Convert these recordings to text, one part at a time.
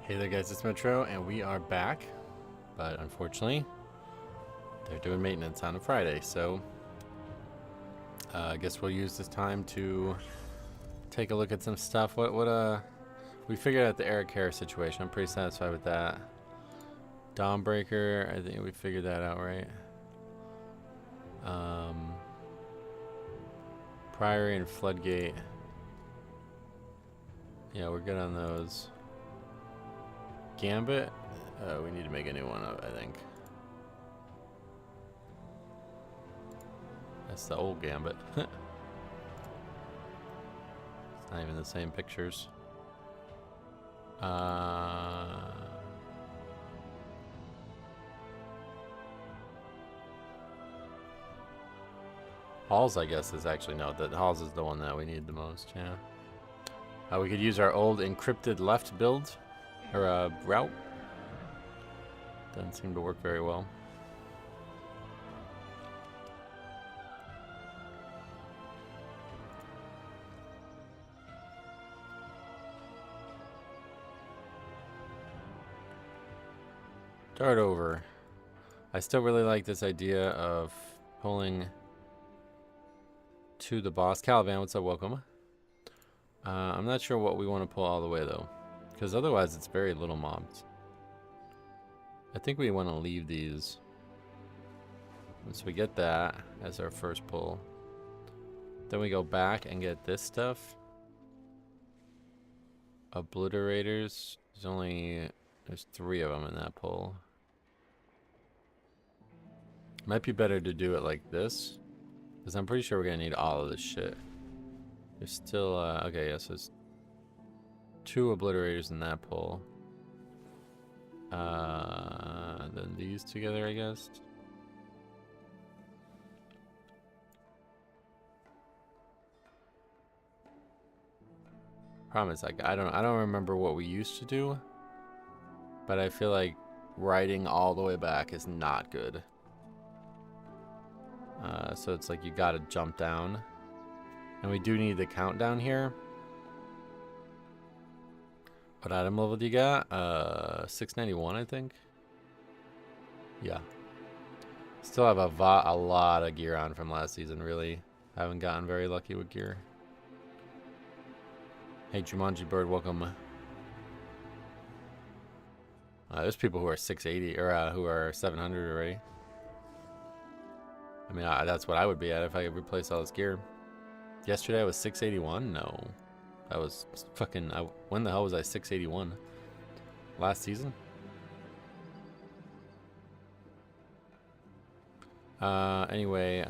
Hey there guys, it's Metro and we are back, but unfortunately they're doing maintenance on a Friday, so I guess we'll use this time to take a look at some stuff. We figured out the Eric Harris situation. I'm pretty satisfied with that. Dawnbreaker, I think we figured that out, right? Priory and Floodgate, yeah, we're good on those. Gambit, we need to make a new one up, I think. That's the old Gambit. It's not even the same pictures. Halls, I guess, is actually, no, that Halls is the one that we need the most, yeah. We could use our old encrypted left build, or route. Doesn't seem to work very well. Start over. I still really like this idea of pulling to the boss. Caliban, what's up? Welcome. I'm not sure what we want to pull all the way though, because otherwise it's very little mobs. I think we want to leave these. Once we get that as our first pull, then we go back and get this stuff. Obliterators. There's 3 of them in that pull. Might be better to do it like this, because I'm pretty sure we're gonna need all of this shit. There's still okay, yeah, so there's 2 obliterators in that pull. Then these together, I guess. Problem is, like, I don't remember what we used to do, but I feel like riding all the way back is not good. So it's like you gotta jump down, and we do need the countdown here. What item level do you got? 691, I think. Yeah. Still have a lot of gear on from last season. Really, haven't gotten very lucky with gear. Hey, Jumanji Bird, welcome. There's people who are 680 or who are 700 already. I mean, that's what I would be at if I could replace all this gear. Yesterday I was 681. No, that was fucking. When the hell was I 681? Last season. Anyway,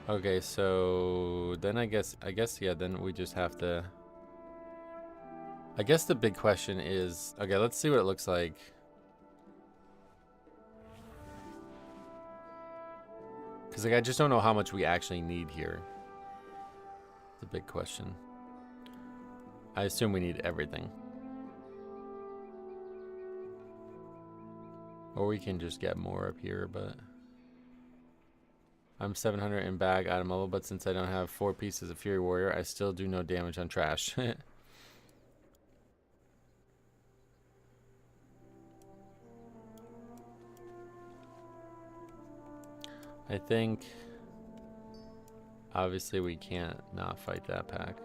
okay, so then I guess yeah, then we just have to. I guess the big question is, okay, let's see what it looks like. Because like, I just don't know how much we actually need here. It's a big question. I assume we need everything. Or we can just get more up here, but... I'm 700 in bag item level, but since I don't have 4 pieces of Fury Warrior, I still do no damage on trash. I think... Obviously we can't not fight that pack.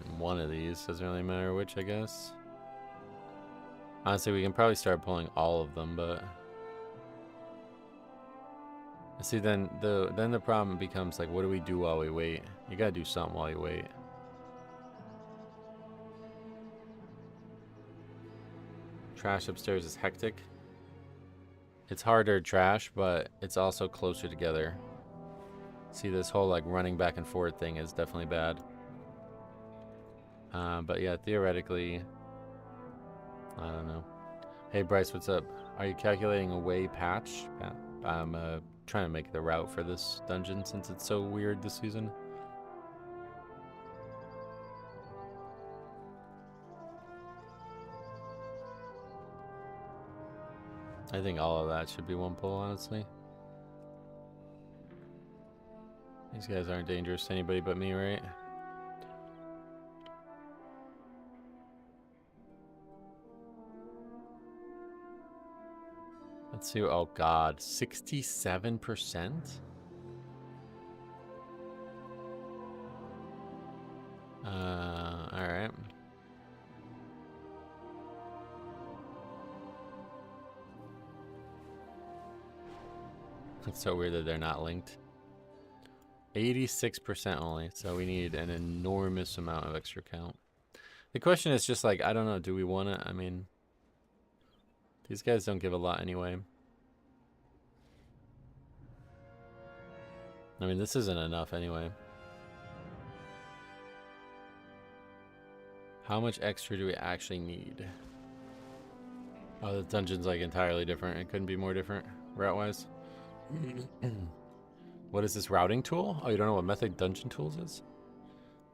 And one of these, doesn't really matter which, I guess. Honestly, we can probably start pulling all of them, but... See, then the problem becomes, like, what do we do while we wait? You gotta do something while you wait. Trash upstairs is hectic. It's harder trash, but it's also closer together. See, this whole, like, running back and forth thing is definitely bad. But yeah, theoretically... I don't know. Hey Bryce, what's up? Are you calculating a way patch? I'm trying to make the route for this dungeon since it's so weird this season. I think all of that should be one pull, honestly. These guys aren't dangerous to anybody but me, right? Let's see. Oh, God. 67%? Alright. It's so weird that they're not linked. 86% only, so we need an enormous amount of extra count. The question is just like, I don't know, do we want to? I mean, these guys don't give a lot anyway. I mean, this isn't enough anyway. How much extra do we actually need? Oh, the dungeon's like entirely different. It couldn't be more different route-wise. What is this routing tool? Oh, you don't know what Mythic Dungeon Tools is?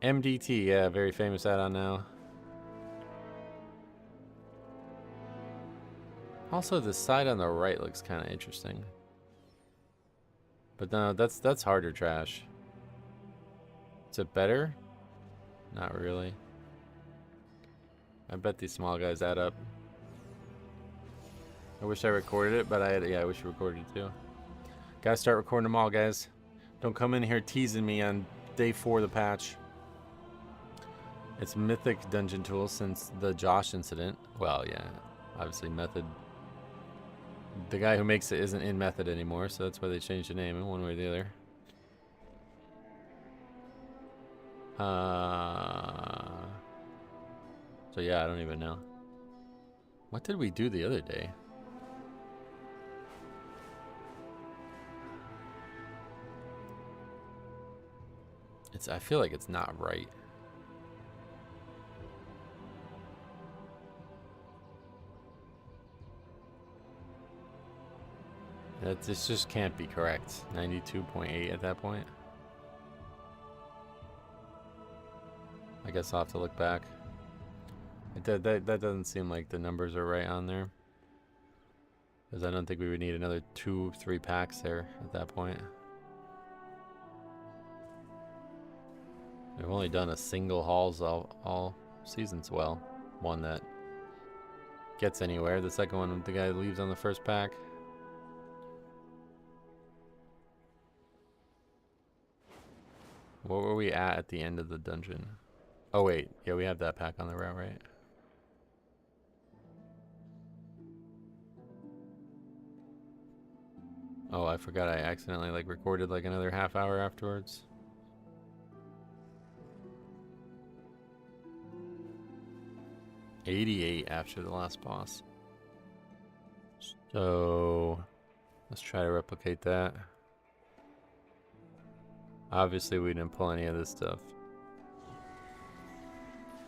MDT, yeah, very famous add-on now. Also, the side on the right looks kind of interesting. But no, that's harder trash. Is it better? Not really. I bet these small guys add up. I wish I recorded it, but I wish I recorded it too. Gotta start recording them all, guys. Don't come in here teasing me on day 4 of the patch. It's Mythic Dungeon Tools since the Josh incident. Well, yeah, obviously Method. The guy who makes it isn't in Method anymore, so that's why they changed the name in one way or the other. So yeah, I don't even know. What did we do the other day? I feel like it's not right. This just can't be correct. 92.8 at that point. I guess I'll have to look back. That doesn't seem like the numbers are right on there. Because I don't think we would need another 2-3 packs there at that point. We've only done a single hauls all seasons. Well, one that gets anywhere. The second one, the guy leaves on the first pack. What were we at the end of the dungeon? Oh wait, yeah, we have that pack on the route, right? Oh, I forgot I accidentally like recorded like another half hour afterwards. $88 after the last boss. So let's try to replicate that. Obviously we didn't pull any of this stuff.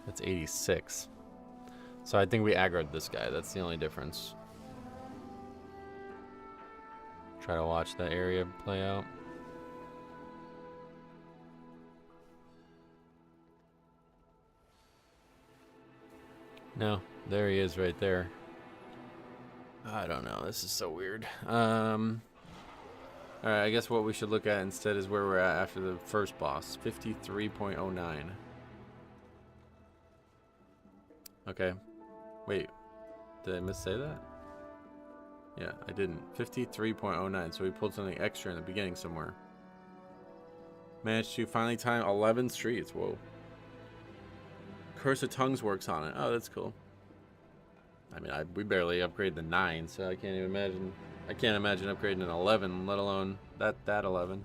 That's 86. So I think we aggroed this guy. That's the only difference. Try to watch that area play out. No, there he is right there. I don't know. This is so weird. Alright, I guess what we should look at instead is where we're at after the first boss. 53.09. Okay. Wait. Did I miss say that? Yeah, I didn't. 53.09, so we pulled something extra in the beginning somewhere. Managed to finally time 11 streets. Whoa. Curse of Tongues works on it. Oh, that's cool. I mean, we barely upgraded the 9, so I can't even imagine. I can't imagine upgrading an 11, let alone that 11.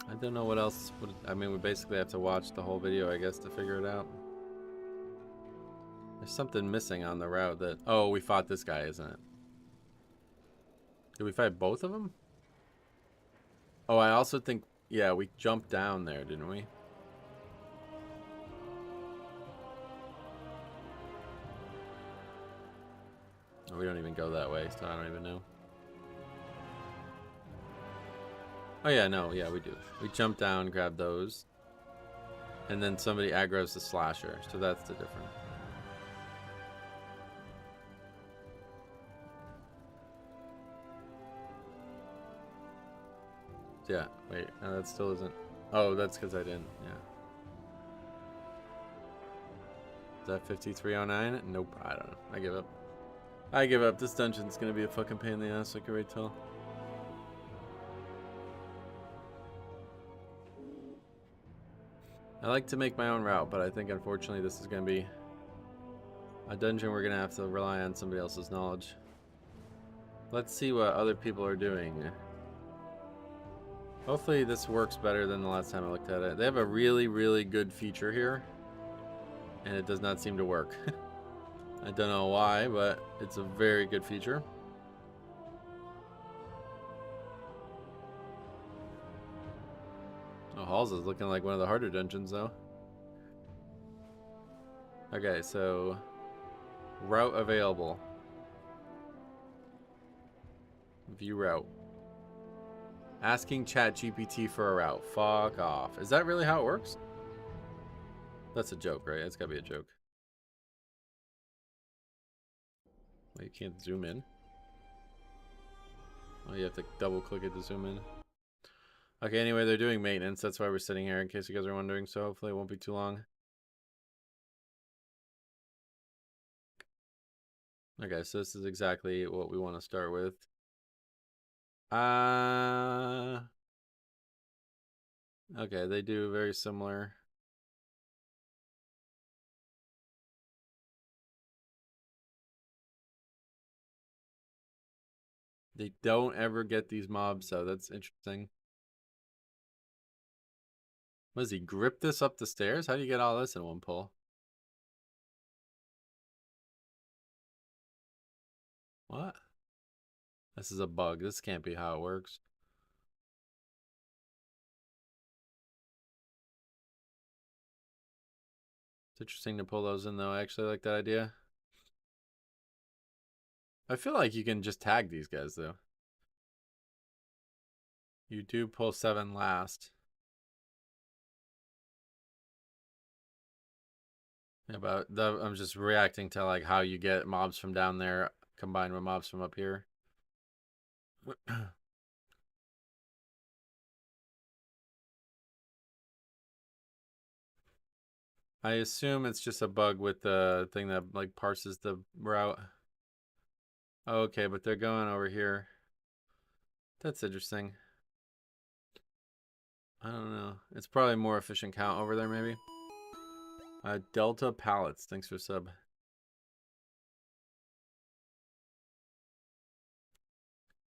I don't know what else would, I mean, we basically have to watch the whole video, I guess, to figure it out. There's something missing on the route that... Oh, we fought this guy, isn't it? Did we fight both of them? Oh, I also think... Yeah, we jumped down there, didn't we? Oh, we don't even go that way, so I don't even know. Oh yeah, no, yeah, we do. We jump down, grab those, and then somebody aggroes the slasher. So that's the difference. Yeah, wait, no, that still isn't. Oh, that's because I didn't, yeah. Is that 5309? Nope, I don't know. I give up. I give up. This dungeon's gonna be a fucking pain in the ass, I can already tell. I like to make my own route, but I think unfortunately this is gonna be a dungeon we're gonna have to rely on somebody else's knowledge. Let's see what other people are doing. Hopefully this works better than the last time I looked at it. They have a really, really good feature here, and it does not seem to work. I don't know why, but it's a very good feature. Oh, Halls is looking like one of the harder dungeons, though. Okay, so route available. View route. Asking ChatGPT for a route. Fuck off. Is that really how it works? That's a joke, right? It's gotta be a joke. Well, you can't zoom in. Oh, you have to double click it to zoom in. Okay, anyway, they're doing maintenance. That's why we're sitting here, in case you guys are wondering. So hopefully it won't be too long. Okay, so this is exactly what we want to start with. Okay, they do very similar. They don't ever get these mobs, so that's interesting. What does he grip this up the stairs? How do you get all this in one pull? What? This is a bug. This can't be how it works. It's interesting to pull those in, though. I actually like that idea. I feel like you can just tag these guys, though. You do pull 7 last. Yeah, but I'm just reacting to like how you get mobs from down there combined with mobs from up here. I assume it's just a bug with the thing that like parses the route. Okay, but they're going over here. That's interesting. I don't know. It's probably more efficient count over there, maybe. Delta Pallets. Thanks for sub.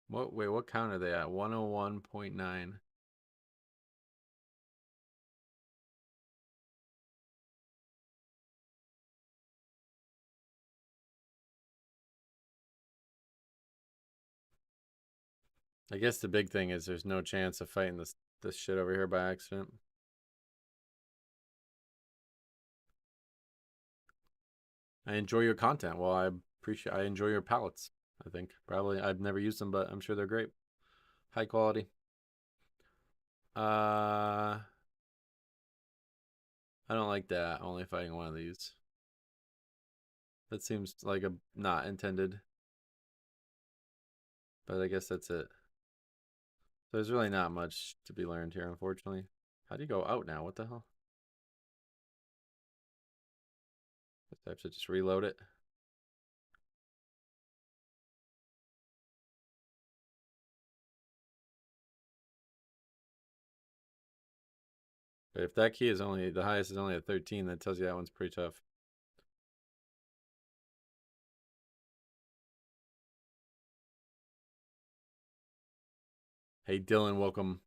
Wait, what count are they at? 101.9. I guess the big thing is there's no chance of fighting this shit over here by accident. I enjoy your content. Well, I enjoy your palettes. I think probably I've never used them, but I'm sure they're great, high quality. I don't like that. Only fighting one of these. That seems like a not intended, but I guess that's it. There's really not much to be learned here, unfortunately. How do you go out now? What the hell? I have to just reload it. But if that key is only, the highest is only a 13, that tells you that one's pretty tough. Hey, Dylan, welcome.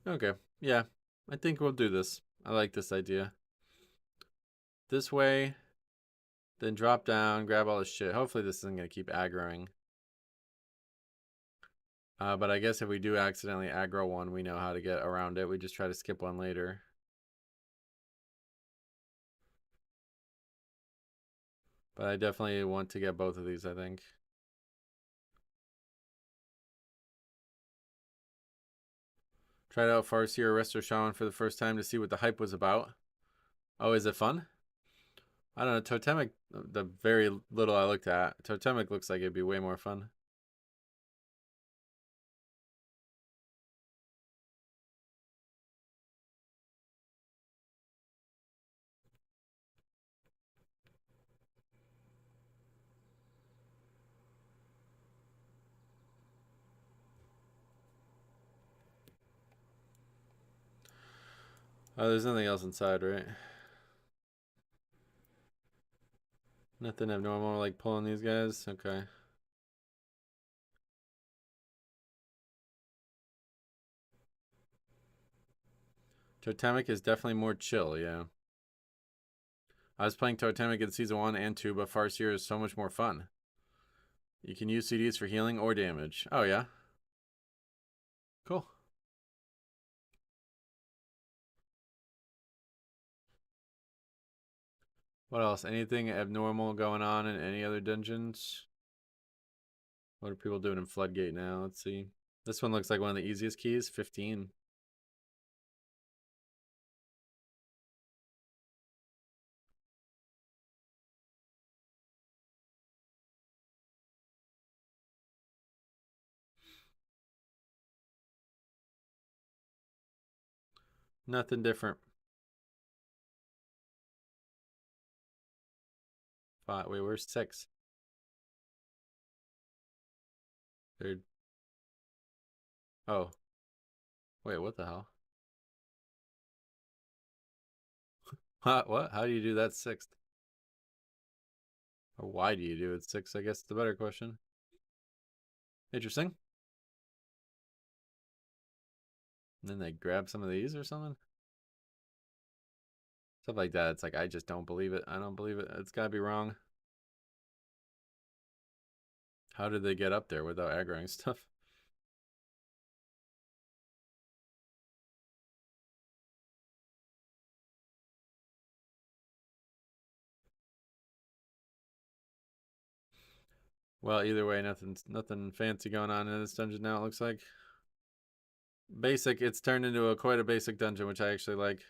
Okay, yeah, I think we'll do this. I like this idea. This way, then drop down, grab all this shit. Hopefully this isn't going to keep aggroing. But I guess if we do accidentally aggro one, we know how to get around it. We just try to skip one later. But I definitely want to get both of these, I think. Tried out Farseer or Resto Shaman for the first time to see what the hype was about. Oh, is it fun? I don't know. Totemic, the very little I looked at, Totemic looks like it'd be way more fun. Oh, there's nothing else inside, right? Nothing abnormal like pulling these guys? Okay. Totemic is definitely more chill, yeah. I was playing Totemic in Season 1 and 2, but Farseer is so much more fun. You can use CDs for healing or damage. Oh, yeah? Cool. What else? Anything abnormal going on in any other dungeons? What are people doing in Floodgate now? Let's see. This one looks like one of the easiest keys. 15. Nothing different. Five. Wait, where's 6? Third. Oh. Wait, what the hell? What? How do you do that 6th? Or why do you do it 6? I guess the better question. Interesting. And then they grab some of these or something? Stuff like that. It's like, I just don't believe it. I don't believe it. It's gotta be wrong. How did they get up there without aggroing stuff? Well, either way, nothing fancy going on in this dungeon now, it looks like. Basic, it's turned into quite a basic dungeon, which I actually like.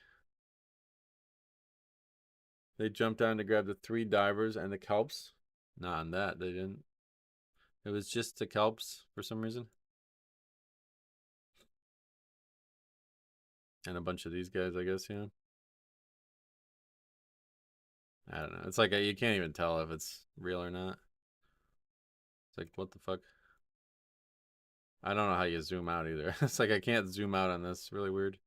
They jumped down to grab the 3 divers and the kelps. Not on that, they didn't. It was just the kelps for some reason. And a bunch of these guys, I guess, yeah. I don't know. It's like you can't even tell if it's real or not. It's like, what the fuck? I don't know how you zoom out either. It's like I can't zoom out on this. It's really weird.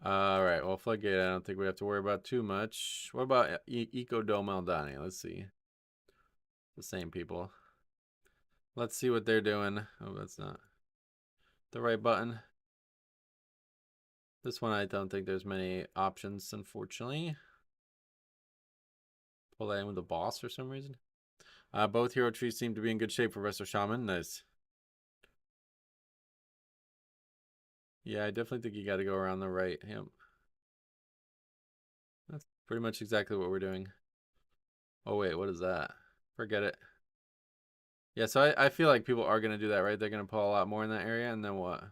All right. Well, Floodgate, I don't think we have to worry about too much. What about Eco-Dome Aldani? Let's see. The same people. Let's see what they're doing. Oh, that's not the right button. This one, I don't think there's many options, unfortunately. Pull that in with the boss for some reason. Both hero trees seem to be in good shape for Resto Shaman. Nice. Yeah, I definitely think you got to go around the right. Yep. That's pretty much exactly what we're doing. Oh, wait, what is that? Forget it. Yeah, so I feel like people are going to do that, right? They're going to pull a lot more in that area, and then what?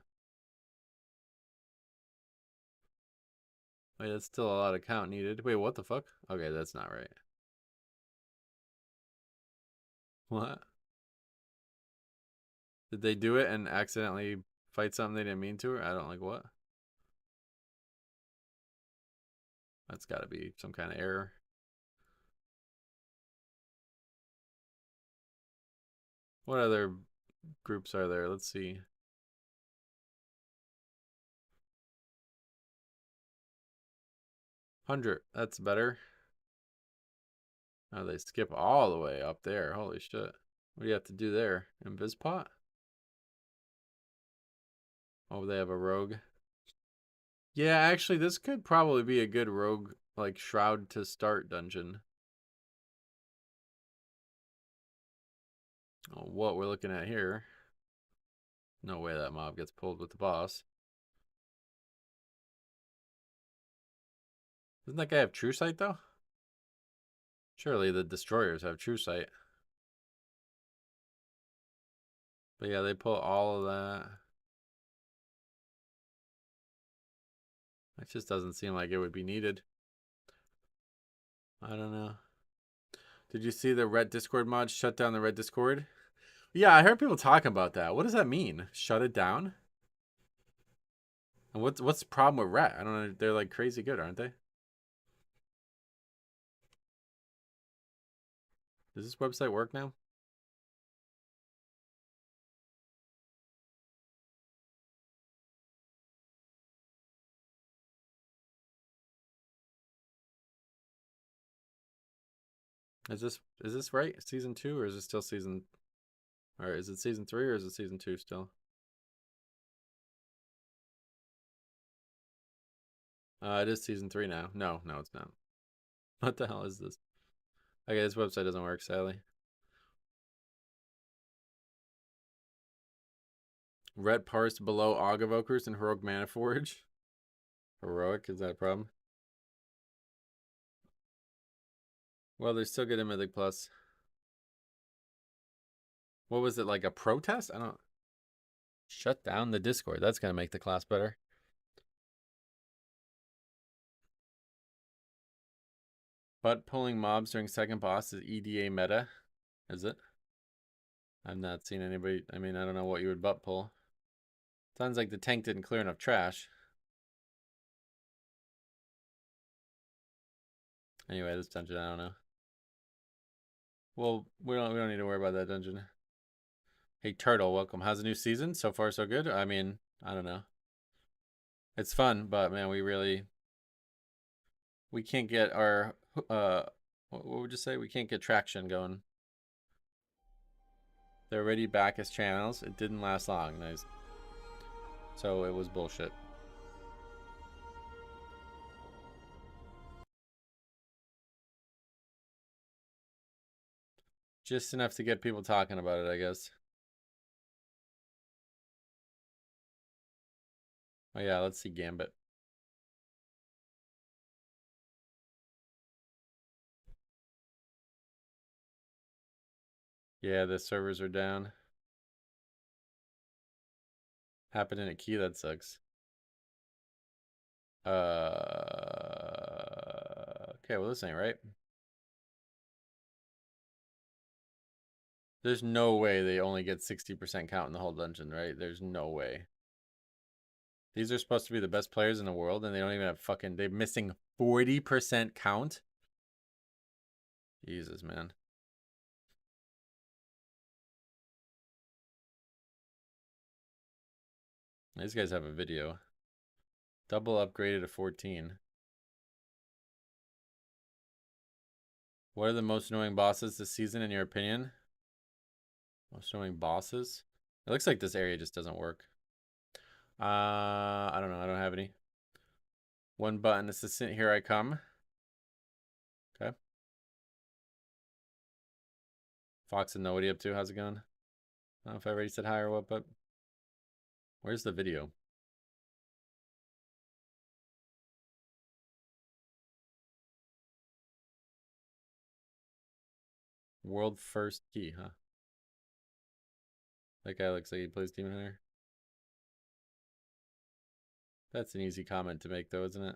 Wait, that's still a lot of count needed. Wait, what the fuck? Okay, that's not right. What? Did they do it and accidentally fight something they didn't mean to? Or I don't like what? That's got to be some kind of error. What other groups are there? Let's see. 100. That's better. Oh, they skip all the way up there. Holy shit. What do you have to do there? Invispot? Oh, they have a rogue. Yeah, actually, this could probably be a good rogue like Shroud to Start dungeon. What we're looking at here. No way that mob gets pulled with the boss. Doesn't that guy have True Sight though? Surely the destroyers have True Sight. But yeah, they pull all of that. It just doesn't seem like it would be needed. I don't know. Did you see the Ret Discord mod shut down the Ret Discord? Yeah, I heard people talking about that. What does that mean? Shut it down? And what's the problem with Ret? I don't know. They're like crazy good, aren't they? Does this website work now? Is this right? Season 2 or is it still season, or is it season 3 or is it season 2 still? It is season 3 now. No, it's not. What the hell is this? Okay, this website doesn't work, sadly. Ret parsed below Og Evokers and Heroic Mana Forge. Heroic, is that a problem? Well, they're still good in Mythic Plus. What was it, like a protest? I don't... Shut down the Discord. That's going to make the class better. Butt pulling mobs during second boss is EDA meta. Is it? I've not seen anybody... I mean, I don't know what you would butt pull. Sounds like the tank didn't clear enough trash. Anyway, this dungeon, I don't know. Well, we don't need to worry about that dungeon. Hey, Turtle, welcome. How's the new season? So far, so good? I mean, I don't know. It's fun, but man, we can't get our, what would you say? We can't get traction going. They're already back as channels. It didn't last long. Nice. So it was bullshit. Just enough to get people talking about it, I guess. Oh yeah, let's see Gambit. Yeah, the servers are down. Happened in a key, that sucks. Okay, well this ain't right. There's no way they only get 60% count in the whole dungeon, right? There's no way. These are supposed to be the best players in the world, and they don't even have fucking... They're missing 40% count? Jesus, man. These guys have a video. Double upgraded to 14. What are the most annoying bosses this season, in your opinion? Most annoying bosses? It looks like this area just doesn't work. I don't know. I don't have any. One button assistant, here I come. Okay. Fox and know what you up to. How's it going? I don't know if I already said hi or what, but where's the video? World first key, huh? That guy looks like he plays Demon Hunter. That's an easy comment to make, though, isn't it?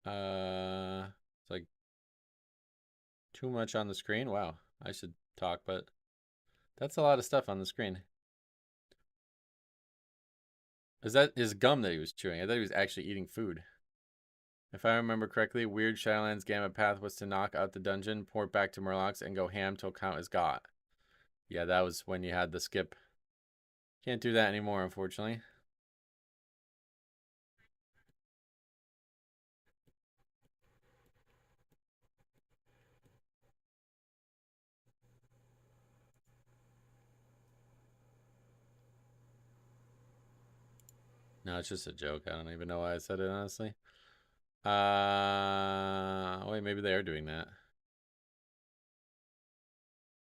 It's like too much on the screen. Wow, I should talk, but that's a lot of stuff on the screen. Is that his gum that he was chewing? I thought he was actually eating food. If I remember correctly, Weird Shadowlands Gambit path was to knock out the dungeon, port back to Murlocs, and go ham till count is got. Yeah, that was when you had the skip. Can't do that anymore, unfortunately. No, No, it's just a joke. I don't even know why I said it, honestly. Wait, maybe they are doing that.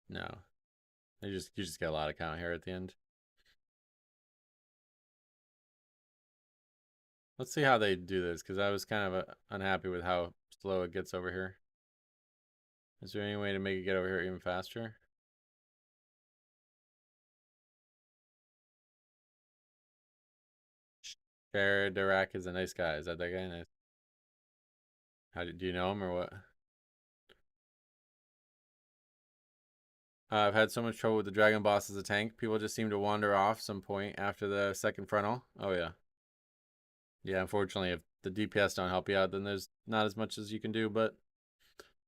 No. You just get a lot of count here at the end. Let's see how they do this, because I was kind of unhappy with how slow it gets over here. Is there any way to make it get over here even faster? Jared Dirac is a nice guy. Is that guy? Nice. Do you know him or what? I've had so much trouble with the dragon boss as a tank. People just seem to wander off some point after the second frontal. Oh yeah. Yeah, unfortunately, if the DPS don't help you out, then there's not as much as you can do, but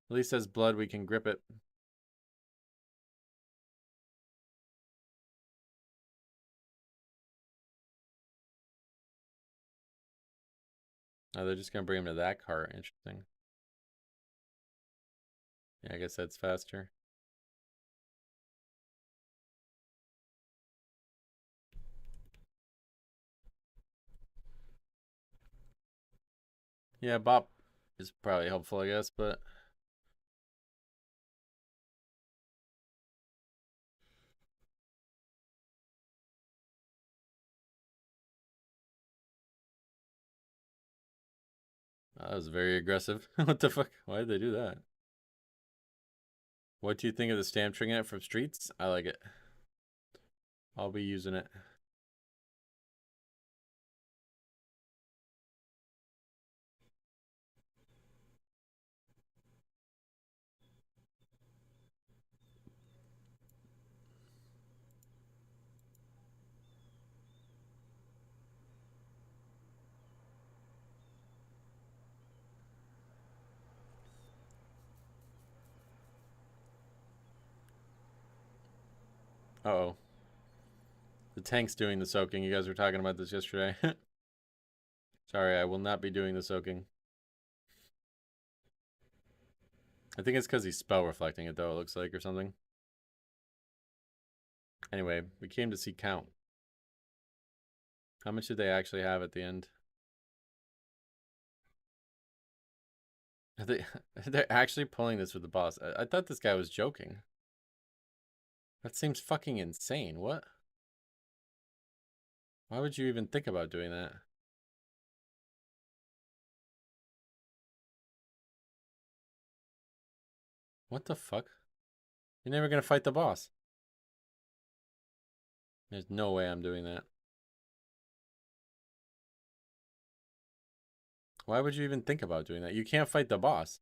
at least as blood, we can grip it. Oh, they're just going to bring him to that cart. Interesting. Yeah, I guess that's faster. Yeah, Bop is probably helpful, I guess, but... that was very aggressive. What the fuck? Why did they do that? What do you think of the stamp trinket from Streets? I like it. I'll be using it. Uh-oh. The tank's doing the soaking. You guys were talking about this yesterday. Sorry, I will not be doing the soaking. I think it's because he's spell reflecting it, though, it looks like, or something. Anyway, we came to see count. How much did they actually have at the end? They're actually pulling this with the boss. I thought this guy was joking. That seems fucking insane. What? Why would you even think about doing that? What the fuck? You're never gonna fight the boss. There's no way I'm doing that. Why would you even think about doing that? You can't fight the boss.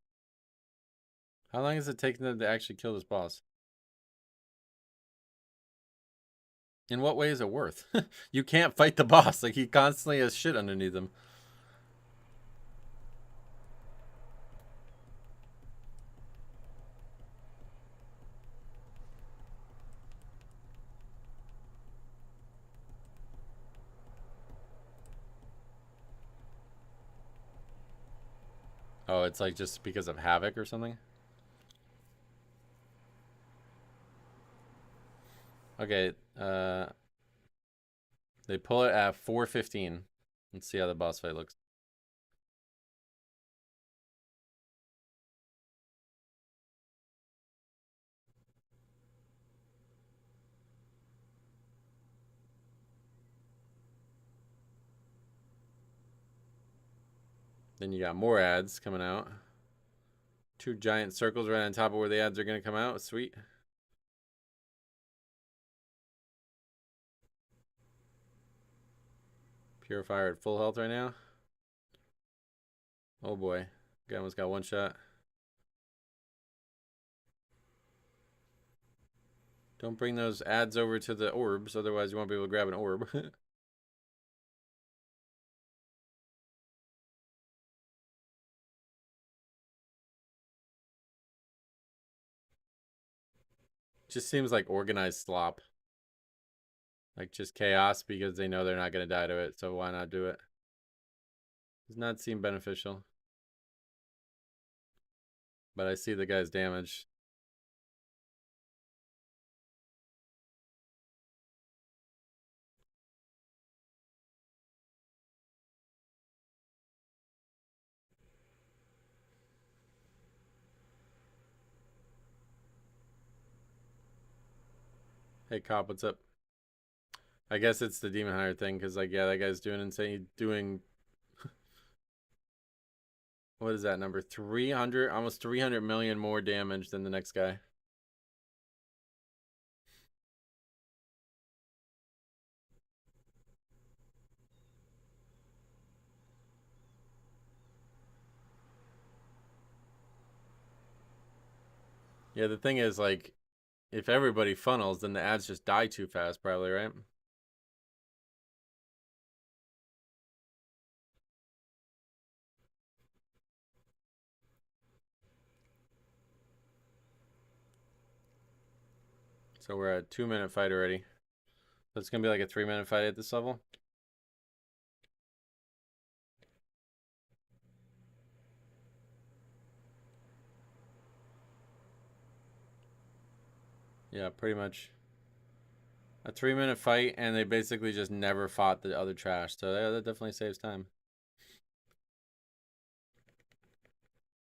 How long is it taking them to actually kill this boss? In what way is it worth? You can't fight the boss. Like, he constantly has shit underneath him. Oh, it's like just because of Havoc or something? Okay, they pull it at 4:15. Let's see how the boss fight looks. Then you got more ads coming out. 2 giant circles right on top of where the ads are going to come out. Sweet. Purifier at full health right now. Oh boy. Guy almost got one shot. Don't bring those ads over to the orbs, otherwise you won't be able to grab an orb. Just seems like organized slop. Like just chaos because they know they're not going to die to it, so why not do it? Does not seem beneficial. But I see the guy's damage. Hey, Cop, what's up? I guess it's the Demon Hunter thing, because, like, yeah, that guy's doing insane. Doing, what is that number? 300, almost 300 million more damage than the next guy. Yeah, the thing is, like, if everybody funnels, then the ads just die too fast, probably, right? So we're at 2-minute fight already. So it's gonna be like a 3-minute fight at this level. Yeah, pretty much. A 3-minute fight, and they basically just never fought the other trash. So that definitely saves time.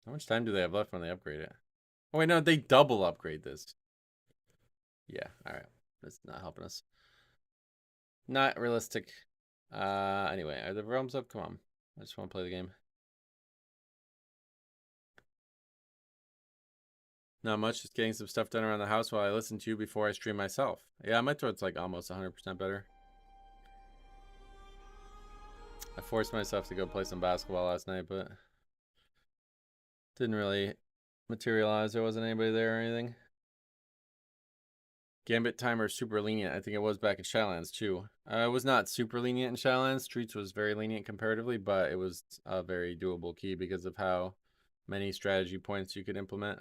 How much time do they have left when they upgrade it? Oh, wait, no, they double upgrade this. Yeah, all right. That's not helping us. Not realistic. Anyway, are the realms up? Come on. I just want to play the game. Not much, just getting some stuff done around the house while I listen to you before I stream myself. Yeah, my throat's like almost 100% better. I forced myself to go play some basketball last night, but didn't really materialize. There wasn't anybody there or anything. Gambit timer super lenient. I think it was back in Shadowlands too. It was not super lenient in Shadowlands. Streets was very lenient comparatively, but it was a very doable key because of how many strategy points you could implement.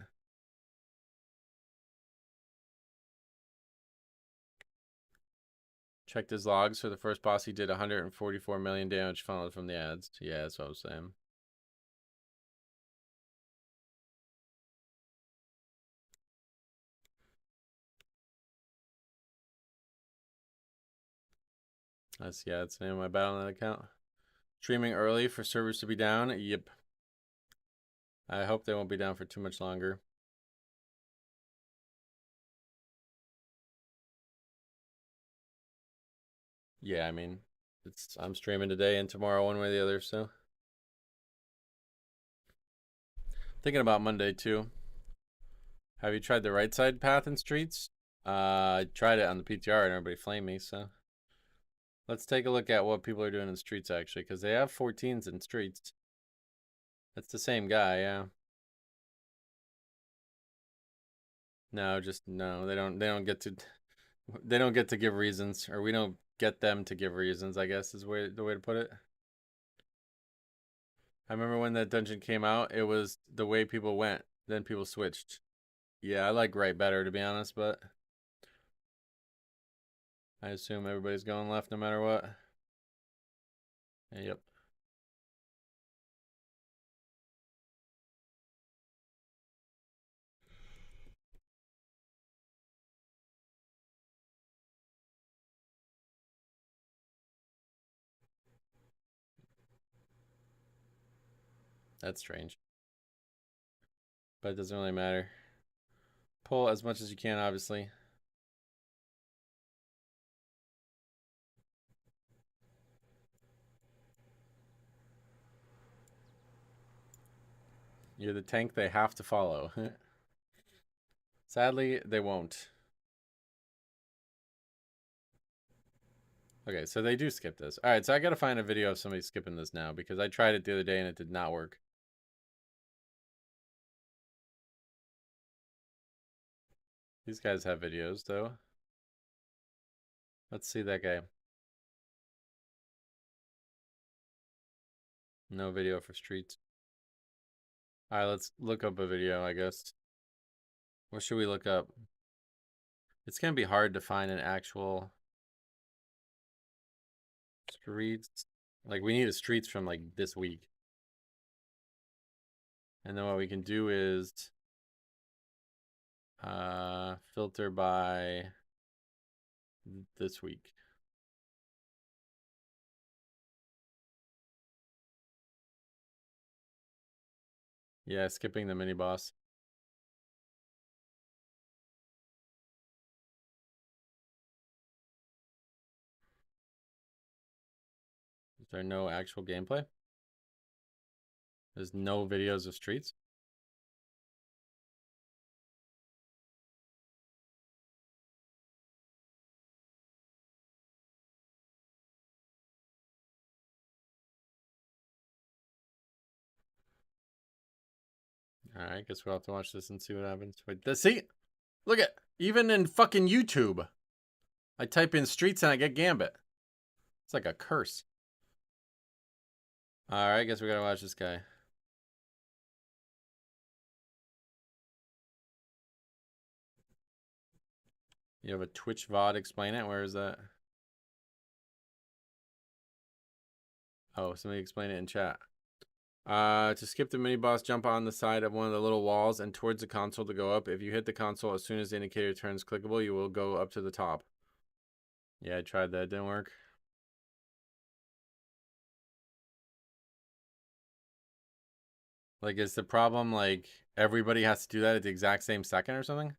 Checked his logs for the first boss. He did 144 million damage funneled from the ads. Yeah, that's what I was saying. That's the name of my Battle.net account. Streaming early for servers to be down. Yep. I hope they won't be down for too much longer. Yeah, I mean, I'm streaming today and tomorrow one way or the other, so. Thinking about Monday too. Have you tried the right side path in streets? I tried it on the PTR and everybody flamed me, so. Let's take a look at what people are doing in streets actually, because they have 14s in streets. That's the same guy, yeah. No, just no. They don't get to give reasons, or we don't get them to give reasons, I guess is the way to put it. I remember when that dungeon came out, it was the way people went. Then people switched. Yeah, I like right better to be honest, but I assume everybody's going left no matter what. Yep. That's strange. But it doesn't really matter. Pull as much as you can, obviously. You're the tank they have to follow. Sadly, they won't. Okay, so they do skip this. All right, so I got to find a video of somebody skipping this now because I tried it the other day and it did not work. These guys have videos, though. Let's see that guy. No video for streets. All right, let's look up a video, I guess. What should we look up? It's going to be hard to find an actual streets. Like, we need a streets from, like, this week. And then what we can do is filter by this week. Yeah, skipping the mini boss. there no actual gameplay? There's no videos of streets? Alright, guess we'll have to watch this and see what happens. Wait, see? Look at, even in fucking YouTube, I type in streets and I get Gambit. It's like a curse. Alright, guess we gotta watch this guy. You have a Twitch VOD, explain it? Where is that? Oh, somebody explain it in chat. To skip the mini boss, jump on the side of one of the little walls and towards the console to go up. If you hit the console as soon as the indicator turns clickable, you will go up to the top. Yeah, I tried that. It didn't work. Like, is the problem like everybody has to do that at the exact same second or something?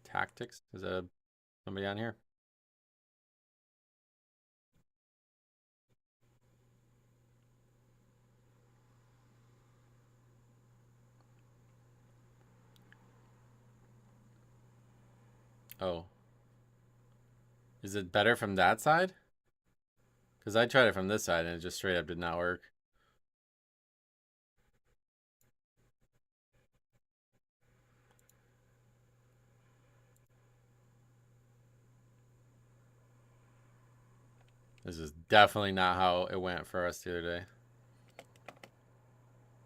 Tactics? Is that somebody on here? Oh. Is it better from that side? Because I tried it from this side and it just straight up did not work. This is definitely not how it went for us the other day.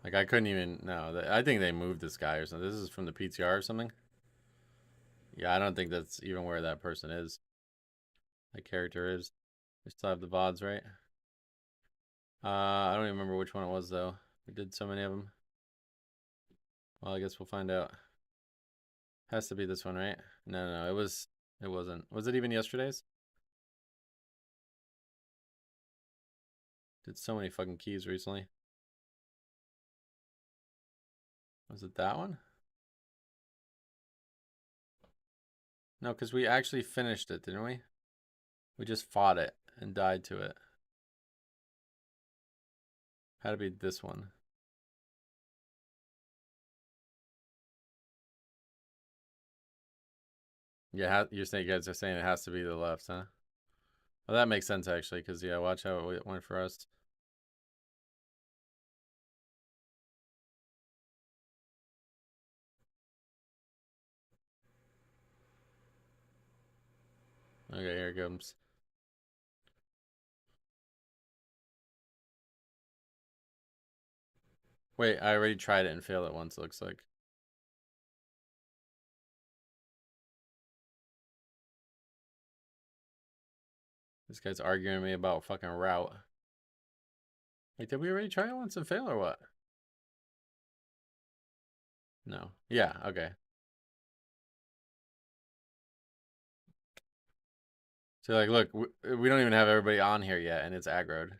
Like, I couldn't even, no, I think they moved this guy or something. This is from the PTR or something. Yeah, I don't think that's even where that person is. That character is. We still have the VODs, right? I don't even remember which one it was, though. We did so many of them. Well, I guess we'll find out. Has to be this one, right? No, it wasn't. Was it even yesterday's? Did so many fucking keys recently. Was it that one? No, because we actually finished it, didn't we? We just fought it and died to it. Had to be this one. Yeah, you're saying, you guys are saying it has to be the left, huh? Well, that makes sense, actually, because, yeah, watch how it went for us. Okay, here it comes. Wait, I already tried it and failed it once, it looks like. This guy's arguing with me about fucking route. Wait, did we already try it once and fail or what? No. Yeah, okay. So, like, look, we don't even have everybody on here yet, and it's aggroed.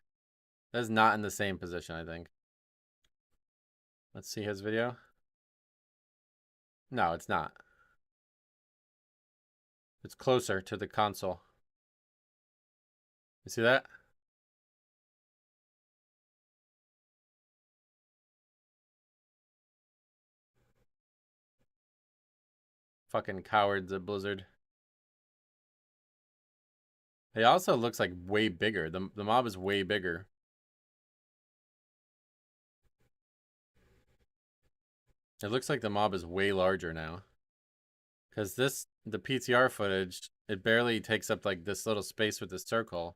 That's not in the same position, I think. Let's see his video. No, it's not. It's closer to the console. You see that? Fucking cowards at Blizzard. It also looks like way bigger. The mob is way bigger. It looks like the mob is way larger now. Because the PTR footage, it barely takes up like this little space with the circle.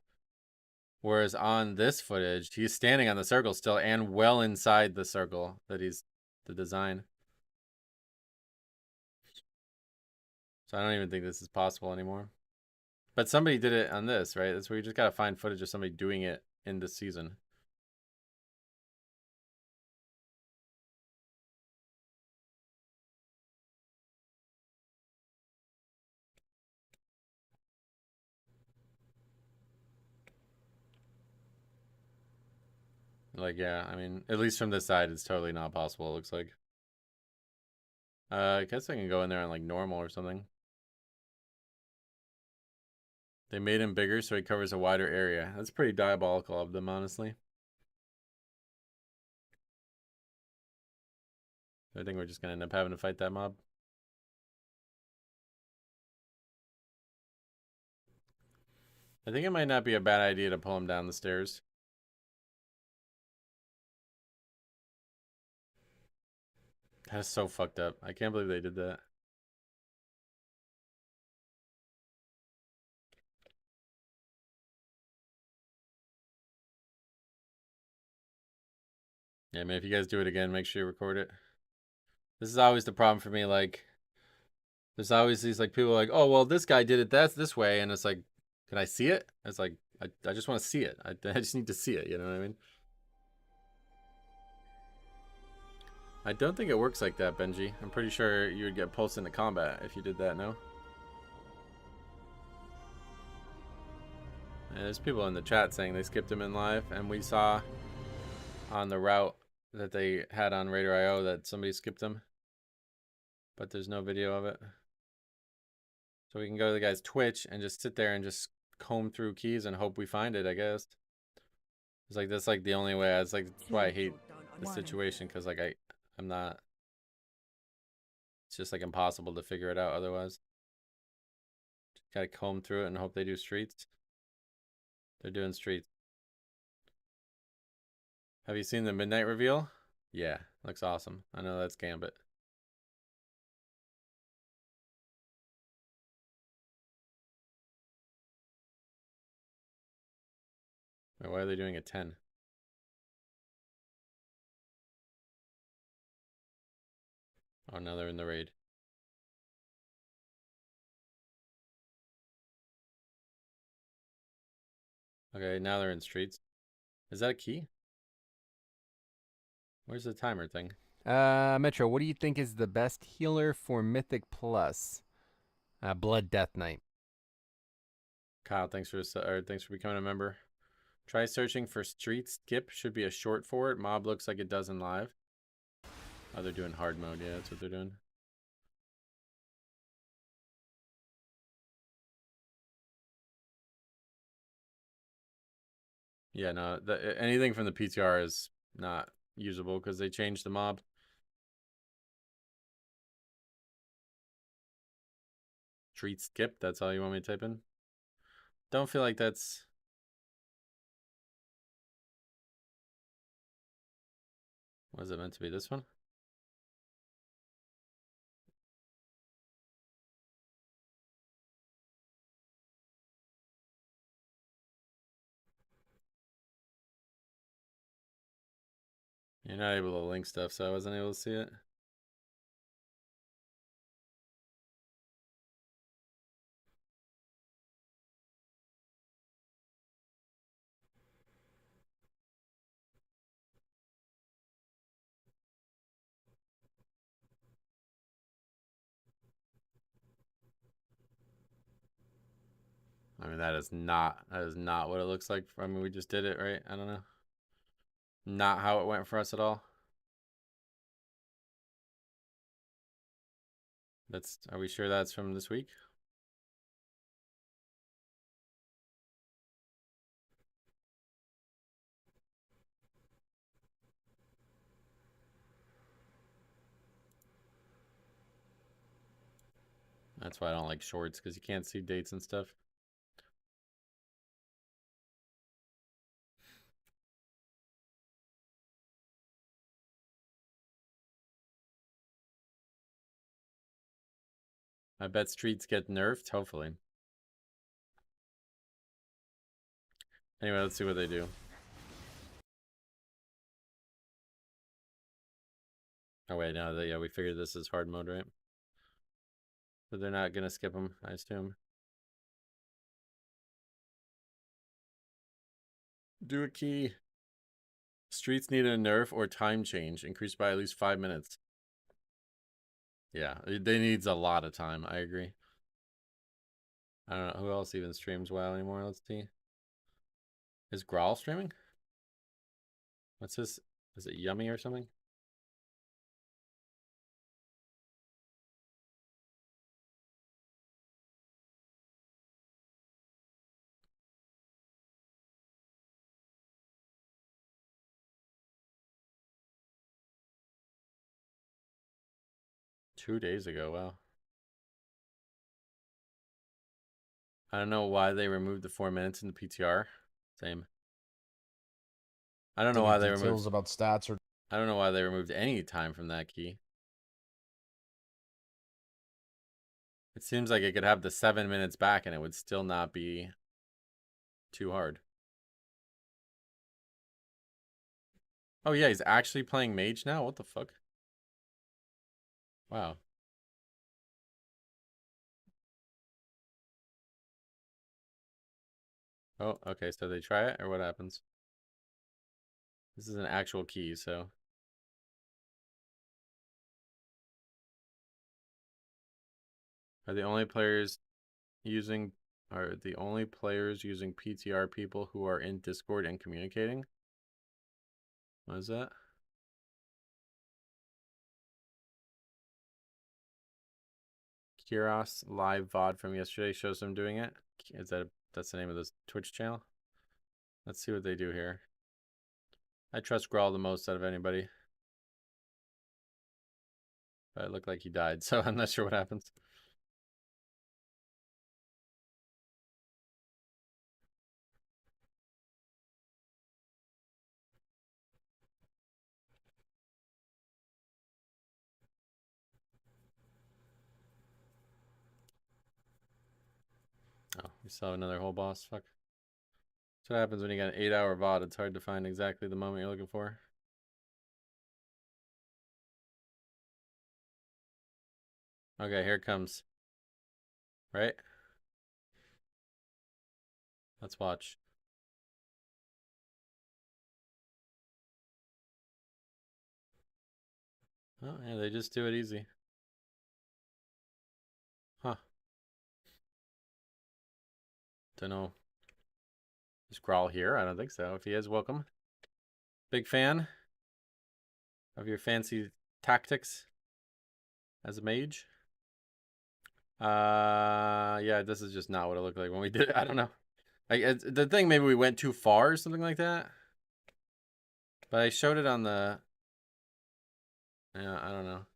Whereas on this footage, he's standing on the circle still and well inside the circle that he's the design. So I don't even think this is possible anymore. But somebody did it on this, right? That's where you just gotta find footage of somebody doing it in this season. Like, yeah, I mean, at least from this side, it's totally not possible, it looks like. I guess I can go in there on like normal or something. They made him bigger so he covers a wider area. That's pretty diabolical of them, honestly. I think we're just gonna end up having to fight that mob. I think it might not be a bad idea to pull him down the stairs. That is so fucked up. I can't believe they did that. Yeah, man, if you guys do it again, make sure you record it. This is always the problem for me. Like, there's always these like people like, oh, well, this guy did it that's this way. And it's like, can I see it? It's like, I just want to see it. I just need to see it. You know what I mean? I don't think it works like that, Benji. I'm pretty sure you would get pulsed into combat if you did that, no? And there's people in the chat saying they skipped him in live, and we saw on the route that they had on Raider.io that somebody skipped him, but there's no video of it. So we can go to the guy's Twitch and just sit there and just comb through keys and hope we find it, I guess. It's like, that's like the only way. It's like, that's why I hate the situation, because like I'm not, it's just like impossible to figure it out otherwise. Just gotta comb through it and hope they do streets. They're doing streets. Have you seen the midnight reveal? Yeah, looks awesome. I know that's Gambit. Wait, why are they doing a 10? Oh, now they're in the raid. Okay, now they're in streets. Is that a key? Where's the timer thing? Metro, what do you think is the best healer for Mythic Plus? Blood Death Knight. Kyle, thanks for becoming a member. Try searching for street skip. Should be a short for it. Mob looks like it does in live. Oh, they're doing hard mode. Yeah, that's what they're doing. Yeah, no, anything from the PTR is not usable because they changed the mob. Street skip, that's all you want me to type in? Don't feel like that's... Was it meant to be this one? You're not able to link stuff, so I wasn't able to see it. I mean, that is not what it looks like. I mean, we just did it, right? I don't know. Not how it went for us at all. Are we sure that's from this week? That's why I don't like shorts, because you can't see dates and stuff. I bet streets get nerfed, hopefully. Anyway, let's see what they do. Oh wait, no, yeah, we figured this is hard mode, right? But they're not gonna skip them, I assume. Do a key. Streets need a nerf or time change, increased by at least 5 minutes. Yeah, they needs a lot of time. I agree. I don't know who else even streams WoW anymore. Let's see. Is Grawl streaming? What's this? Is it Yummy or something? 2 days ago, wow. I don't know why they removed the 4 minutes in the PTR. Same. I don't know why they removed details about stats or. I don't know why they removed any time from that key. It seems like it could have the 7 minutes back and it would still not be too hard. Oh yeah, he's actually playing mage now? What the fuck? Wow. Oh, okay, so they try it, or what happens? This is an actual key, so... Are the only players using PTR people who are in Discord and communicating? What is that? Kiros live VOD from yesterday shows them doing it. That's the name of this Twitch channel? Let's see what they do here. I trust Grawl the most out of anybody. But it looked like he died, so I'm not sure what happens. Oh, we saw another whole boss. Fuck. That's what happens when you got an 8-hour VOD. It's hard to find exactly the moment you're looking for. Okay, here it comes. Right? Let's watch. Oh, yeah, they just do it easy. Huh. Don't know. Is Grawl here? I don't think so. If he is, welcome. Big fan of your fancy tactics as a mage. Yeah, this is just not what it looked like when we did it. I don't know. The thing, maybe we went too far or something like that. But I showed it on the... Yeah, I don't know.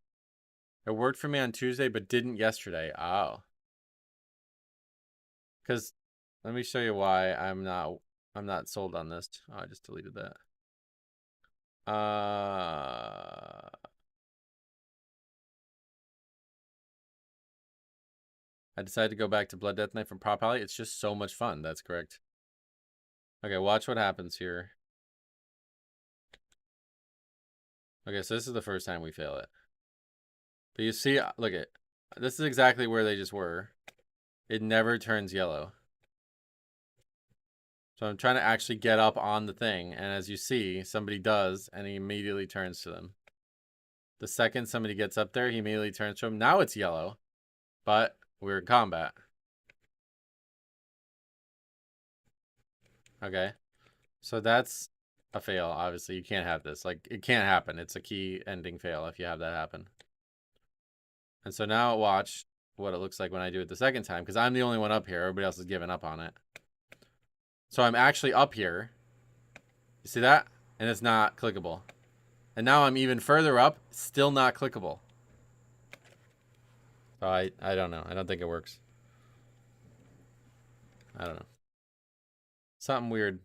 It worked for me on Tuesday, but didn't yesterday. Oh. Because, let me show you why I'm not sold on this. Oh, I just deleted that. I decided to go back to Blood Death Knight from Prop Alley. It's just so much fun. That's correct. Okay, watch what happens here. Okay, so this is the first time we fail it. But you see, look at this is exactly where they just were. It never turns yellow. So I'm trying to actually get up on the thing, and as you see, somebody does, and he immediately turns to them. The second somebody gets up there, he immediately turns to him. Now it's yellow, but we're in combat. Okay. So that's a fail, obviously. You can't have this. Like, it can't happen. It's a key ending fail if you have that happen. And so now watch what it looks like when I do it the second time, because I'm the only one up here. Everybody else has given up on it. So I'm actually up here. You see that? And it's not clickable. And now I'm even further up, still not clickable. So I don't know. I don't think it works. I don't know. Something weird.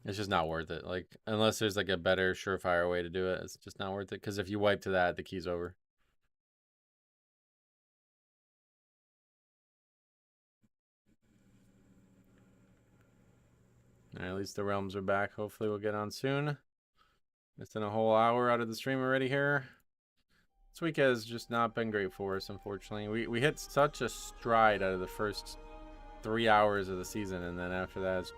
It's just not worth it. Like, unless there's like a better, surefire way to do it, it's just not worth it. Because if you wipe to that, the key's over. All right, at least the realms are back. Hopefully we'll get on soon. Missing a whole hour out of the stream already here. This week has just not been great for us, unfortunately. We hit such a stride out of the first 3 hours of the season, and then after that,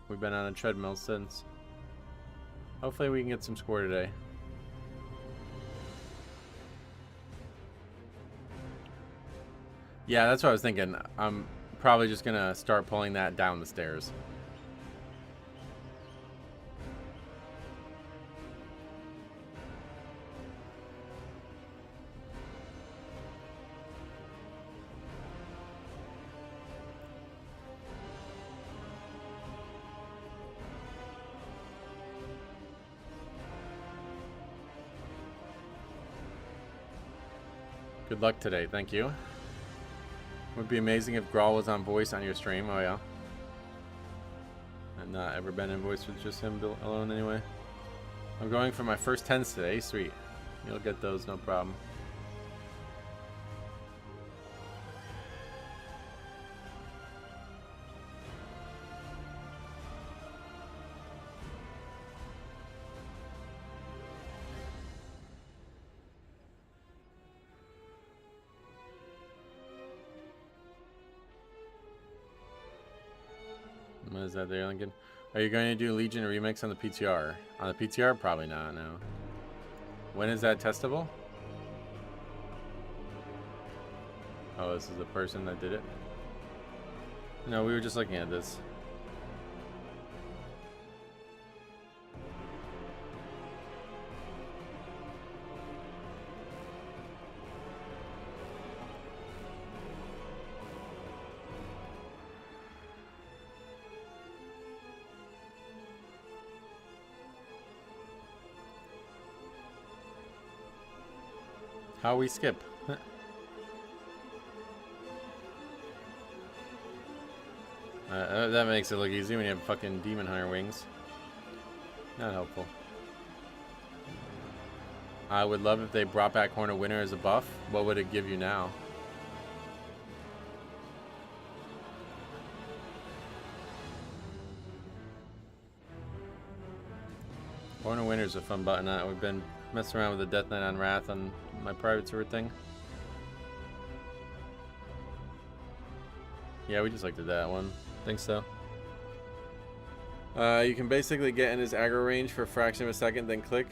we've been on a treadmill since. Hopefully we can get some score today. Yeah, that's what I was thinking. I'm probably just gonna start pulling that down the stairs. Good luck today. Thank you. Would be amazing if Grawl was on voice on your stream. Oh, yeah. I've not ever been in voice with just him alone anyway. I'm going for my first 10s today. Sweet. You'll get those, no problem. What is that there, Lincoln? Are you going to do Legion Remix on the PTR? On the PTR? Probably not, no. When is that testable? Oh, this is the person that did it? No, we were just looking at this. How we skip. That makes it look easy when you have fucking Demon Hunter wings. Not helpful. I would love if they brought back Horn of Winter as a buff. What would it give you now? Horn of Winter is a fun button. We've been messing around with the Death Knight on Wrath on my private server thing. Yeah, we just looked at that one. Think so. You can basically get in his aggro range for a fraction of a second, then click.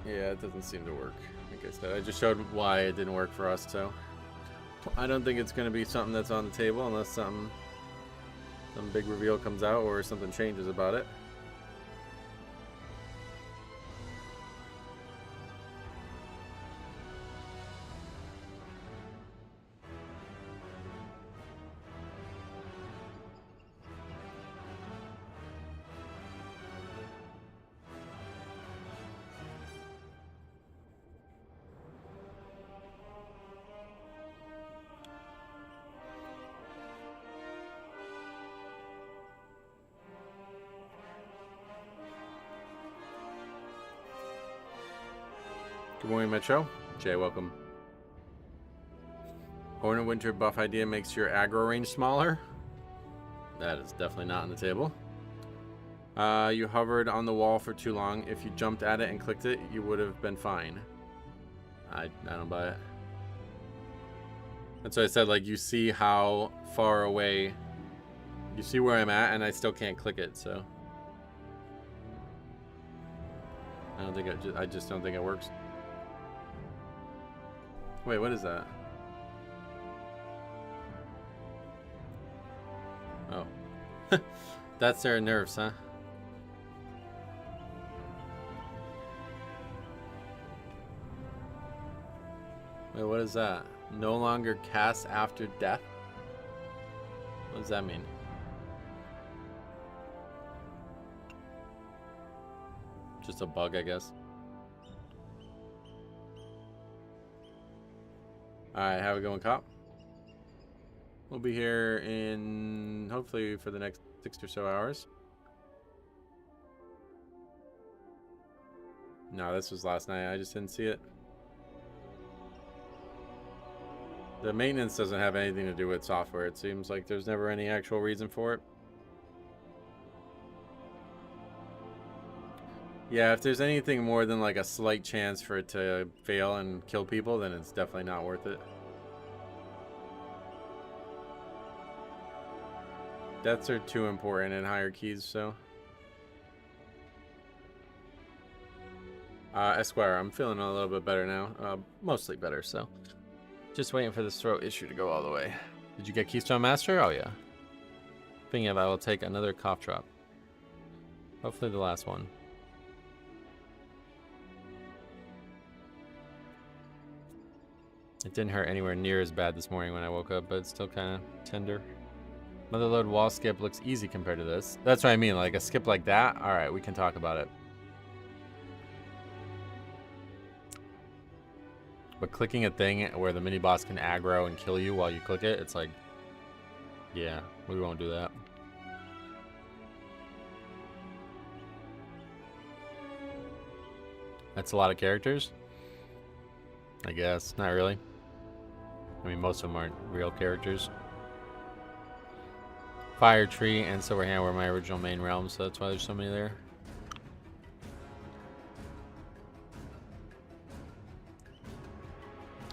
Yeah, it doesn't seem to work. Like I said, I just showed why it didn't work for us, so I don't think it's going to be something that's on the table unless some big reveal comes out or something changes about it. Good morning, Metro. Jay, welcome. Horn of Winter buff idea makes your aggro range smaller. That is definitely not on the table. You hovered on the wall for too long. If you jumped at it and clicked it, you would have been fine. I don't buy it. That's why I said, like, you see how far away... You see where I'm at, and I still can't click it, so... I don't think I just don't think it works. Wait, what is that? Oh. That's their nerves, huh? Wait, what is that? No longer cast after death? What does that mean? Just a bug, I guess. Alright, how we going, cop? We'll be here in, hopefully, for the next 6 or so hours. No, this was last night. I just didn't see it. The maintenance doesn't have anything to do with software. It seems like there's never any actual reason for it. Yeah, if there's anything more than like a slight chance for it to fail and kill people, then it's definitely not worth it. Deaths are too important in higher keys, so. Esquire, I'm feeling a little bit better now. Mostly better, so. Just waiting for this throat issue to go all the way. Did you get Keystone Master? Oh, yeah. Thinking of, I will take another cough drop. Hopefully the last one. It didn't hurt anywhere near as bad this morning when I woke up, but it's still kind of tender. Motherload wall skip looks easy compared to this. That's what I mean, like a skip like that. All right, we can talk about it. But clicking a thing where the mini boss can aggro and kill you while you click it, it's like, yeah, we won't do that. That's a lot of characters, I guess. Not really. I mean, most of them aren't real characters. Fire Tree and Silver Hand were my original main realms, so that's why there's so many there.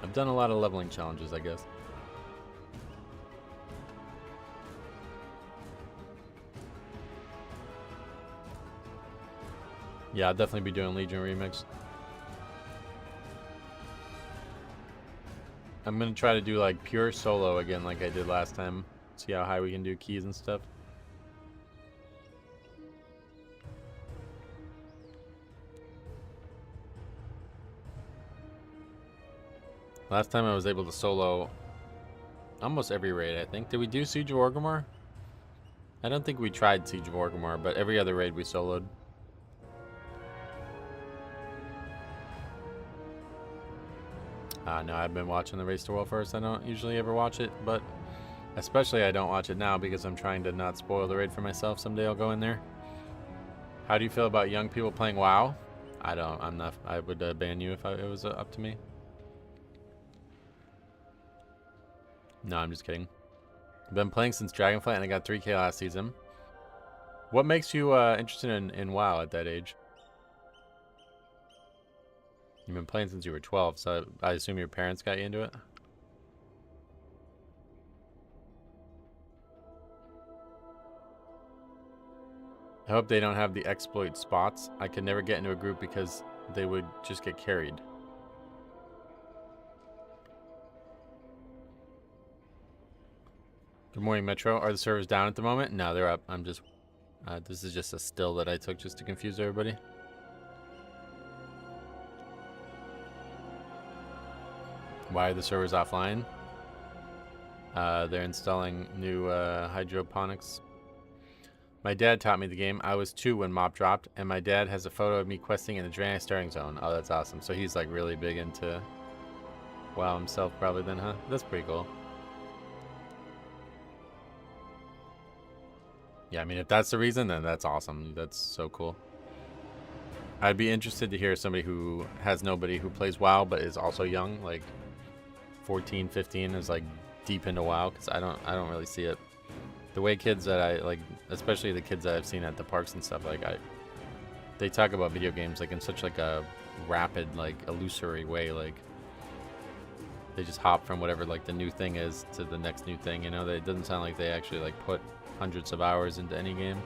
I've done a lot of leveling challenges, I guess. Yeah, I'll definitely be doing Legion Remix. I'm gonna try to do like pure solo again like I did last time. See how high we can do keys and stuff. Last time I was able to solo almost every raid, I think. Did we do Siege of Orgrimmar? I don't think we tried Siege of Orgrimmar, but every other raid we soloed. No, I've been watching the Race to World first. I don't usually ever watch it, but especially I don't watch it now because I'm trying to not spoil the raid for myself. Someday I'll go in there. How do you feel about young people playing WoW? I'm not, I would ban you if it was up to me. No, I'm just kidding. I've been playing since Dragonflight and I got 3K last season. What makes you interested in WoW at that age? You've been playing since you were 12, so I assume your parents got you into it? I hope they don't have the exploit spots. I could never get into a group because they would just get carried. Good morning, Metro. Are the servers down at the moment? No, they're up. I'm just... this is just a still that I took just to confuse everybody. Why are the servers offline? They're installing new hydroponics. My dad taught me the game. I was 2 when Mop dropped, and my dad has a photo of me questing in the Draenei starting zone. Oh, that's awesome. So he's like really big into WoW himself probably then, huh? That's pretty cool. Yeah, I mean, if that's the reason, then that's awesome. That's so cool. I'd be interested to hear somebody who has nobody who plays WoW but is also young, like 14, 15, is like deep into WoW, because I don't really see it. The way kids that I like, especially the kids that I've seen at the parks and stuff, like they talk about video games like in such like a rapid, like illusory way, like they just hop from whatever like the new thing is to the next new thing, you know. It doesn't sound like they actually like put hundreds of hours into any game.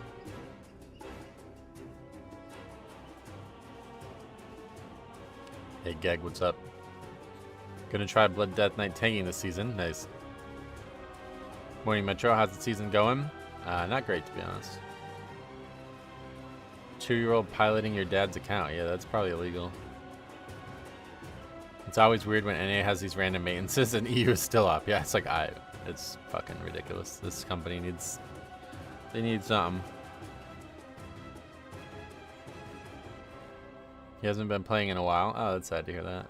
Hey Geg, what's up? Gonna try Blood Death Knight tanking this season. Nice. Morning Metro, how's the season going? Not great, to be honest. 2-year-old piloting your dad's account. Yeah, that's probably illegal. It's always weird when NA has these random maintenances and EU is still up. Yeah, it's like, it's fucking ridiculous. This company needs, they need something. He hasn't been playing in a while. Oh, that's sad to hear that.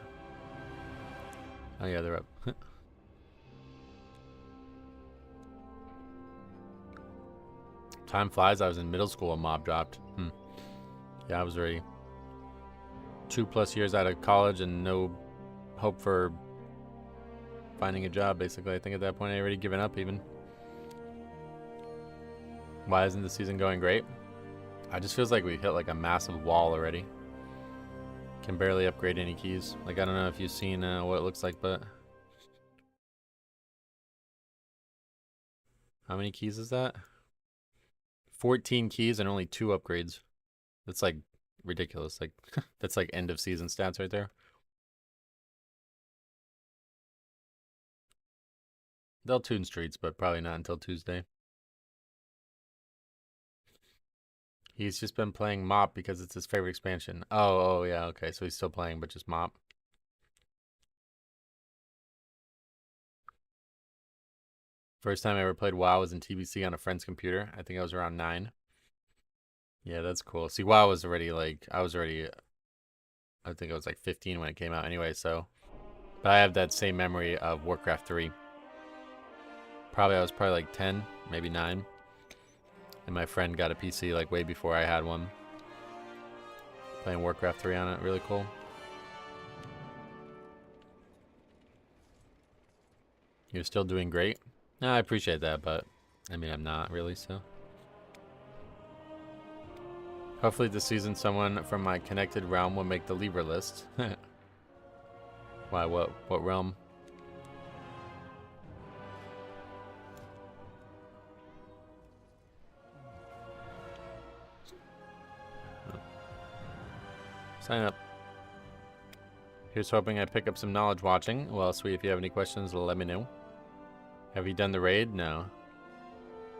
Oh yeah, they're up. Time flies. I was in middle school when Mob dropped. Yeah, I was already 2+ years out of college and no hope for finding a job, basically. I think at that point I already given up even. Why isn't the season going great? I just feels like we hit like a massive wall already. Can barely upgrade any keys. Like, I don't know if you've seen what it looks like, but... How many keys is that? 14 keys and only 2 upgrades. That's like ridiculous. Like that's like end of season stats right there. They'll tune streets, but probably not until Tuesday. He's just been playing Mop because it's his favorite expansion. Oh yeah, okay. So he's still playing, but just Mop. First time I ever played WoW was in TBC on a friend's computer. I think I was around 9. Yeah, that's cool. See, WoW was already like, I think I was like 15 when it came out anyway, so But I have that same memory of Warcraft 3. I was probably like 10, maybe 9. And my friend got a PC like way before I had one. Playing Warcraft 3 on it, really cool. You're still doing great? No, I appreciate that, but I mean, I'm not really, so. Hopefully this season someone from my connected realm will make the lever list. Why, what realm? Sign up. Here's hoping I pick up some knowledge watching. Well, sweet, if you have any questions, let me know. Have you done the raid? No.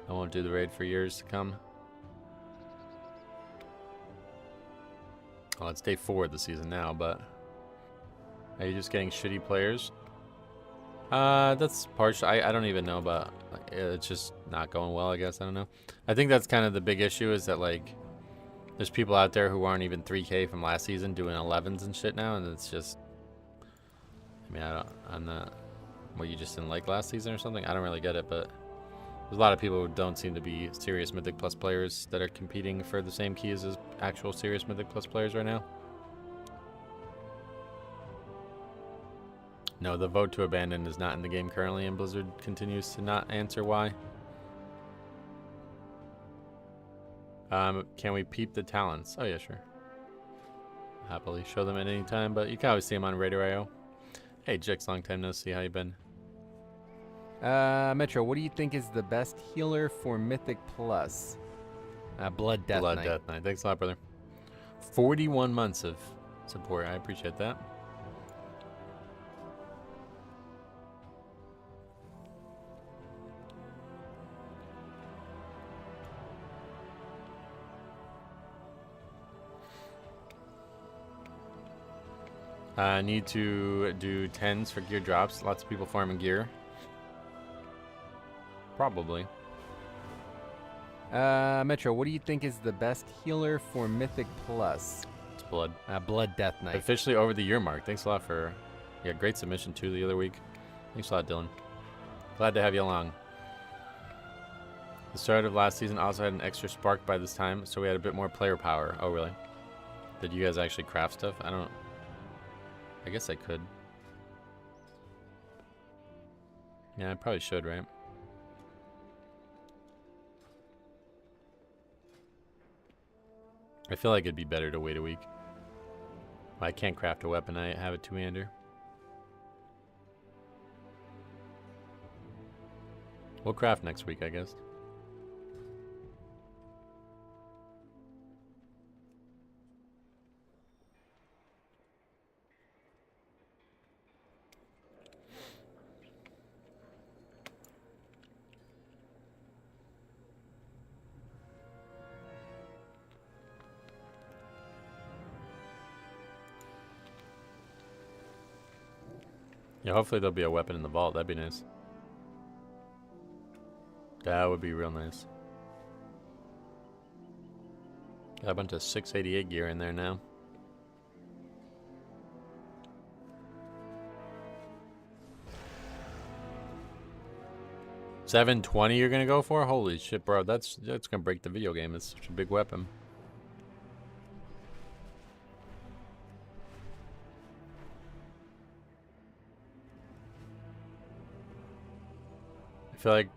I won't do the raid for years to come. Well, it's day 4 of the season now, but... Are you just getting shitty players? That's partial. I don't even know, but it's just not going well, I guess. I don't know. I think that's kind of the big issue is that, like, there's people out there who aren't even 3K from last season doing 11s and shit now, and it's just... I mean, I'm not... What, you just didn't like last season or something? I don't really get it, but... There's a lot of people who don't seem to be serious Mythic Plus players that are competing for the same keys as actual serious Mythic Plus players right now. No, the vote to abandon is not in the game currently, and Blizzard continues to not answer why. Can we peep the talents? Oh yeah, sure. Happily show them at any time, but you can always see them on Raider.io. Hey Jix, long time no see, how you been? Metro, what do you think is the best healer for Mythic Plus? Blood Death Knight. Blood Death Knight. Thanks a lot, brother. 41 months of support. I appreciate that. I need to do 10s for gear drops. Lots of people farming gear. Probably. Metro, what do you think is the best healer for Mythic Plus? It's Blood. Blood Death Knight. Officially over the year mark. Thanks a lot for... Yeah, great submission too the other week. Thanks a lot, Dylan. Glad to have you along. The start of last season also had an extra spark by this time, so we had a bit more player power. Oh, really? Did you guys actually craft stuff? I don't... I guess I could. Yeah, I probably should, right? I feel like it'd be better to wait a week. I can't craft a weapon. I have a 2-hander. We'll craft next week, I guess. Yeah, hopefully there'll be a weapon in the vault. That'd be nice. That would be real nice. Got a bunch of 688 gear in there now. $720 you're gonna go for? Holy shit, bro. That's gonna break the video game. It's such a big weapon. I feel like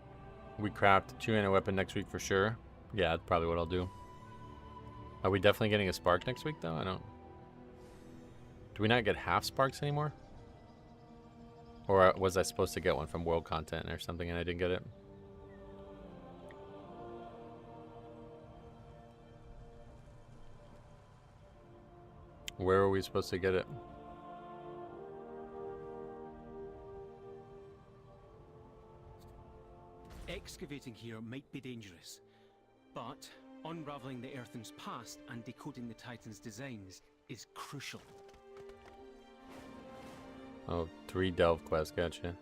we craft a 2-handed weapon next week for sure. Yeah, that's probably what I'll do. Are we definitely getting a spark next week, though? I don't... Do we not get half sparks anymore? Or was I supposed to get one from world content or something and I didn't get it? Where are we supposed to get it? Excavating here might be dangerous, but unraveling the Earthen's past and decoding the Titan's designs is crucial. Oh, 3 delve quests, gotcha.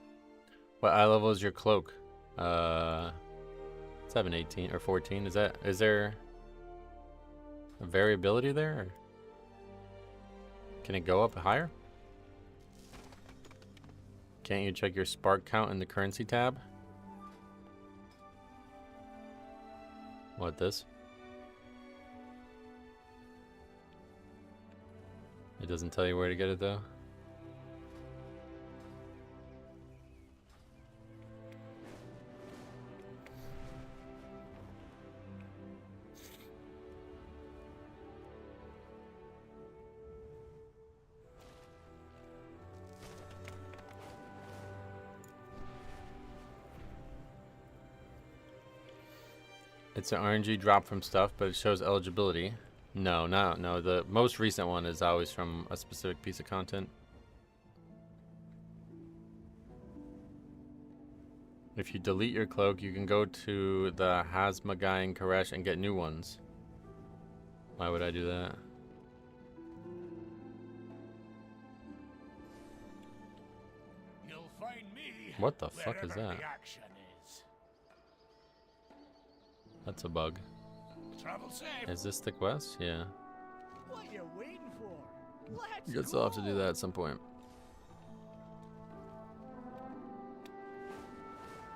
What eye level is your cloak? 718 or 14. Is there a variability there? Or can it go up higher? Can't you check your spark count in the currency tab? What, this? It doesn't tell you where to get it though. It's an RNG drop from stuff, but it shows eligibility. No. The most recent one is always from a specific piece of content. If you delete your cloak, you can go to the Hazmagai and Koresh and get new ones. Why would I do that? You'll find me. What the fuck is wherever that? the action is. That's a bug. Travel safe. Is this the quest? Yeah. What are you waiting for? Let's I guess I'll have to do that at some point.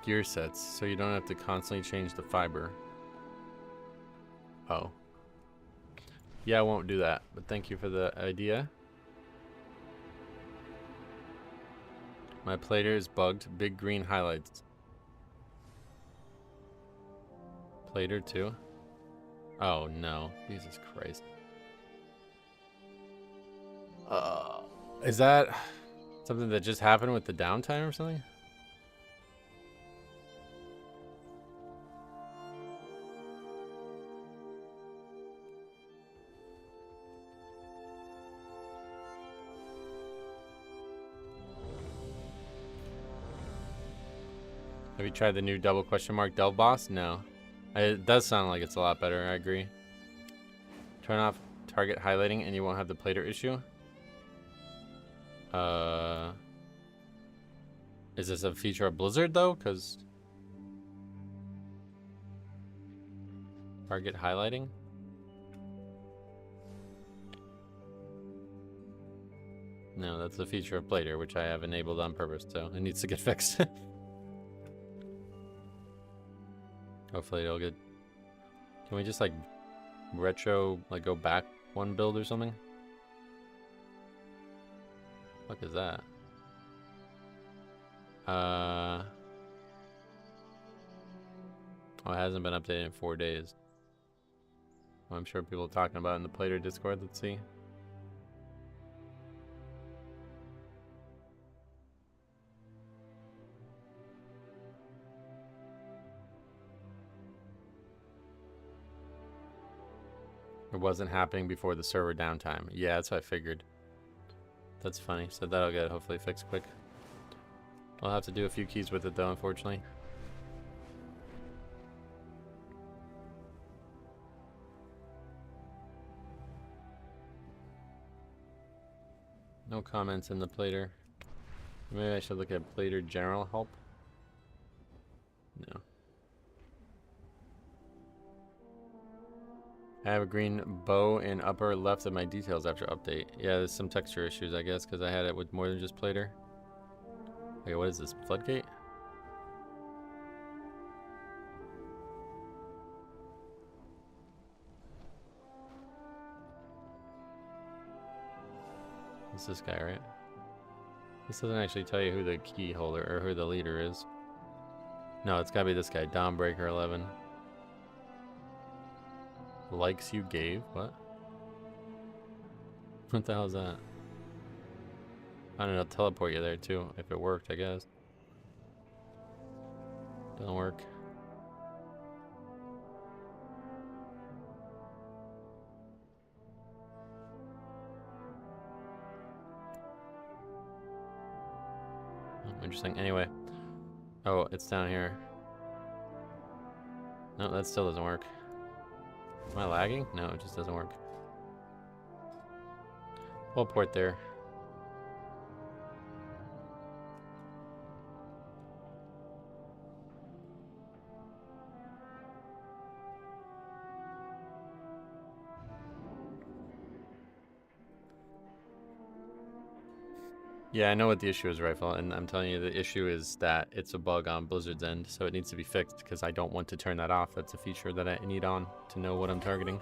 Gear sets, so you don't have to constantly change the fiber. Oh. Yeah, I won't do that, but thank you for the idea. My plater is bugged. Big green highlights. Plater too? Oh no. Jesus Christ. Is that something that just happened with the downtime or something? Have you tried the new double question mark delve boss? No. It does sound like it's a lot better, I agree. Turn off target highlighting and you won't have the plater issue. Is this a feature of Blizzard though? Because target highlighting? No, that's a feature of Plater, which I have enabled on purpose, so it needs to get fixed. Hopefully it'll get... Can we just like retro, like go back one build or something? What is that? Oh, it hasn't been updated in 4 days. Well, I'm sure people are talking about it in the Plater Discord. Let's see. It wasn't happening before the server downtime. Yeah, that's what I figured. That's funny. So that'll get hopefully fixed quick. I'll have to do a few keys with it though, unfortunately. No comments in the Plater. Maybe I should look at Plater general help. No. I have a green bow in upper left of my details after update. Yeah, there's some texture issues, I guess, because I had it with more than just Plater. Okay, what is this? Floodgate? It's this guy, right? This doesn't actually tell you who the key holder or who the leader is. No, it's gotta be this guy, Dawnbreaker 11. Likes you gave? What? What the hell is that? I don't know, teleport you there too, if it worked, I guess. Doesn't work. Oh, interesting. Anyway. Oh, it's down here. No, that still doesn't work. Am I lagging? No, it just doesn't work. We'll port there. Yeah, I know what the issue is, Rifle, and I'm telling you the issue is that it's a bug on Blizzard's end, so it needs to be fixed because I don't want to turn that off. That's a feature that I need on to know what I'm targeting.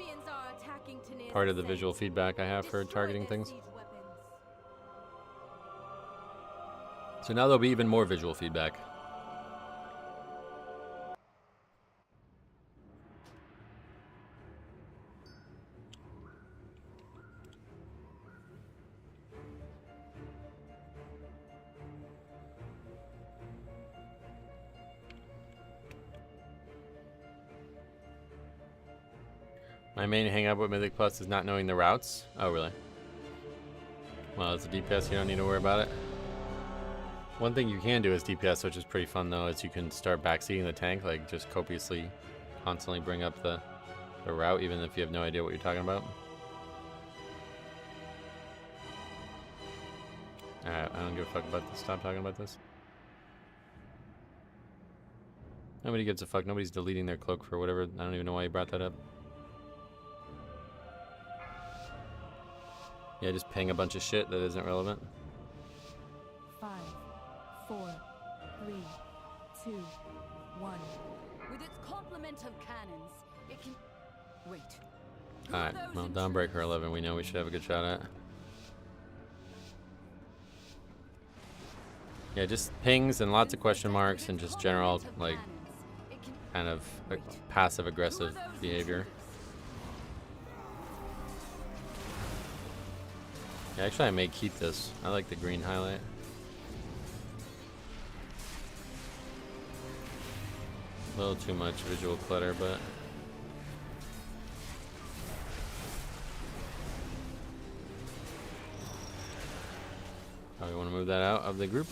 Part of the visual feedback I have for targeting things. So now there'll be even more visual feedback. My main hang up with Mythic Plus is not knowing the routes. Oh, really? Well, as a DPS, you don't need to worry about it. One thing you can do as DPS, which is pretty fun though, is you can start backseating the tank, like just copiously, constantly bring up the route, even if you have no idea what you're talking about. Alright, I don't give a fuck about this. Stop talking about this. Nobody gives a fuck. Nobody's deleting their cloak for whatever. I don't even know why you brought that up. Yeah, just paying a bunch of shit that isn't relevant. 5, 4, 3, 2, 1. With its complement of cannons, it can... Wait. Alright, well, Dawnbreaker 11 we know we should have a good shot at. Yeah, just pings and lots of question marks and just general, like, kind of like, passive-aggressive behavior. Yeah, actually, I may keep this. I like the green highlight. A little too much visual clutter, but... Probably want to move that out of the group.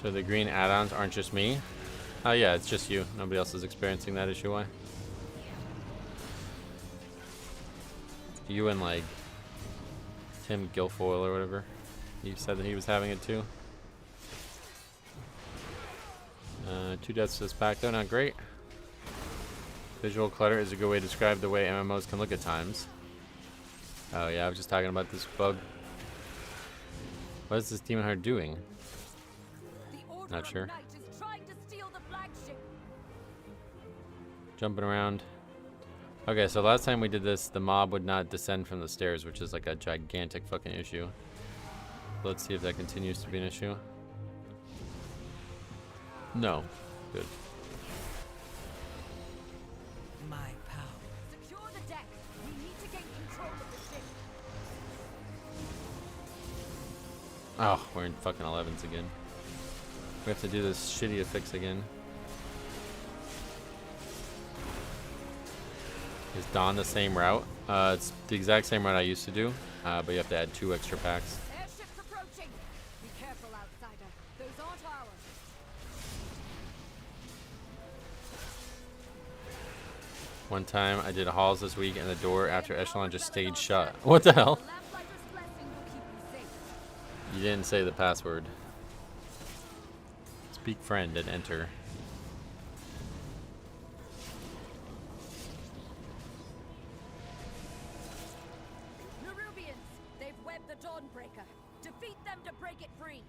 So the green add-ons aren't just me? Oh yeah, it's just you. Nobody else is experiencing that issue, why? You and like Tim Guilfoyle or whatever. He said that he was having it too. 2 deaths this pack though, not great. Visual clutter is a good way to describe the way MMOs can look at times. Oh yeah, I was just talking about this bug. What is this Demon Heart doing? Not sure. Jumping around. Okay, so last time we did this, the mob would not descend from the stairs, which is like a gigantic fucking issue. Let's see if that continues to be an issue. No. Good. My power. Secure the deck. We need to gain control of the ship. Oh, we're in fucking 11s again. We have to do this shitty affix again. Is Dawn the same route? It's the exact same route I used to do, but you have to add 2 extra packs. Airships approaching. Be careful, outsider. Those aren't ours. One time I did halls this week and the door after Echelon just stayed shut. What the hell? The lamplighter's blessing will keep you safe. You didn't say the password. Speak friend and enter. Nerubians, they've webbed the Dawnbreaker. Defeat them to break it free.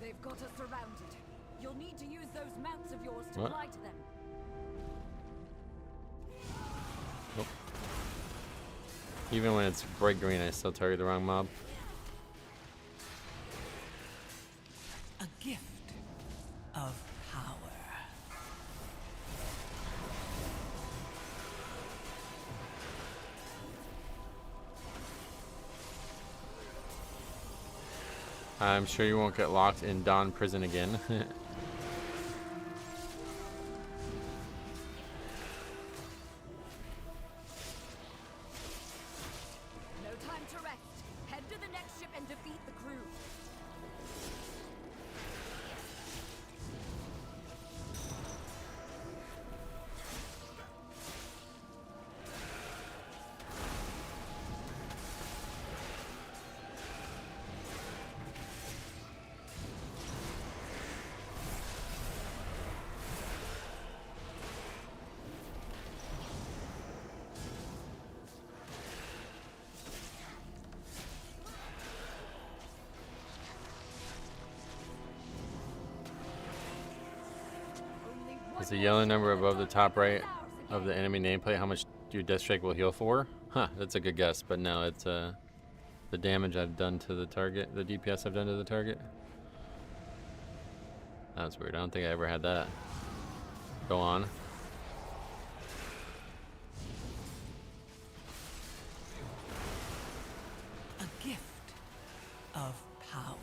They've got us surrounded. You'll need to use those mounts of yours to What? fly to them. Nope. Even when it's bright green, I still target the wrong mob. A gift of power. I'm sure you won't get locked in Dawn prison again. No time to rest. Head to the next ship and defeat the crew. Is the yellow number above the top right of the enemy nameplate how much your Death Strike will heal for? Huh, that's a good guess, but no, it's the damage I've done to the target, the DPS I've done to the target. That's weird. I don't think I ever had that go on. A gift of power.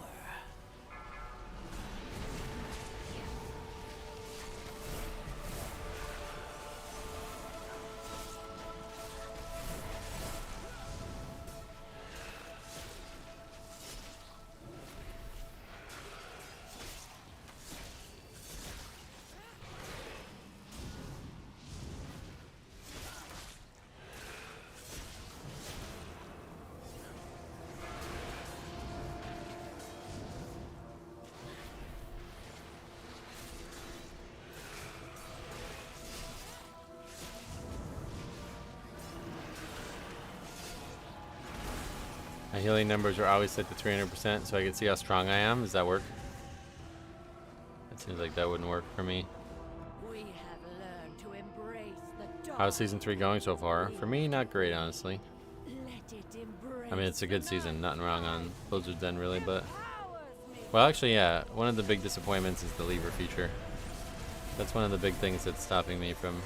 My healing numbers are always set to 300% so I can see how strong I am. Does that work? It seems like that wouldn't work for me. We have learned to embrace the dark. How's season 3 going so far? For me, not great, honestly. Let it embrace I mean, it's a good the season. Nothing wrong on Blizzard's end, really, but... powers me. Well, actually, yeah. One of the big disappointments is the lever feature. That's one of the big things that's stopping me from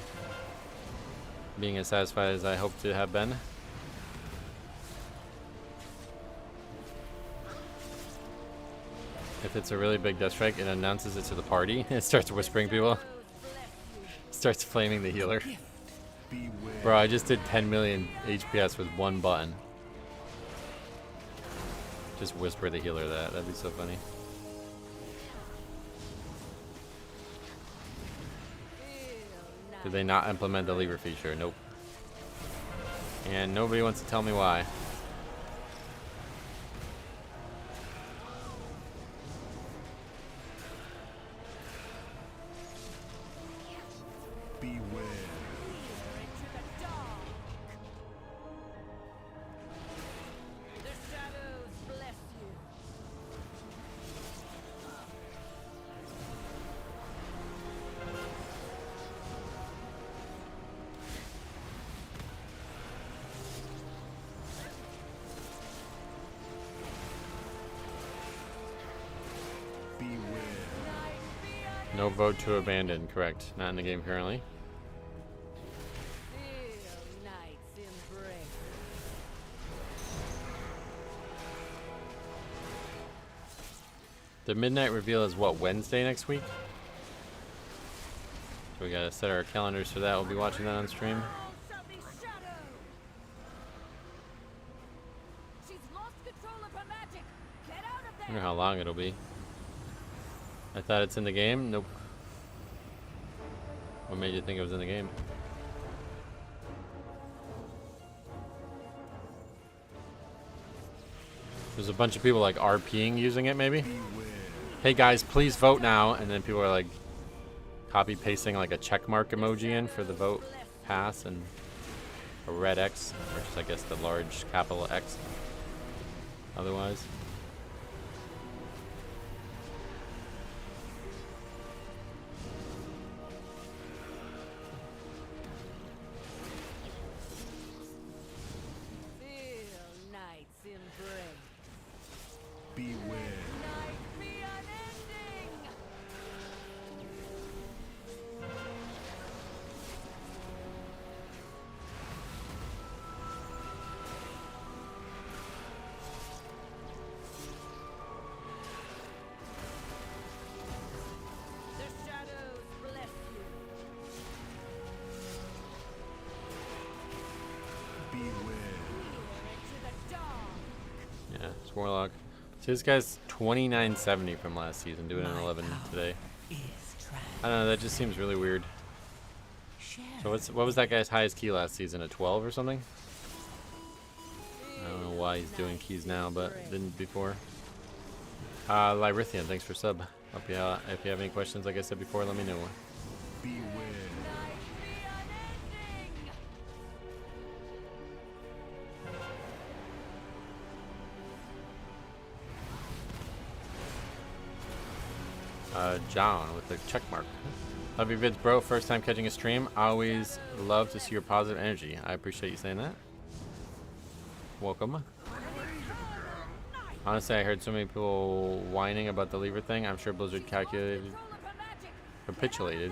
being as satisfied as I hope to have been. If it's a really big Death Strike, it announces it to the party. It starts whispering people. Starts flaming the healer. Bro, I just did 10 million HPS with one button. Just whisper the healer that. That'd be so funny. Did they not implement the lever feature? Nope. And nobody wants to tell me why. No vote to abandon, correct. Not in the game currently. The midnight reveal is what, Wednesday next week? So we gotta set our calendars for that. We'll be watching that on stream. I wonder how long it'll be. I thought it's in the game. Nope. What made you think it was in the game? There's a bunch of people like RPing using it maybe. Hey guys, please vote now. And then people are like copy pasting like a check mark emoji in for the vote pass and a red X, or just I guess the large capital X otherwise. Yeah, it's Warlock. So this guy's 2970 from last season, doing an 11 today. I don't know, that just seems really weird. So what was that guy's highest key last season? A 12 or something? I don't know why he's doing keys now, but didn't before. Lyrithian, thanks for sub. Help you out. If you have any questions, like I said before, let me know. John with the check mark. Love your vids, bro. First time catching a stream. Always love to see your positive energy. I appreciate you saying that. Welcome. Honestly, I heard so many people whining about the lever thing. I'm sure Blizzard capitulated,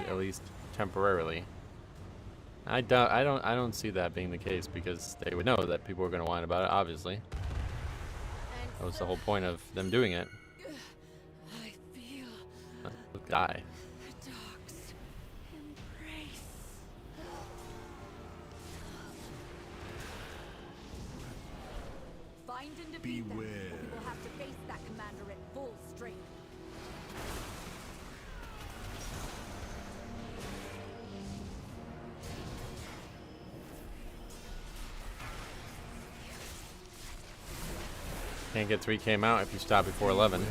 at least temporarily. I don't see that being the case because they would know that people were going to whine about it. Obviously, that was the whole point of them doing it. I feel Die. the dog's embrace. Find and defeat them, or we will have to face that commander at full strength. Can't get 3K amount if you stop before 11.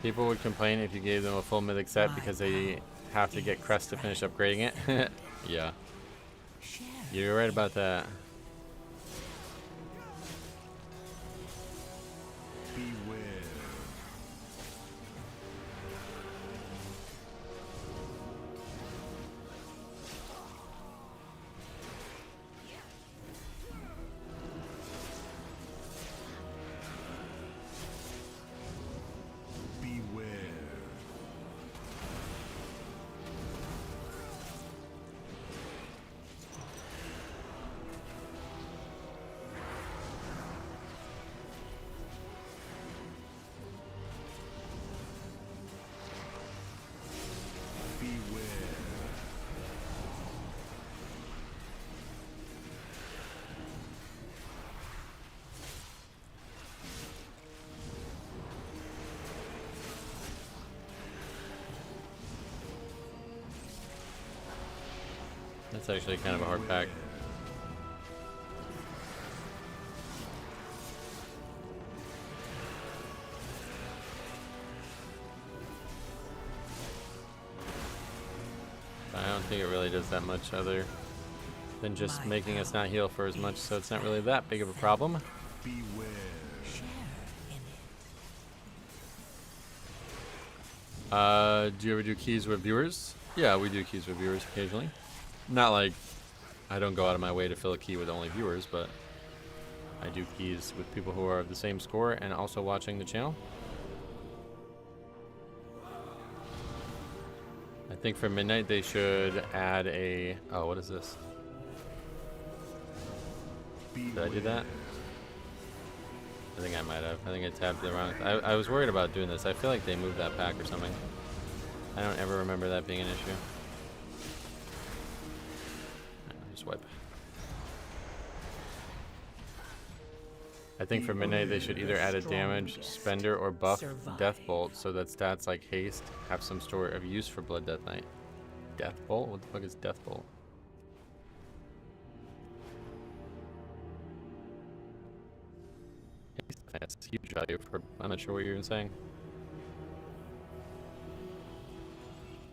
People would complain if you gave them a full mythic set because they have to get crest to finish upgrading it. Yeah. You're right about that. That's actually kind of a hard pack. I don't think it really does that much other than just making us not heal for as much, so it's not really that big of a problem. Do you ever do keys with viewers? Yeah, we do keys with viewers occasionally. Not like I don't go out of my way to fill a key with only viewers, but I do keys with people who are of the same score and also watching the channel. I think for midnight they should add a... Oh, what is this? Did I do that? I think I might have. I think I tabbed the wrong... I was worried about doing this. I feel like they moved that pack or something. I don't ever remember that being an issue. Wipe. I think for midnight they should either add a damage spender or buff death bolt so that stats like haste have some sort of use for blood death knight. Death bolt? What the fuck is death bolt? That's huge value for... I'm not sure what you're even saying.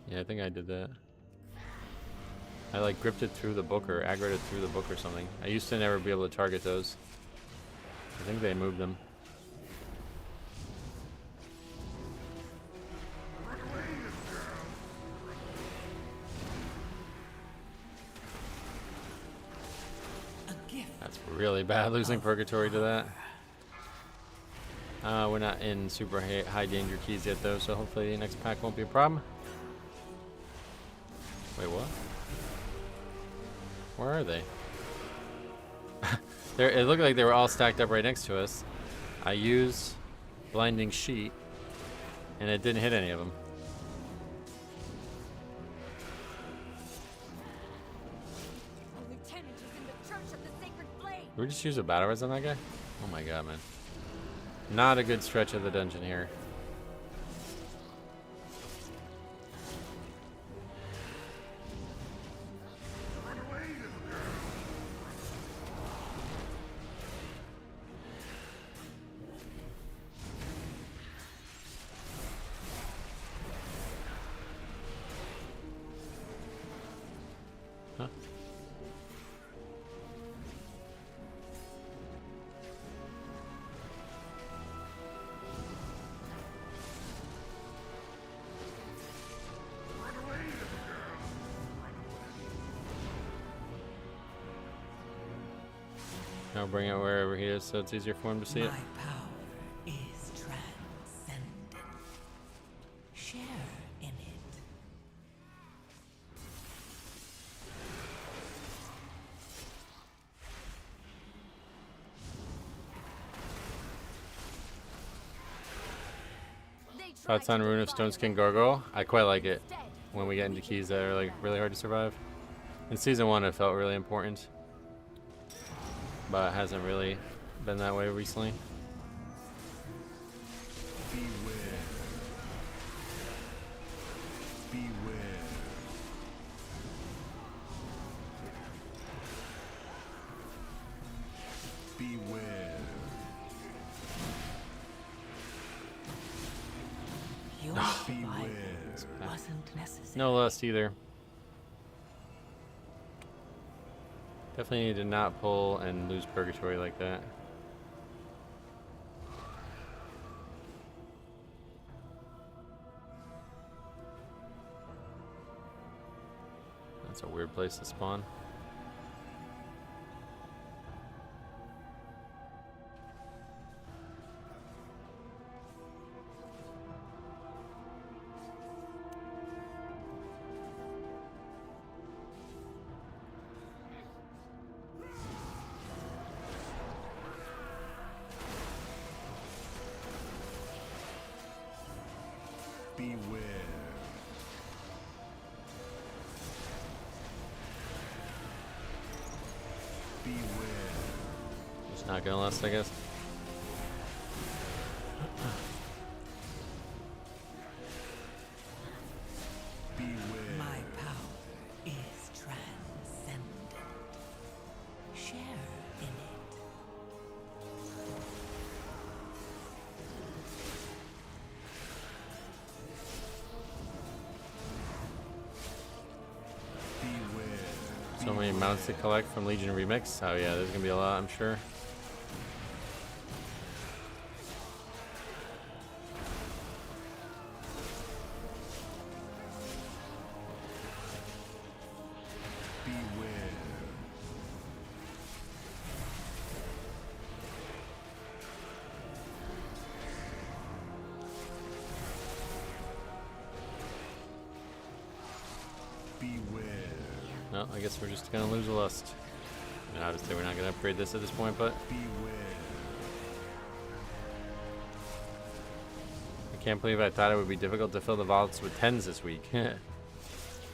Yeah, I think I did that. I like gripped it through the book or aggroed it through the book or something. I used to never be able to target those. I think they moved them. That's really bad losing Purgatory to that. We're not in super high danger keys yet though, so hopefully the next pack won't be a problem. Wait, what? Where are they? It looked like they were all stacked up right next to us. I use Blinding Sheet, and it didn't hit any of them. The lieutenant is in the Church of the Sacred Flame. Did we just use a battle res on that guy? Oh my god, man. Not a good stretch of the dungeon here. Huh? I'll bring it wherever he is so it's easier for him to see My it. power is transcendent. Share in it. Thoughts on Rune of Stoneskin Gargoyle? I quite like it when we get into keys that are like really hard to survive. In season 1 it felt really important, but it hasn't really been that way recently. Beware. Beware. Beware. Your survival wasn't necessary. No lust either. Definitely need to not pull and lose Purgatory like that. That's a weird place to spawn. Beware. Beware. Just not gonna last, I guess. Beware. My power is transcendent. Share in it. Beware. So many mounts to collect from Legion Remix. Oh yeah, there's gonna be a lot, I'm sure. Beware. Beware. No, I guess we're just gonna lose a lust. I mean, obviously we're not gonna upgrade this at this point, but Beware. I can't believe I thought it would be difficult to fill the vaults with 10s this week.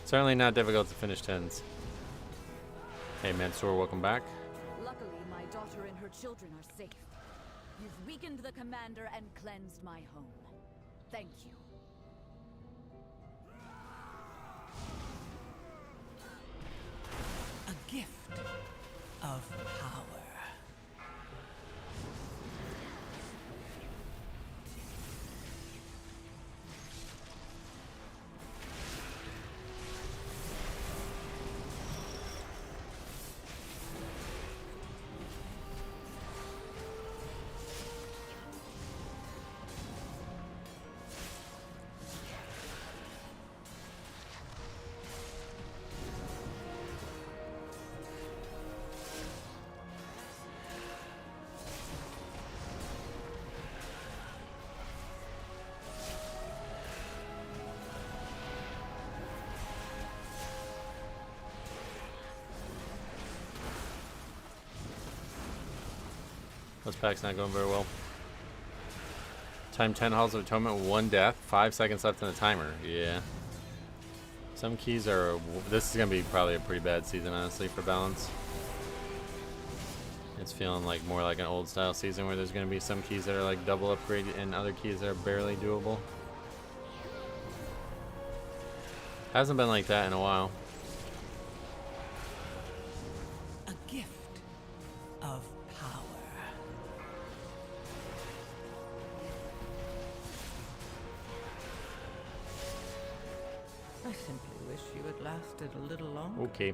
Certainly not difficult to finish 10s. Hey Mansoor, welcome back. Luckily, my daughter and her children are safe. You've weakened the commander and cleansed my home. Thank you. A gift of power. This pack's not going very well. Time 10 Halls of Atonement, 1 death, 5 seconds left in the timer. Yeah. Some keys are... This is going to be probably a pretty bad season, honestly, for balance. It's feeling like more like an old style season where there's going to be some keys that are like double upgrade and other keys that are barely doable. Hasn't been like that in a while. A gift of power. I simply wish you had lasted a little longer. Okay.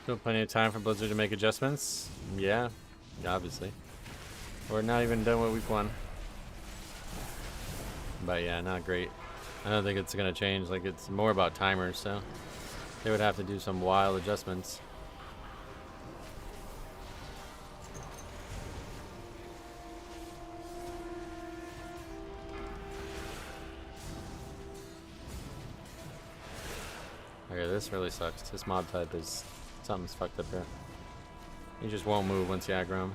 Still plenty of time for Blizzard to make adjustments. Yeah, obviously. We're not even done with week 1. But yeah, not great. I don't think it's gonna change. Like, it's more about timers, so they would have to do some wild adjustments. Okay, this really sucks. This mob type is... something's fucked up here. He just won't move once you aggro him.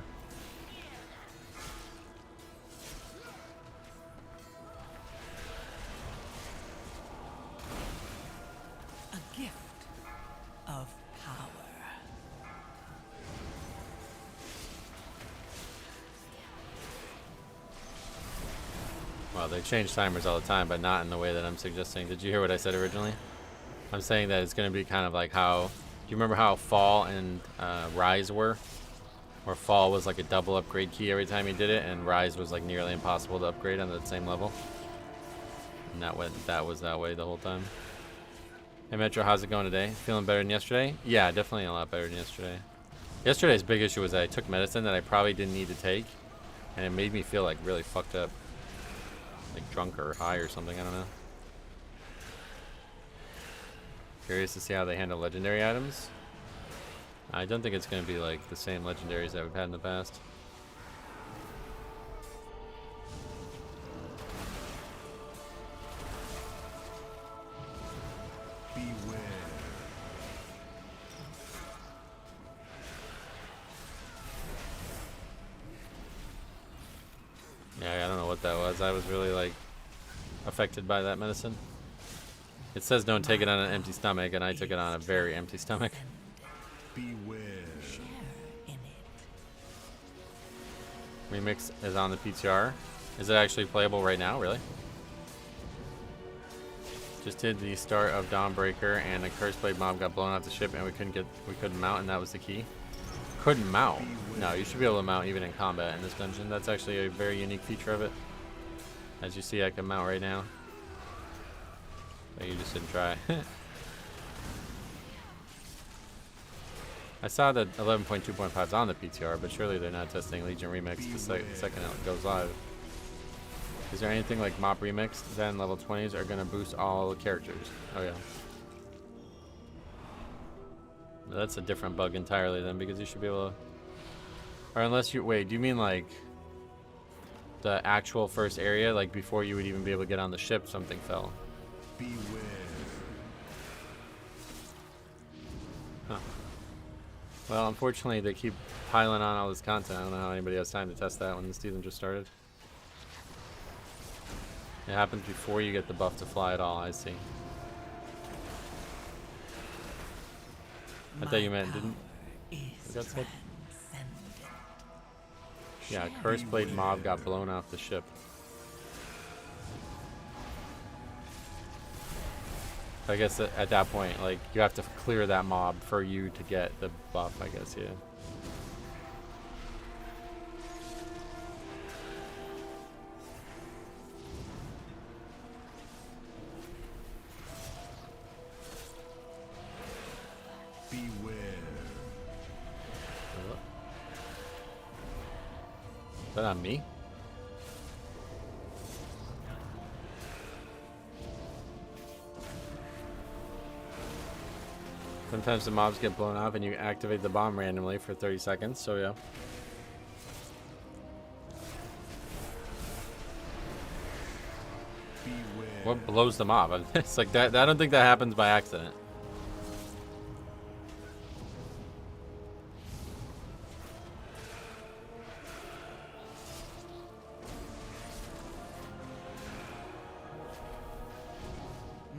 A gift of power. Well, they change timers all the time, but not in the way that I'm suggesting. Did you hear what I said originally? I'm saying that it's going to be kind of like how... Do you remember how Fall and Rise were? Where Fall was like a double upgrade key every time you did it, and Rise was like nearly impossible to upgrade on that same level. And that was that way the whole time. Hey Metro, how's it going today? Feeling better than yesterday? Yeah, definitely a lot better than yesterday. Yesterday's big issue was that I took medicine that I probably didn't need to take, and it made me feel like really fucked up. Like drunk or high or something, I don't know. Curious to see how they handle legendary items. I don't think it's going to be like the same legendaries that we've had in the past. Beware. Yeah, I don't know what that was. I was really like affected by that medicine. It says don't take it on an empty stomach, and I took it on a very empty stomach. Beware. Share in it. Remix is on the PTR. Is it actually playable right now? Really? Just did the start of Dawnbreaker, and a Curse Blade mob got blown off the ship, and we couldn't mount, and that was the key. Couldn't mount? No, you should be able to mount even in combat in this dungeon. That's actually a very unique feature of it. As you see, I can mount right now. But you just didn't try. I saw that 11.2.5 is on the PTR, but surely they're not testing Legion Remix the second it goes live. Is there anything like Mop Remix? Then level 20s are going to boost all characters. Oh yeah. But that's a different bug entirely then, because you should be able to... Or unless you... Wait, do you mean like the actual first area? Like before you would even be able to get on the ship, something fell? Beware. Huh. Well, unfortunately, they keep piling on all this content. I don't know how anybody has time to test that when the season just started. It happens before you get the buff to fly at all, I see. I thought you meant didn't... That's good. Yeah, Curse Blade mob got blown off the ship. I guess at that point, like, you have to clear that mob for you to get the buff, I guess, yeah. Beware. Is that on me? Sometimes the mobs get blown off and you activate the bomb randomly for 30 seconds, so yeah. Beware. What blows the mob? It's like that. I don't think that happens by accident.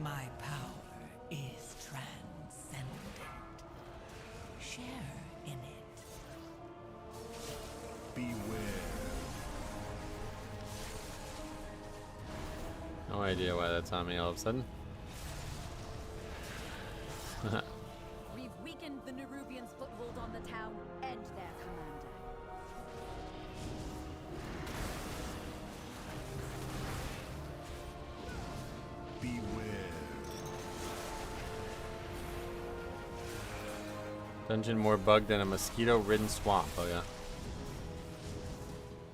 My power is transcendent. Share in it. Beware. No idea why that's on me all of a sudden. We've weakened the Nerubians' foothold on the town and their commander. Beware. Dungeon more bugged than a mosquito-ridden swamp. Oh yeah.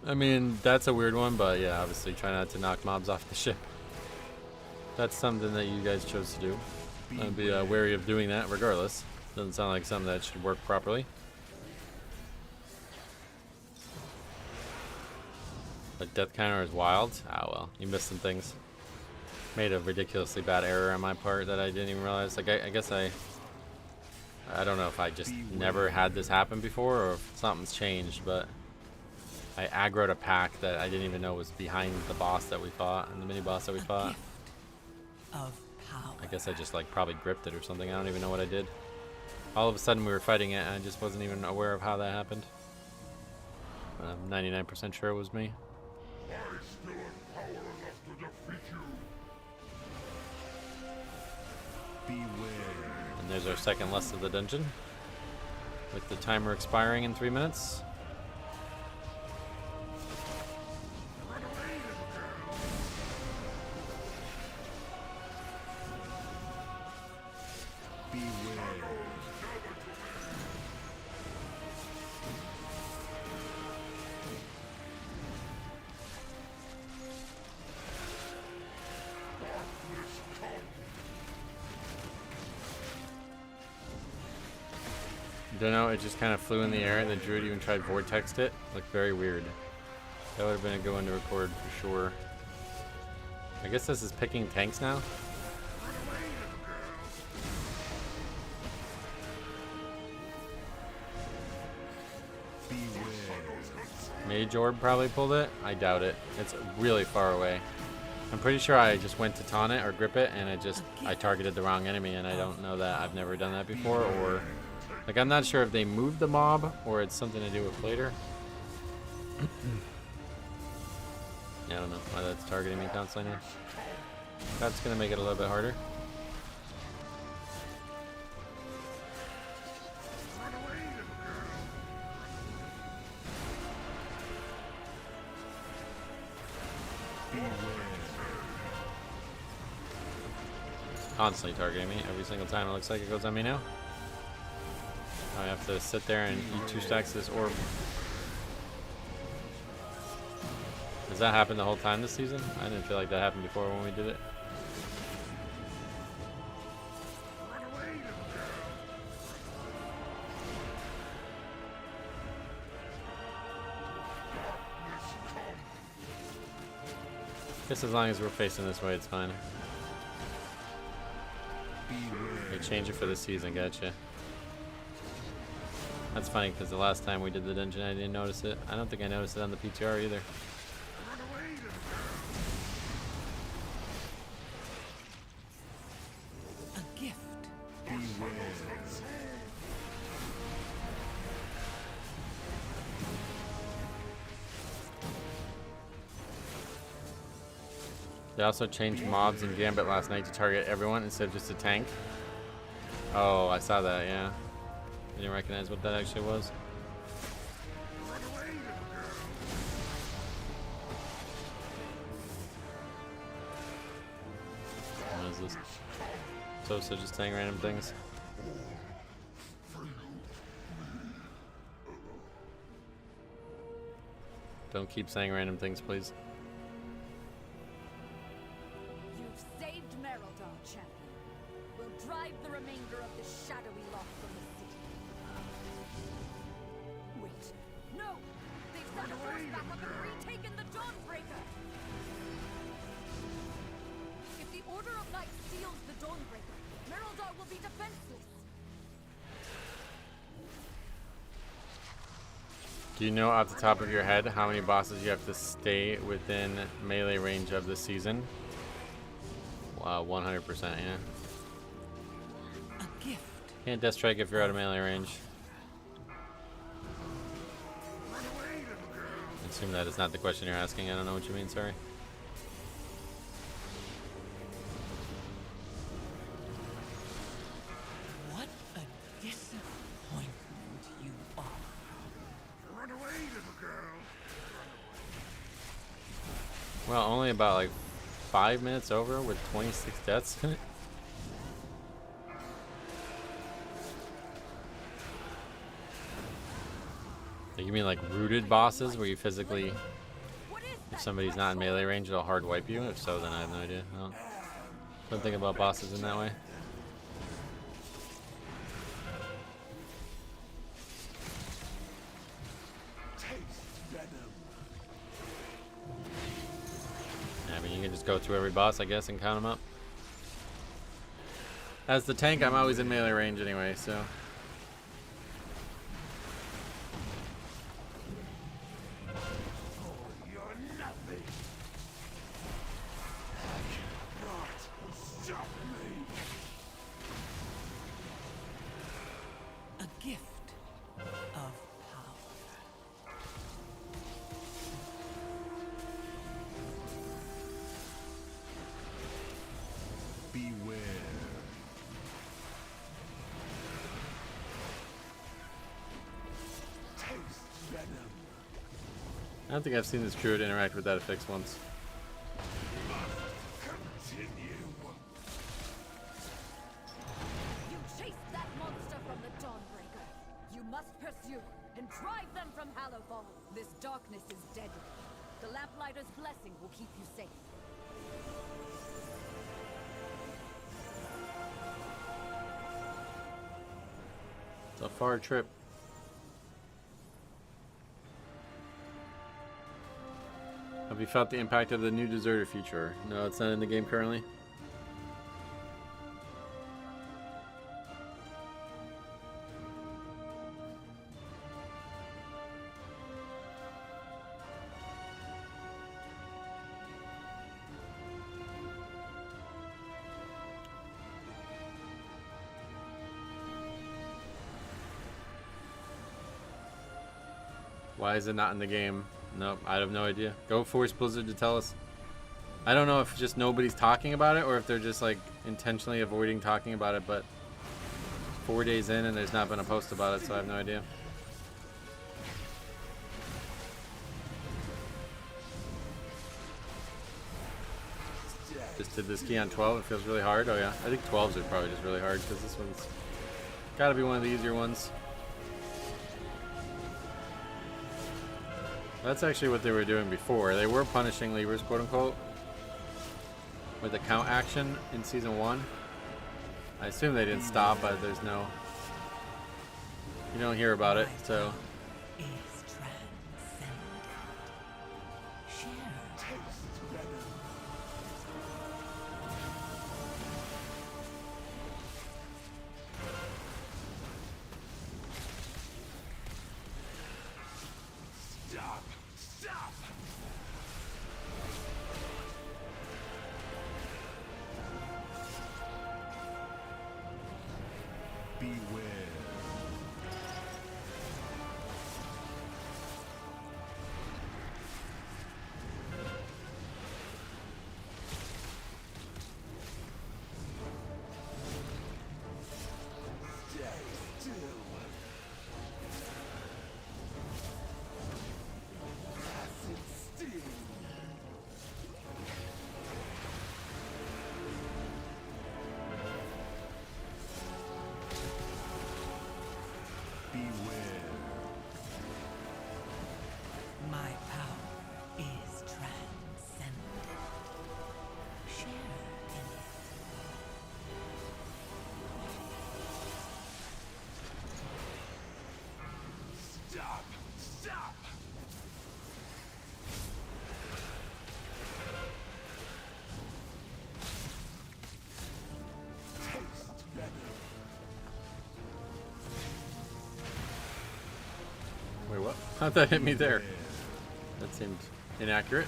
I mean, that's a weird one, but yeah, obviously try not to knock mobs off the ship. That's something that you guys chose to do. I'd be wary of doing that regardless. Doesn't sound like something that should work properly. The death counter is wild. Ah well, you missed some things. Made a ridiculously bad error on my part that I didn't even realize. Like I guess I don't know if I just never had this happen before or if something's changed, but I aggroed a pack that I didn't even know was behind the boss that we fought and the mini boss that we fought. Of power. I guess I just like probably gripped it or something. I don't even know what I did. All of a sudden we were fighting it and I just wasn't even aware of how that happened. I'm 99% sure it was me. I still have power enough to defeat you. Beware. And there's our second lust of the dungeon, with the timer expiring in 3 minutes. Don't know, it just kind of flew in the air and the druid even tried vortexed it. Looked very weird. That would have been a good one to record for sure. I guess this is picking tanks now. Mage Orb probably pulled it. I doubt it. It's really far away. I'm pretty sure I just went to taunt it or grip it and I targeted the wrong enemy, and I don't know that. I've never done that before, or like I'm not sure if they moved the mob or it's something to do with later. Yeah, I don't know why that's targeting me constantly now. That's gonna make it a little bit harder. Constantly targeting me every single time it looks like it goes on me now. I have to sit there and eat 2 stacks of this orb. Does that happen the whole time this season? I didn't feel like that happened before when we did it. Guess as long as we're facing this way, it's fine. They change it for this season, gotcha. That's funny because the last time we did the dungeon, I didn't notice it. I don't think I noticed it on the PTR either. A gift. They also changed mobs in Gambit last night to target everyone instead of just a tank. Oh, I saw that, yeah. I didn't recognize what that actually was. What is this? So just saying random things. Don't keep saying random things, please. You've saved Merildar, champion. We'll drive the remainder of the shadowy lot from the city. Wait, no! They've set a force back up and retaken the Dawnbreaker! If the Order of Night steals the Dawnbreaker, Merildar will be defenseless. Do you know off the top of your head how many bosses you have to stay within melee range of this season? Wow, 100%, yeah. A gift. Can't death strike if you're out of melee range. I assume that is not the question you're asking. I don't know what you mean, sorry. What a disappointment you are. Run away, little girl. Well, only about like 5 minutes over with 26 deaths in it. Like, you mean like rooted bosses where you physically, What is if that somebody's not in threshold? melee range, it'll hard wipe you? If so, then I have no idea. I don't think about bosses in that way. Yeah, I mean, you can just go through every boss, I guess, and count them up. As the tank, I'm always in melee range anyway, so. A gift of power. Beware. I don't think I've seen this druid interact with that affix once. You chased that monster from the Dawnbreaker. You must pursue and drive them from Hallowfall. This darkness is deadly. The Lamplighter's blessing will keep you safe. It's a far trip. Have you felt the impact of the new deserter feature? No, it's not in the game currently. Why is it not in the game? Nope, I have no idea. Go force Blizzard to tell us. I don't know if just nobody's talking about it or if they're just like intentionally avoiding talking about it, but 4 days in and there's not been a post about it, so I have no idea. Just did this key on 12, it feels really hard. Oh yeah, I think 12s are probably just really hard because this one's gotta be one of the easier ones. That's actually what they were doing before. They were punishing levers, quote unquote, with the count action in season 1. I assume they didn't stop, but there's no, you don't hear about it, so. Is transcendent. Share. Stop! Stop! Beware. Stay still. Acid sting. Beware. My power is transcendent. Share in it. Stop! Stop! Taste better. Wait, what? How'd that hit me there? That seemed inaccurate.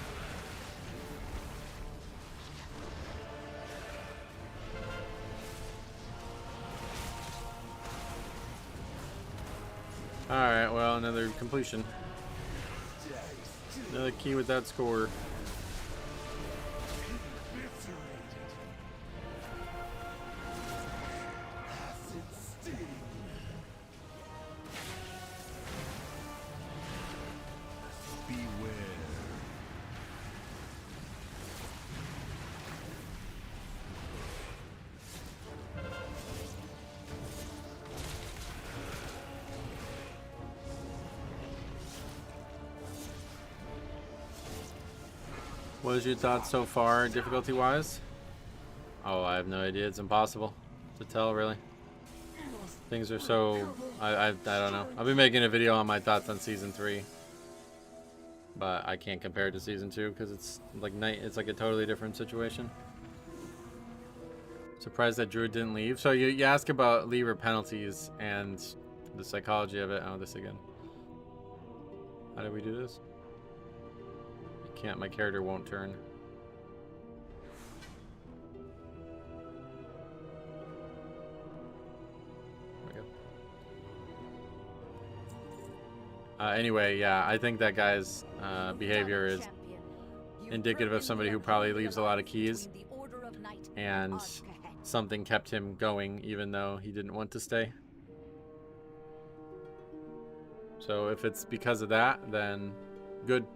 Alright, well, another completion. Stay still. Another key with that score. Eviscerated. Acid sting. Beware. What is your thoughts so far, difficulty-wise? Oh, I have no idea. It's impossible to tell, really. Things are so... I don't know. I'll be making a video on my thoughts on Season 3. But I can't compare it to Season 2 because it's like it's like a totally different situation. Surprised that Druid didn't leave. So you ask about leaver penalties and the psychology of it. Oh, this again. How do we do this? I can't. My character won't turn. Anyway, yeah, I think that guy's behavior is indicative of somebody who probably leaves a lot of keys, and something kept him going even though he didn't want to stay. So if it's because of that, then good.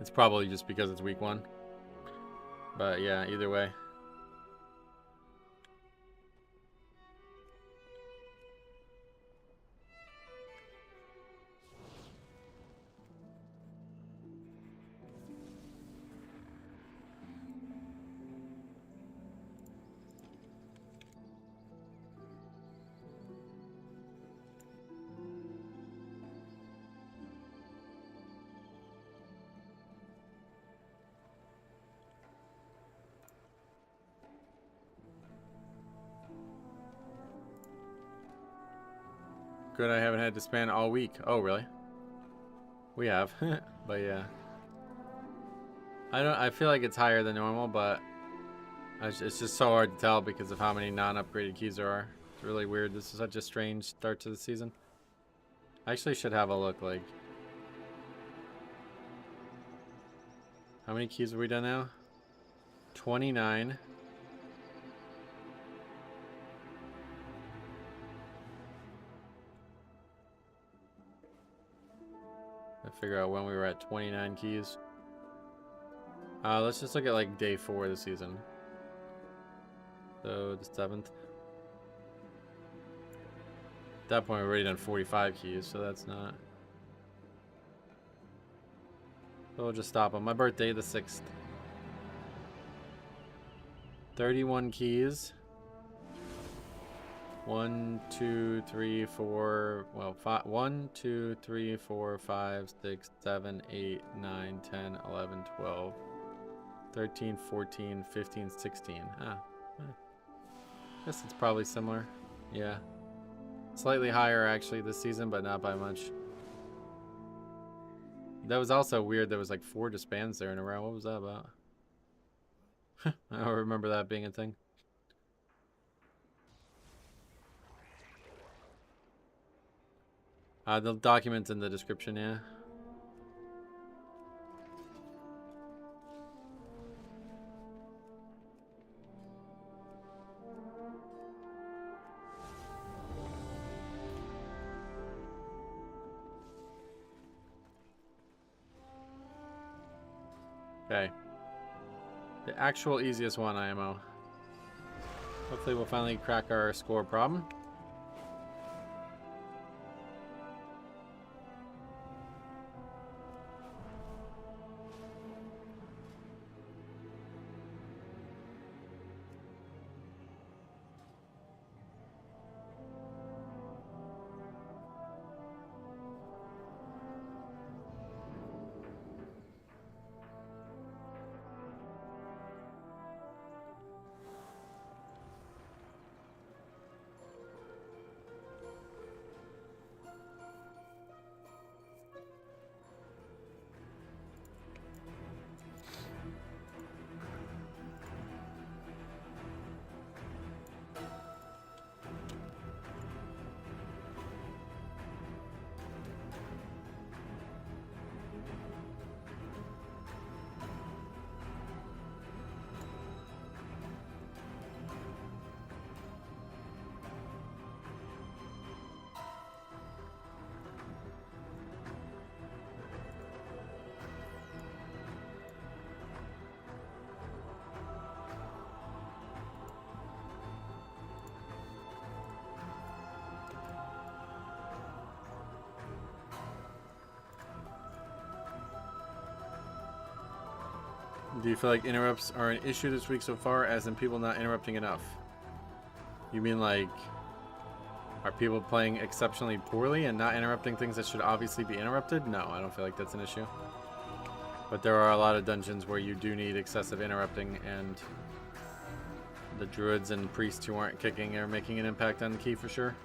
It's probably just because it's week 1. But yeah, either way. Good, I haven't had to span all week. Oh, really? We have. But yeah. I feel like it's higher than normal, but it's just so hard to tell because of how many non-upgraded keys there are. It's really weird. This is such a strange start to the season. I actually should have a look, like... How many keys have we done now? 29. Figure out when we were at 29 keys. Let's just look at like day 4 of the season. So the 7th. At that point, we've already done 45 keys, so that's not. So we'll just stop on my birthday, the 6th. 31 keys. 1, 2, 3, 4, well, 5, 1, 2, 3, 4, 5, 6, 7, 8, 9, 10, 11, 12, 13, 14, 15, 16. Ah, guess it's probably similar. Yeah. Slightly higher, actually, this season, but not by much. That was also weird. There was like 4 disbands there in a row. What was that about? I don't remember that being a thing. The document's in the description, yeah. Okay. The actual easiest one, IMO. Hopefully we'll finally crack our score problem. Do you feel like interrupts are an issue this week so far, as in people not interrupting enough? You mean like, are people playing exceptionally poorly and not interrupting things that should obviously be interrupted? No, I don't feel like that's an issue. But there are a lot of dungeons where you do need excessive interrupting, and the druids and priests who aren't kicking are making an impact on the key for sure.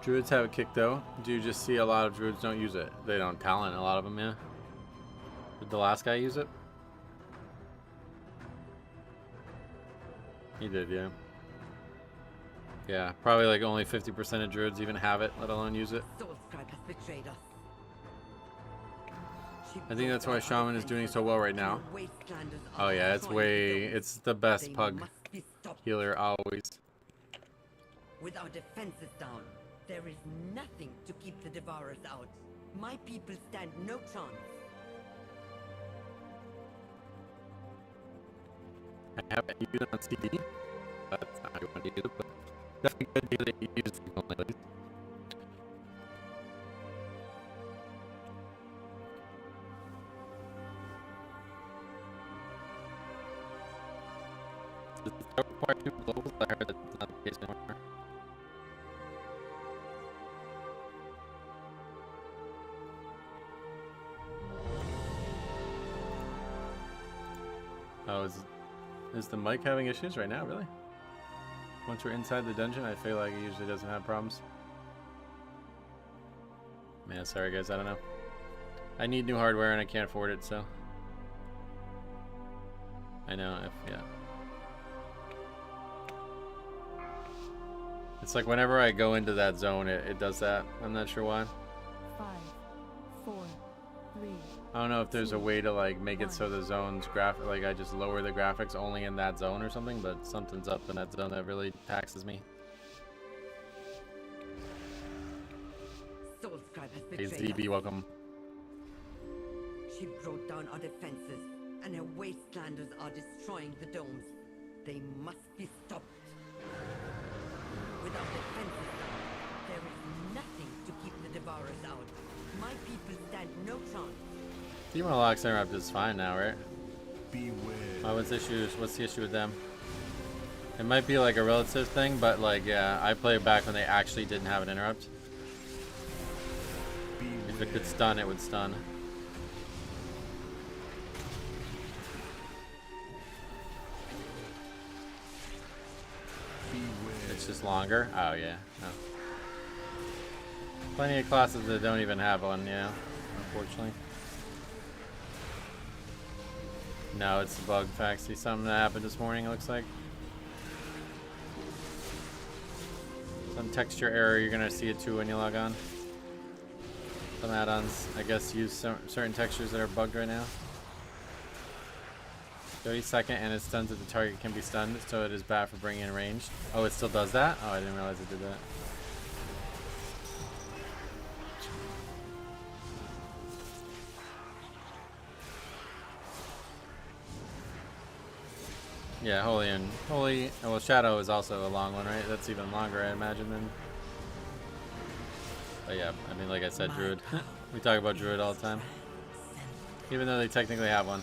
Druids have a kick though. Do you just see a lot of druids don't use it? They don't talent, a lot of them, yeah. Did the last guy use it? He did, yeah. Yeah, probably like only 50% of druids even have it, let alone use it. I think that's why Shaman is doing so well right now. Oh yeah, it's the best pug healer always. With our defenses down, there is nothing to keep the Devourers out. My people stand no chance. I haven't used it on CD. That's not how you want to use it, but definitely good to use it. You use it frequently, at least. Does it require 2 globals? I heard that's not the case anymore. Oh, is the mic having issues right now, really? Once we're inside the dungeon, I feel like it usually doesn't have problems. Man, sorry guys, I don't know. I need new hardware and I can't afford it, so. I know, yeah. It's like whenever I go into that zone, it does that. I'm not sure why. 5, 4, 3. I don't know if there's a way to like make it so the zone's like I just lower the graphics only in that zone or something, but something's up in that zone that really taxes me. Hey ZB, welcome. She brought down our defenses, and her wastelanders are destroying the domes. They must be stopped. Without defenses, there is nothing to keep the Devourers out. My people stand no chance. Demon Locks interrupt is fine now, right? Beware. Oh, what's the issue with them? It might be like a relative thing, but like, yeah, I played back when they actually didn't have an interrupt. Beware. If it could stun, it would stun. Beware. It's just longer. Oh yeah, no. Plenty of classes that don't even have one, yeah, unfortunately. No, it's a bug fact. See something that happened this morning, it looks like. Some texture error, you're gonna see it too when you log on. Some add-ons, I guess, use certain textures that are bugged right now. 30-second and it stuns if the target can be stunned, so it is bad for bringing in range. Oh, it still does that? Oh, I didn't realize it did that. Yeah, Holy, well, Shadow is also a long one, right? That's even longer, I imagine, than... But yeah, I mean, like I said, Druid. We talk about Druid all the time. Even though they technically have one.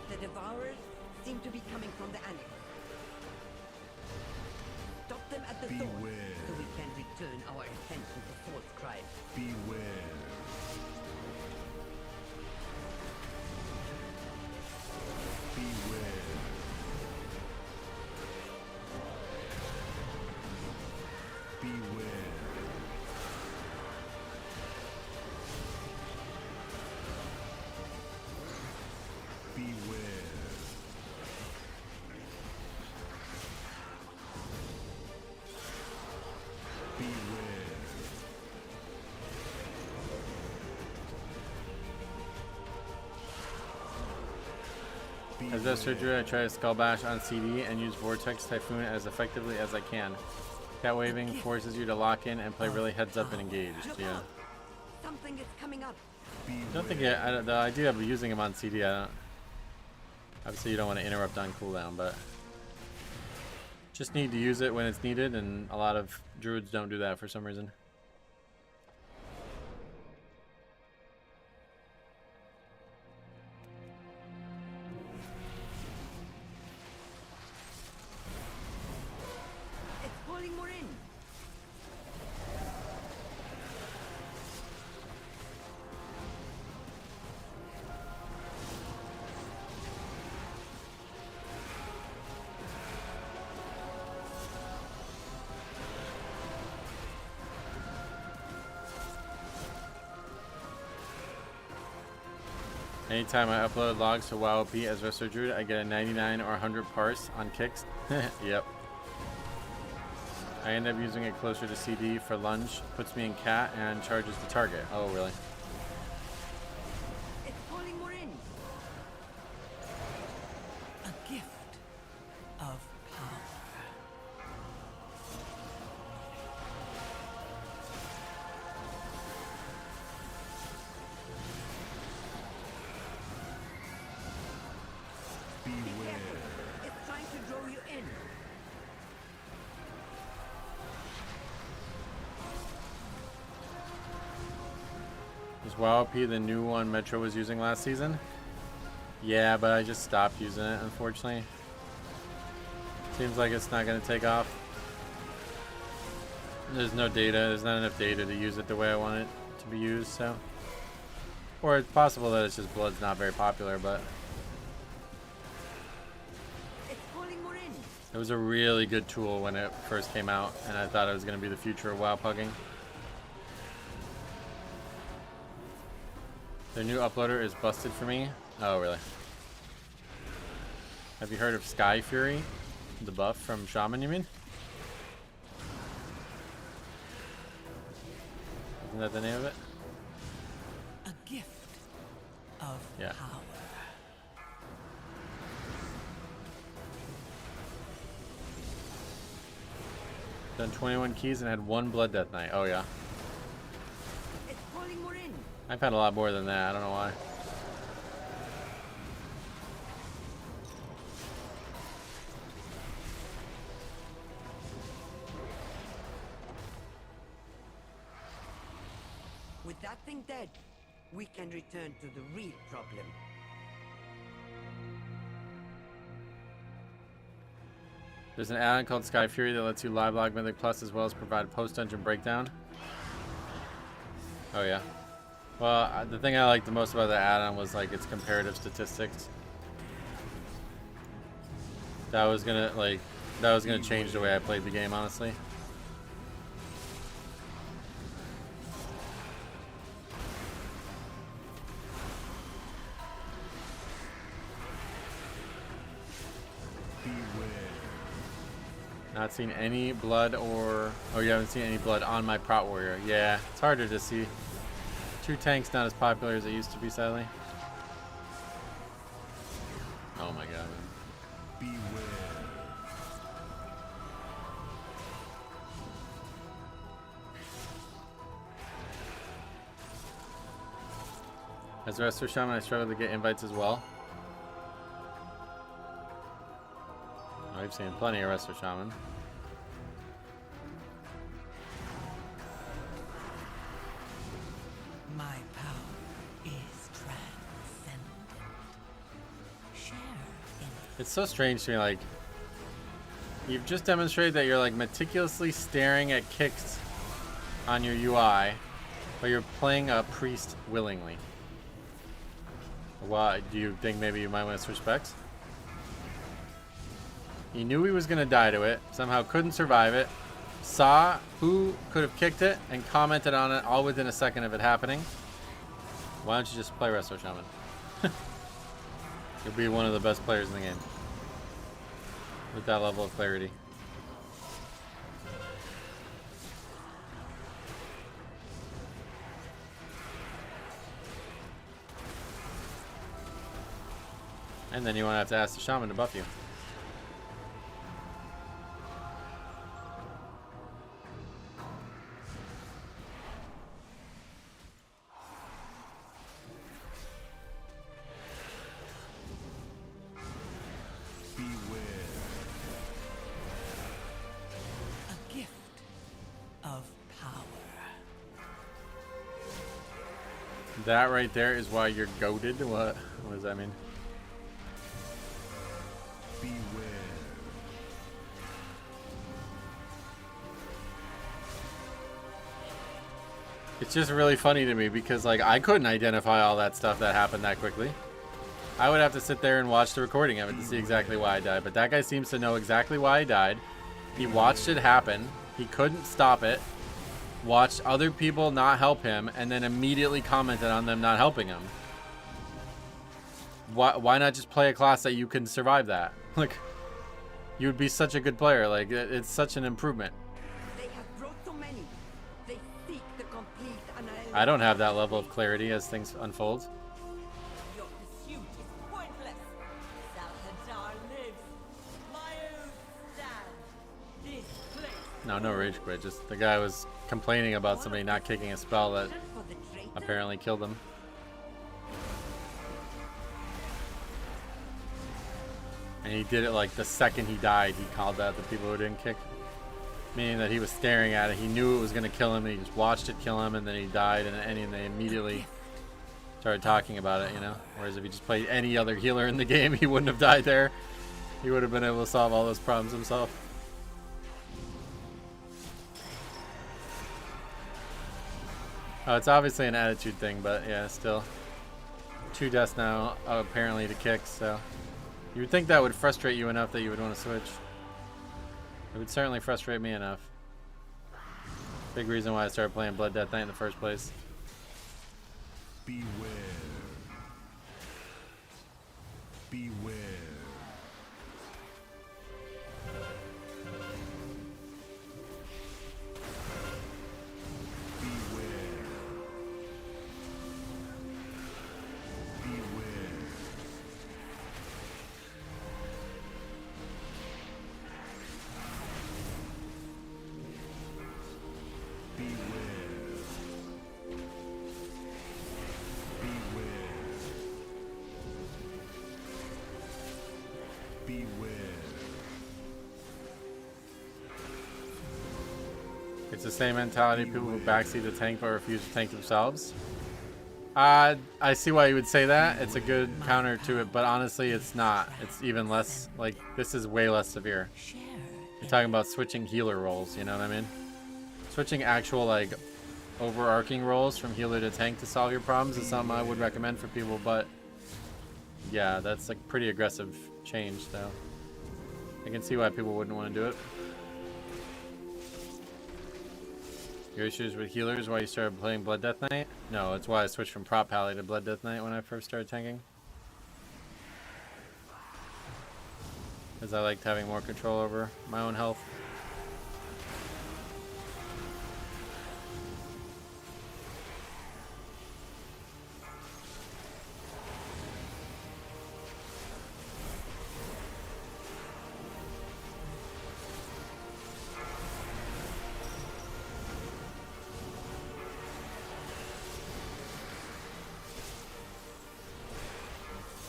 The Devourers seem to be coming from the annex. Stop them at the door, Beware. so we can return our attention to False Cry. Beware. Beware. Beware. As best surgery, I try to Skull Bash on CD and use Vortex Typhoon as effectively as I can. Cat waving forces you to lock in and play really heads up and engaged. Yeah. Something is coming up. I don't think the idea of using him on CD, I don't. Obviously, you don't want to interrupt on cooldown, but just need to use it when it's needed, and a lot of druids don't do that for some reason. It's pulling more in. Anytime I upload logs to WoWP as Resto Druid, I get a 99 or 100 parse on kicks. Yep. I end up using it closer to CD for lunge, puts me in cat, and charges the target. Oh, really? It's pulling more in. A gift of power. It's trying to draw you in. Is WoWP the new one Metro was using last season? Yeah, but I just stopped using it, unfortunately. Seems like it's not going to take off. There's no data. There's not enough data to use it the way I want it to be used, so. Or it's possible that it's just Blood's not very popular, but It's pulling more in. it was a really good tool when it first came out, and I thought it was going to be the future of WoW Pugging. Their new uploader is busted for me. Oh, really? Have you heard of Sky Fury? The buff from Shaman, you mean? Isn't that the name of it? A gift of Yeah. power. Done 21 keys and had 1 Blood Death Knight. Oh, yeah. It's pulling more in. I've had a lot more than that. I don't know why. With that thing dead, we can return to the real problem. There's an add-on called Sky Fury that lets you live log Mythic Plus as well as provide post-dungeon breakdown. Oh, yeah. Well, the thing I liked the most about the add-on was like its comparative statistics. That was gonna change the way I played the game, honestly. Not seen any blood or... Oh, you haven't seen any blood on my Prot Warrior. Yeah, it's harder to see. 2 tanks not as popular as it used to be, sadly. Oh my god, man. Beware. As a Resto Shaman, I struggle to get invites as well. I've seen plenty of Resto Shaman. My power is transcendent. Share in it. It's so strange to me, like, you've just demonstrated that you're like meticulously staring at kicks on your UI, but you're playing a priest willingly. Why? Do you think maybe you might want to switch specs? He knew he was going to die to it, somehow couldn't survive it, saw who could have kicked it, and commented on it all within a second of it happening. Why don't you just play Resto Shaman? You'll be one of the best players in the game. With that level of clarity. And then you won't have to ask the shaman to buff you. A gift of power. That right there is why you're goated. What does that mean? Beware. It's just really funny to me because like I couldn't identify all that stuff that happened that quickly. I would have to sit there and watch the recording of it to see exactly why I died. But that guy seems to know exactly why I died. He watched it happen. He couldn't stop it. Watched other people not help him, and then immediately commented on them not helping him. Why not just play a class that you can survive that? Like, you would be such a good player. Like, it's such an improvement. They have brought so many. They seek the complete annihilation. I don't have that level of clarity as things unfold. Your pursuit is pointless. Salazar lives. My own stand. This place. No rage quit. Just the guy was complaining about somebody not kicking a spell that For the traitor, apparently killed him. And he did it like the second he died. He called out the people who didn't kick. Meaning that he was staring at it. He knew it was going to kill him. And he just watched it kill him. And then he died. And they immediately started talking about it, you know. Whereas if he just played any other healer in the game, he wouldn't have died there. He would have been able to solve all those problems himself. Oh, it's obviously an attitude thing, but yeah, still. 2 deaths now, apparently, to kick, so. You would think that would frustrate you enough that you would want to switch. It would certainly frustrate me enough. Big reason why I started playing Blood Death Knight in the first place. Beware. Beware. It's the same mentality people who backseat the tank but refuse to tank themselves. I see why you would say that. It's a good counter to it, but honestly, it's not. It's even less, like, this is way less severe. You're talking about switching healer roles, you know what I mean? Switching actual, like, overarching roles from healer to tank to solve your problems is something I would recommend for people, but yeah, that's like pretty aggressive change, though. I can see why people wouldn't want to do it. Your issues with healers, why you started playing Blood Death Knight? No, it's why I switched from Prop Pally to Blood Death Knight when I first started tanking. Because I liked having more control over my own health.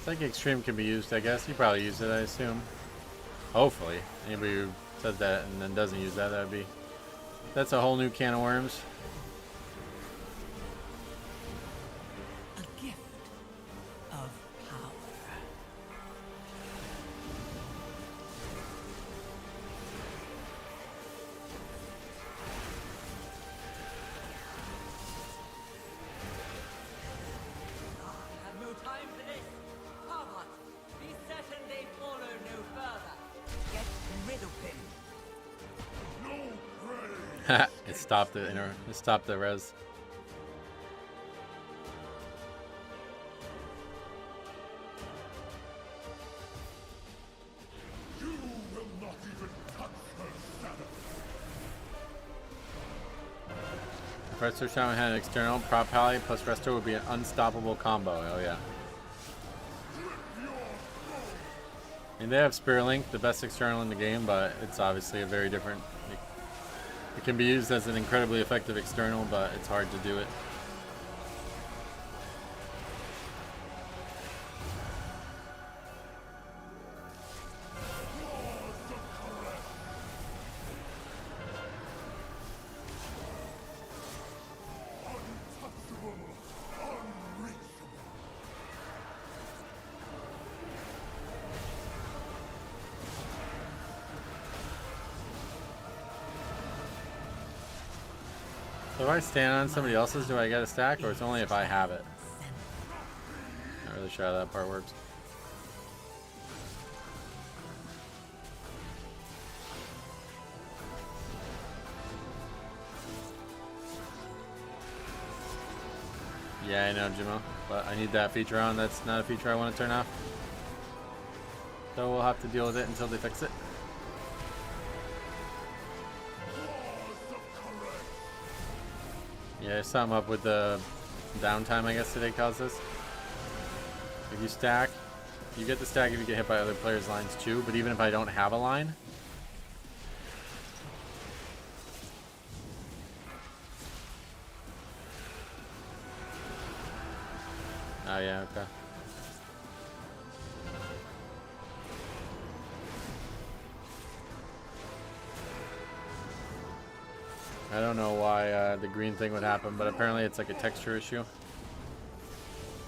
Psychic Extreme can be used, I guess. You probably use it, I assume. Hopefully. Anybody who says that and then doesn't use that, that'd be... That's a whole new can of worms. A gift of power. I have no time for this. Papa, be certain they follow no further. Get rid of him. It stopped the it stopped the res. You will not even touch her shadow. If Resto Shaman had an external, Prop Pally plus Resto would be an unstoppable combo. Oh yeah. And they have Spirit Link, the best external in the game, but it's obviously a very different. It can be used as an incredibly effective external, but it's hard to do it. So if I stand on somebody else's, do I get a stack, or it's only if I have it? Not really sure how that part works. Yeah, I know, Jimo, but I need that feature on. That's not a feature I want to turn off. So we'll have to deal with it until they fix it. Yeah, something up with the downtime, I guess today caused this. If you stack, you get the stack if you get hit by other players' lines too, but even if I don't have a line. Oh yeah, okay. I don't know why the green thing would happen, but apparently it's like a texture issue.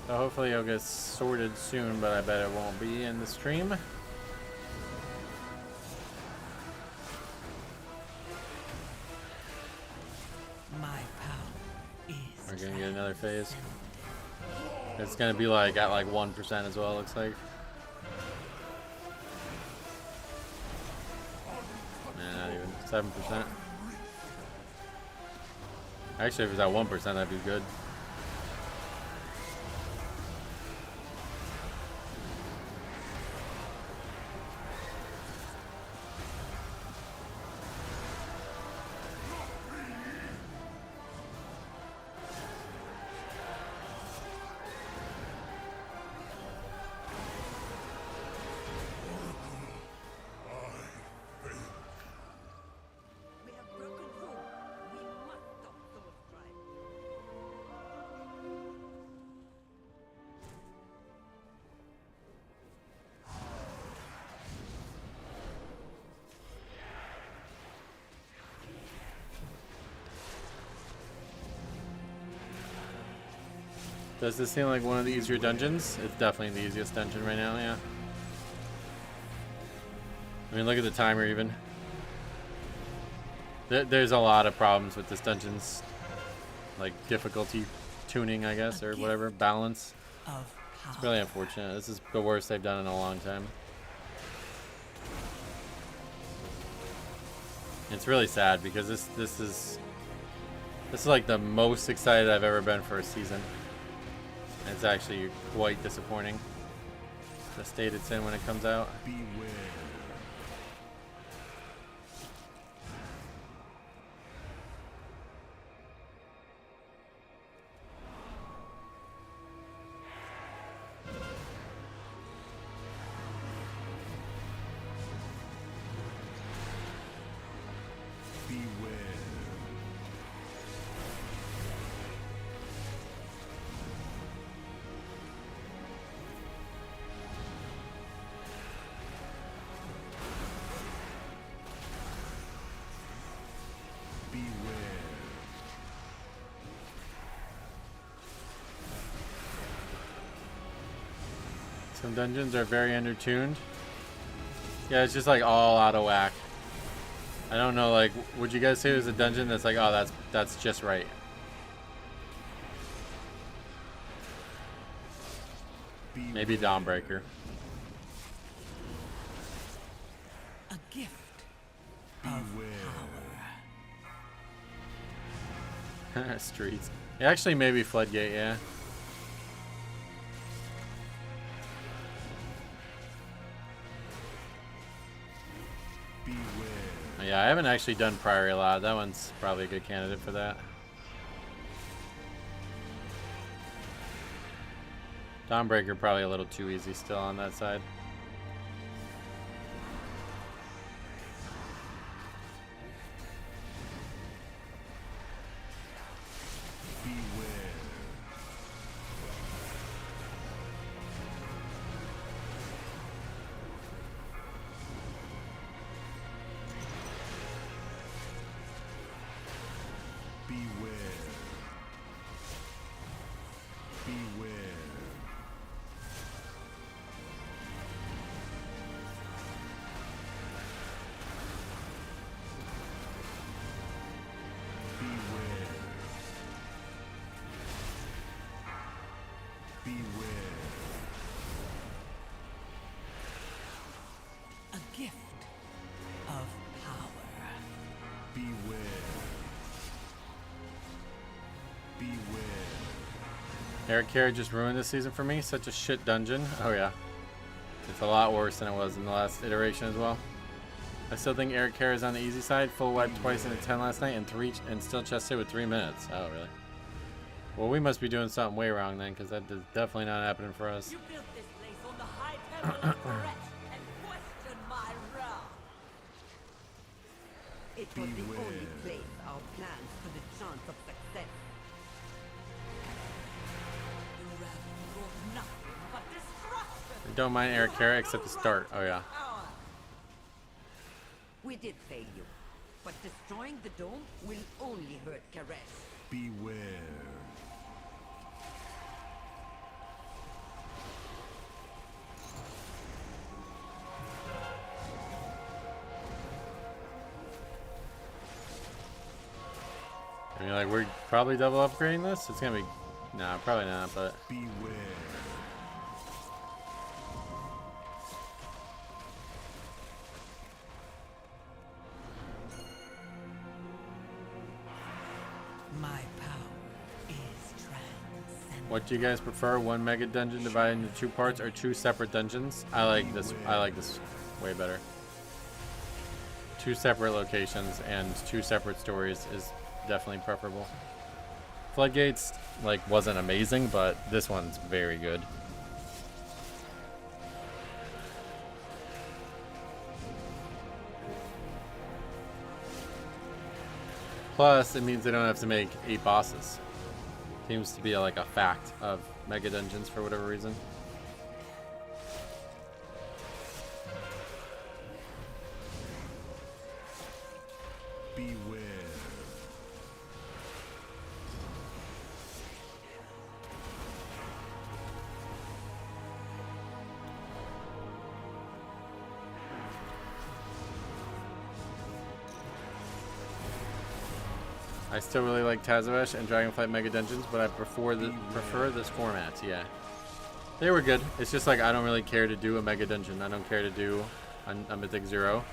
So hopefully it'll get sorted soon, but I bet it won't be in the stream. My power is We're gonna get another phase. It's gonna be like at like 1% as well, it looks like. Nah, not even 7%. Actually, if it was at 1%, that'd be good. We have broken through. We must stop Soul Strike. Does this seem like one of the easier dungeons? It's definitely the easiest dungeon right now, yeah. I mean, look at the timer even. There's a lot of problems with this dungeon's like difficulty tuning, I guess, or whatever, balance. of power. It's really unfortunate. This is the worst they've done in a long time. It's really sad because this is like the most excited I've ever been for a season. And it's actually quite disappointing, the state it's in when it comes out. Beware. Beware. Beware. Some dungeons are very undertuned. Yeah, it's just like all out of whack. I don't know, like, would you guys say it was a dungeon that's like, oh, that's just right? Maybe Dawnbreaker. A gift. Beware. Streets. Yeah, actually, maybe Floodgate, yeah. Beware. Oh, yeah, I haven't actually done Priory a lot. That one's probably a good candidate for that. Dawnbreaker probably a little too easy still on that side. Beware. Beware. Beware. Beware. A gift of power. Beware. Beware. Eric Carey just ruined this season for me. Such a shit dungeon. Oh yeah. It's a lot worse than it was in the last iteration as well. I still think Eric Carey is on the easy side. Full wipe twice into 10 last night and still chest hit with 3 minutes. Oh really? Well, we must be doing something way wrong then, because that is definitely not happening for us. You built this place on the high temple of threat and questioned my wrath. It was the Beware. only place our plans stood a chance of success. Your wrath brought nothing but destruction. I don't mind Eric Carey except the start. Oh yeah. Power. We did fail you, but destroying the dome will only hurt Karesh. Beware. I mean, like, we're probably double upgrading this. It's gonna be, nah, probably not. But Beware. My power is transcendent. what do you guys prefer? One mega dungeon divided into 2 parts, or 2 separate dungeons? I like this. I like this way better. 2 separate locations and 2 separate stories is definitely preferable. Floodgates like wasn't amazing, but this one's very good. Plus, it means they don't have to make 8 bosses. Seems to be like a fact of mega dungeons for whatever reason. Beware. I still really like Tazoesh and Dragonflight Mega Dungeons, but I prefer this format. Yeah, they were good. It's just like I don't really care to do a Mega Dungeon. I don't care to do a Mythic Zero.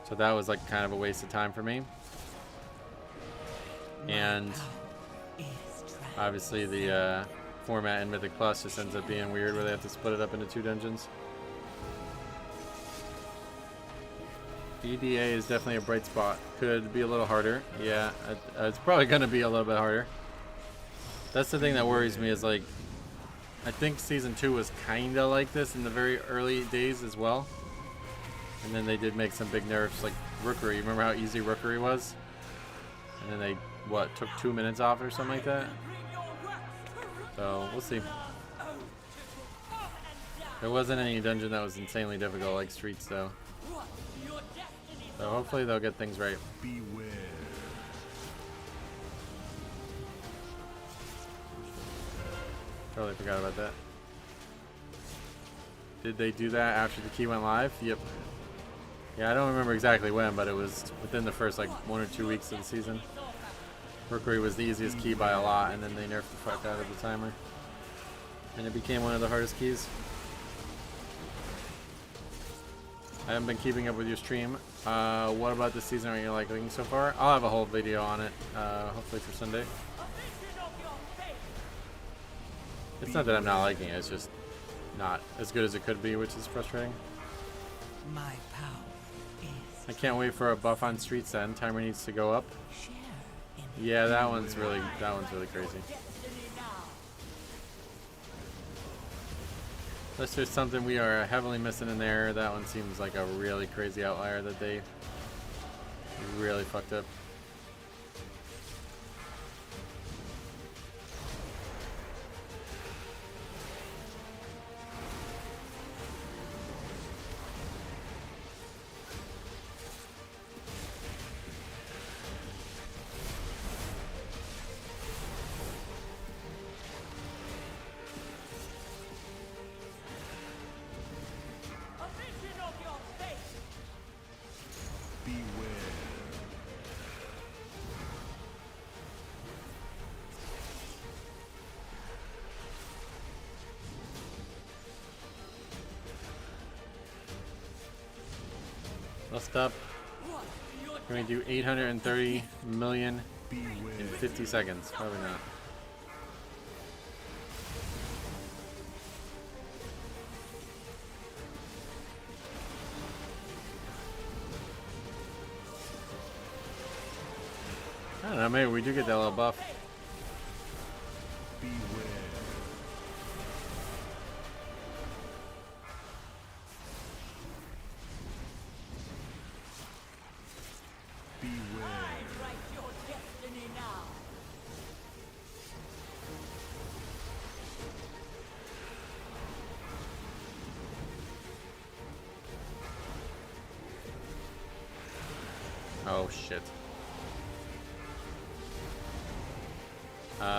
So that was like kind of a waste of time for me. And obviously the format in Mythic Plus just ends up being weird where they have to split it up into 2 dungeons. EDA is definitely a bright spot. Could be a little harder. Yeah, it's probably going to be a little bit harder. That's the thing that worries me is like, I think Season 2 was kind of like this in the very early days as well. And then they did make some big nerfs like Rookery. Remember how easy Rookery was? And then they, what, took 2 minutes off or something like that? So, we'll see. There wasn't any dungeon that was insanely difficult like Streets though. So hopefully they'll get things right. Beware. Totally forgot about that. Did they do that after the key went live? Yep. Yeah, I don't remember exactly when, but it was within the first like 1 or 2 weeks of the season. Rookery was the easiest key by a lot, and then they nerfed the fuck out of the timer. And it became one of the hardest keys. I haven't been keeping up with your stream. What about this season are you liking so far? I'll have a whole video on it, hopefully for Sunday. It's not that I'm not liking it, it's just not as good as it could be, which is frustrating. My power is I can't wait for a buff on Streets then. Timer needs to go up. share in Yeah, that one's really crazy. Unless there's something we are heavily missing in there, that one seems like a really crazy outlier that they really fucked up. Let's stop. Can we do 830 million in 50 seconds? Probably not. I don't know, maybe we do get that little buff. Beware. Beware. I write your destiny now. Oh shit.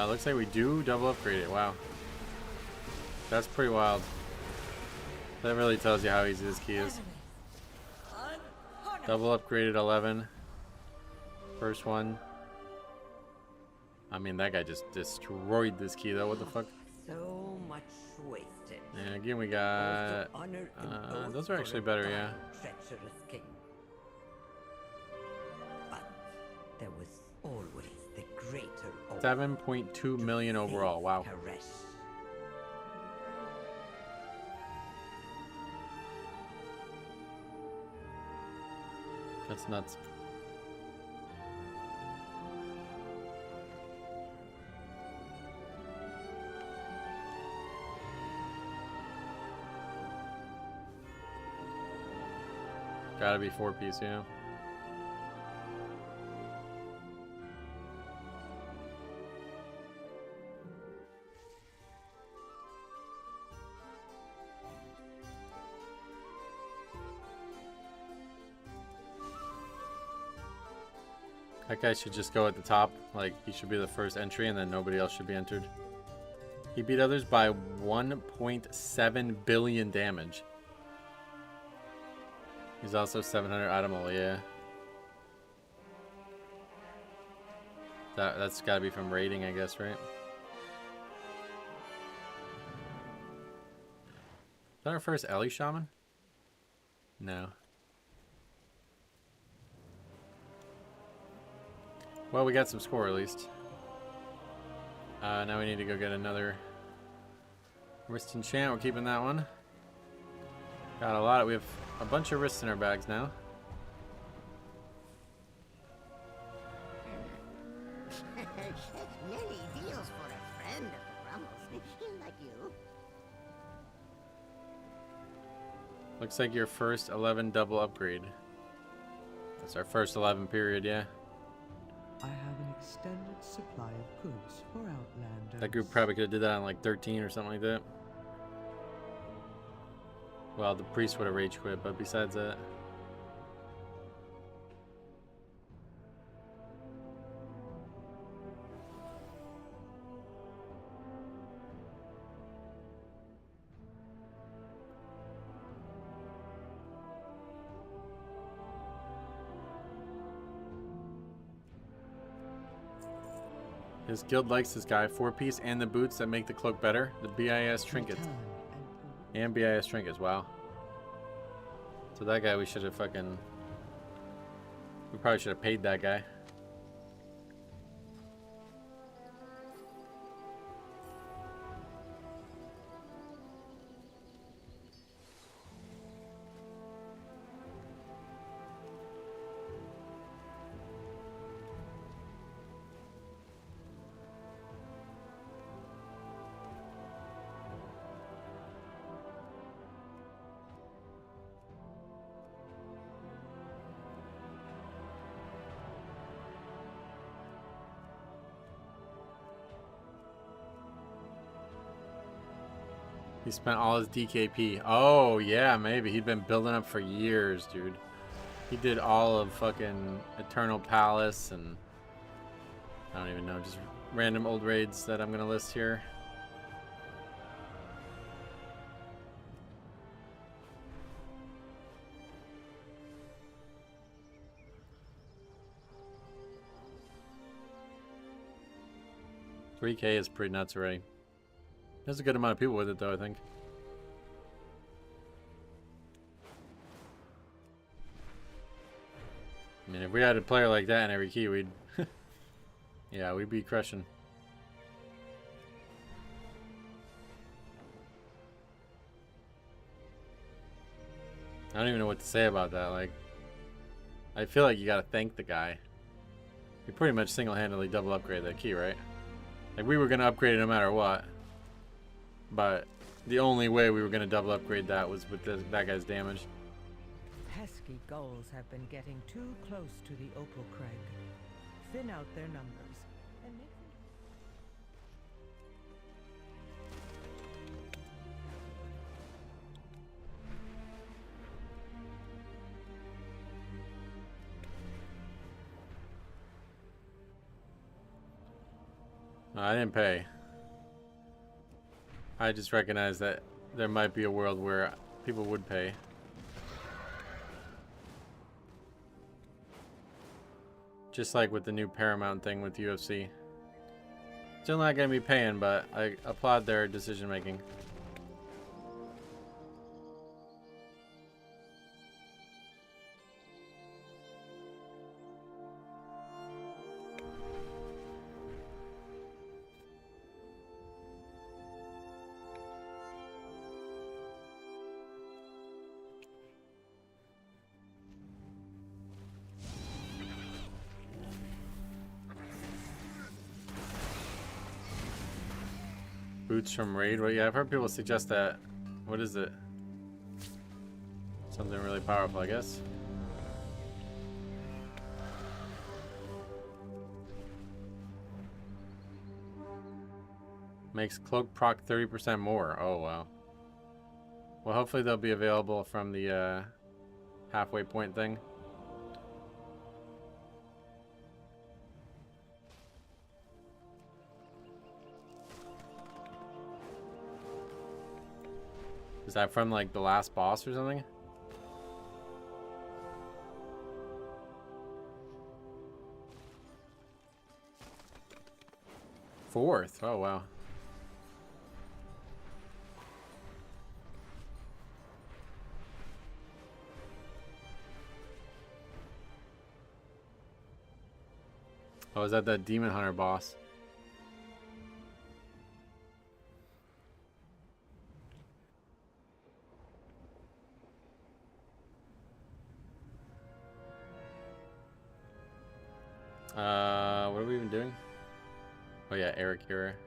Looks like we do double upgrade it. Wow. That's pretty wild. That really tells you how easy this key is. Double upgraded 11. First one. I mean, that guy just destroyed this key though. What the fuck? So much wasted. And again, we got... those are actually better, yeah. Treacherous king. But there was always the greater oath 7.2 million to overall. save Wow. Karesh. That's nuts. Gotta be 4-piece, you know? That guy should just go at the top. Like, he should be the first entry and then nobody else should be entered. He beat others by 1.7 billion damage. He's also 700 Atonement, yeah. That's gotta be from raiding, I guess, right? Is that our first Ellie Shaman? No. Well, we got some score at least. Now we need to go get another wrist enchant. We're keeping that one. Got a lot. We have a bunch of wrists in our bags now. Many deals for a friend of the Grumbles, like you. Looks like your first 11 double upgrade. That's our first 11 period, yeah. I have an extended supply of goods for Outlanders. That group probably could have did that on like 13 or something like that. Well, the priest would have rage quit, but besides that. His guild likes this guy. 4-piece and the boots that make the cloak better. The BIS trinkets. And BIS trinkets, wow. So that guy we should have fucking... We probably should have paid that guy. He spent all his DKP. Oh, yeah, maybe. He'd been building up for years, dude. He did all of fucking Eternal Palace and... I don't even know, just random old raids that I'm going to list here. $3K is pretty nuts already. There's a good amount of people with it, though, I think. mean, if we had a player like that in every key, we'd... yeah, we'd be crushing. I don't even know what to say about that. Like, I feel like you gotta thank the guy. We pretty much single-handedly double upgrade that key, right? Like, we were gonna upgrade it no matter what. But the only way we were gonna double upgrade that was with that guy's damage. Pesky gulls have been getting too close to the Opal Crag. Thin out their numbers and make them... No, I didn't pay. I just recognized that there might be a world where people would pay. Just like with the new Paramount thing with UFC. Still not going to be paying, but I applaud their decision making. Boots from Raid? Well, yeah, I've heard people suggest that. What is it? Something really powerful, I guess. Makes cloak proc 30% more. Oh, wow. Well, hopefully they'll be available from the halfway point thing. Is that from like the last boss or something? Fourth. Oh wow. Oh, is that Demon Hunter boss? What are we even doing? Oh yeah, Eric here.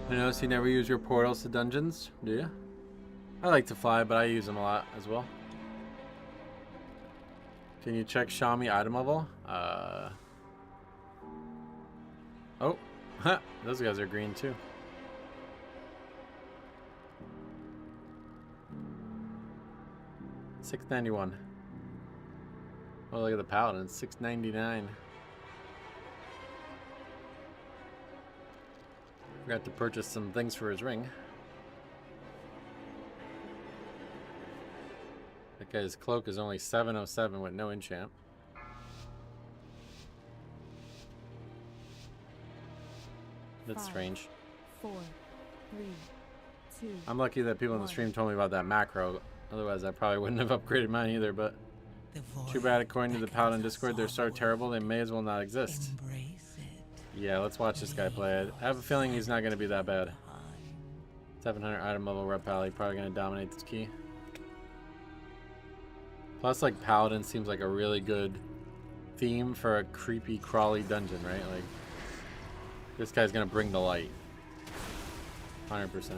I notice you never use your portals to dungeons, do you? I like to fly, but I use them a lot as well. Can you check Xiaomi item level? Oh, those guys are green too. $691. Oh, look at the paladin, $699. Forgot to purchase some things for his ring. That guy's cloak is only 707 with no enchant. That's strange. 4, 3, 2. I'm lucky that people in the stream told me about that macro. Otherwise, I probably wouldn't have upgraded mine either, but too bad according to the Paladin Discord, they're so terrible they may as well not exist. Yeah, let's watch this guy play it. I have a feeling he's not going to be that bad. 700 item level rep pally, probably going to dominate this key. Plus, like, Paladin seems like a really good theme for a creepy, crawly dungeon, right? Like, this guy's going to bring the light. 100%.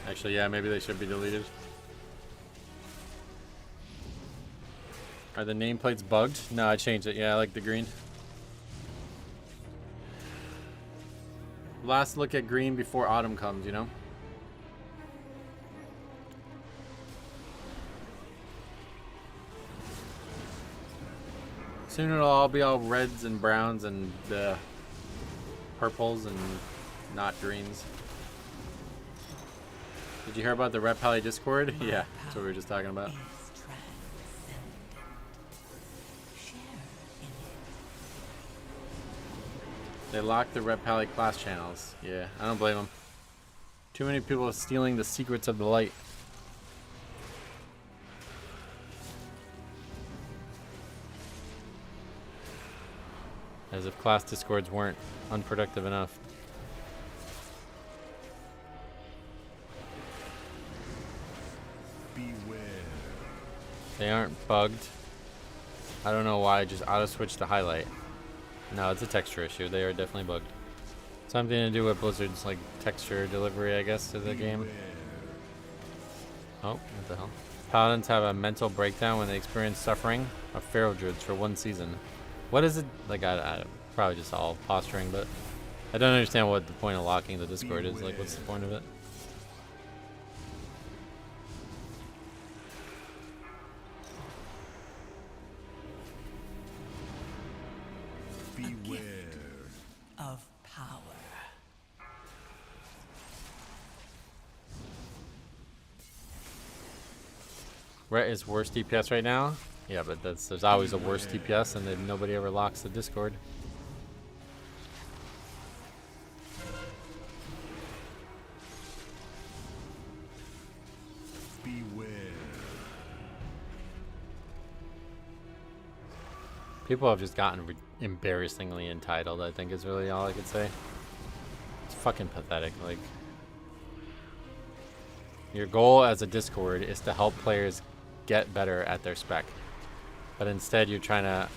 Actually, yeah, maybe they should be deleted. Are the nameplates bugged? No, I changed it. Yeah, I like the green. Last look at green before autumn comes, you know? Soon it'll all be all reds and browns and purples and not greens. Did you hear about the Rep Pally Discord? Yeah, that's what we were just talking about. They locked the Rep Pally class channels. Yeah, I don't blame them. Too many people are stealing the secrets of the light. As if class discords weren't unproductive enough. Beware. They aren't bugged. I don't know why I just auto-switched to highlight. No, it's a texture issue. They are definitely bugged. Something to do with Blizzard's like texture delivery, I guess, to the game. Oh, what the hell? Paladins have a mental breakdown when they experience suffering of Feral Druids for 1 season. What is it? Like, I probably just all posturing, but I don't understand what the point of locking the Discord is. Like, what's the point of it? Beware of power. Ret is worst DPS right now? Yeah, but there's always a worse DPS, and then nobody ever locks the Discord. Beware. People have just gotten embarrassingly entitled, I think is really all I could say. It's fucking pathetic. Like, your goal as a Discord is to help players get better at their spec. But instead you're trying to,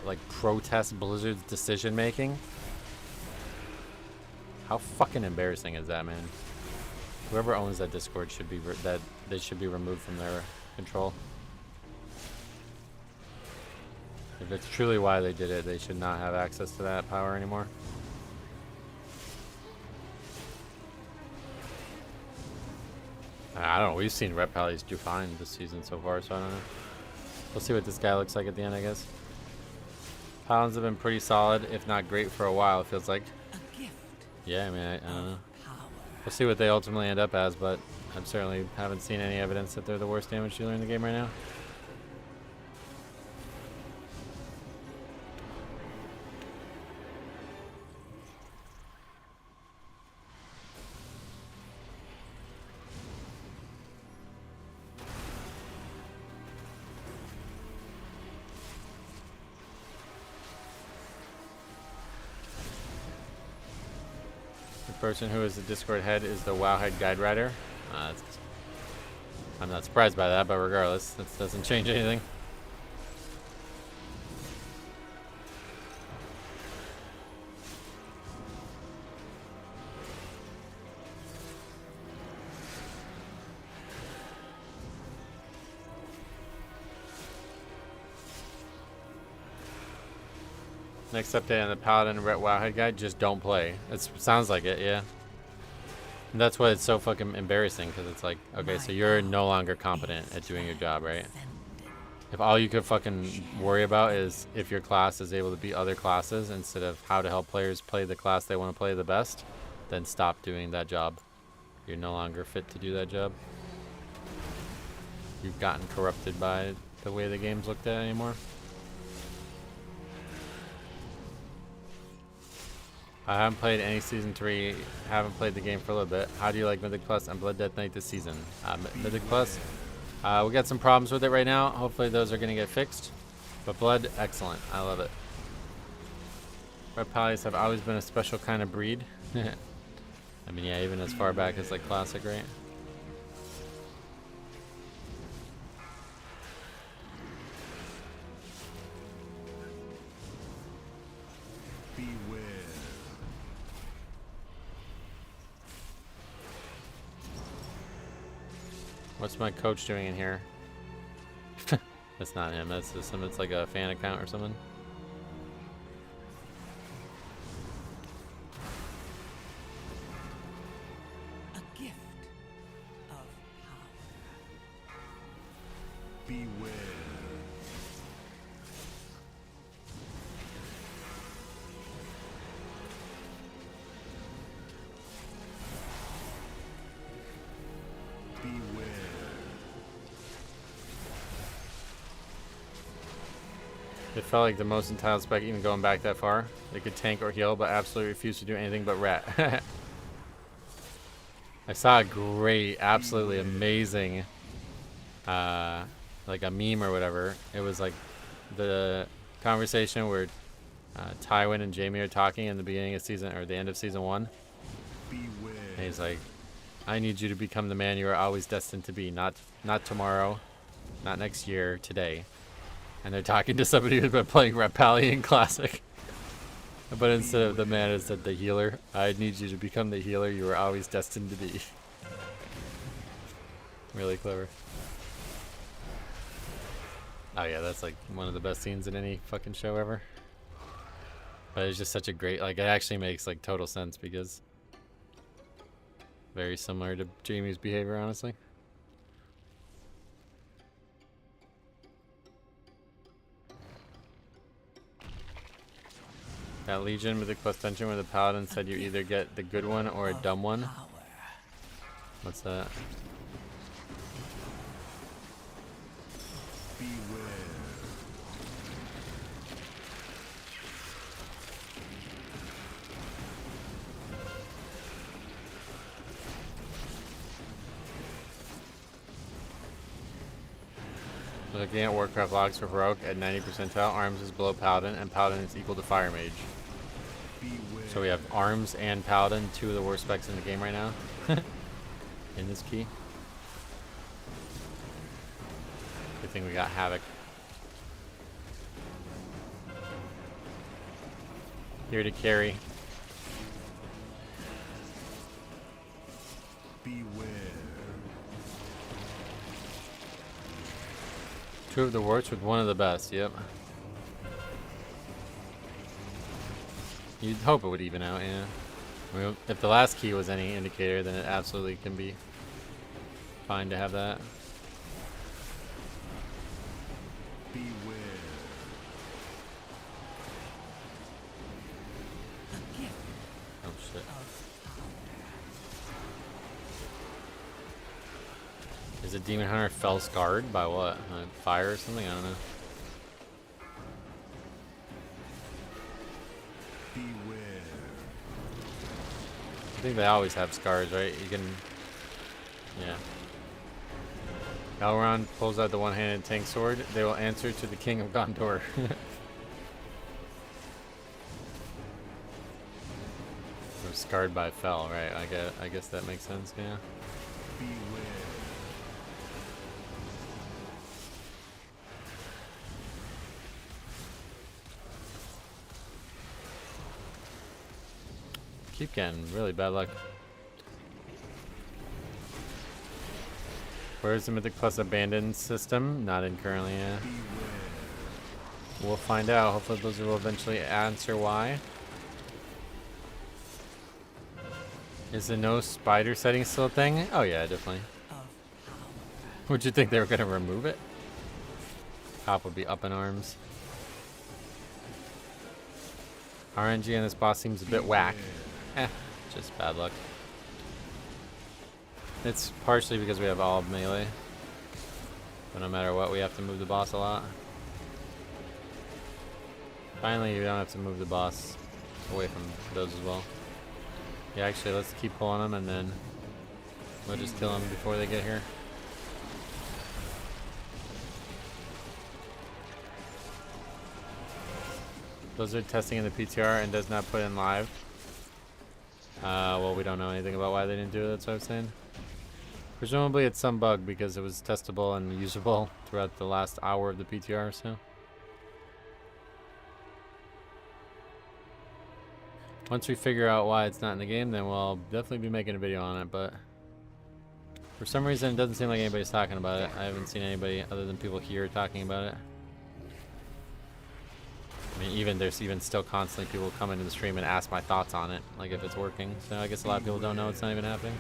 like protest Blizzard's decision making? How fucking embarrassing is that, man? Whoever owns that Discord should be, they should be removed from their control. If it's truly why they did it, they should not have access to that power anymore. I don't know, we've seen Rep Pallies do fine this season so far, so I don't know. We'll see what this guy looks like at the end, I guess. Paladins have been pretty solid, if not great, for a while, it feels like. Yeah, I mean, I don't know. We'll see what they ultimately end up as, but I certainly haven't seen any evidence that they're the worst damage dealer in the game right now. Person who is the Discord head is the Wowhead Guide Rider. I'm not surprised by that, but regardless, that doesn't change anything. Next update on the Paladin Ret Wowhead Guide, just don't play. It sounds like it, yeah. And that's why it's so fucking embarrassing, because it's like, okay, so you're no longer competent at doing your job, right? If all you could fucking worry about is if your class is able to beat other classes instead of how to help players play the class they want to play the best, then stop doing that job. You're no longer fit to do that job. You've gotten corrupted by the way the game's looked at anymore. I haven't played any Season 3, haven't played the game for a little bit. How do you like Mythic Plus and Blood Death Knight this season? Mythic Plus, we got some problems with it right now. Hopefully those are going to get fixed. But Blood, excellent. I love it. Red Pallies have always been a special kind of breed. I mean, yeah, even as far back as like Classic, right? Beware. What's my coach doing in here? That's not him. That's just some. It's like a fan account or something. A gift of power. Beware. Beware. It felt like the most entitled spec even going back that far. They could tank or heal, but absolutely refused to do anything but rat. I saw a great, absolutely amazing, like a meme or whatever. It was like the conversation where Tywin and Jaime are talking in the beginning of season, or the end of season 1. Beware. And he's like, I need you to become the man you are always destined to be. Not tomorrow, not next year, today. And they're talking to somebody who's been playing Repalian Classic. But instead of the man, it said the healer. I need you to become the healer you were always destined to be. Really clever. Oh yeah, that's like one of the best scenes in any fucking show ever. But it's just such a great, like, it actually makes like total sense because very similar to Jaime's behavior, honestly. That Legion with the Quest Tension where the Paladin said you either get the good one or a dumb one. What's that? Beware. Looking at Warcraft logs for Heroic at 90 percentile, Arms is below Paladin, and Paladin is equal to Fire Mage. Beware. So we have Arms and Paladin, two of the worst specs in the game right now. In this key. Good thing we got Havoc. Here to carry. Beware. Two of the worst with one of the best, yep. You'd hope it would even out, yeah. I mean, if the last key was any indicator, then it absolutely can be fine to have that. Beware. Oh shit. Is a Demon Hunter fell scarred by what? Fire or something? I don't know. Beware. I think they always have scars, right? You can... Yeah. Elrond pulls out the one-handed tank sword. They will answer to the King of Gondor. Or scarred by fell, right? I guess that makes sense, yeah. Beware. Keep getting really bad luck. Where's the Mythic Plus abandoned system? Not in currently, yeah. We'll find out. Hopefully those will eventually answer why. Is the no spider setting still a thing? Oh yeah, definitely. Would you think they were gonna remove it? Pop would be up in arms. RNG on this boss seems a bit whack. Just bad luck. It's partially because we have all melee. But no matter what, we have to move the boss a lot. Finally, you don't have to move the boss away from those as well. Yeah, actually, let's keep pulling them and then we'll just kill them before they get here. Blizzard testing in the PTR and does not put in live. Well, we don't know anything about why they didn't do it, that's what I'm saying. Presumably it's some bug because it was testable and usable throughout the last hour of the PTR, so. Once we figure out why it's not in the game, then we'll definitely be making a video on it, but for some reason it doesn't seem like anybody's talking about it. I haven't seen anybody other than people here talking about it. I mean, there's even still constantly people come into the stream and ask my thoughts on it, like if it's working. So I guess a lot of people don't know it's not even happening.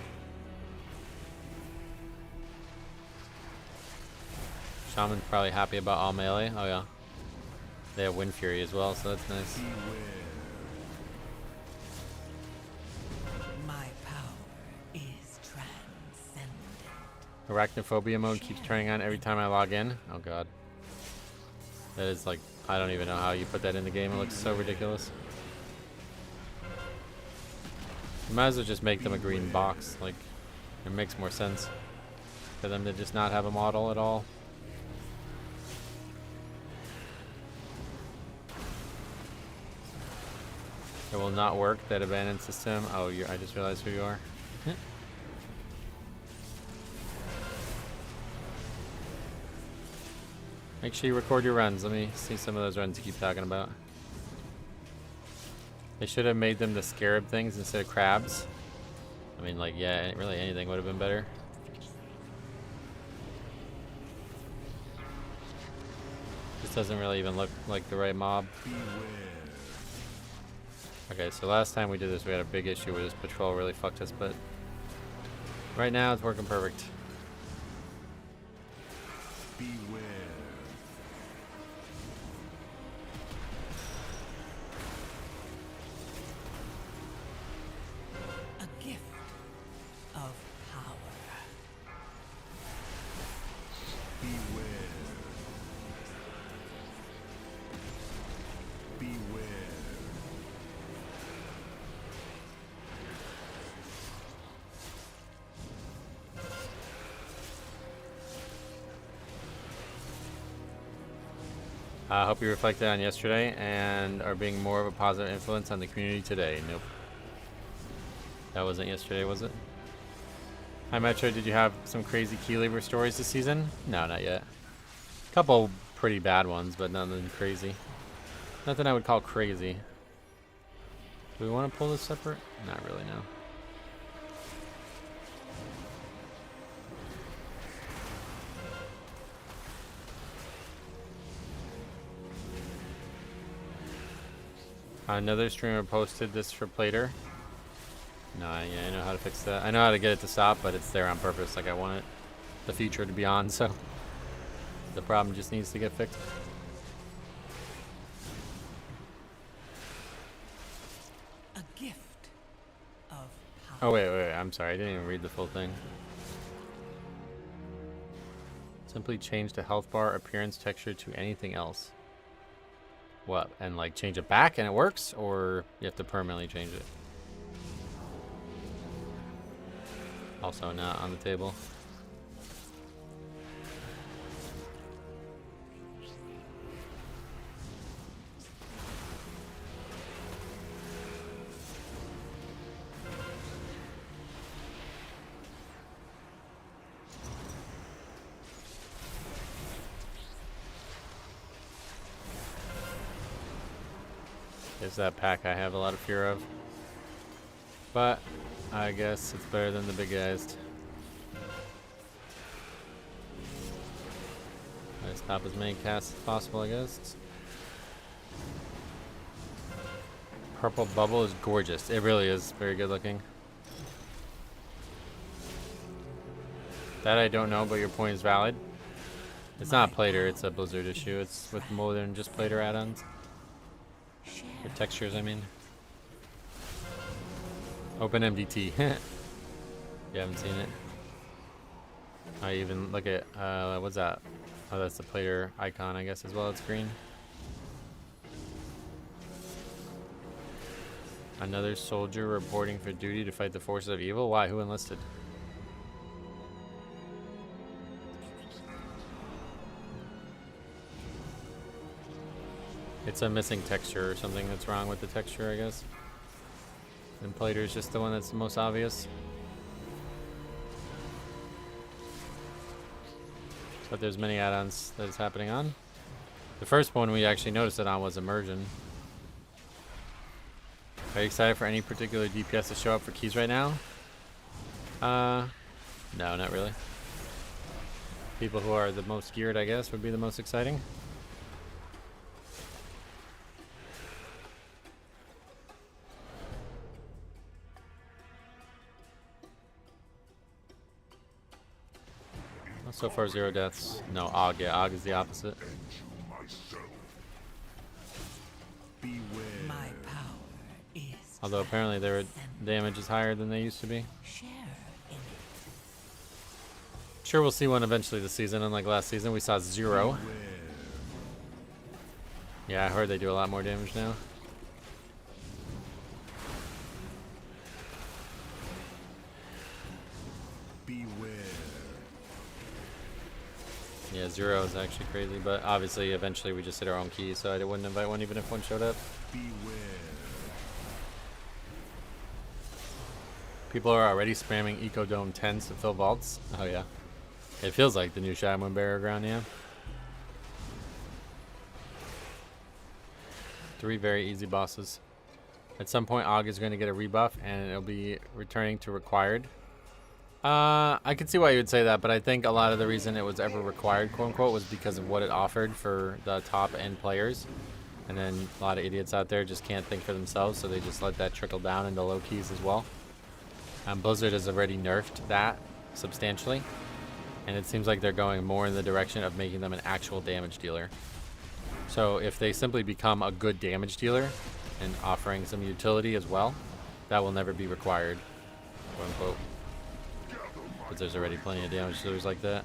Shaman's probably happy about all melee. Oh yeah. They have Wind Fury as well, so that's nice. My power is transcendent. Arachnophobia mode keeps turning on every time I log in. Oh god. That is like, I don't even know how you put that in the game. It looks so ridiculous. You might as well just make them a green box. Like, it makes more sense for them to just not have a model at all. It will not work, that abandoned system. Oh, I just realized who you are. Make sure you record your runs. Let me see some of those runs you keep talking about. They should have made them the scarab things instead of crabs. I mean, like, yeah, really anything would have been better. This doesn't really even look like the right mob. Okay, so last time we did this, we had a big issue where this patrol really fucked us, but right now it's working perfect. Beware. A gift of power. Beware. Beware. I hope you reflected on yesterday and are being more of a positive influence on the community today. Nope. That wasn't yesterday, was it? Hi Metro, did you have some crazy key labor stories this season? No, not yet. A couple pretty bad ones, but nothing crazy. Nothing I would call crazy. Do we want to pull this separate? Not really, no. Another streamer posted this for Plater. No, yeah, I know how to fix that. I know how to get it to stop, but it's there on purpose. Like, I want the feature to be on, so the problem just needs to get fixed. A gift of power. Oh, wait, I'm sorry. I didn't even read the full thing. Simply change the health bar appearance texture to anything else. What? And like change it back and it works? Or you have to permanently change it? Also not on the table. Is that pack I have a lot of fear of. But I guess it's better than the big guys. I stop as many casts as possible, I guess. Purple bubble is gorgeous. It really is very good looking. That I don't know, but your point is valid. It's not a Plater, it's a Blizzard issue. It's with more than just Plater add-ons. Or textures, I mean. Open MDT. You haven't seen it. I even look at, what's that? Oh, that's the Plater icon, I guess, as well. It's green. Another soldier reporting for duty to fight the forces of evil? Why? Who enlisted? It's a missing texture or something that's wrong with the texture, I guess. And Plater is just the one that's the most obvious. But there's many add-ons that it's happening on. The first one we actually noticed it on was Immersion. Are you excited for any particular DPS to show up for keys right now? No, not really. People who are the most geared, I guess, would be the most exciting. So far, 0 deaths. No, Og. Yeah, Og is the opposite. My power is Although apparently their damage is higher than they used to be. share in it. Sure, we'll see one eventually this season. Unlike last season, we saw 0. Yeah, I heard they do a lot more damage now. Yeah, 0 is actually crazy, but obviously eventually we just hit our own key, so I wouldn't invite one even if one showed up. People are already spamming Eco-Dome 10s to fill vaults. Oh yeah. It feels like the new Shadow Moon Barrier Ground, yeah. 3 very easy bosses. At some point, Og is going to get a rebuff, and it'll be returning to required. I can see why you would say that, but I think a lot of the reason it was ever required, quote unquote, was because of what it offered for the top end players. And then a lot of idiots out there just can't think for themselves, so they just let that trickle down into low keys as well. Blizzard has already nerfed that substantially, and it seems like they're going more in the direction of making them an actual damage dealer. So if they simply become a good damage dealer and offering some utility as well, that will never be required, quote unquote. Because there's already plenty of damage dealers like that.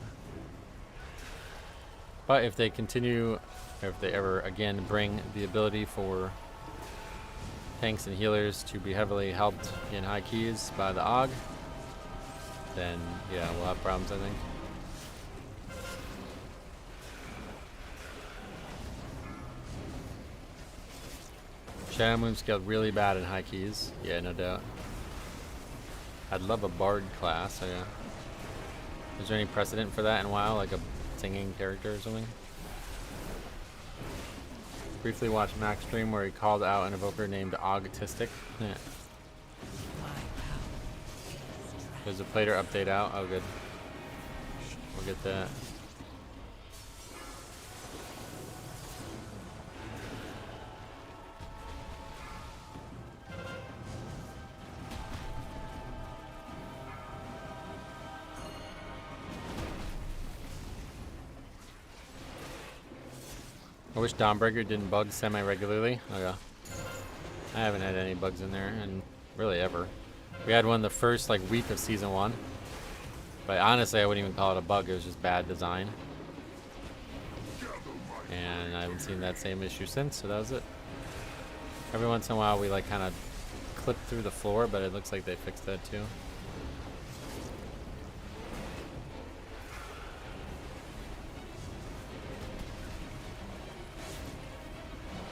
But if they continue, or if they ever again bring the ability for tanks and healers to be heavily helped in high keys by the Og, then yeah, we'll have problems, I think. Shadow Moon scaled really bad in high keys. Yeah, no doubt. I'd love a Bard class, so yeah. Is there any precedent for that in WoW, like a singing character or something? Briefly watched Max stream where he called out an evoker named Autistic. Yeah. There's a Plater update out. Oh, good. We'll get that. I wish Dawnbreaker didn't bug semi-regularly. Okay. I haven't had any bugs in there, and really ever. We had one the first like week of season 1. But honestly, I wouldn't even call it a bug. It was just bad design. And I haven't seen that same issue since, so that was it. Every once in a while, we like kind of clip through the floor, but it looks like they fixed that too.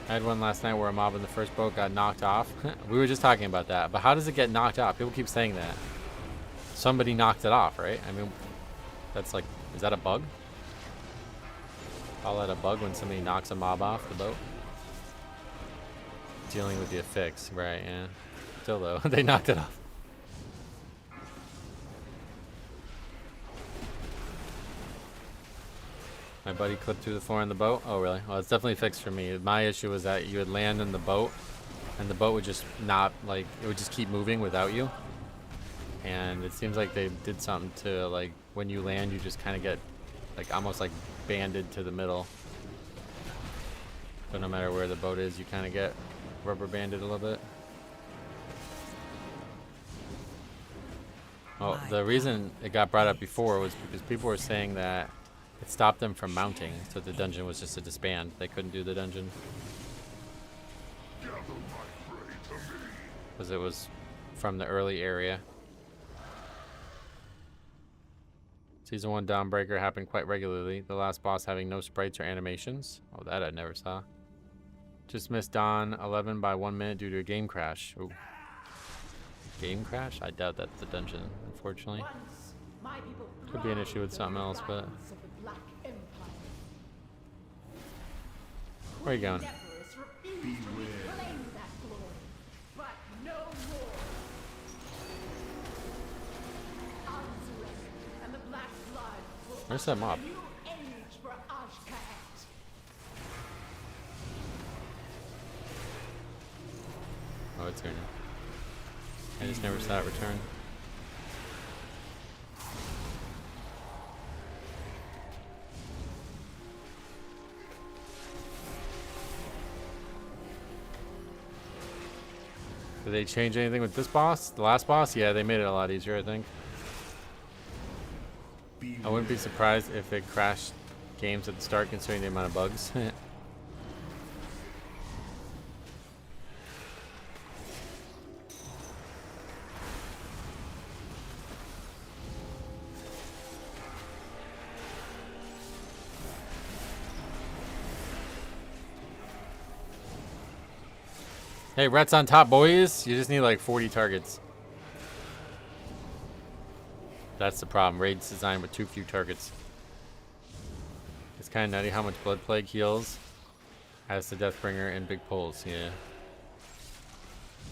I had one last night where a mob in the first boat got knocked off. We were just talking about that. But how does it get knocked off? People keep saying that. Somebody knocked it off, right? I mean, that's like, is that a bug? Call that a bug when somebody knocks a mob off the boat? Dealing with the affix, right, yeah. Still though, they knocked it off. My buddy clipped through the floor on the boat. Oh, really? Well, it's definitely fixed for me. My issue was that you would land in the boat, and the boat would just not, like, it would just keep moving without you. And it seems like they did something to, like, when you land, you just kind of get, like, almost like banded to the middle. So no matter where the boat is, you kind of get rubber banded a little bit. Well, the reason it got brought up before was because people were saying that it stopped them from mounting, so the dungeon was just a disband. They couldn't do the dungeon. Because it was from the early area. Season 1 Dawnbreaker happened quite regularly, the last boss having no sprites or animations. Oh, that I never saw. Just missed Dawn 11 by 1 minute due to a game crash. Ooh. Game crash? I doubt that's the dungeon, unfortunately. Could be an issue with something else, but... Where are you going? Where's that mob? Oh, it's here now. I just never saw it return. Did they change anything with this boss? The last boss? Yeah, they made it a lot easier, I think. I wouldn't be surprised if it crashed games at the start considering the amount of bugs. Hey, Rhett's on top, boys. You just need like 40 targets. That's the problem. Raid's designed with too few targets. It's kind of nutty how much Blood Plague heals as the Deathbringer and big pulls. Yeah.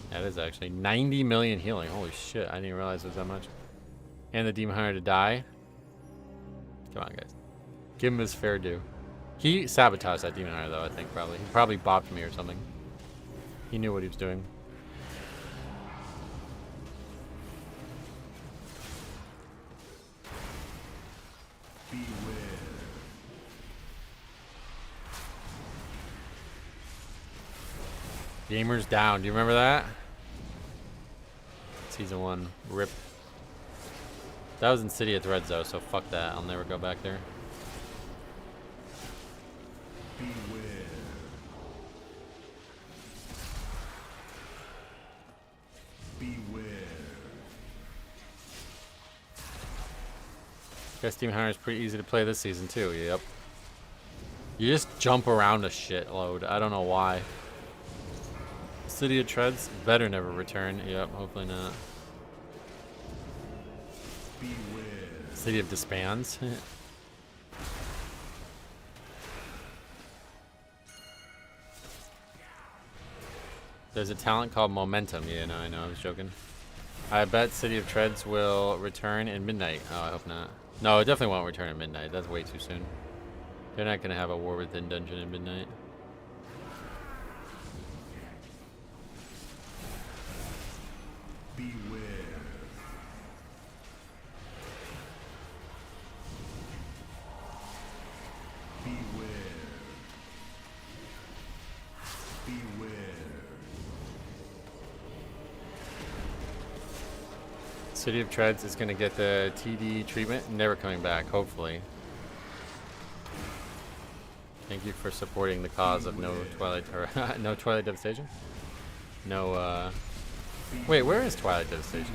That is actually 90 million healing. Holy shit. I didn't even realize it was that much. And the Demon Hunter to die. Come on, guys. Give him his fair due. He sabotaged that Demon Hunter, though, I think, probably. He probably bopped me or something. He knew what he was doing. Gamers down. Do you remember that? Season 1. RIP. That was in City of Threads, though, so fuck that. I'll never go back there. Guess Demon Hunter is pretty easy to play this season too. Yep. You just jump around a shitload. I don't know why. City of Treads better never return. Yep, hopefully not. City of Disbands. There's a talent called Momentum. Yeah, no, I know. I was joking. I bet City of Treads will return in midnight. Oh, I hope not. No, it definitely won't return at midnight. That's way too soon. They're not going to have a War Within dungeon at midnight. Beware. Beware. Beware. City of Treads is going to get the TD treatment, never coming back, hopefully. Thank you for supporting the cause of no Twilight, or no Twilight Devastation. No, wait, where is Twilight Devastation?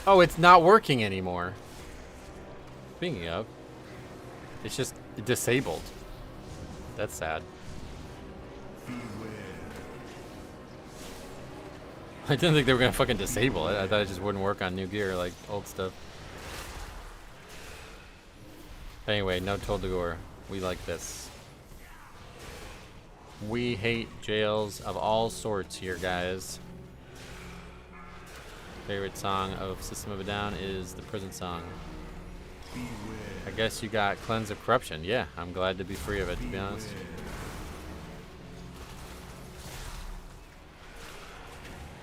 Oh, it's not working anymore. Speaking of, it's just disabled. That's sad. I didn't think they were gonna fucking disable it. I thought it just wouldn't work on new gear like old stuff. Anyway, no Toldagor. We like this. We hate jails of all sorts here, guys. Favorite song of System of a Down is the prison song. I guess you got Cleanse of Corruption. Yeah, I'm glad to be free of it, to be honest.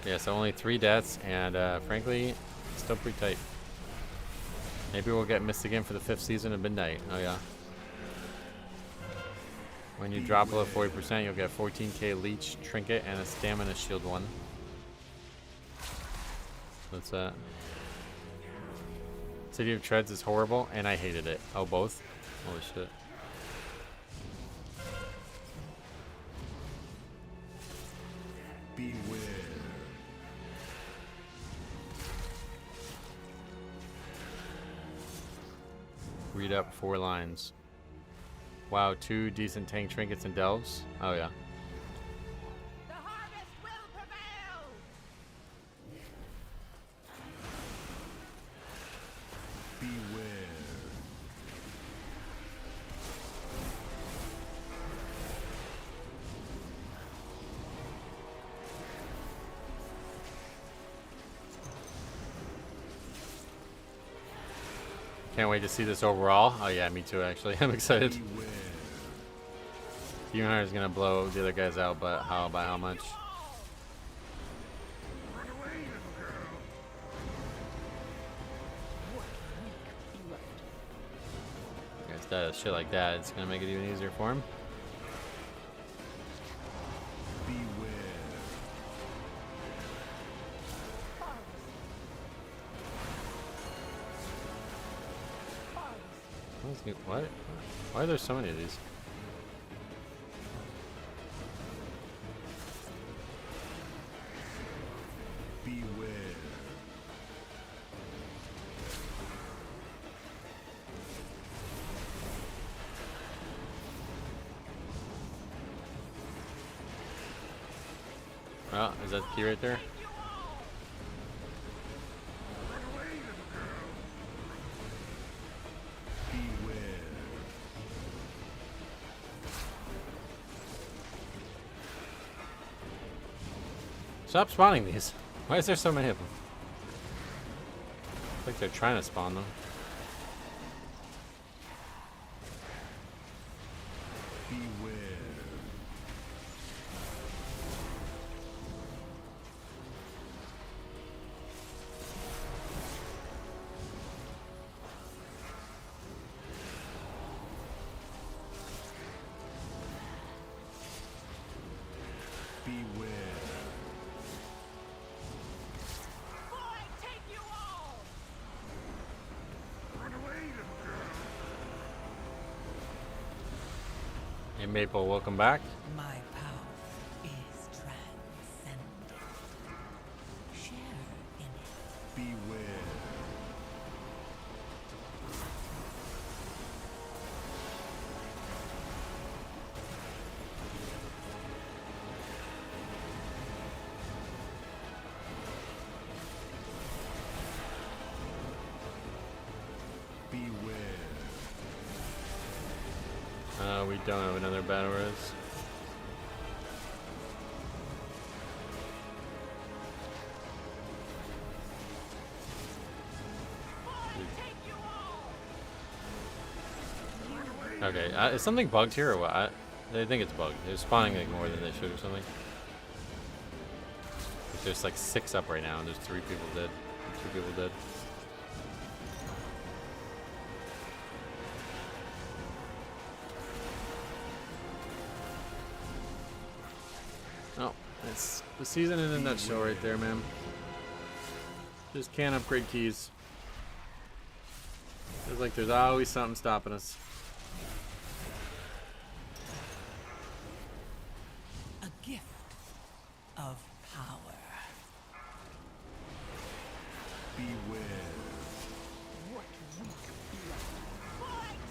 Yeah, so only 3 deaths, and frankly, still pretty tight. Maybe we'll get missed again for the 5th season of Midnight. Oh yeah. When you drop below 40%, you'll get 14k leech, trinket, and a stamina shield 1. What's that? City of Treads is horrible, and I hated it. Oh, both? Holy shit. Beware. Read up 4 lines. Wow, 2 decent tank trinkets and delves. Oh yeah. The harvest will prevail! Beware. Can't wait to see this overall. Oh yeah, me too actually. I'm excited. Beware. Demon Hunter is gonna blow the other guys out, but how by how much? Guys, that shit like that, it's gonna make it even easier for him. Beware. What? Why are there so many of these? Beware. Oh, is that the key right there? Beware. Stop spawning these. Why is there so many of them? It's like they're trying to spawn them. Beware. Beware. Boy, take you all! Run away, little girl. Hey Maple, welcome back. My power is transcendent. Share in it. Beware. Beware. We don't have another battle res. Okay, is something bugged here or what? I think it's bugged. They're spawning like more than they should or something. There's like 6 up right now and there's 3 people dead. 2 people dead. Oh, it's the season in a nutshell right there, man. Just can't upgrade keys. Feels like there's always something stopping us. A gift of power. Beware. Boy,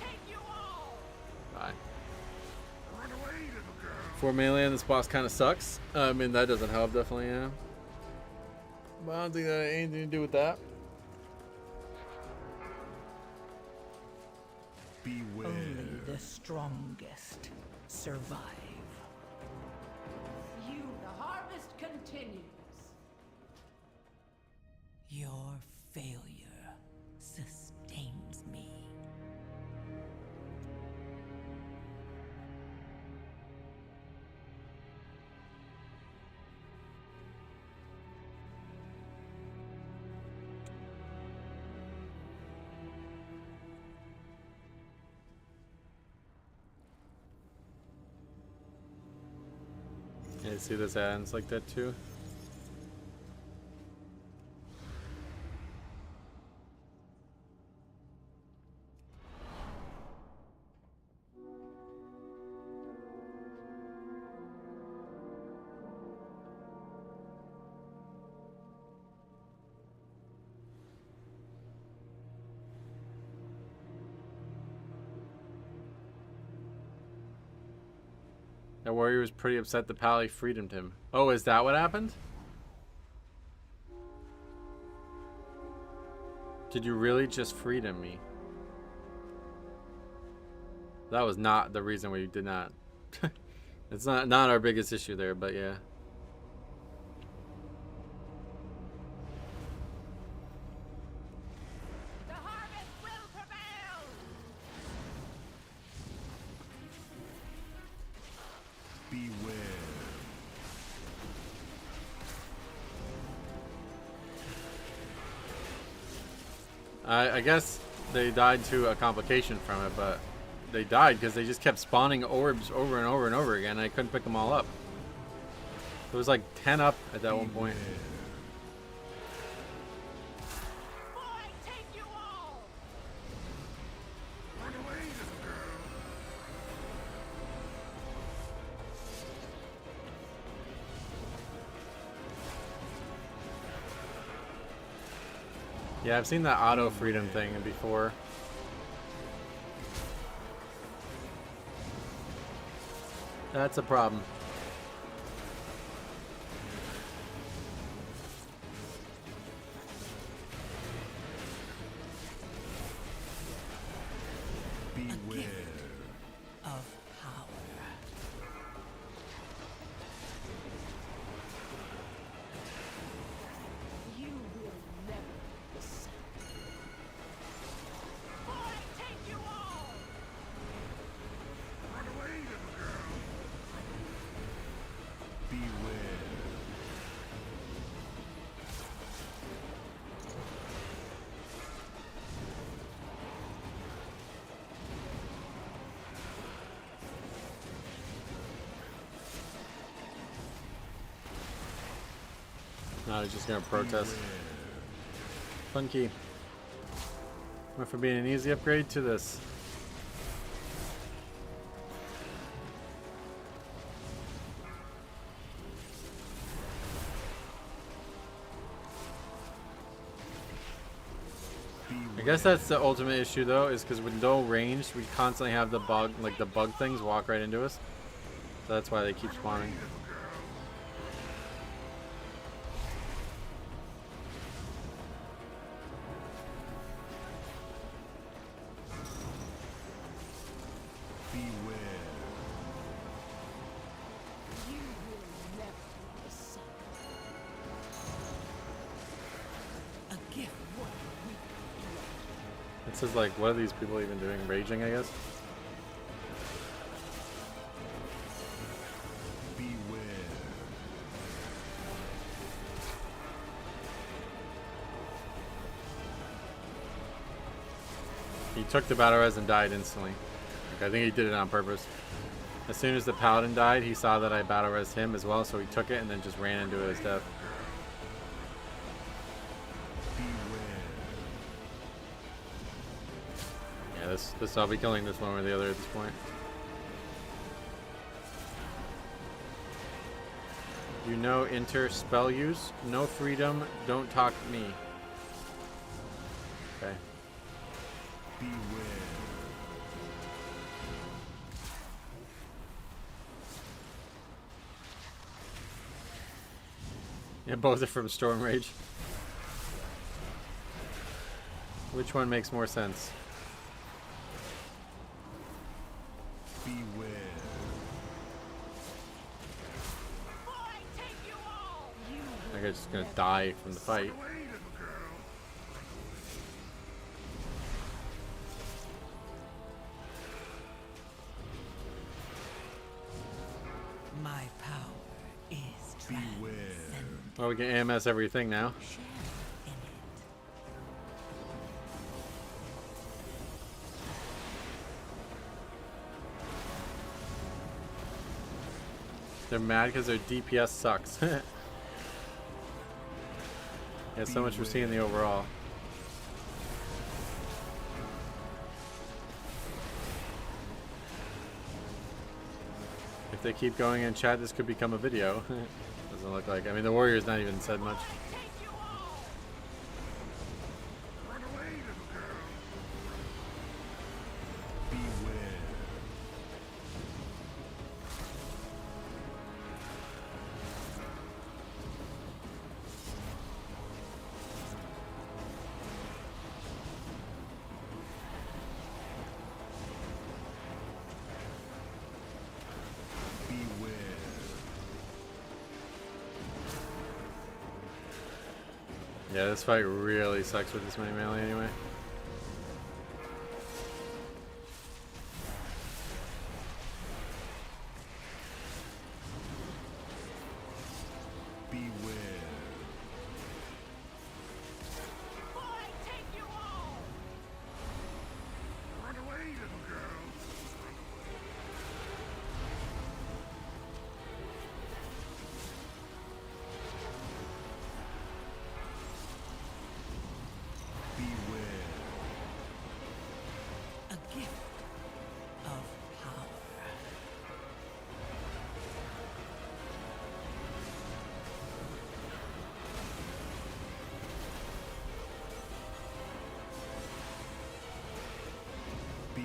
take you all! Bye. Run away, little girl. For melee, this boss kind of sucks. I mean, that doesn't help, definitely, yeah. But I don't think that had anything to do with that. Beware. Only the strongest survive. You, the harvest continues. Your failure sustains me. Yeah, see this ends like that too. That warrior was pretty upset the pally freedomed him. Oh, is that what happened? Did you really just freedom me? That was not the reason we did not. It's not our biggest issue there, but yeah. The harvest will prevail! Beware. I guess they died to a complication from it, but they died because they just kept spawning orbs over and over and over again, and I couldn't pick them all up. It was like 10 up at that one point. Boy, take you all! Run away, little girl. Yeah, I've seen that auto freedom thing before. That's a problem. Beware. Of power. You will never listen. Boy, take you all! Run away, little girl. Beware. No, he's just gonna protest. Funky. Went from being an easy upgrade to this. I guess that's the ultimate issue though, is because with no range, we constantly have the bug, like the bug things walk right into us. So that's why they keep spawning. Beware. You will never listen. A gift worth This is like, what are these people even doing? Raging, I guess? Beware. He took the battle res and died instantly. Like, I think he did it on purpose. As soon as the paladin died, he saw that I battle res him as well, so he took it and then just ran into his death. Yeah, this I'll be killing this one or the other at this point. You know, enter spell use. No freedom. Don't talk to me. Okay. Beware. Yeah, both are from Storm Rage. Which one makes more sense? Beware. I think I'm just gonna die from the fight. My power is Beware. Well, we can AMS everything now. in it. They're mad because their DPS sucks. Yeah, so much for seeing the overall. If they keep going in chat, this could become a video. Doesn't look like. I mean, the Warriors not even said much. Run away, little girl. Beware. Beware. Yeah, this fight really sucks with this many melee anyway. Beware. Run away, little girl. Beware. A gift of power. Beware.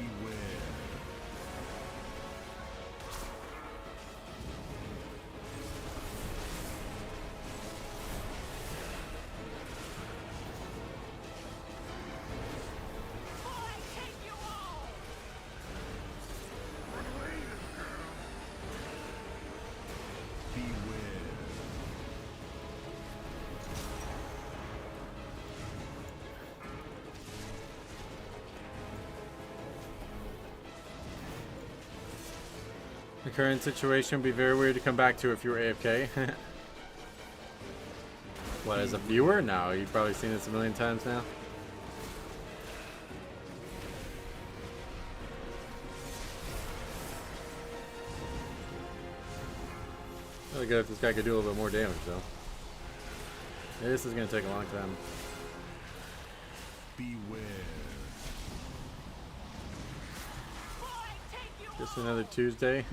Run away, little girl. Beware. The current situation would be very weird to come back to if you were AFK. What, as a viewer? No, you've probably seen this a million times now. Really good if this guy could do a little bit more damage, though. Yeah, this is going to take a long time. Beware. Just another Tuesday.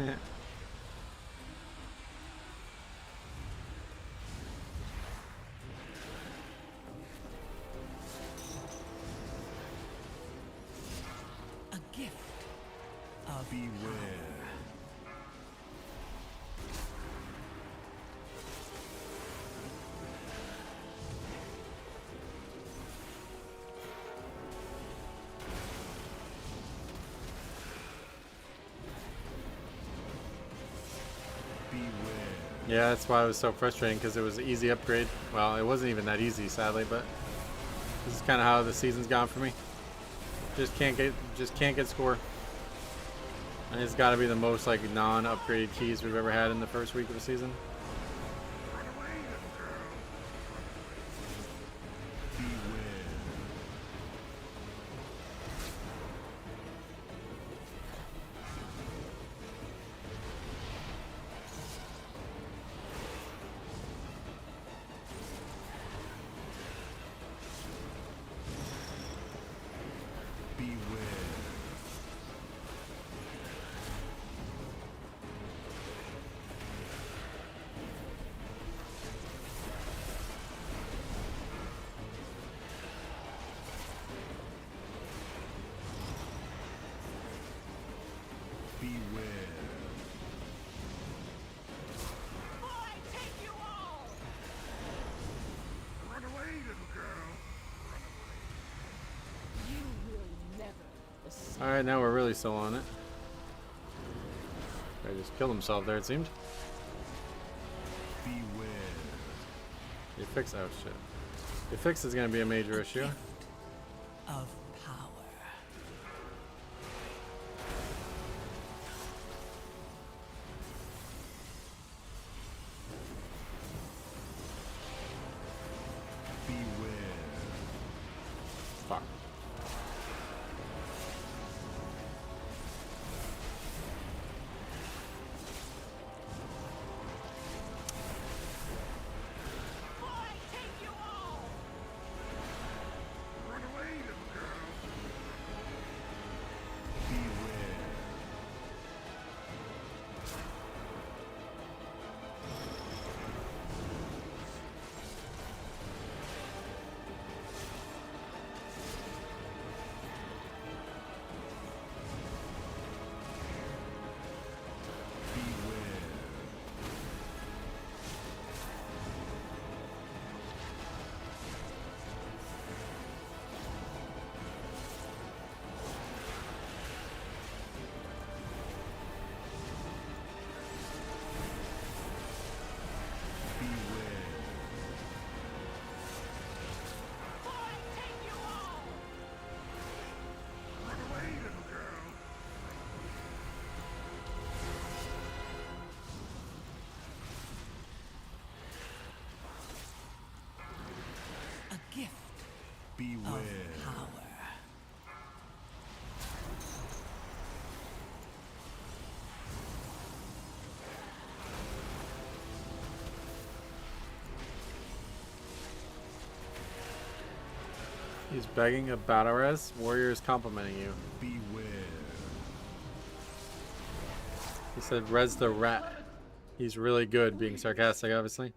A gift of Beware. Beware. Yeah, that's why it was so frustrating, because it was an easy upgrade. Well, it wasn't even that easy, sadly, but this is kind of how the season's gone for me. Just can't get score. And it's got to be the most like non-upgraded keys we've ever had in the first week of the season. Run away, little girl. Beware. Beware. Beware. Run away, little girl. You will never escape. All right, now we're really still on it. Guy just killed himself there, it seemed. Beware. The fix, oh shit. The fix is going to be a major issue. of power. Beware. Fuck. He's begging a battle res. Warrior is complimenting you. Beware. He said res the rat. He's really good, being sarcastic, obviously.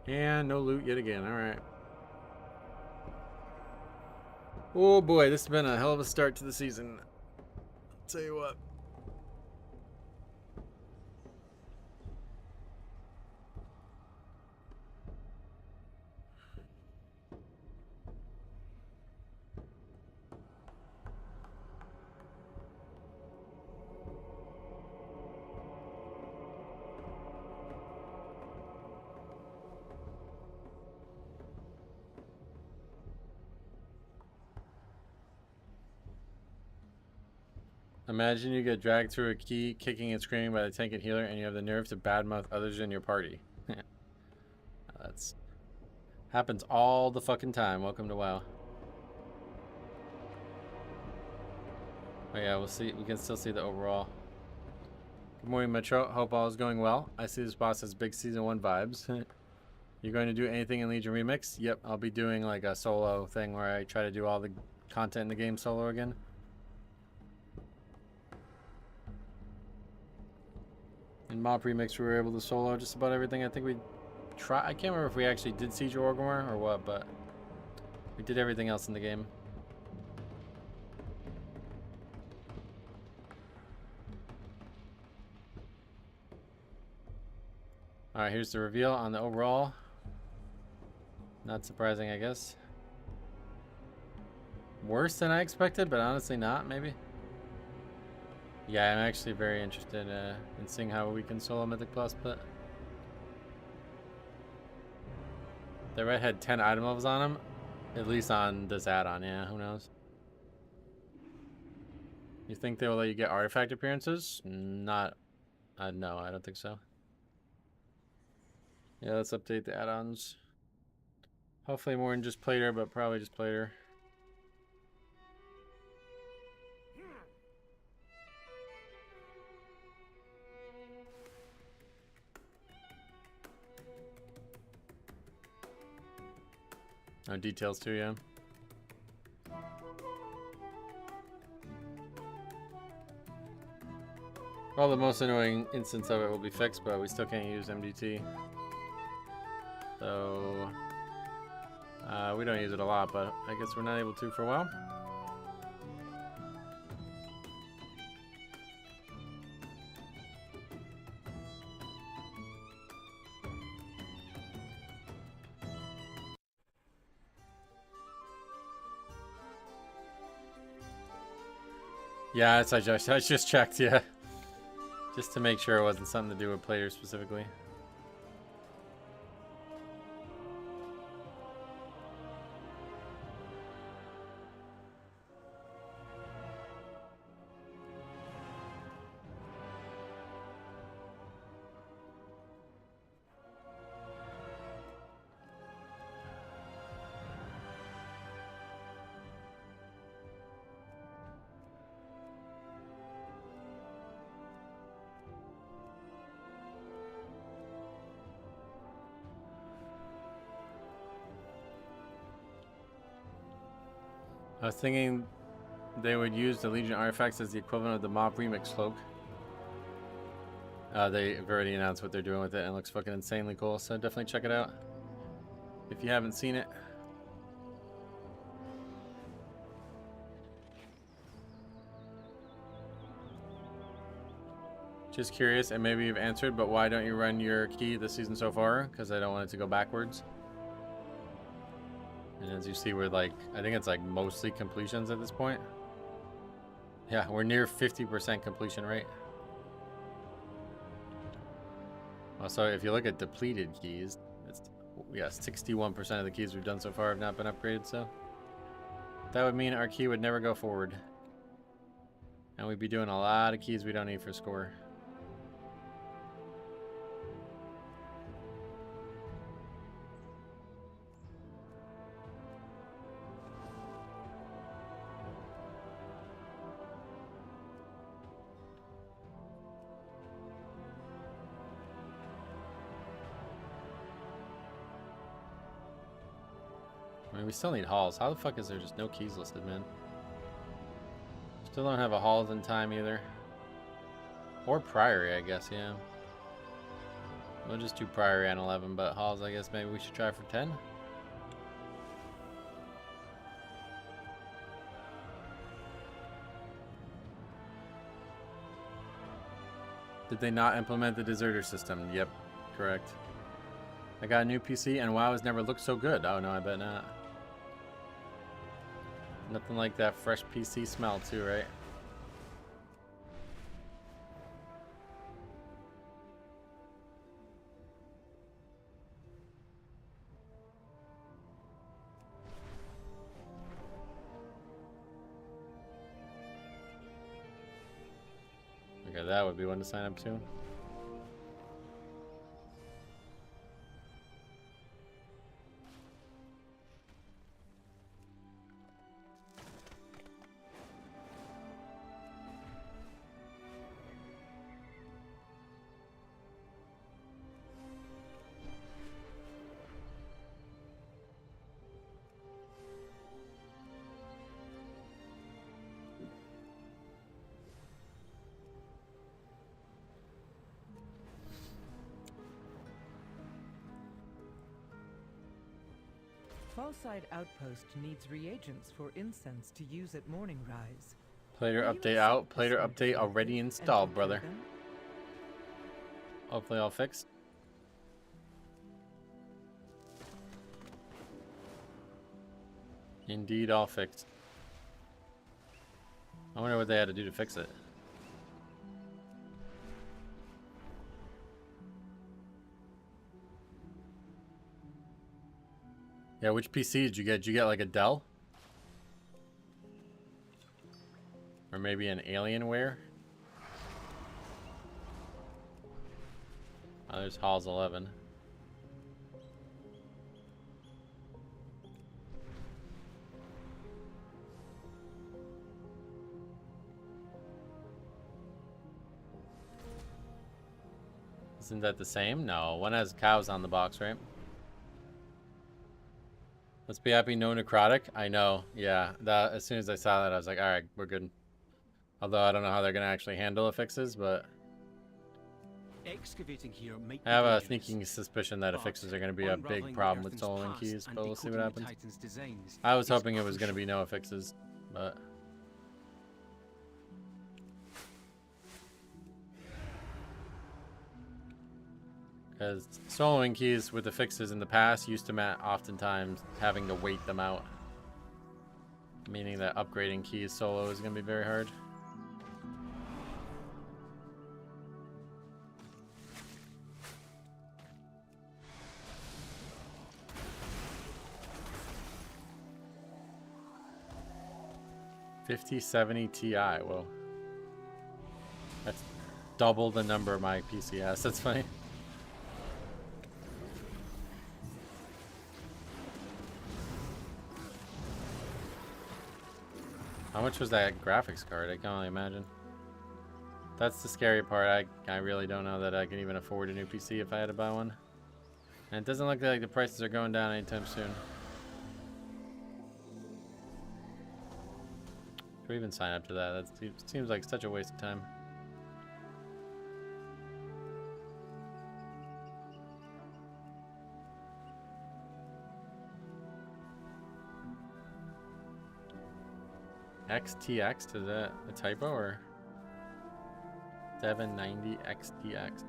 And no loot yet again. Alright. Oh boy, this has been a hell of a start to the season. I'll tell you what. Imagine you get dragged through a key, kicking and screaming by the tank and healer, and you have the nerve to badmouth others in your party. That's happens all the fucking time. Welcome to WoW. Oh yeah, we'll see. We can still see the overall. Good morning, Metro. Hope all is going well. I see this boss has big season 1 vibes. You're going to do anything in Legion Remix? Yep, I'll be doing like a solo thing where I try to do all the content in the game solo again. In Mob Remix, we were able to solo just about everything. I think we tried. I can't remember if we actually did Siege of Orgrimmar or what, but we did everything else in the game. Alright, here's the reveal on the overall. Not surprising, I guess. Worse than I expected, but honestly not, maybe. Yeah, I'm actually very interested in seeing how we can solo Mythic Plus, but the red had 10 item levels on him, at least on this add-on. Yeah, who knows? You think they will let you get artifact appearances? Not, no, I don't think so. Yeah, let's update the add-ons. Hopefully more than just Plater, but probably just Plater. Oh, details too, yeah. Well, the most annoying instance of it will be fixed, but we still can't use MDT. So, we don't use it a lot, but I guess we're not able to for a while. Yeah, I just checked, yeah. Just to make sure it wasn't something to do with players specifically. I was thinking they would use the Legion artifacts as the equivalent of the Mob Remix cloak. They've already announced what they're doing with it, and it looks fucking insanely cool, so definitely check it out if you haven't seen it. Just curious, and maybe you've answered, but why don't you run your key this season so far? Because I don't want it to go backwards. And as you see, we're like, I think it's like mostly completions at this point. Yeah, we're near 50% completion rate. Also, if you look at depleted keys, it's, yeah, 61% of the keys we've done so far have not been upgraded, so that would mean our key would never go forward. And we'd be doing a lot of keys we don't need for score. I mean, we still need halls. How the fuck is there just no keys listed, man? Still don't have a halls in time either. Or Priory, I guess, yeah. We'll just do Priory on 11, but halls, I guess maybe we should try for 10. Did they not implement the deserter system? Yep, correct. I got a new PC and WoW has never looked so good. Oh no, I bet not. Nothing like that fresh PC smell too, right? Okay, that would be one to sign up to. Fallside Outpost needs reagents for incense to use at morning rise. Plater Will you update out. accept Plater this update already and installed, procure brother. them? Hopefully all fixed. Indeed all fixed. I wonder what they had to do to fix it. Yeah, which PC did you get? Did you get like a Dell? Or maybe an Alienware? Oh, there's Halls 11. Isn't that the same? No, one has cows on the box, right? Let's be happy, no necrotic. I know, yeah. That as soon as I saw that, I was like, all right, we're good. Although I don't know how they're gonna actually handle the fixes, but Excavating here might I have be a dangerous, sneaking suspicion that but affixes are gonna be a big unraveling the problem with Earthen's stolen past keys, and but we'll see what decoding the happens. Titan's designs I was is hoping it was gonna crucial. be no affixes, but because soloing keys with the fixes in the past used to mean oftentimes having to wait them out, meaning that upgrading keys solo is gonna be very hard. $5070 Ti. Whoa, that's double the number my PC has. That's funny. How much was that graphics card? I can only imagine. That's the scary part. I really don't know that I can even afford a new PC if I had to buy one. And it doesn't look like the prices are going down anytime soon. Should we even sign up to that? That seems like such a waste of time. XTX, is that a typo or 790 XTX?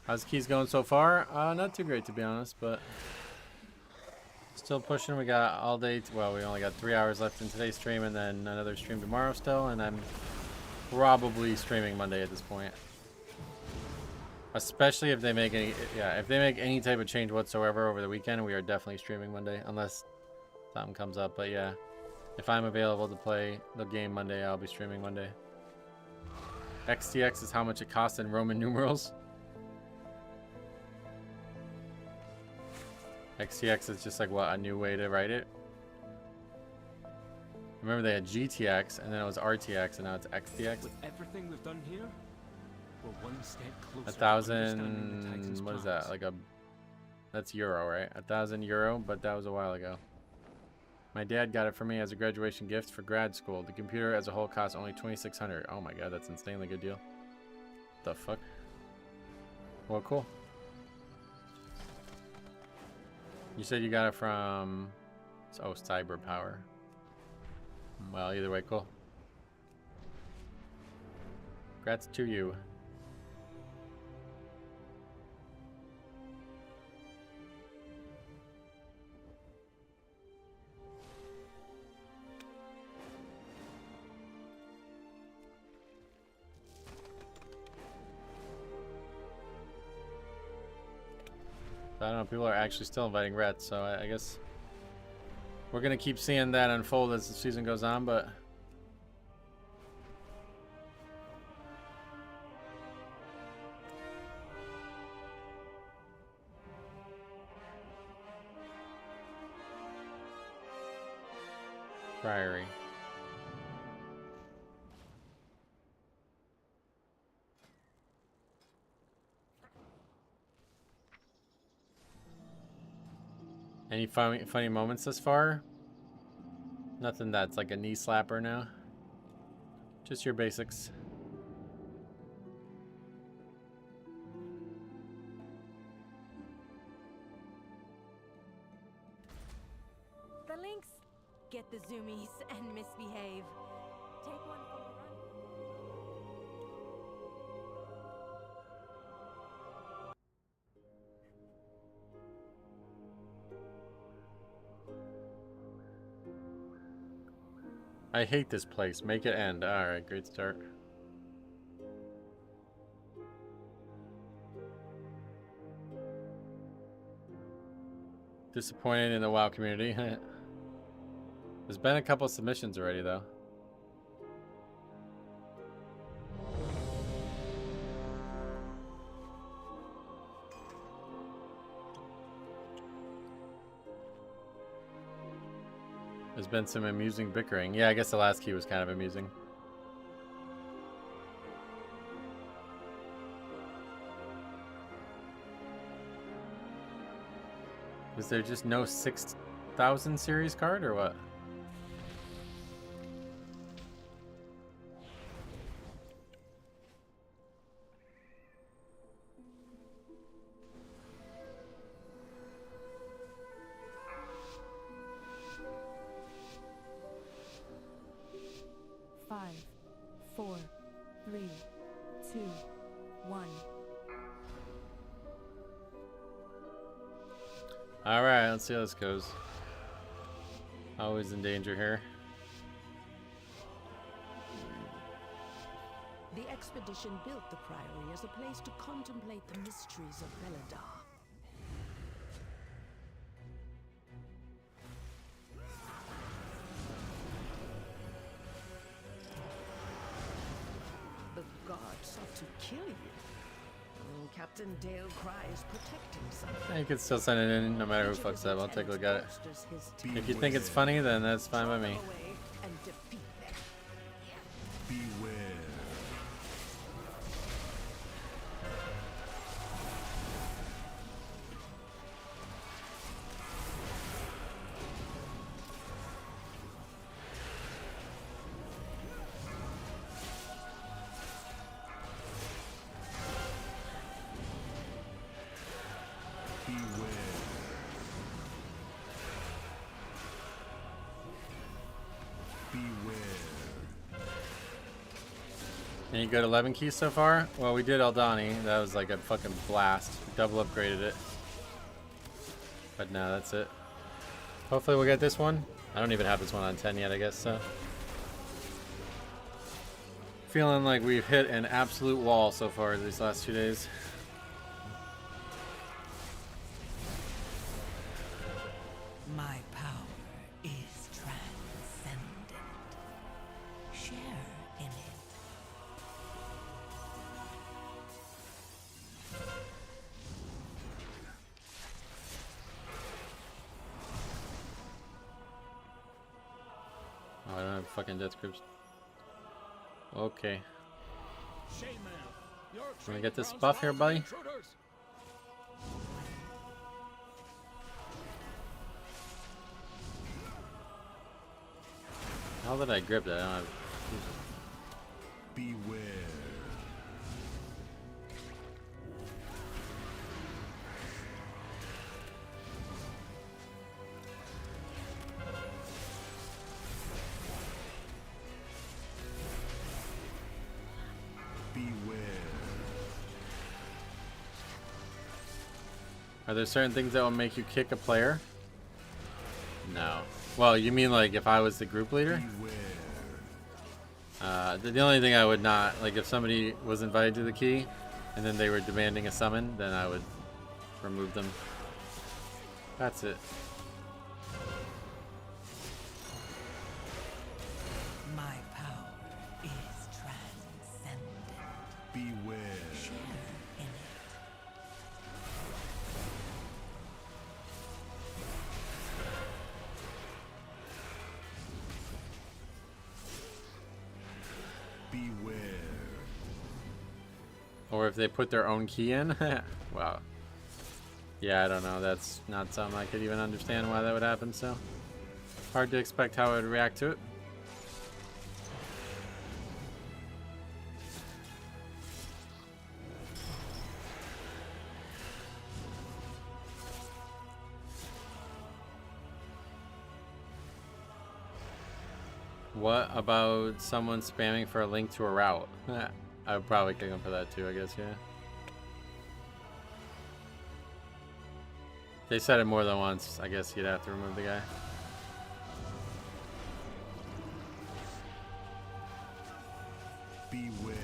How's keys going so far? Not too great to be honest, but still pushing. We got all day. Well, we only got 3 hours left in today's stream, and then another stream tomorrow still, and I'm probably streaming Monday at this point. Especially if they make any type of change whatsoever over the weekend, we are definitely streaming Monday, unless something comes up. But yeah, if I'm available to play the game Monday, I'll be streaming Monday. XTX is how much it costs in Roman numerals. XTX is just like what, a new way to write it? Remember they had GTX, and then it was RTX, and now it's XTX. With everything we've done here, we're one step closer. 1,000. What is that? Like a? That's euro, right? 1,000 euro, but that was a while ago. My dad got it for me as a graduation gift for grad school. The computer as a whole cost only 2,600. Oh my god, that's an insanely good deal. The fuck? Well, cool. You said you got it from... Oh, Cyber Power. Well, either way, cool. Congrats to you. I don't know, people are actually still inviting Rhett, so I guess we're gonna keep seeing that unfold as the season goes on, but Priory. Any funny moments thus far? Nothing that's like a knee slapper now. Just your basics. The Lynx get the zoomies and misbehave. Take one for the run. I hate this place. Make it end. Alright, great start. Disappointed in the WoW community. There's been a couple submissions already, though. There's been some amusing bickering. Yeah, I guess the last key was kind of amusing. Is there just no 6,000 series card or what? Alright, let's see how this goes. Always in danger here. The expedition built the Priory as a place to contemplate the mysteries of Beladar. The gods sought to kill you. Captain Dale cries protecting something. You can still send it in no matter who fucks up. I'll take a look at it. If you think it's funny, then that's fine by me. Beware. Any good 11 keys so far? Well, we did Aldani. That was like a fucking blast. We double upgraded it. But no, that's it. Hopefully we'll get this one. I don't even have this one on 10 yet, I guess, so. Feeling like we've hit an absolute wall so far these last 2 days. My power is transcendent. Share in it. Oh, I don't fucking death grips. Okay. Can we get this buff here, buddy? How did I grip that? I don't have... Beware. Are there certain things that will make you kick a player? No. Well, you mean like if I was the group leader? The only thing I would not, like if somebody was invited to the key and then they were demanding a summon, then I would remove them. That's it. My power is transcendent. Beware. Share in it. Beware. Or if they put their own key in. Wow. Yeah, I don't know. That's not something I could even understand why that would happen, so hard to expect how I would react to it. What about someone spamming for a link to a route? I would probably kick them for that too, I guess, yeah. If they said it more than once, I guess you'd have to remove the guy. Beware.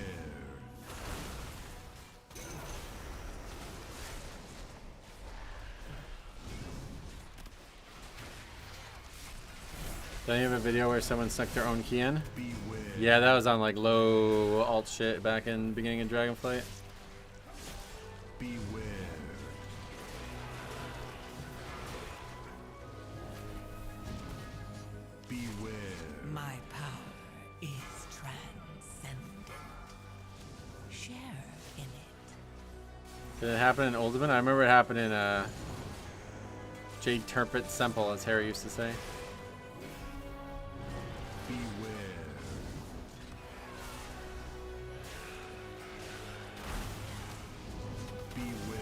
Don't you have a video where someone stuck their own key in? Beware. Yeah, that was on like low alt shit back in the beginning of Dragonflight. Beware. Beware. My power is transcendent. Share in it. Did it happen in Ultimate? I remember it happened in Jade Turpit Semple, as Harry used to say. Beware. Beware.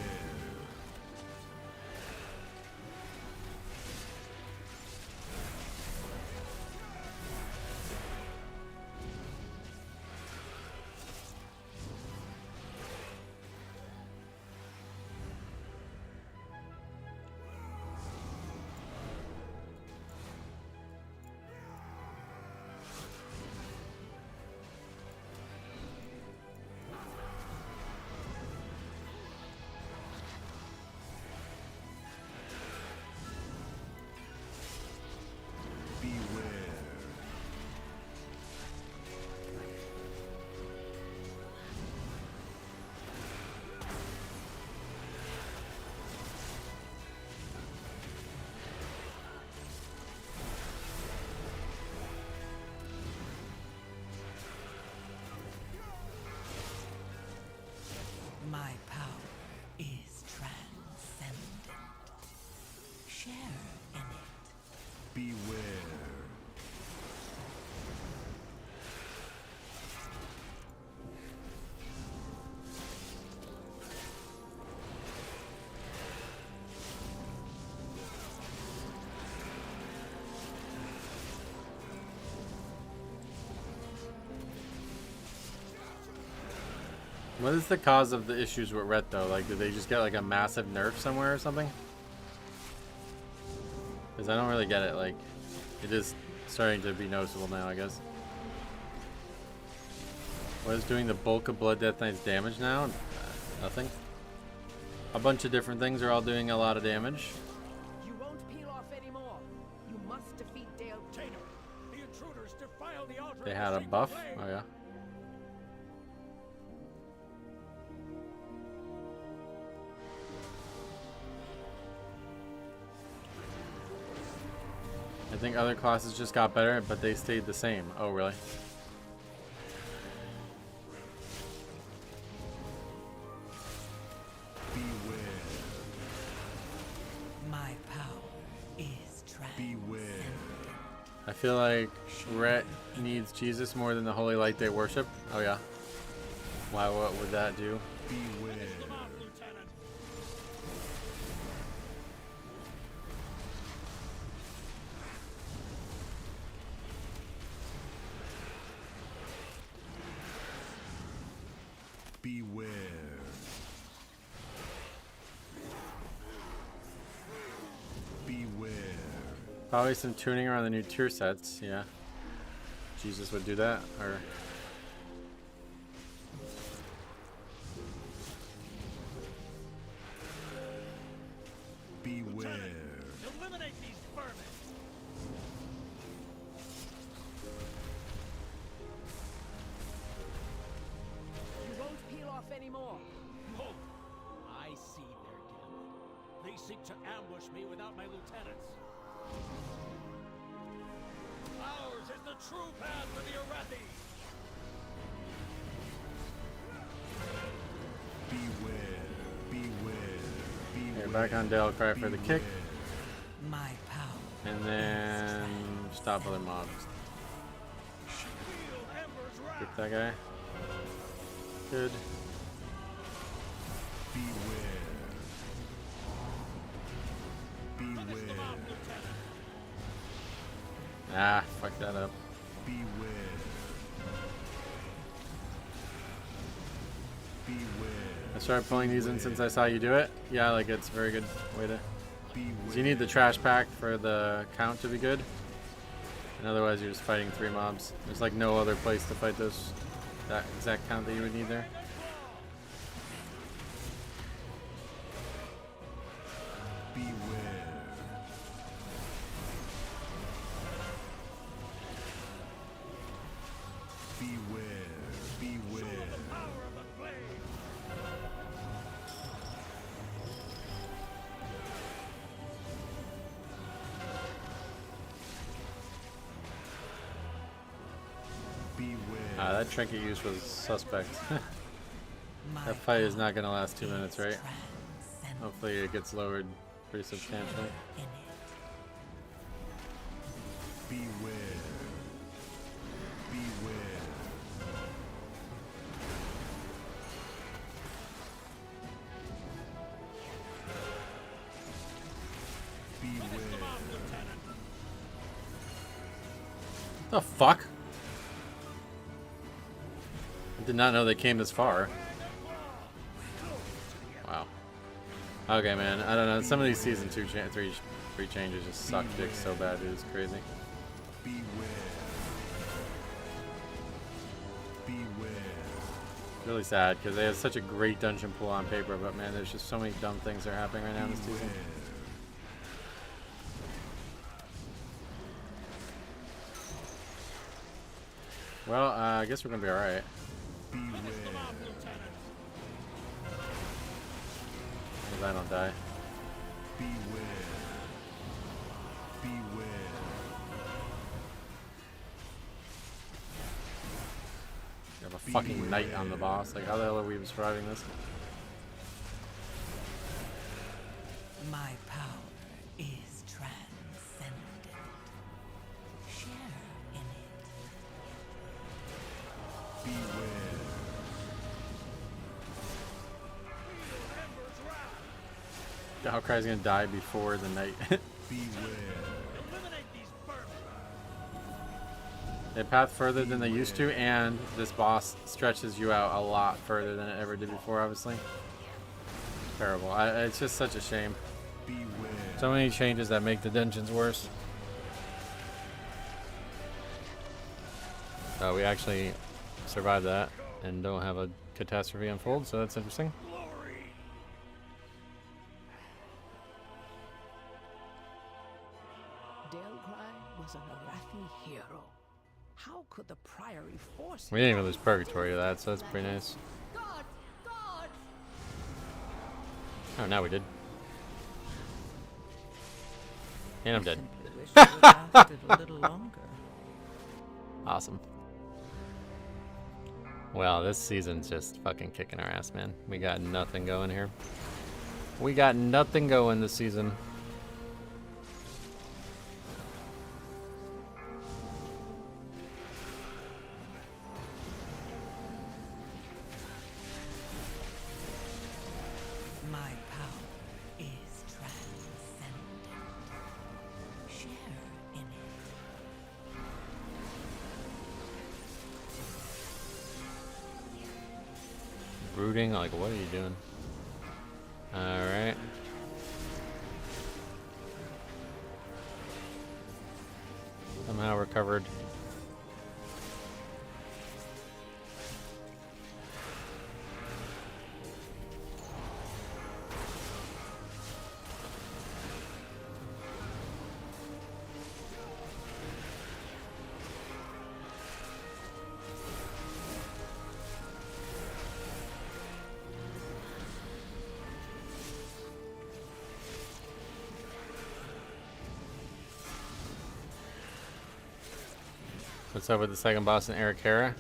My power is transcendent. Share in it. Beware. What is the cause of the issues with Ret though? Like, did they just get like a massive nerf somewhere or something? Because I don't really get it. Like, it is starting to be noticeable now, I guess. What is doing the bulk of Blood Death Knight's damage now? Nothing. A bunch of different things are all doing a lot of damage. You won't peel off anymore. You must defeat Dale Tater. The intruders defile the altar. They had a buff? Oh yeah. I think other classes just got better, but they stayed the same. Oh, really? Beware. My power is Beware. I feel like Rhett needs Jesus more than the holy light they worship. Oh yeah. Why? What would that do? Beware. Beware. Beware. Probably some tuning around the new tier sets. Yeah. Jesus would do that, or. Beware. Eliminate these vermin! You won't peel off anymore. No! I see their game. They seek to ambush me without my lieutenants. Ours is the true path for the Arathi! Beware. Beware. Beware. Okay, back on Dale, cry for the kick, my power. and then stop other mobs. Get that guy. Good. Beware. Beware. Ah, fuck that up. Beware. Beware. I started pulling these in since I saw you do it. Yeah, like it's a very good way to. Beware. So you need the trash pack for the count to be good. And otherwise you're just fighting 3 mobs. There's like no other place to fight those, that exact count that you would need there. Beware. Beware. Beware. Ah, that trinket use was suspect. My That fight is not gonna last 2 power minutes, is right? transcendent. Hopefully it gets lowered pretty substantially. In it. Beware. Beware. Beware. The fuck? I did not know they came this far. Wow. Okay, man. I don't know. Some of these season 2, 3 changes just suck dick so bad, dude. It's crazy. Beware. Beware. Really sad because they have such a great dungeon pool on paper, but man, there's just so many dumb things that are happening right now in this season. Well, I guess we're gonna be alright. If I don't die. Beware. Beware. You have a fucking knight on the boss. Like, how the hell are we even surviving this? My power is transcendent. Share in it. Beware. Outcry's gonna die before the night. They path further than they used to, and this boss stretches you out a lot further than it ever did before, obviously. Terrible. It's just such a shame. So many changes that make the dungeons worse. We actually survived that and don't have a catastrophe unfold, so that's interesting. Delcry was an Arathi hero. How could the Priory force We didn't even lose Purgatory to that, so that's pretty nice. God! God! Oh, now we did. And I'm dead. Simply wish you had lasted a little longer. Awesome. Well, this season's just fucking kicking our ass, man. We got nothing going here. We got nothing going this season. My power is transcendent. Share in it. Brooding? Like, what are you doing? Alright. Somehow recovered. What's up with the second boss in Eric Hera?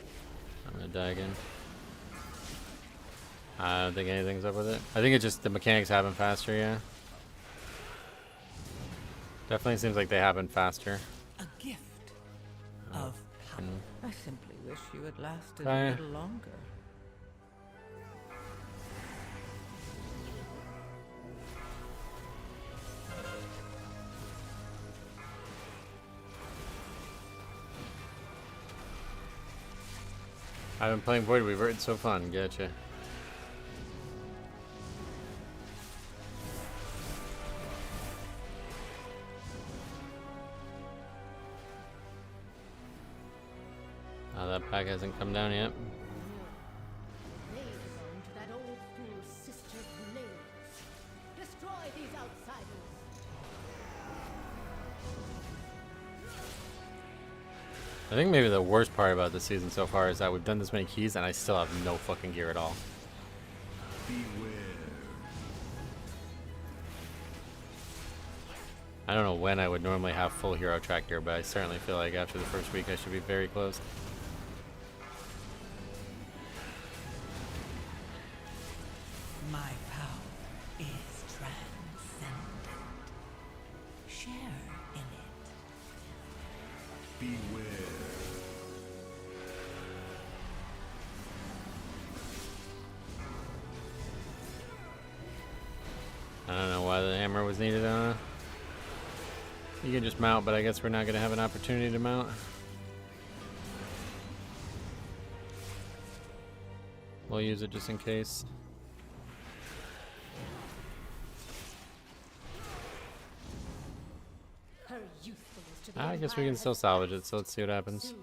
I'm gonna die again. I don't think anything's up with it. I think it's just the mechanics happen faster, yeah. Definitely seems like they happen faster. A gift of power. I simply wish you had lasted Okay. a little longer. I've been playing Void Weaver, it's so fun, getcha. That pack hasn't come down yet. They belong to that old fool sister Blaze. Destroy these outsiders. I think maybe the worst part about this season so far is that we've done this many keys and I still have no fucking gear at all. Beware. I don't know when I would normally have full hero track gear, but I certainly feel like after the first week I should be very close. My power is transcendent. Share in it. Beware. I don't know why the hammer was needed on it. You can just mount, but I guess we're not going to have an opportunity to mount. We'll use it just in case. Her usefulness to the I guess we Empire can still has salvage it, so let's see what happens. soon.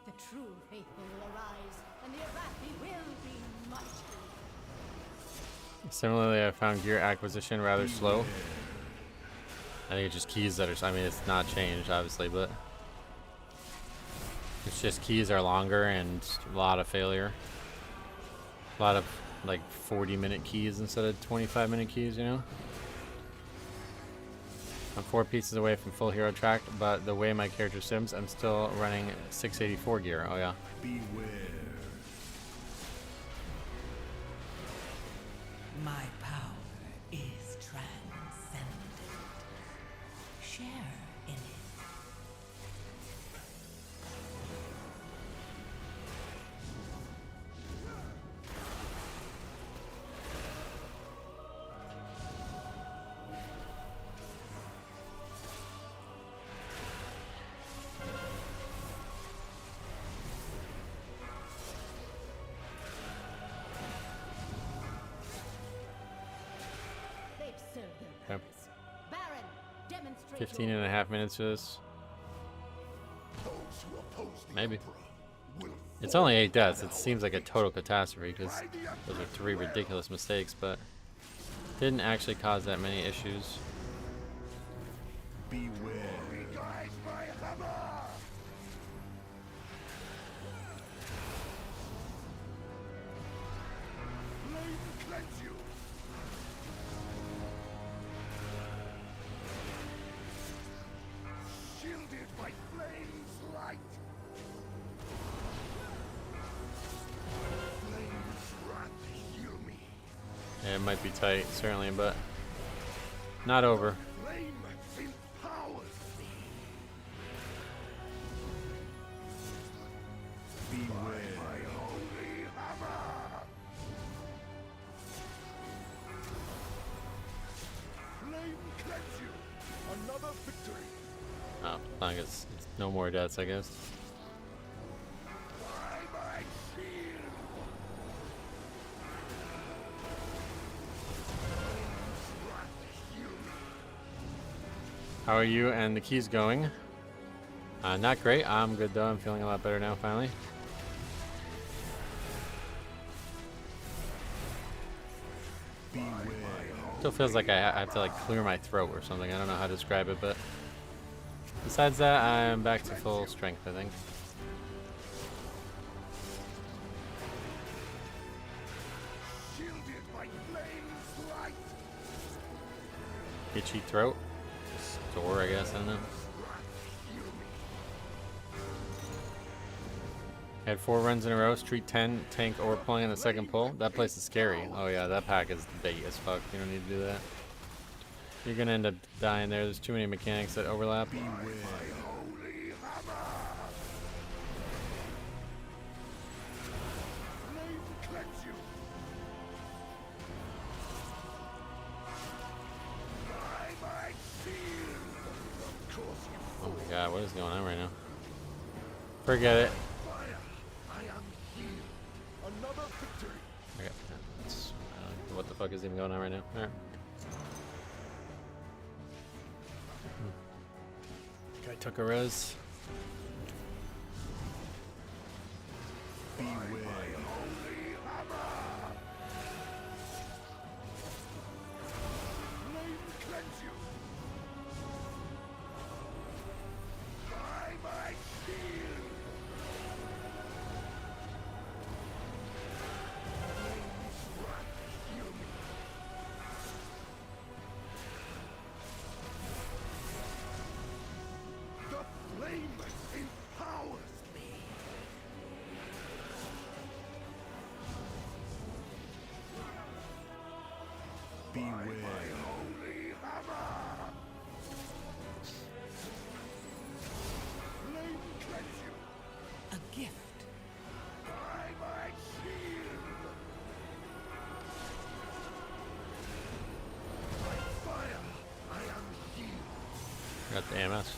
The true faithful will arise, and the Arathi will be much. Similarly, I found gear acquisition rather slow. I think it's just keys that are, I mean, it's not changed, obviously, but it's just keys are longer and a lot of failure. A lot of, like, 40-minute keys instead of 25-minute keys, you know? I'm 4 pieces away from full hero track, but the way my character sims, I'm still running 684 gear. Oh, yeah. Beware. My power is transcendent. Share in it. They've served their Okay. purpose. Baron, demonstrate 15 your and a half minutes for this. Those who oppose the Maybe. Emperor will It's only 8 deaths. It seems like a total catastrophe because those are 3 ridiculous mistakes, but didn't actually cause that many issues. Beware. guide my hammer. Flame cleanse you. Yeah, it might be tight, certainly, but not over. Flame empowers me. Beware my holy hammer. Flame cleanse you. Another victory. Oh, I guess it's no more deaths, I guess. By my shield. How are you and the keys going? Not great. I'm good though. I'm feeling a lot better now, finally. Still feels like I have to like clear my throat or something. I don't know how to describe it, but besides that, I'm back to full strength, I think. Shielded by flame's light. Itchy throat. Sore, I guess. I don't know. I had 4 runs in a row, street 10, tank overplaying on the second pull. That place is scary. Oh yeah, that pack is bait as fuck. You don't need to do that. You're gonna end up dying there. There's too many mechanics that overlap. Oh my god, what is going on right now? Forget it. Okay, I don't know what the fuck is even going on right now. Alright. Guy took a res. Got the AMS.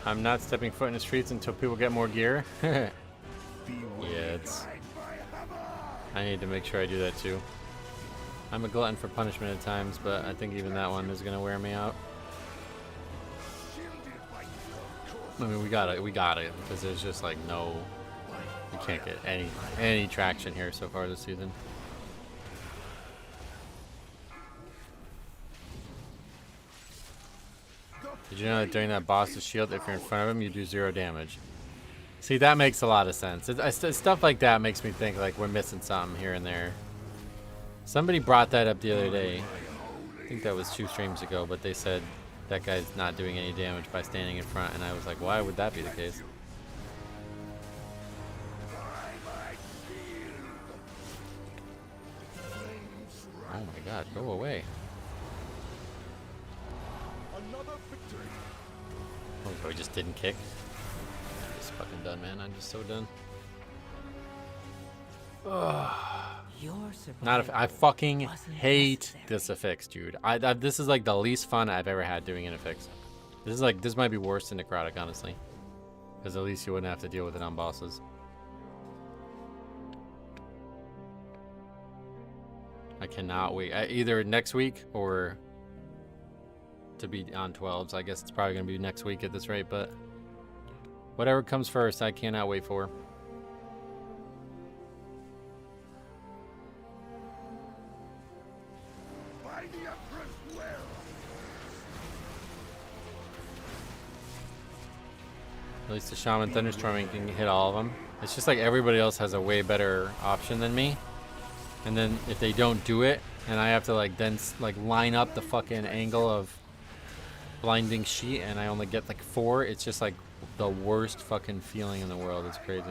I'm not stepping foot in the streets until people get more gear. Yeah, it's... I need to make sure I do that too. I'm a glutton for punishment at times, but I think even that one is gonna wear me out. I mean, we got it, because there's just like no, you can't get any traction here so far this season. Did you know that during that boss's shield, if you're in front of him, you do 0 damage? See, that makes a lot of sense. Stuff like that makes me think like we're missing something here and there. Somebody brought that up the other day. I think that was 2 streams ago, but they said that guy's not doing any damage by standing in front, and I was like, why would that be the case? Oh my god, go away. Oh, so he just didn't kick? I'm just fucking done, man. I'm just so done. I fucking hate this affix, dude. This is like the least fun I've ever had doing an affix. This might be worse than necrotic, honestly, because at least you wouldn't have to deal with it on bosses. I cannot wait. Either next week or to be on 12s. I guess it's probably gonna be next week at this rate, but whatever comes first, I cannot wait for. At least the Shaman Thunderstorming can hit all of them. It's just like everybody else has a way better option than me. And then if they don't do it, and I have to like then like line up the fucking angle of blinding sheet and I only get like 4, it's just like the worst fucking feeling in the world. It's crazy.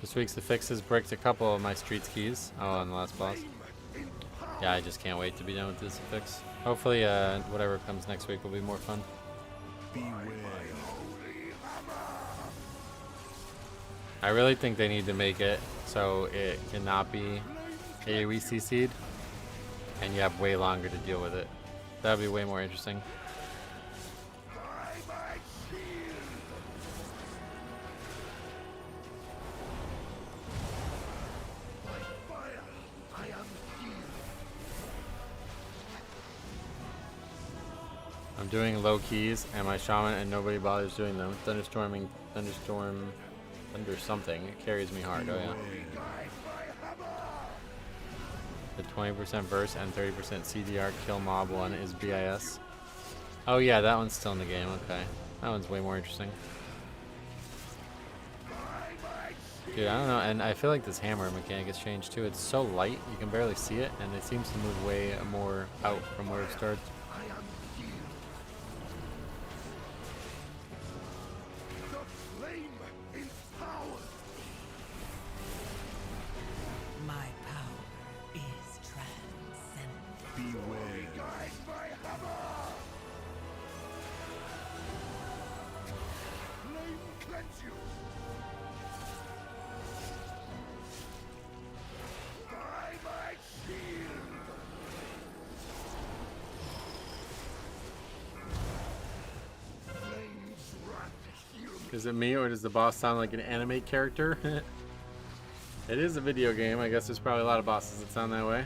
This week's the fixes bricked a couple of my streets keys. Oh, on the last boss. Yeah, I just can't wait to be done with this fix. Hopefully, whatever comes next week will be more fun. I really think they need to make it so it cannot be AoE CC'd, and you have way longer to deal with it. That would be way more interesting. I'm doing low keys and my shaman and nobody bothers doing them. Thunder something. It carries me hard. Oh yeah. The 20% burst and 30% CDR kill mob one is BIS. Oh yeah, that one's still in the game. Okay. That one's way more interesting. Dude, I don't know, and I feel like this hammer mechanic has changed too. It's so light, you can barely see it, and it seems to move way more out from where it starts. Is it me, or does the boss sound like an anime character? It is a video game. I guess there's probably a lot of bosses that sound that way.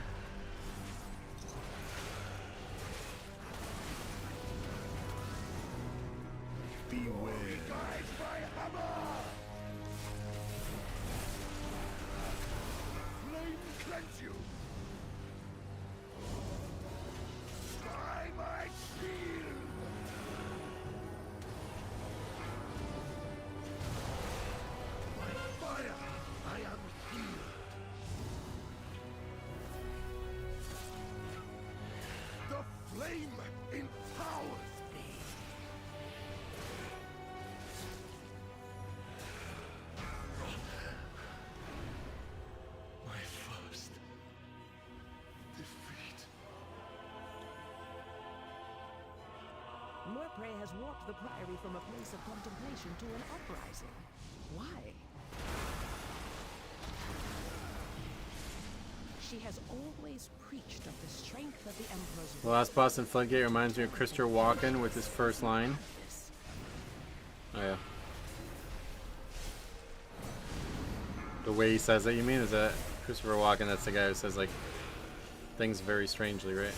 Prey has warped the Priory from a place of contemplation to an uprising. Why? She has always preached of the strength of the Emperor's will. The last boss in Floodgate reminds me of Christopher Walken with his first line. Oh yeah. The way he says it, you mean? Is that Christopher Walken? That's the guy who says like things very strangely, right?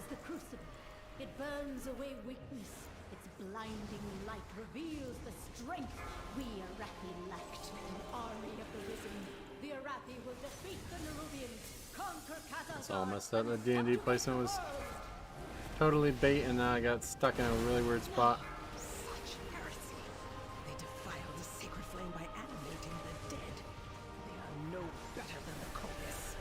The crucible. It burns away weakness. Its blinding light reveals the strength we Arathi lacked. An army of the risen. The Arathi will defeat the Nerubians, conquer Khazar. It's all messed up. The D&D placement was totally bait, and now I got stuck in a really weird spot. Such heresy. They defile the sacred flame by animating the dead. They are no better than the cultists.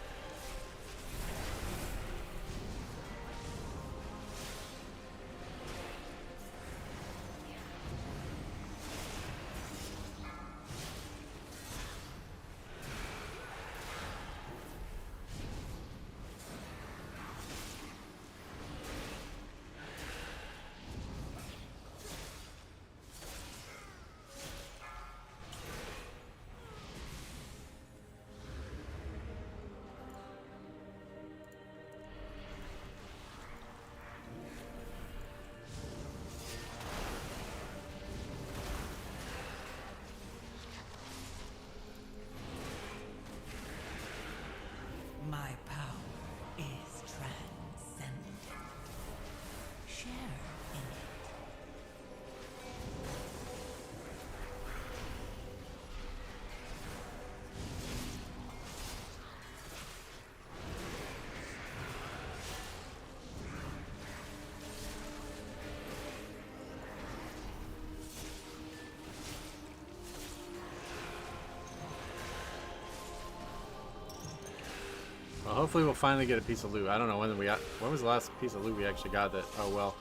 Hopefully we'll finally get a piece of loot. I don't know when when was the last piece of loot we actually got that, oh well.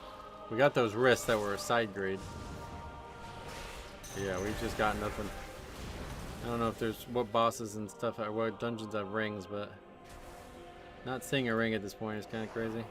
We got those wrists that were a side grade. Yeah, we've just got nothing. I don't know if there's what bosses and stuff, what dungeons have rings, but not seeing a ring at this point is kind of crazy.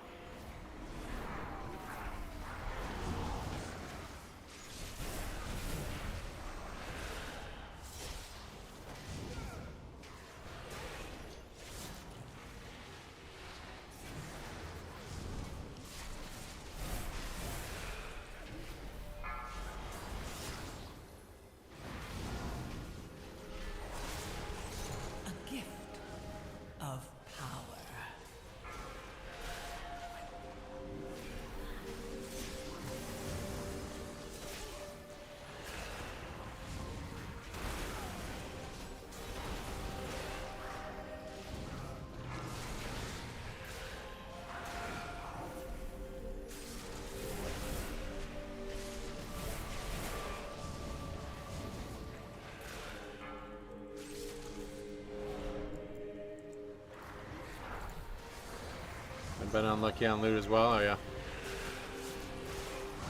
I've been unlucky on loot as well. Oh yeah.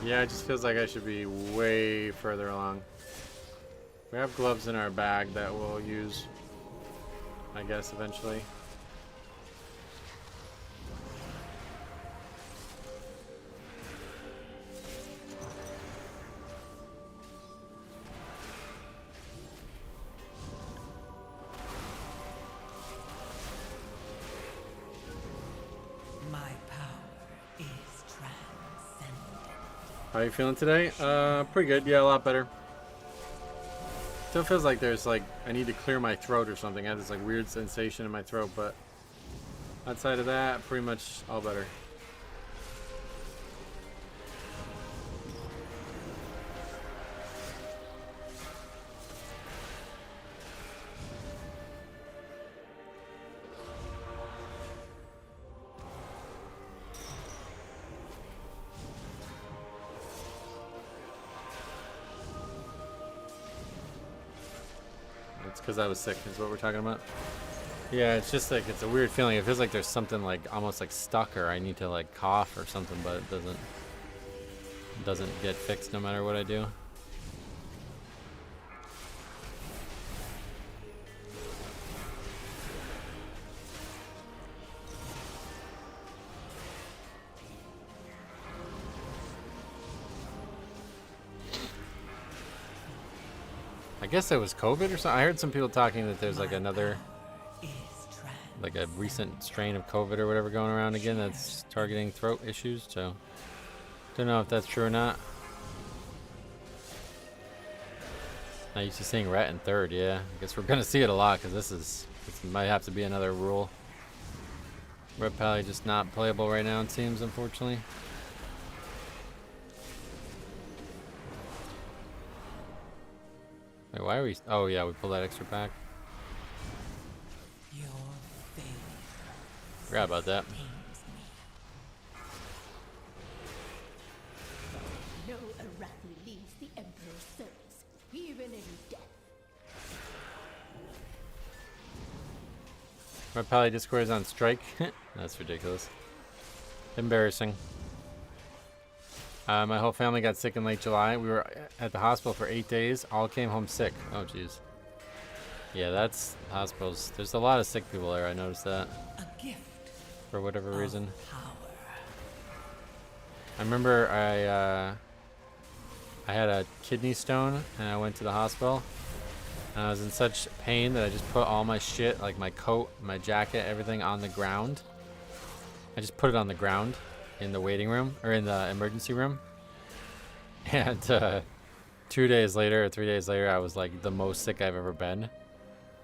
Yeah, it just feels like I should be way further along. We have gloves in our bag that we'll use, I guess, eventually. How are you feeling today? Pretty good. Yeah, a lot better. Still feels like there's like I need to clear my throat or something. I have this like weird sensation in my throat, but outside of that, pretty much all better. Because I was sick is what we're talking about. Yeah, it's just like it's a weird feeling. It feels like there's something like almost like stuck, or I need to like cough or something, but it doesn't get fixed no matter what I do. I guess it was COVID or something. I heard some people talking that there's like another, like a recent strain of COVID or whatever going around again that's targeting throat issues. So, don't know if that's true or not. I used to seeing Ret in third. Yeah, I guess we're gonna see it a lot because this might have to be another rule. Red Pally just not playable right now, it seems, unfortunately. Wait, why are we? Oh yeah, we pulled that extra pack. Forgot about that. No Arathi leaves the Emperor's service, even in death. My Pally Discord is on strike. That's ridiculous. Embarrassing. My whole family got sick in late July. We were at the hospital for 8 days. All came home sick. Oh, jeez. Yeah, that's hospitals. There's a lot of sick people there. I noticed that. A gift for whatever reason. Power. I remember I had a kidney stone and I went to the hospital. And I was in such pain that I just put all my shit, like my coat, my jacket, everything on the ground. I just put it on the ground in the waiting room, or in the emergency room. And 2 days later, or 3 days later, I was like the most sick I've ever been.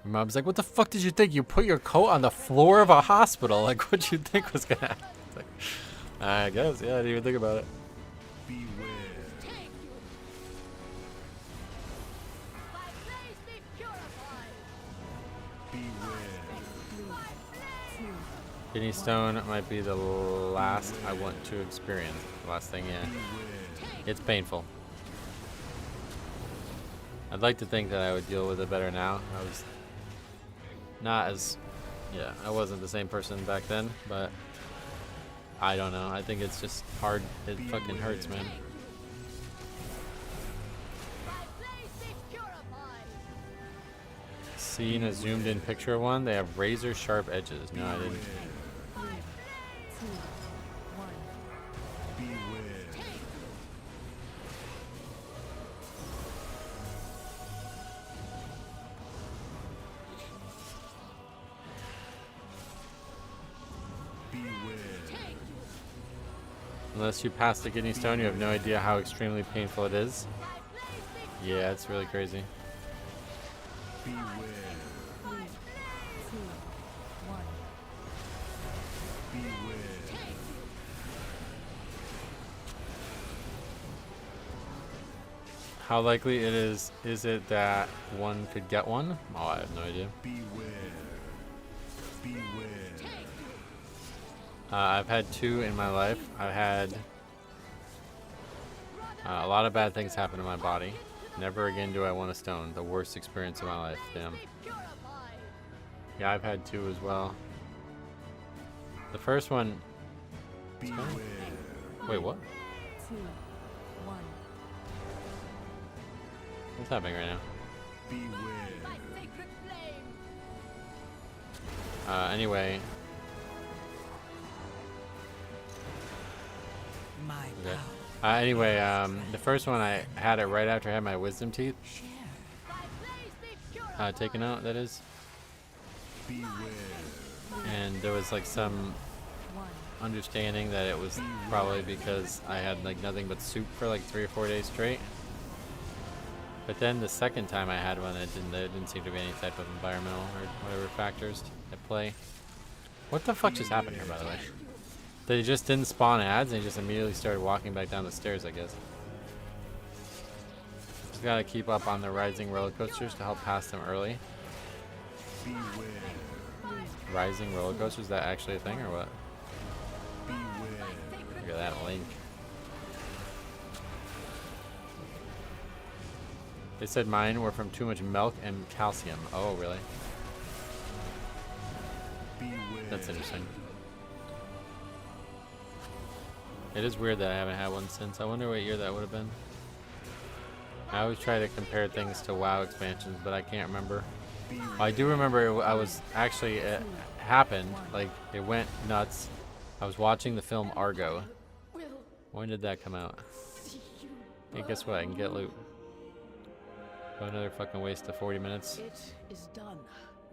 My mom's like, what the fuck did you think? You put your coat on the floor of a hospital? Like, what you think was gonna happen? Like, I guess, yeah, I didn't even think about it. Beware. Kidney stone might be the last I want to experience. The last thing, yeah. It's painful. I'd like to think that I would deal with it better now. I was not as Yeah, I wasn't the same person back then, but I don't know. I think it's just hard. It fucking hurts, man. Seen a zoomed in picture of one? They have razor sharp edges. No, I didn't. Unless you pass the kidney stone, you have no idea how extremely painful it is. Yeah, it's really crazy. How likely is it that one could get one? Oh, I have no idea. I've had 2 in my life. I've had a lot of bad things happen to my body. Never again do I want a stone. The worst experience of my life. Damn. Yeah, I've had 2 as well. The first one. Wait, what? What's happening right now? Anyway. Okay. Anyway, the first one I had it right after I had my wisdom teeth taken out, that is. And there was like some understanding that it was probably because I had like nothing but soup for like 3 or 4 days straight. But then the second time I had one, there didn't seem to be any type of environmental or whatever factors at play. What the fuck just happened here, by the way? They just didn't spawn ads, and they just immediately started walking back down the stairs, I guess. Just gotta keep up on the rising roller coasters to help pass them early. Rising roller coasters, is that actually a thing or what? Look at that link. They said mine were from too much milk and calcium. Oh, really? That's interesting. It is weird that I haven't had one since. I wonder what year that would have been. I always try to compare things to WoW expansions, but I can't remember. I do remember I was actually, it happened, like it went nuts. I was watching the film Argo. When did that come out? Hey, guess what? I can get loot. Oh, another fucking waste of 40 minutes. It is done.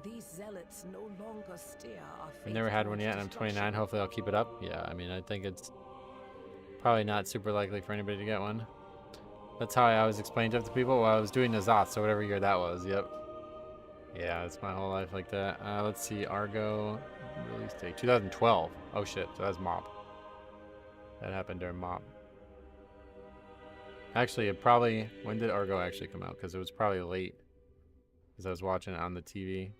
These zealots no longer steer our fate. I've never had one yet, and I'm 29. Hopefully I'll keep it up. Yeah, I mean, I think it's probably not super likely for anybody to get one. That's how I always explained it to people while I was doing Nazoth, so whatever year that was. Yep. Yeah, it's my whole life like that. Let's see, Argo release date 2012. Oh shit, so that's Mob. That happened during Mob. Actually, it probably, when did Argo actually come out? Because it was probably late, because I was watching it on the TV.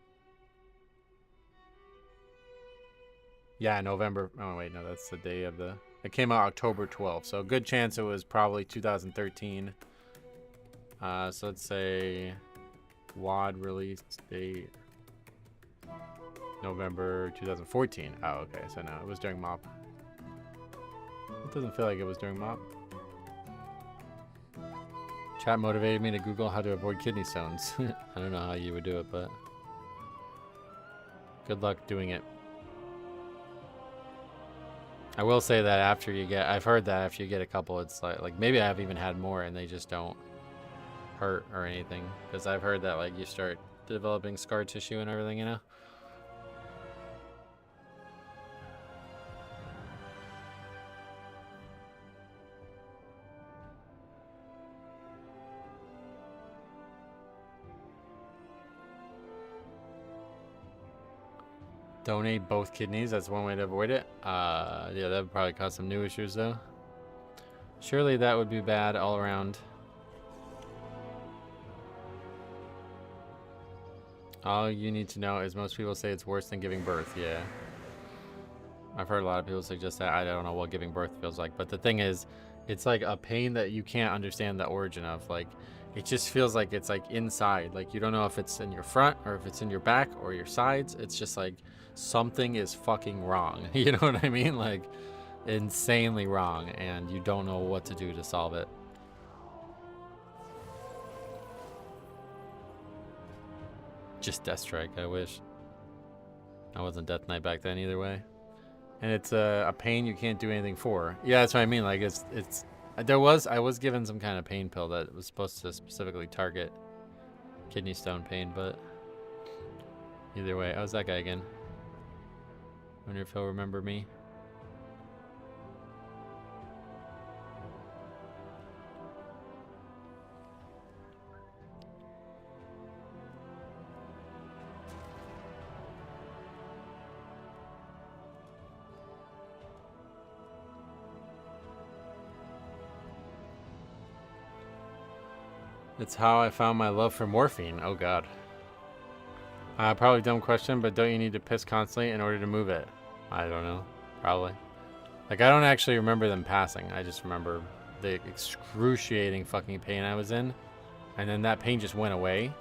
Yeah, November. Oh wait, no, that's the day of the. It came out October 12th, so a good chance it was probably 2013. So let's say WAD release date November 2014. Oh, okay, so no, it was during MOP. It doesn't feel like it was during MOP. Chat motivated me to Google how to avoid kidney stones. I don't know how you would do it, but good luck doing it. I will say that after you get, I've heard that after you get a couple, it's like maybe I've even had more and they just don't hurt or anything. Because I've heard that like you start developing scar tissue and everything, you know? Donate both kidneys, that's one way to avoid it. Yeah, that would probably cause some new issues though. Surely that would be bad all around. All you need to know is most people say it's worse than giving birth, yeah. I've heard a lot of people suggest that. I don't know what giving birth feels like, but the thing is, it's like a pain that you can't understand the origin of. Like, it just feels like it's like inside. Like you don't know if it's in your front or if it's in your back or your sides. It's just like something is fucking wrong. You know what I mean? Like insanely wrong, and you don't know what to do to solve it. Just Death Strike, I wish. I wasn't Death Knight back then either way. And it's a pain you can't do anything for. Yeah, that's what I mean. Like I was given some kind of pain pill that was supposed to specifically target kidney stone pain, but either way, how's that guy again? Wonder if he'll remember me. It's how I found my love for morphine. Oh god. Probably dumb question, but don't you need to piss constantly in order to move it? I don't know. Probably. Like, I don't actually remember them passing. I just remember the excruciating fucking pain I was in. And then that pain just went away.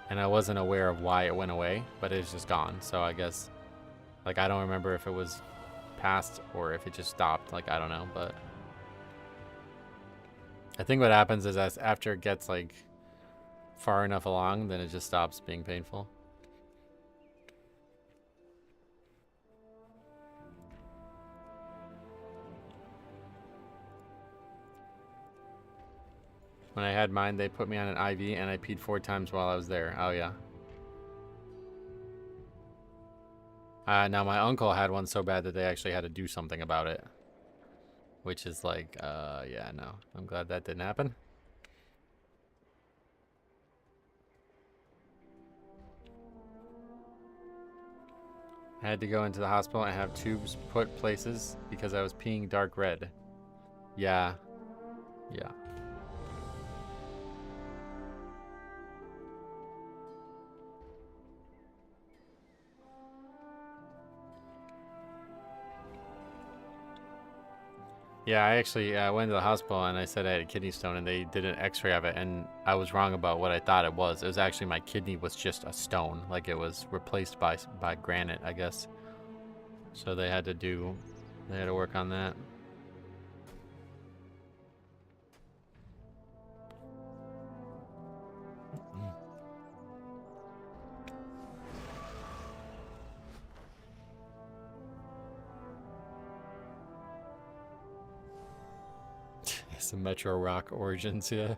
And I wasn't aware of why it went away, but it's just gone. So I guess, like, I don't remember if it was past or if it just stopped. Like, I don't know, but I think what happens is as after it gets like far enough along, then it just stops being painful. When I had mine, they put me on an IV and I peed 4 times while I was there. Oh yeah. Now my uncle had one so bad that they actually had to do something about it. Which is like, yeah, no. I'm glad that didn't happen. I had to go into the hospital and have tubes put places because I was peeing dark red. Yeah. Yeah. Yeah, I actually went to the hospital and I said I had a kidney stone and they did an x-ray of it and I was wrong about what I thought it was. It was actually my kidney was just a stone. Like it was replaced by granite, I guess. So they had to work on that. Some Metro Rock origins, yeah.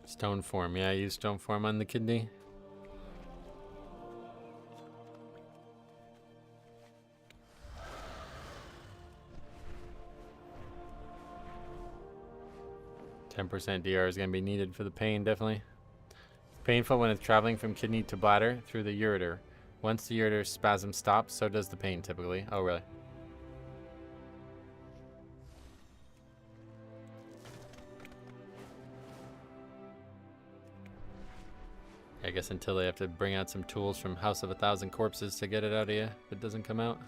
Stone form, yeah, I use stone form on the kidney. %, DR is going to be needed for the pain, definitely. It's painful when it's traveling from kidney to bladder through the ureter. Once the ureter spasm stops, so does the pain typically. Oh, really? I guess until they have to bring out some tools from House of 1,000 Corpses to get it out of you if it doesn't come out.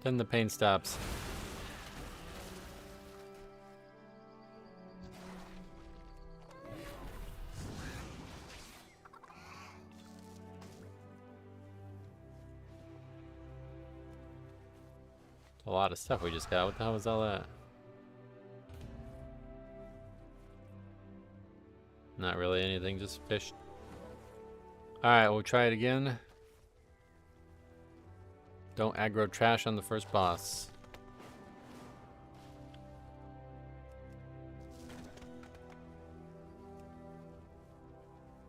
Then the pain stops. A lot of stuff we just got. What the hell was all that? Not really anything, just fish. Alright, we'll try it again. Don't aggro trash on the first boss.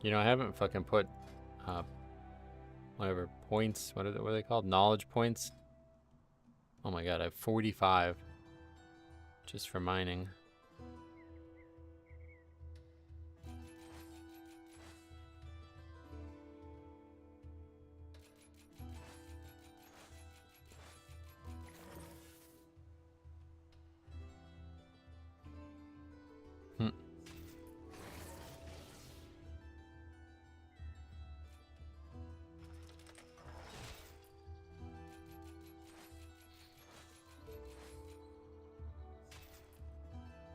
You know, I haven't fucking put whatever points, what are they called? Knowledge points. Oh my god, I have 45 just for mining.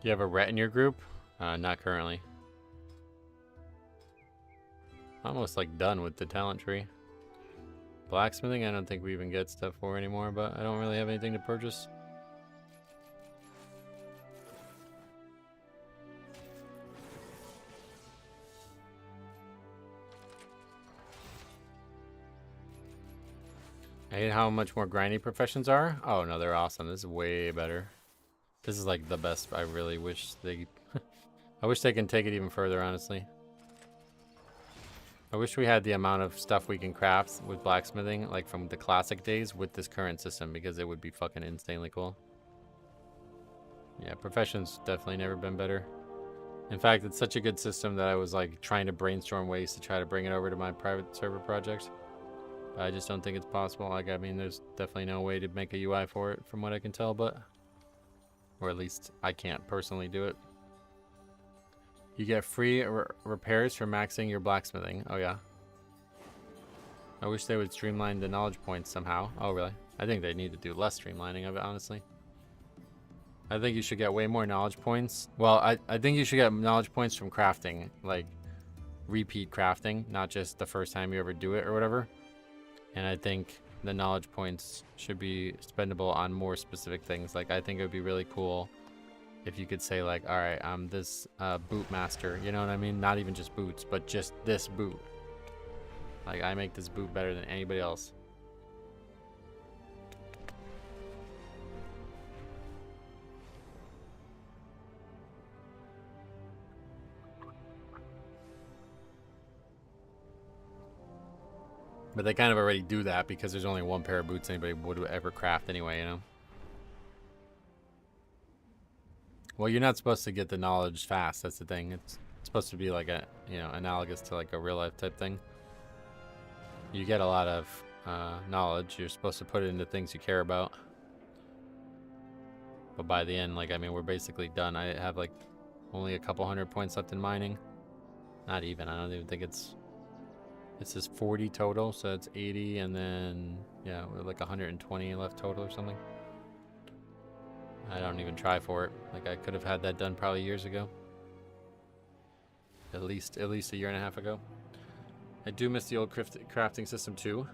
you have a ret in your group? Not currently. Almost like done with the talent tree. Blacksmithing, I don't think we even get stuff for anymore, but I don't really have anything to purchase. I hate how much more grindy professions are. Oh no, they're awesome. This is way better. This is like the best. I really wish they... I wish they can take it even further, honestly. I wish we had the amount of stuff we can craft with blacksmithing, like from the classic days, with this current system, because it would be fucking insanely cool. Yeah, professions definitely never been better. In fact, it's such a good system that I was like trying to brainstorm ways to try to bring it over to my private server project. I just don't think it's possible. Like, I mean, there's definitely no way to make a UI for it from what I can tell, but... Or at least I can't personally do it. You get free repairs for maxing your blacksmithing. Oh, yeah. I wish they would streamline the knowledge points somehow. Oh, really? I think they need to do less streamlining of it, honestly. I think you should get way more knowledge points. Well, I think you should get knowledge points from crafting. Like, repeat crafting, not just the first time you ever do it or whatever. And I think the knowledge points should be spendable on more specific things. Like, I think it would be really cool if you could say, like, all right, I'm this boot master. You know what I mean? Not even just boots, but just this boot. Like, I make this boot better than anybody else. But they kind of already do that because there's only one pair of boots anybody would ever craft anyway, you know? Well, you're not supposed to get the knowledge fast, that's the thing. It's supposed to be like a, you know, analogous to like a real life type thing. You get a lot of knowledge. You're supposed to put it into things you care about. But by the end, like, I mean, we're basically done. I have like only a couple hundred points left in mining. Not even, I don't even think it's... This is 40 total, so it's 80, and then, yeah, we're like 120 left total or something. I don't even try for it. Like, I could have had that done probably years ago. At least a year and a half ago. I do miss the old crafting system too.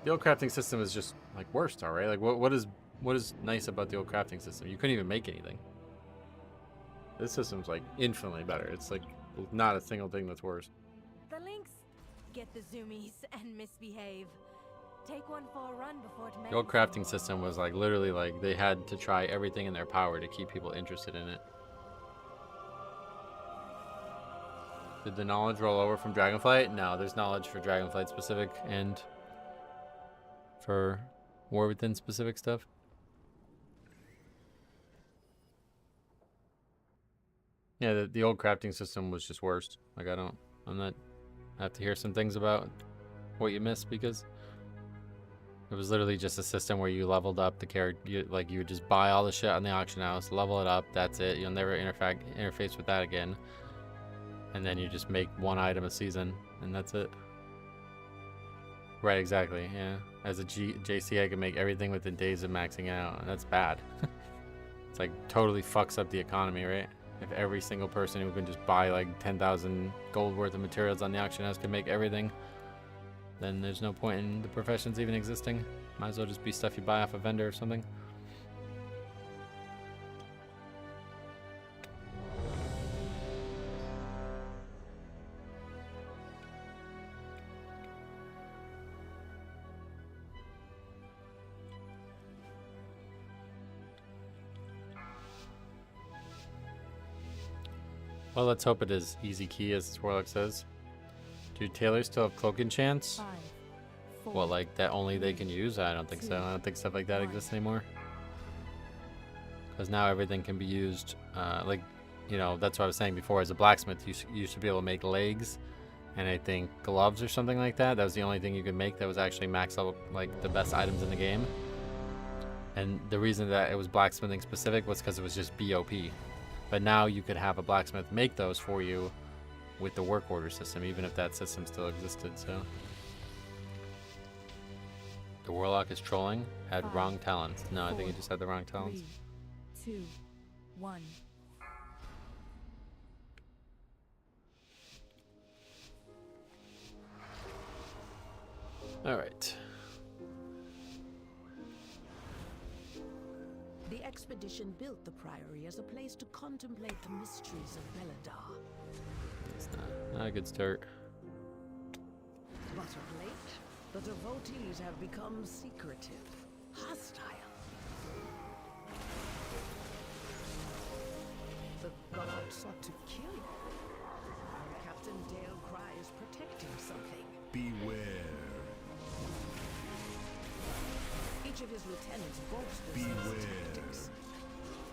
The old crafting system is just like worse, alright? Like, what is nice about the old crafting system? You couldn't even make anything. This system's like infinitely better. It's like not a single thing that's worse. The links get the zoomies and misbehave. Take one for a run before it melts. The old crafting system was like literally like they had to try everything in their power to keep people interested in it. Did the knowledge roll over from Dragonflight? No, there's knowledge for Dragonflight specific and for War Within specific stuff. Yeah, the old crafting system was just worse. Like, I have to hear some things about what you missed because it was literally just a system where you leveled up the character. You would just buy all the shit on the auction house, level it up, that's it. You'll never interface with that again. And then you just make one item a season, and that's it. Right, exactly, yeah. As a JC, I can make everything within days of maxing out, and that's bad. It's like totally fucks up the economy, right? If every single person who can just buy like 10,000 gold worth of materials on the auction house can make everything, then there's no point in the professions even existing. Might as well just be stuff you buy off a vendor or something. Well, let's hope it is easy key, as Warlock says. Do tailors still have cloak enchants? 5, 4, Well, like that only they can use? I don't think so. I don't think stuff like that exists anymore. Because now everything can be used, like, you know, that's what I was saying before. As a blacksmith, you used to be able to make legs and I think gloves or something like that. That was the only thing you could make that was actually max up, like, the best items in the game. And the reason that it was blacksmithing specific was because it was just BOP. But now you could have a blacksmith make those for you with the work order system, even if that system still existed, so. The Warlock is trolling, had wrong talents. No, I think he just had the wrong talents. 3, 2, 1. All right. The expedition built the Priory as a place to contemplate the mysteries of Beladar. It's not a good start. But of late, the devotees have become secretive, hostile. The god sought to kill you. Captain Dale Cry is protecting something. Beware. Each of his lieutenants bolsters Beware. his tactics.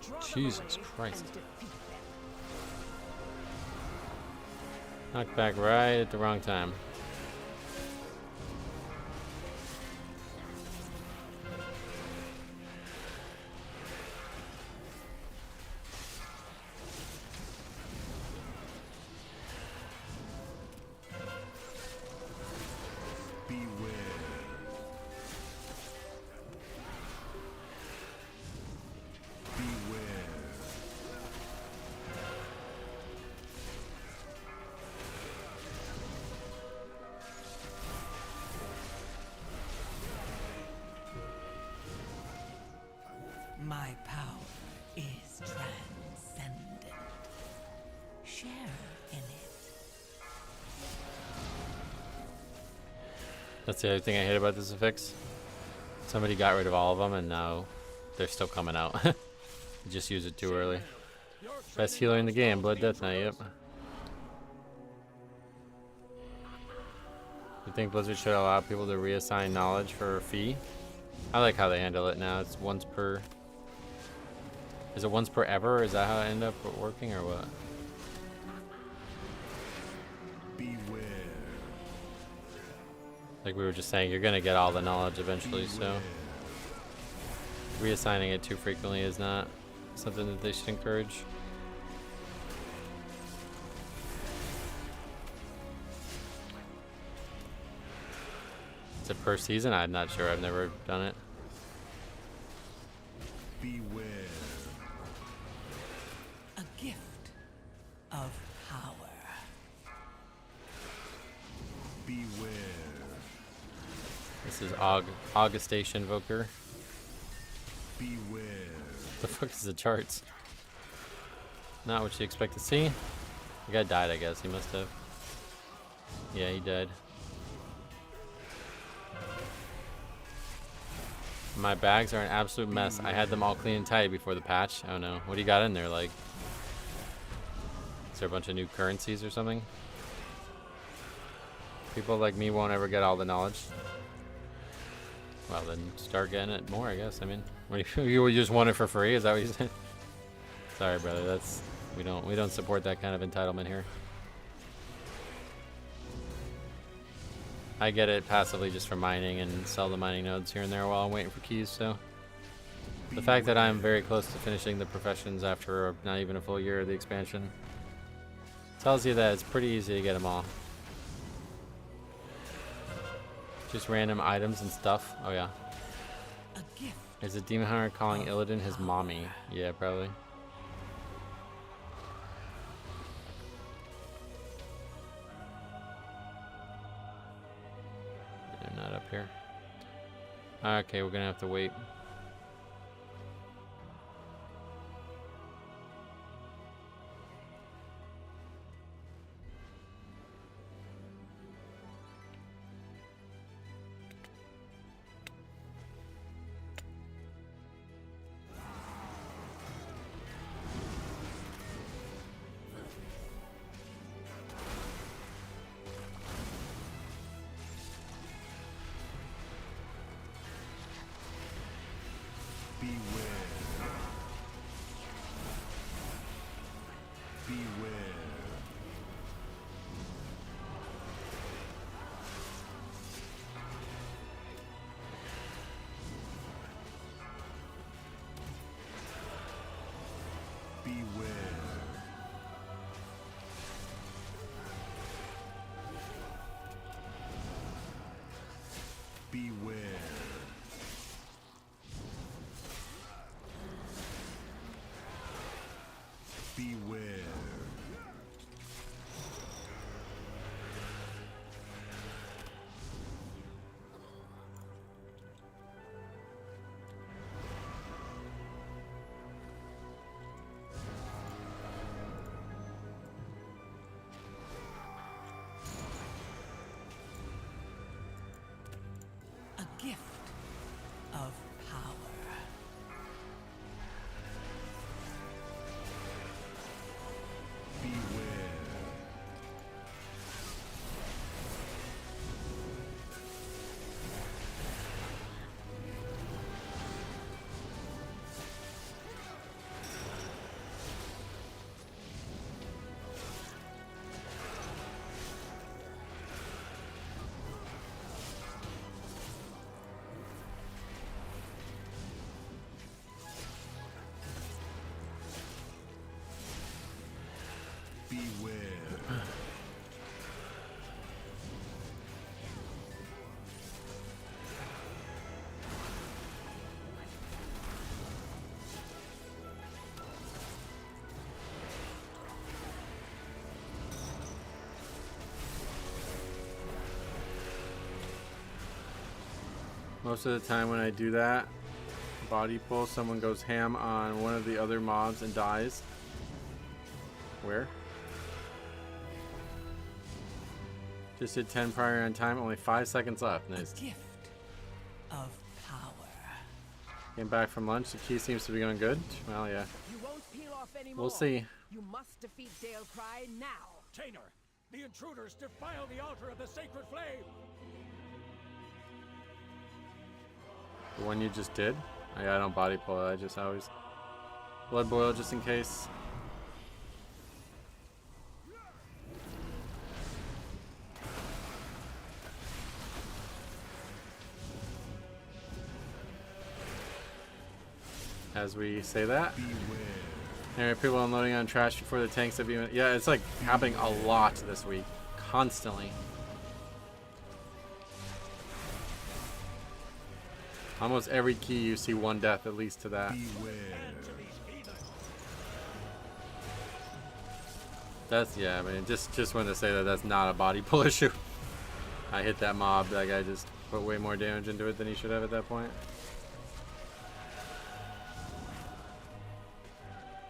Draw them Jesus away Christ. and defeat them. Knocked back right at the wrong time. My power is transcendent. Share in it. That's the other thing I hate about this affix. Somebody got rid of all of them and now they're still coming out. Just use it too early. Best healer in the game, Blood Death Knight, yep. You think Blizzard should allow people to reassign knowledge for a fee? I like how they handle it now. It's once per... Is it once per ever? Is that how it ended up working or what? Beware. Like we were just saying, you're gonna get all the knowledge eventually, so reassigning it too frequently is not something that they should encourage. Is it per season? I'm not sure. I've never done it. Beware. A gift of power. Beware. This is Augustation Invoker. Beware. The fuck is the charts? Not what you expect to see. The guy died, I guess. He must have. Yeah, he died. My bags are an absolute mess. I had them all clean and tidy before the patch. Oh no. What do you got in there? Like, is there a bunch of new currencies or something? People like me won't ever get all the knowledge. Well, then start getting it more, I guess. I mean, what do you just want it for free? Is that what you said? Sorry, brother. That's we don't support that kind of entitlement here. I get it passively just for mining and sell the mining nodes here and there while I'm waiting for keys, so the fact that I'm very close to finishing the professions after not even a full year of the expansion tells you that it's pretty easy to get them all. Just random items and stuff. Oh yeah. Is it Demon Hunter calling Illidan his mommy? Yeah, probably. They're not up here. Okay, we're gonna have to wait. Beware. Beware. Beware. Most of the time when I do that body pull, someone goes ham on one of the other mobs and dies. Where? Just did 10 prior on time, only 5 seconds left. Nice. Gift of power. Came back from lunch, the key seems to be going good. Well, yeah. You won't peel off anymore. We'll see. You must defeat Dale Cry now. Tainer, the intruders defile the altar of the sacred flame. The one you just did? I don't body pull, I just always blood boil just in case. As we say that. Anyway, people unloading on trash before the tanks have even... Yeah, it's like happening a lot this week. Constantly. Almost every key you see one death at least to that. That's, yeah, I mean, just wanted to say that that's not a body pull issue. I hit that mob, that guy just put way more damage into it than he should have at that point.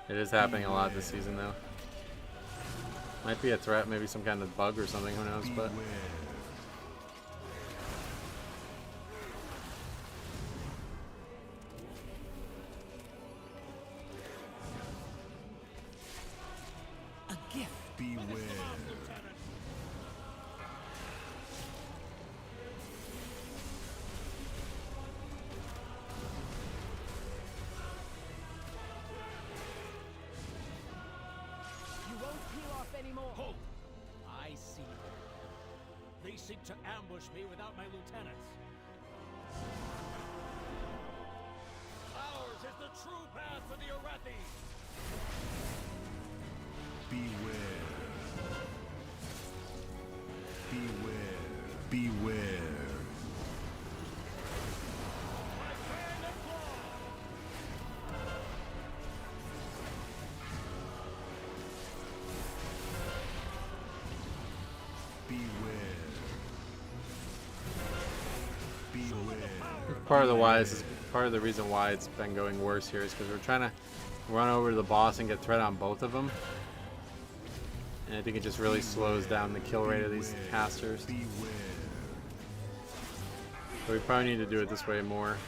It is happening a lot this season though. Might be a threat, maybe some kind of bug or something, who knows, but... To ambush me without my lieutenants. Ours is the true path for the Arathi. Beware. Beware. Beware. Part of the why is part of the reason why it's been going worse here is because we're trying to run over to the boss and get threat on both of them, and I think it just really slows down the kill rate of these casters. So we probably need to do it this way more.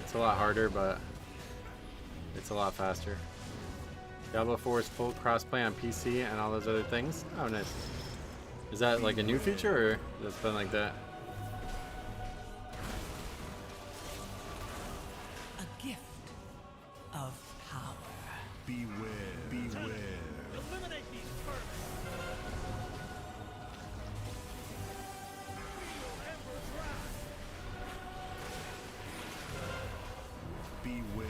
It's a lot harder, but it's a lot faster. Diablo 4 is full crossplay on PC and all those other things. Oh, nice. Is that like a new feature, or that's been like that? Of power. Beware, beware. Eliminate these first. Beware.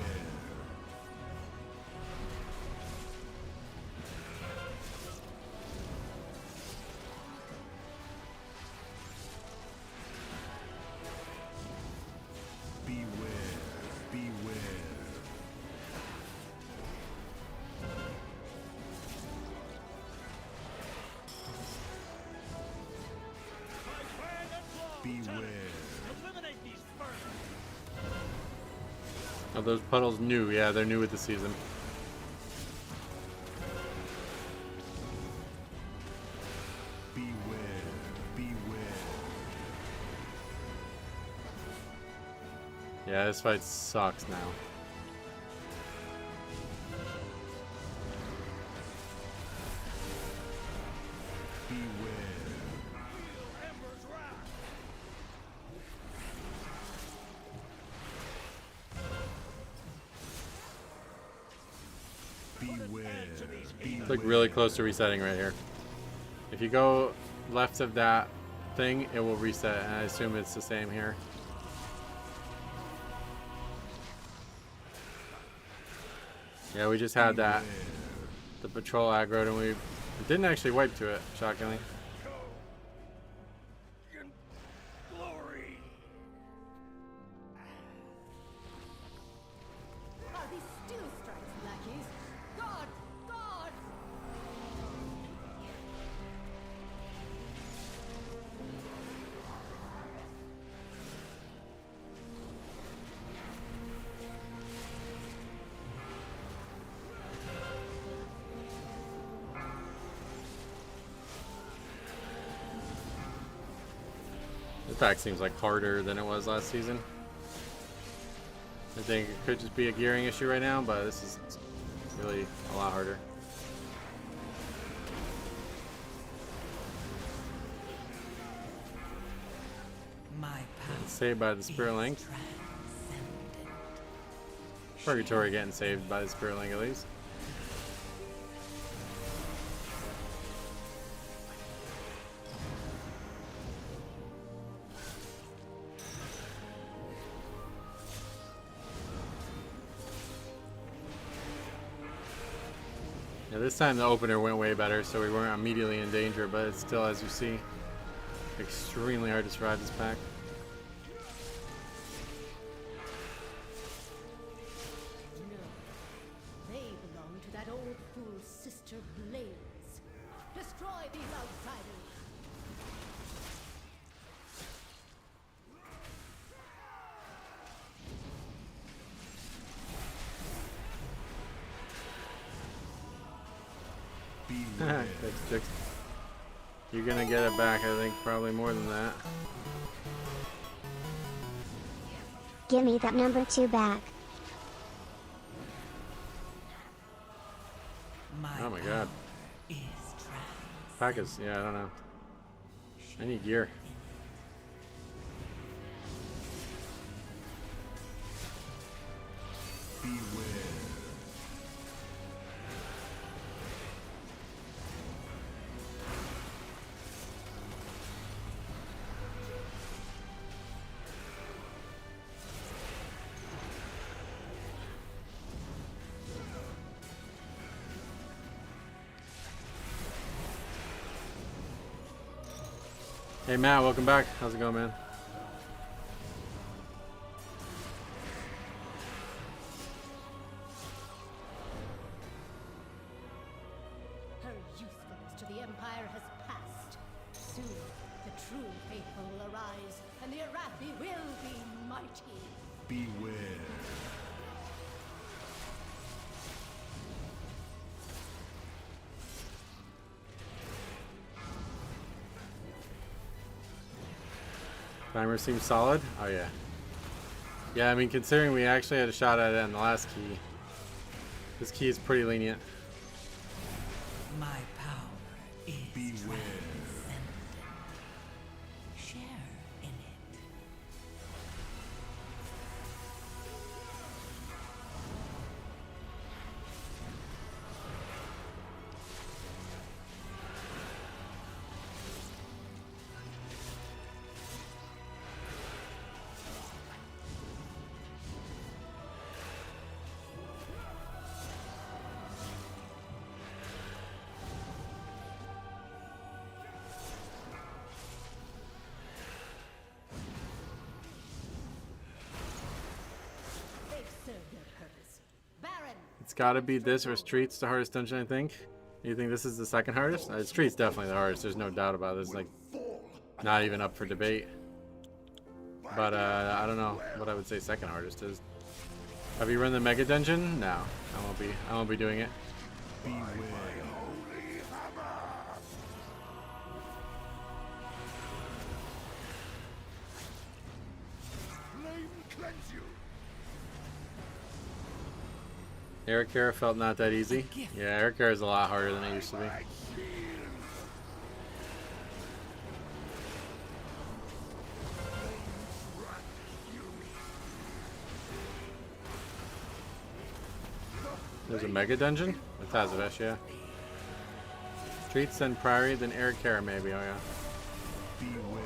Oh, those puddles new. Yeah, they're new with the season. Beware, beware. Yeah, this fight sucks now. It's like really close to resetting right here. If you go left of that thing, it will reset, and I assume it's the same here. Yeah, we just had that. the patrol aggroed and we didn't actually wipe to it, shockingly. Are these still strikes, lackeys? Guard! Guard! This pack seems like harder than it was last season. I think it could just be a gearing issue right now, but this is really a lot harder. My power Saved by the Spirit Link. Purgatory getting saved by the Spirit Link at least. Yeah, this time the opener went way better, so we weren't immediately in danger, but it's still, as you see, extremely hard to survive this pack. No. They belong to that old fool's sister Blaze. Destroy these outsiders! Beware. You're gonna get it back, I think, probably more than that. Give me that number 2 back. Oh my god. Pack is, yeah, I don't know. I need gear. Beware. Hey Matt, welcome back. How's it going, man? Her usefulness to the Empire has passed. Soon, the true faithful will arise, and the Arathi will be mighty. Beware. Timer seems solid. Oh yeah. Yeah, I mean, considering we actually had a shot at it on the last key, this key is pretty lenient. My power is Beware. share in it. They've served their purpose. Baron! It's gotta be this or Streets the hardest dungeon, I think. You think this is the second hardest? Streets definitely the hardest, there's no doubt about this. Like, not even up for debate. But I don't know what I would say second hardest is. Have you run the Mega Dungeon? No, I won't be doing it. Beware. Eric Cara felt not that easy. Yeah, Eric Cara is a lot harder than it used to be. There's a Mega Dungeon? With Tazavesh, yeah. Streets, then Priory, then Eric Cara maybe, oh yeah. Beware.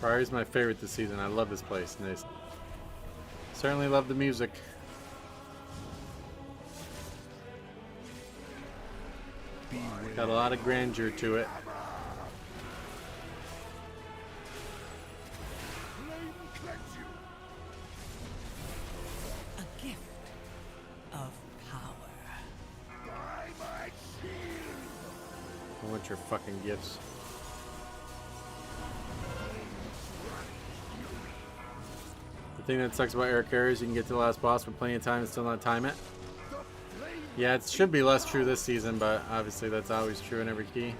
Priory's my favorite this season. I love this place. And they certainly love the music. Got a lot of grandeur to it. A gift of power. I want your fucking gifts. The thing that sucks about Eric Carey is you can get to the last boss with plenty of time and still not time it. Yeah, it should be less true this season, but obviously that's always true in every key.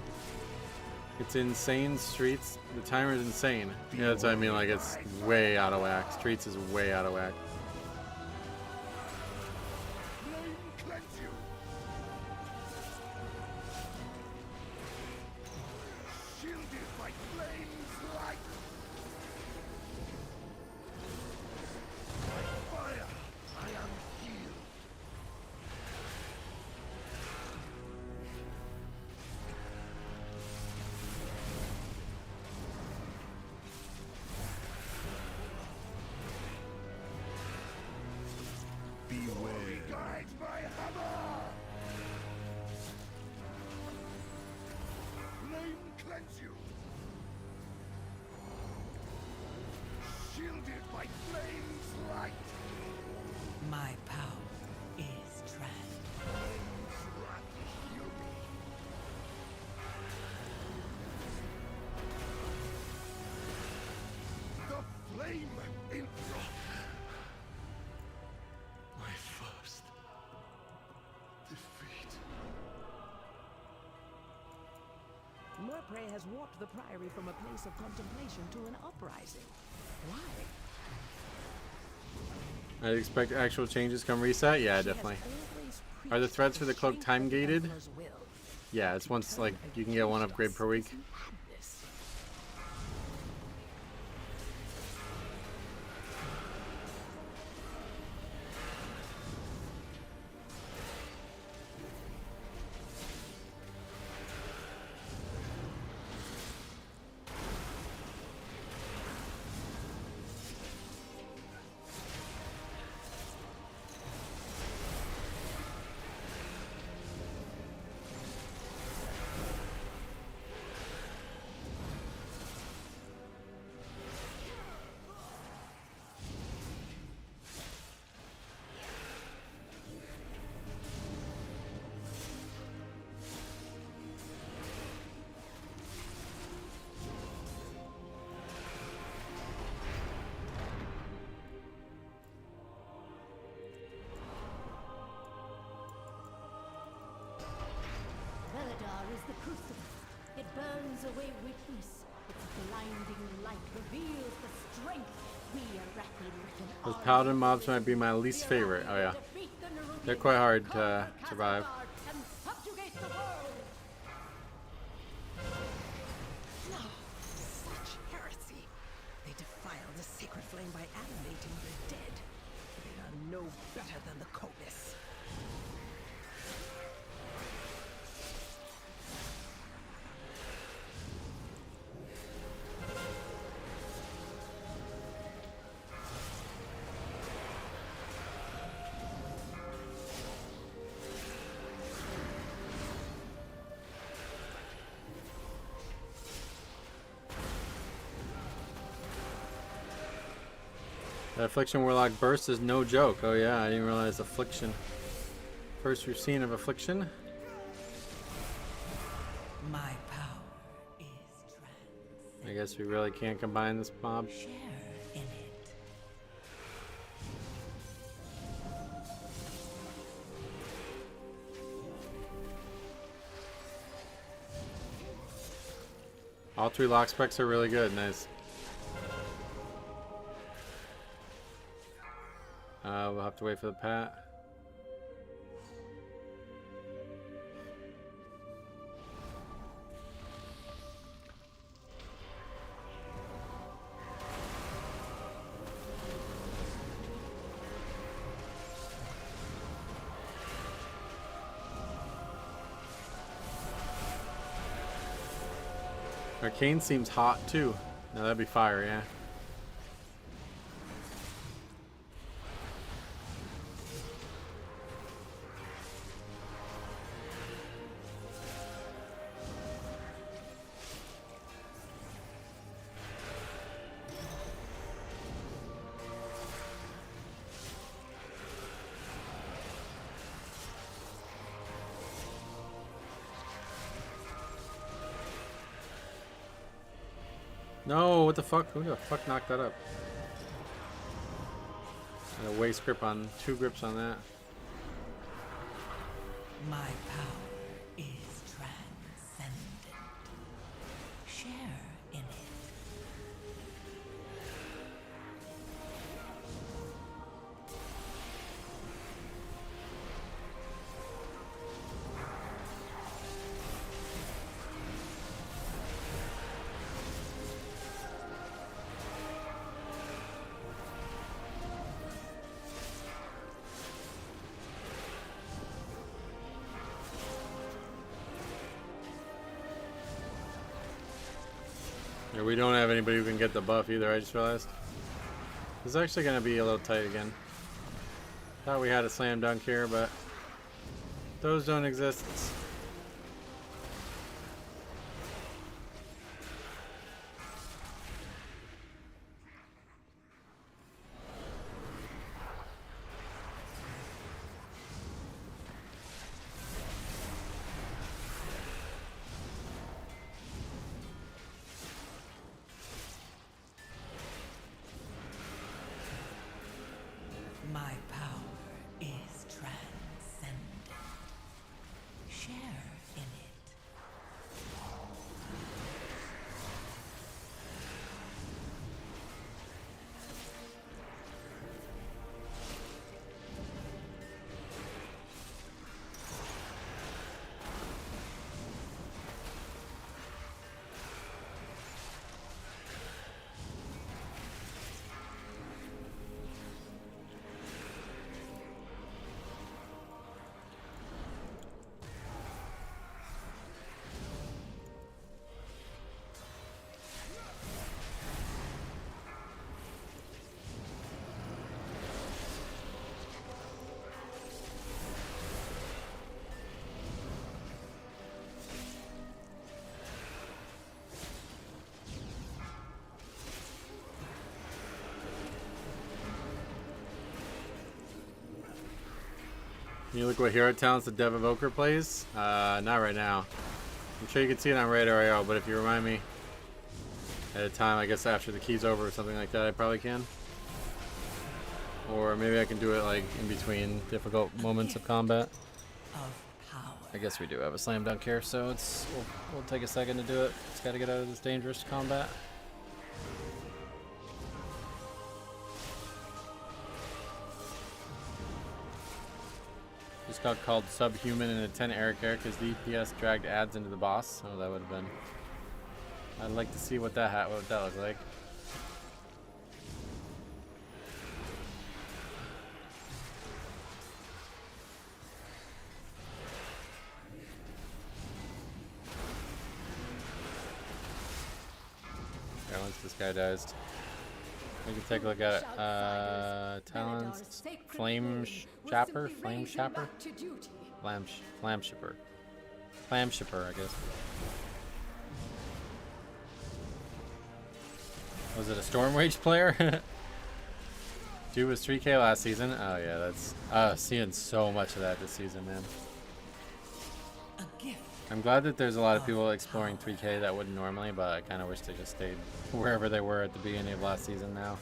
It's insane streets. The timer is insane. Yeah, that's what I mean. Like, it's way out of whack. Streets is way out of whack. My power is trans. The flame in my first defeat. Murpray has warped the Priory from a place of contemplation to an uprising. Why? I expect actual changes come reset. Yeah, definitely. Are the threads for the cloak time gated? Yeah, it's once like you can get one upgrade per week. Veladar is the crucible. It burns away weakness. Its blinding light reveals the strength we are wrapping with an Those paladin mobs might be my least favorite. Oh yeah, they're quite hard to survive. and subjugate the world. No, such heresy. They defile the sacred flame by animating the dead. They are no better than the Cobus. That Affliction Warlock burst is no joke. Oh yeah, I didn't realize Affliction. First we've seen of Affliction. My power is trans. I guess we really can't combine this mob. Share in it. All three lock specs are really good. Nice. We'll have to wait for the pat. Arcane seems hot too. No, that'd be fire, yeah. No, what the fuck? Who the fuck knocked that up? And a waste grip on 2 grips on that. My power is transcendent. Share in it. Yeah, we don't have anybody who can get the buff either, I just realized. It's actually going to be a little tight again. Thought we had a slam dunk here, but those don't exist. My power is transcendent. Share in it. You look what hero talents the Dev Evoker plays? Not right now. I'm sure you can see it on Radar.io, but if you remind me at a time, I guess after the key's over or something like that, I probably can. Or maybe I can do it like in between difficult moments of combat. I guess we do have a slam dunk here, so it's we'll take a second to do it. Just gotta get out of this dangerous combat. Just got called subhuman in a 10 error care because the EPS dragged ads into the boss. So that would have been. I'd like to see what that looked like. Okay, once this guy dies, we can take a look at talents. Flame Shapper? Flame Shapper? Flam Shipper. Flam Shipper, I guess. Was it a Storm Rage player? Dude was 3K last season. Oh yeah, that's seeing so much of that this season, man. I'm glad that there's a lot of people exploring 3K that wouldn't normally, but I kind of wish they just stayed wherever they were at the beginning of last season now.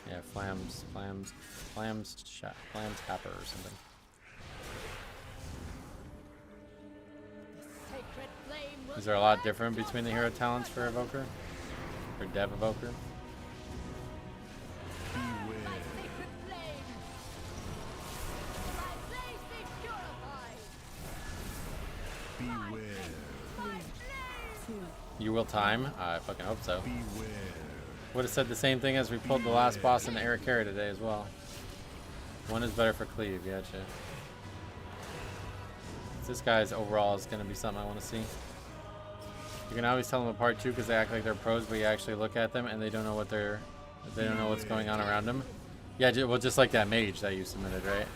Yeah, Flams Capper or something. Is there a lot different between the hero talents for Evoker? For Dev Evoker? You will time? I fucking hope so. Would have said the same thing as we pulled the last boss in the Eric Carry today as well. One is better for cleave, gotcha. This guy's overall is going to be something I want to see. You can always tell them apart too because they act like they're pros, but you actually look at them and they don't know what they don't know what's going on around them. Yeah, well, just like that mage that you submitted, right?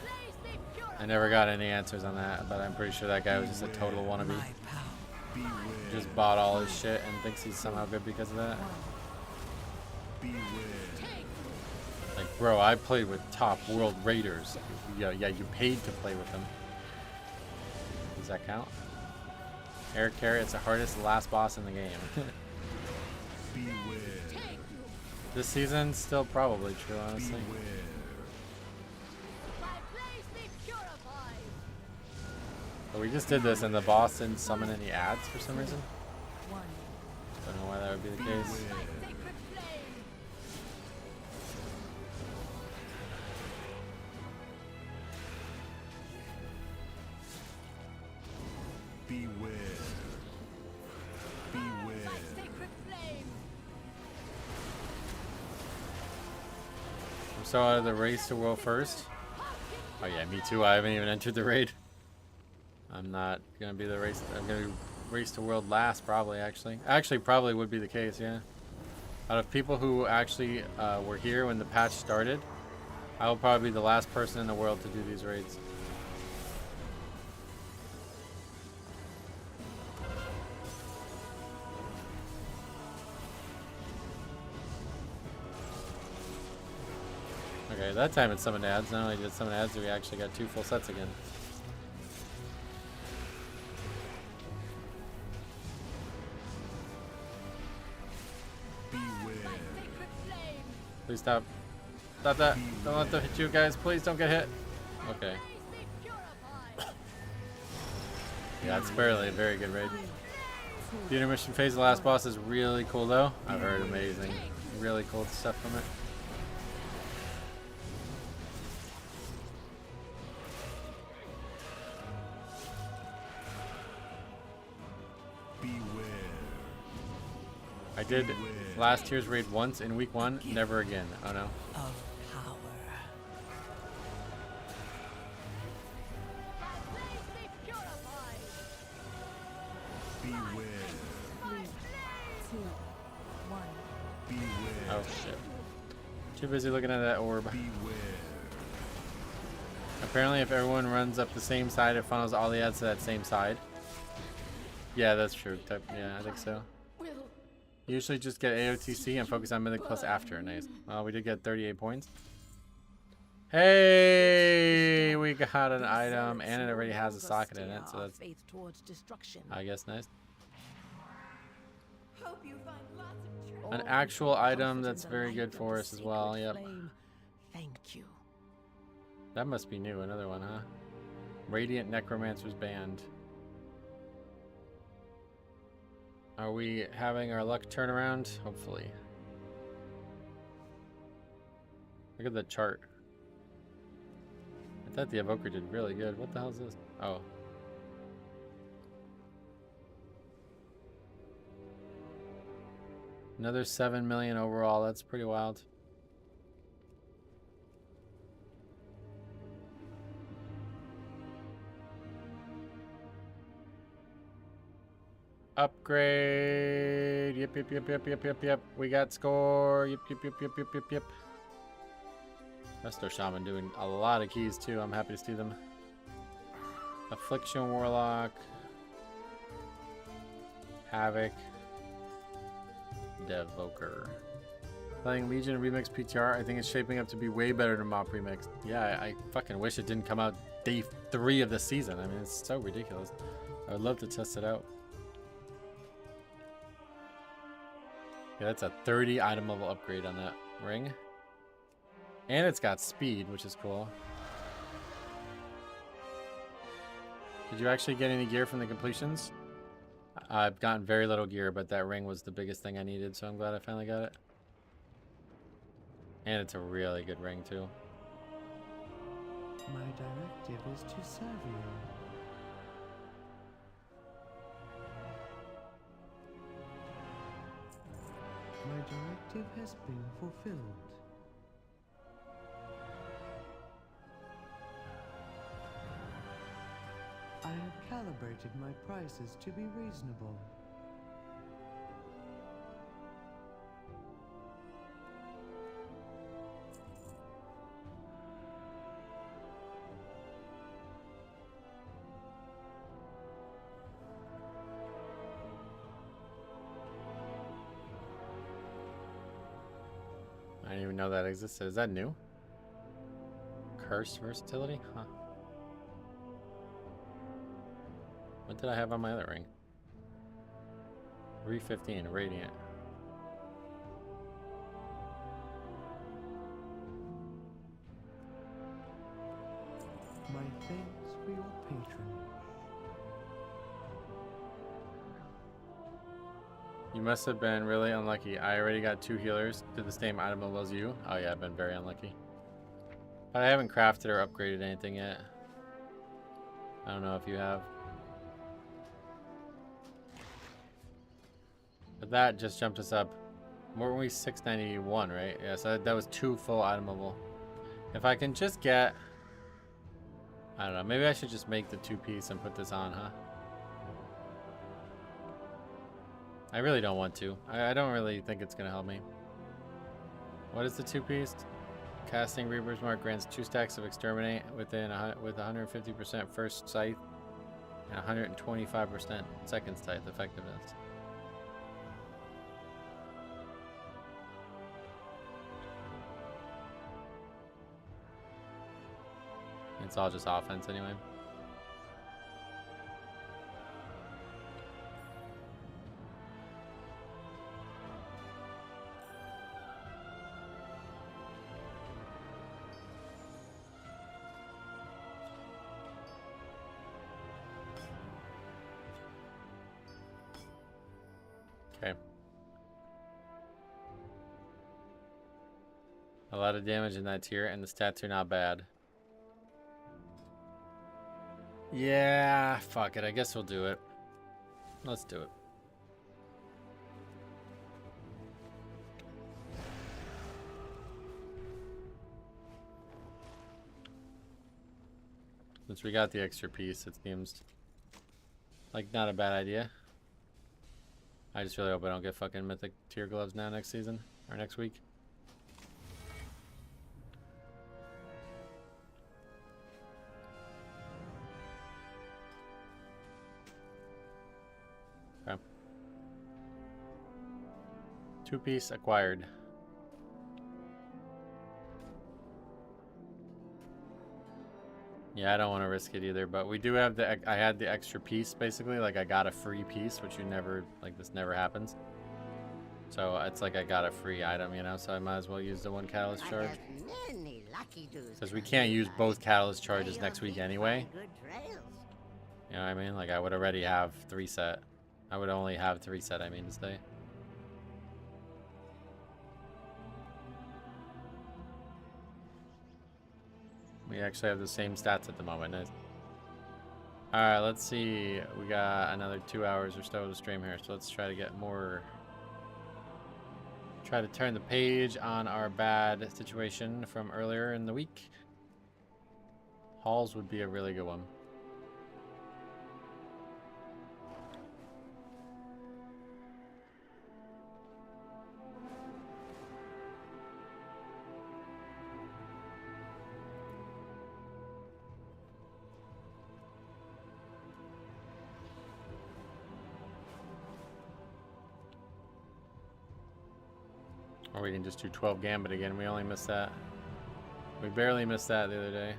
I never got any answers on that, but I'm pretty sure that guy was just a total wannabe. Just bought all his shit and thinks he's somehow good because of that. Like, bro, I played with top world raiders. Yeah, you paid to play with them. Does that count? Air Carrot, it's the hardest last boss in the game. This season, still probably true, honestly. But we just did this and the boss didn't summon any ads for some reason. Don't know why that would be the case. I'm so out of the race to world first. Oh yeah, me too. I haven't even entered the raid. I'm not gonna be the race. I'm gonna be race to world last, probably. Actually, probably would be the case. Yeah. Out of people who actually were here when the patch started, I will probably be the last person in the world to do these raids. Okay, that time it summoned ads. Not only did it summon ads, we actually got 2 full sets again. Please stop. Stop that. Don't let them hit you guys. Please don't get hit. Okay. Yeah, it's barely a very good raid. The intermission phase of the last boss is really cool though. I've heard amazing. Really cool stuff from it. I did last year's raid once in week 1, never again. Oh no. Oh shit. Too busy looking at that orb. Apparently if everyone runs up the same side, it funnels all the ads to that same side. Yeah, that's true. Yeah, I think so. Usually just get AOTC and focus on Mythic Plus after. Nice. Well, we did get 38 points. Hey, we got an item and it already has a socket in it, so that's, I guess, nice. An actual item that's very good for us as well. Yep. Thank you. That must be new. Another one, huh? Radiant Necromancer's Band. Are we having our luck turn around? Hopefully. Look at the chart. I thought the Evoker did really good. What the hell is this? Oh. Another 7 million overall. That's pretty wild. Upgrade. Yep. We got score. Yep. Resto Shaman doing a lot of keys too. I'm happy to see them. Affliction Warlock. Havoc. Devoker. Playing Legion Remix PTR. I think it's shaping up to be way better than Mop Remix. Yeah, I fucking wish it didn't come out day 3 of the season. I mean, it's so ridiculous. I would love to test it out. Yeah, that's a 30 item level upgrade on that ring. And it's got speed, which is cool. Did you actually get any gear from the completions? I've gotten very little gear, but that ring was the biggest thing I needed, so I'm glad I finally got it. And it's a really good ring, too. My directive is to serve you. My directive has been fulfilled. I have calibrated my prices to be reasonable. didn't even know that existed. Is that new? Curse versatility? Huh. What did I have on my other ring? 315, Radiant. My thanks for your patronage. You must have been really unlucky. I already got 2 healers to the same item level as you. Oh yeah, I've been very unlucky. But I haven't crafted or upgraded anything yet. I don't know if you have. But that just jumped us up. Weren't we 691, right? Yeah, so that was 2 full item level. If I can just get... I don't know, maybe I should just make the 2-piece and put this on, huh? I really don't want to. I don't really think it's going to help me. What is the 2-piece? Casting Reaper's Mark grants 2 stacks of Exterminate with 150% first sight and 125% second sight effectiveness. It's all just offense anyway. Okay. A lot of damage in that tier, and the stats are not bad. Yeah, fuck it. I guess we'll do it. Let's do it. Since we got the extra piece, it seems like not a bad idea. I just really hope I don't get fucking mythic tier gloves now next season or next week. Okay. 2-piece acquired. Yeah, I don't want to risk it either, but we do have the, I had the extra piece basically, like I got a free piece, which you never, like this never happens. So it's like I got a free item, you know, so I might as well use the 1 catalyst charge. Because we can't use both catalyst charges next week anyway. You know what I mean? Like I would already have 3 set. I would only have 3 set, I mean to say. We actually have the same stats at the moment. Nice. Alright, let's see. We got another 2 hours or so to stream here, so let's try to get more... Try to turn the page on our bad situation from earlier in the week. Halls would be a really good one. Or we can just do 12 Gambit again. We only missed that. We barely missed that the other day.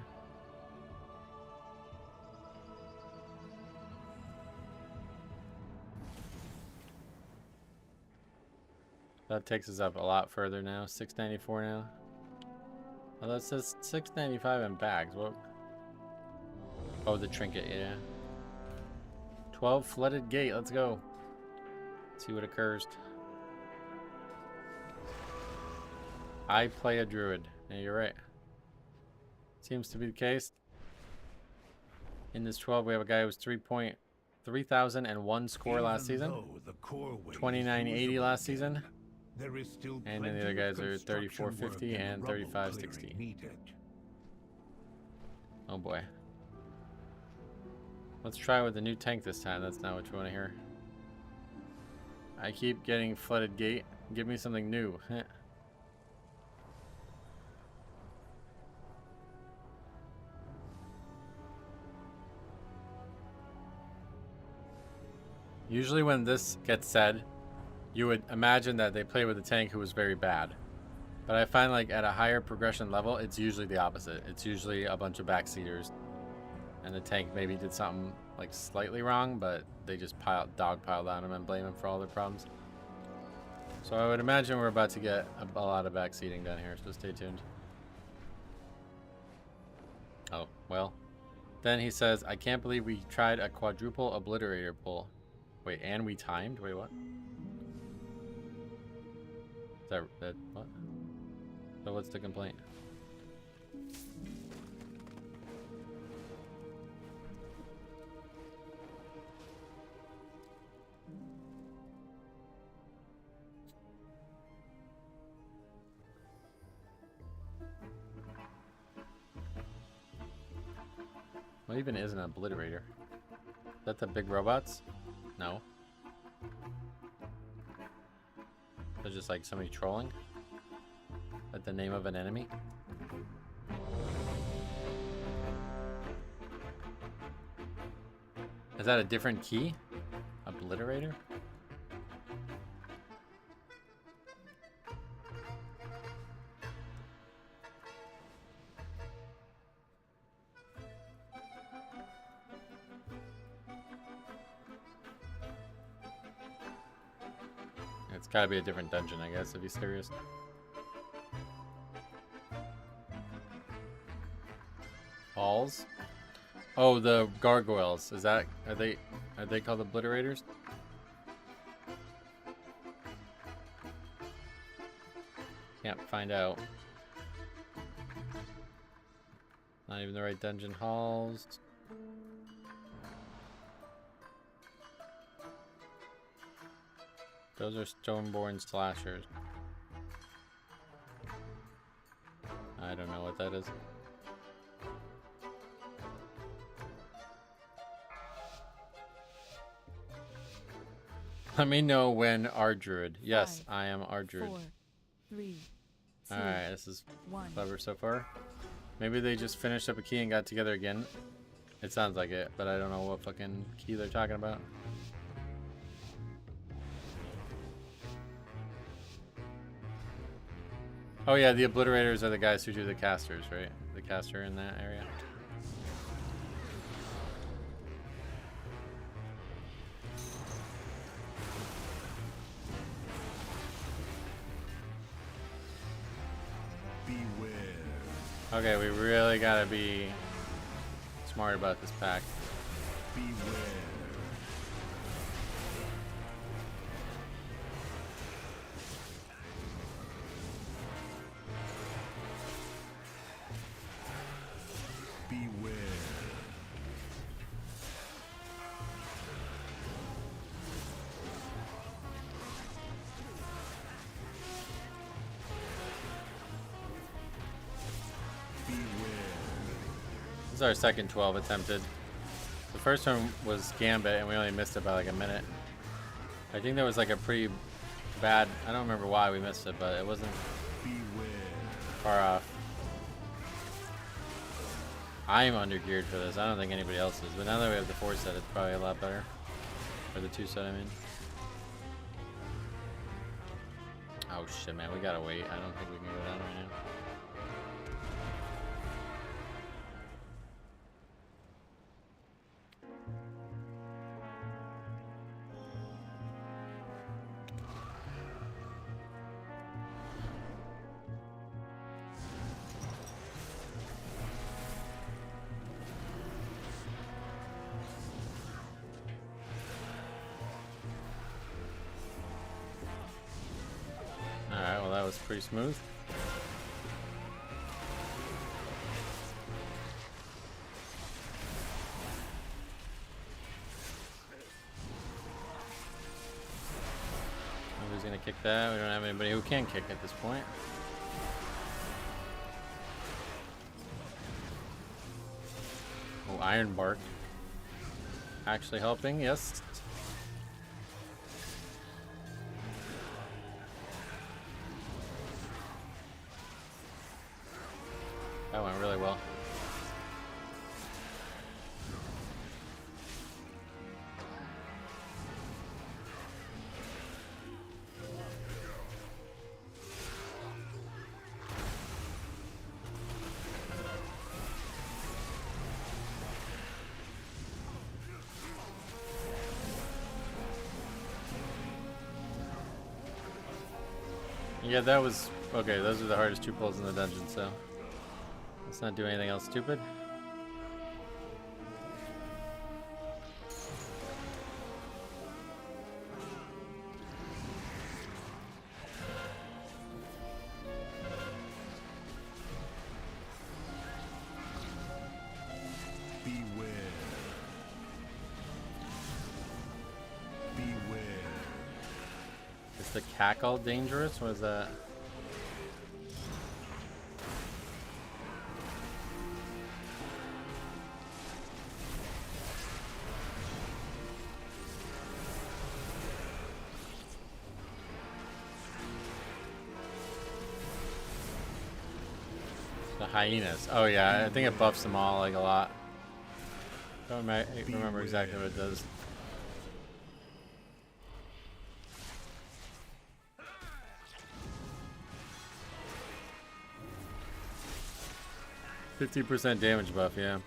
That takes us up a lot further now. 694 now. Oh, that says 695 in bags. What? Oh, the trinket, yeah. 12 Flooded Gate. Let's go. See what occurs. I play a druid. Yeah, you're right. Seems to be the case. In this 12, we have a guy who was 3,001 score last season. 2980 last season. And then the other guys are 3450 and 3560. Oh boy. Let's try with the new tank this time. That's not what you want to hear. I keep getting Flooded Gate. Give me something new. Usually when this gets said, you would imagine that they play with a tank who was very bad. But I find like at a higher progression level, it's usually the opposite. It's usually a bunch of backseaters. And the tank maybe did something like slightly wrong, but they just dogpiled on him and blame him for all their problems. So I would imagine we're about to get a lot of backseating done here, so stay tuned. Oh, well. Then he says, I can't believe we tried a quadruple obliterator pull. Wait, and we timed? Wait, what? Is that what? So what's the complaint? What even is an obliterator? Is that the big robots? No. They're just like somebody trolling? Is that the name of an enemy? Is that a different key? Obliterator? It's gotta be a different dungeon, I guess, if he's serious. Balls? Oh, the gargoyles. Is that, are they called obliterators? Can't find out. Not even the right dungeon halls. Those are Stoneborn slashers. I don't know what that is. Let me know when Ardruid. Yes, I am Ardruid. 4, 3, 2, Alright, this is 1. clever so far. Maybe they just finished up a key and got together again. It sounds like it, but I don't know what fucking key they're talking about. Oh yeah, the obliterators are the guys who do the casters, right? The caster in that area. Beware. Okay, we really gotta be smart about this pack. Beware. Beware. This is our second 12 attempted. The first one was Gambit and we only missed it by like a minute. I think there was like a pretty bad, I don't remember why we missed it, but it wasn't far off. I am under-geared for this. I don't think anybody else is. But now that we have the 4 set, it's probably a lot better. Or the 2 set, I mean. Oh shit, man. We gotta wait. I don't think we can go down right now. Alright, well that was pretty smooth. Nobody's gonna kick that. We don't have anybody who can kick at this point. Oh, Iron Bark. Actually helping, yes. That went really well. Yeah, that was... Okay, those are the hardest 2 pulls in the dungeon, so... Let's not do anything else stupid. Is the cackle dangerous? What is that? The hyenas. Oh yeah, I think it buffs them all like a lot. Don't remember exactly what it does. %50 damage buff, yeah.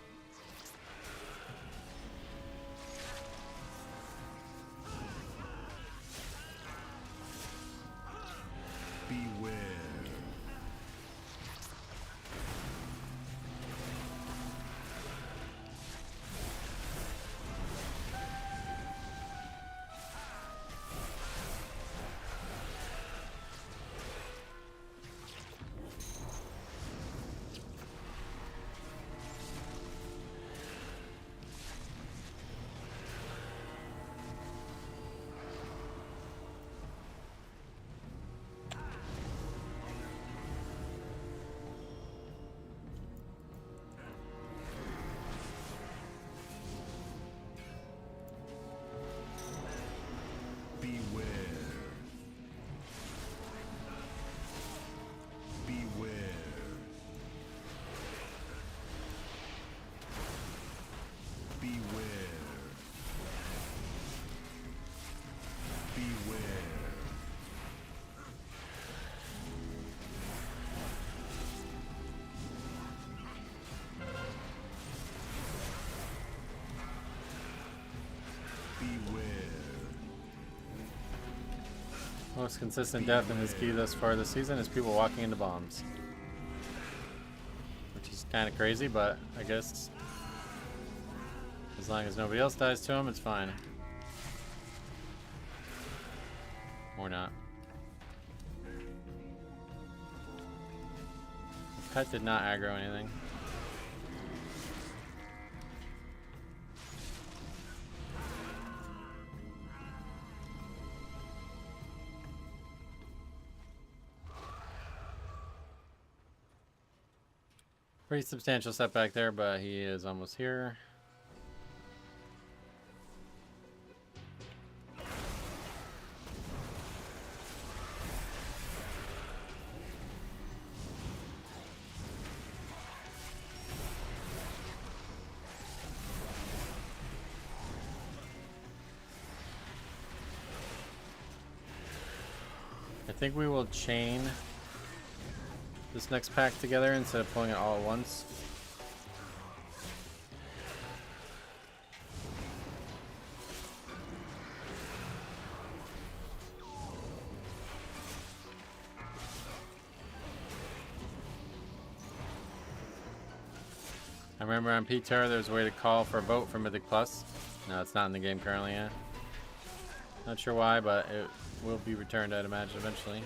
Most consistent death in this key thus far this season is people walking into bombs. Which is kind of crazy, but I guess as long as nobody else dies to him, it's fine. Or not. The pet did not aggro anything. Pretty substantial setback there, but he is almost here. I think we will chain this next pack together instead of pulling it all at once. I remember on P-Terra there's a way to call for a vote for Mythic Plus. No, it's not in the game currently yet. Not sure why, but it will be returned, I'd imagine, eventually.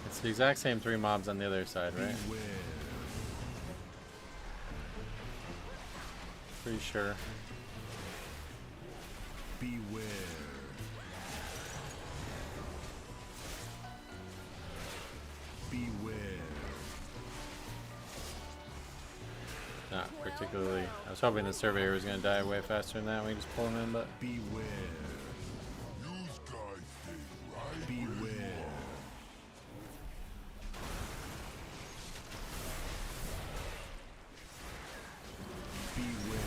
It's the exact same 3 mobs on the other side, right? Pretty sure. Beware. Beware. Not particularly. I was hoping the surveyor was going to die way faster than that. We can just pull him in, but beware. You guys stay right. Beware.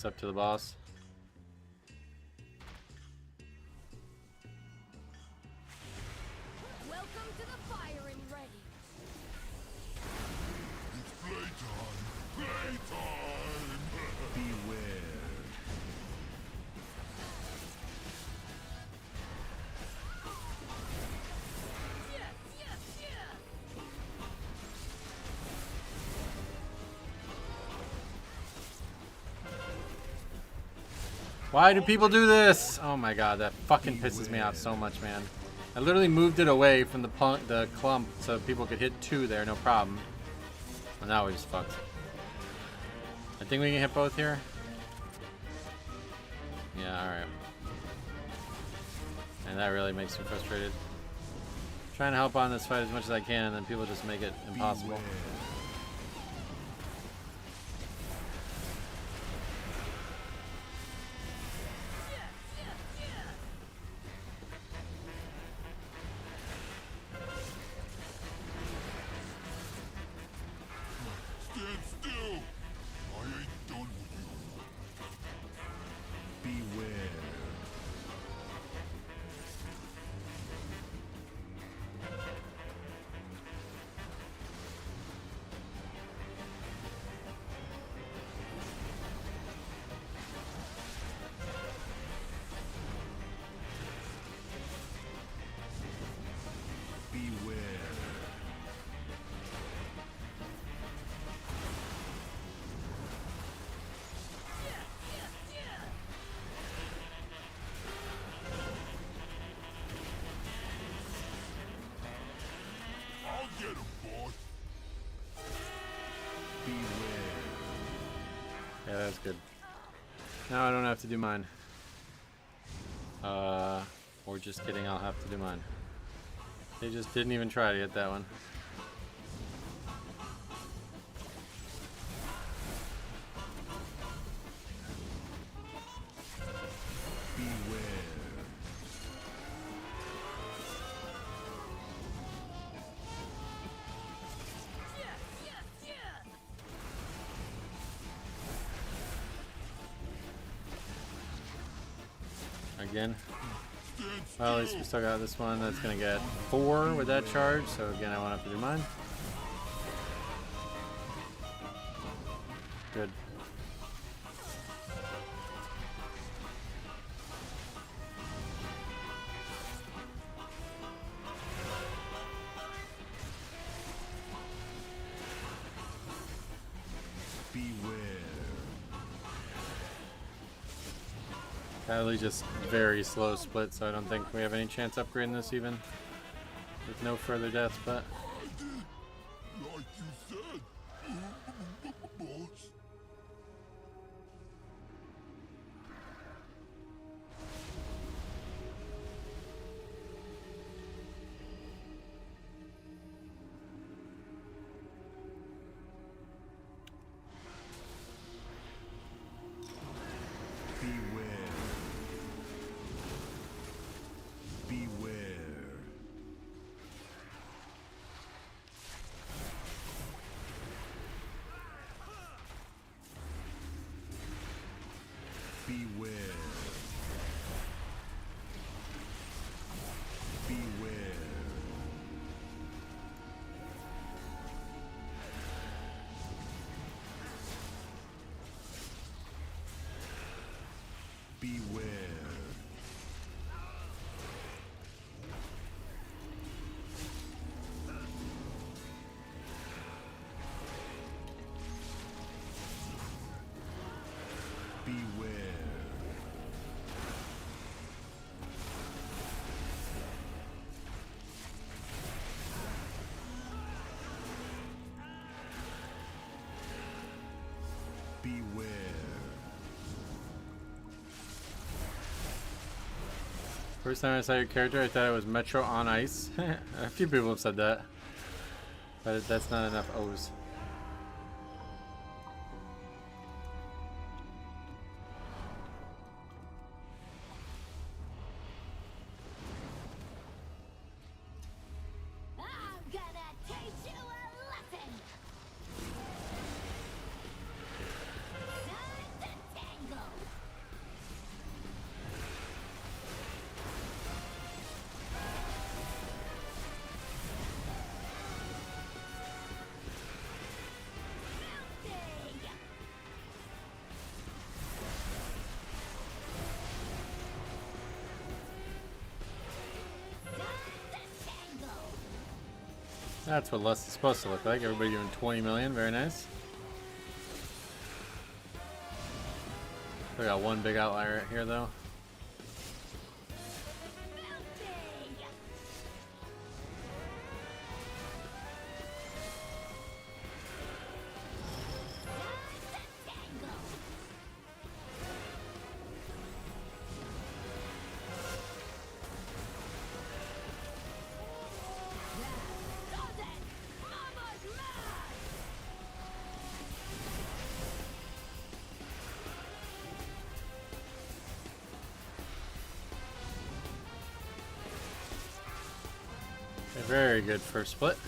this up to the boss. Welcome to the firing range. It's playtime! Playtime! Beware. Why do people do this? Oh my god, that fucking pisses me off so much, man. I literally moved it away from the clump so people could hit 2 there, no problem. Well, now we're just fucked. I think we can hit both here. Yeah, alright. And that really makes me frustrated. Trying to help on this fight as much as I can, and then people just make it impossible. Beware. Stand still! I ain't done with you. Beware. Beware. I'll get him, boss. Beware. Yeah, that's good. Now I don't have to do mine. Or just kidding, I'll have to do mine. They just didn't even try to get that one. Beware. Again. Stand Well, at least we still got this one. That's gonna get 4 with that charge, so again I won't have to do mine. Good. Beware. Sadly, just very slow split, so I don't think we have any chance upgrading this even. With no further deaths, but I did, like you said, boss. Beware. Beware. Beware. Beware. Beware. Beware. Beware. first time I saw your character, I thought it was Metro on Ice. A few people have said that, but that's not enough O's. I'm gonna teach you a lesson. Time to tangle. That's what Lust is supposed to look like. Everybody doing 20 million. Very nice. We got one big outlier right here, though. A very good first split.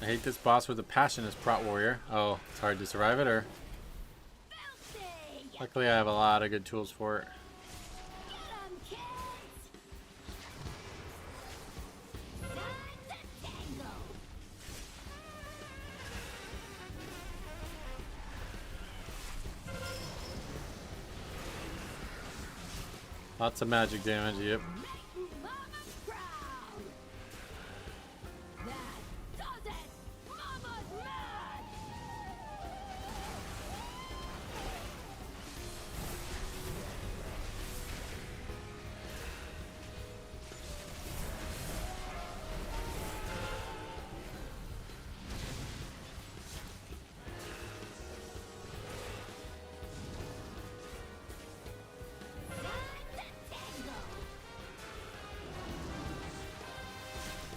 I hate this boss with a passion as Prot Warrior. Oh, it's hard to survive it, or? Luckily I have a lot of good tools for it. Lots of magic damage, yep.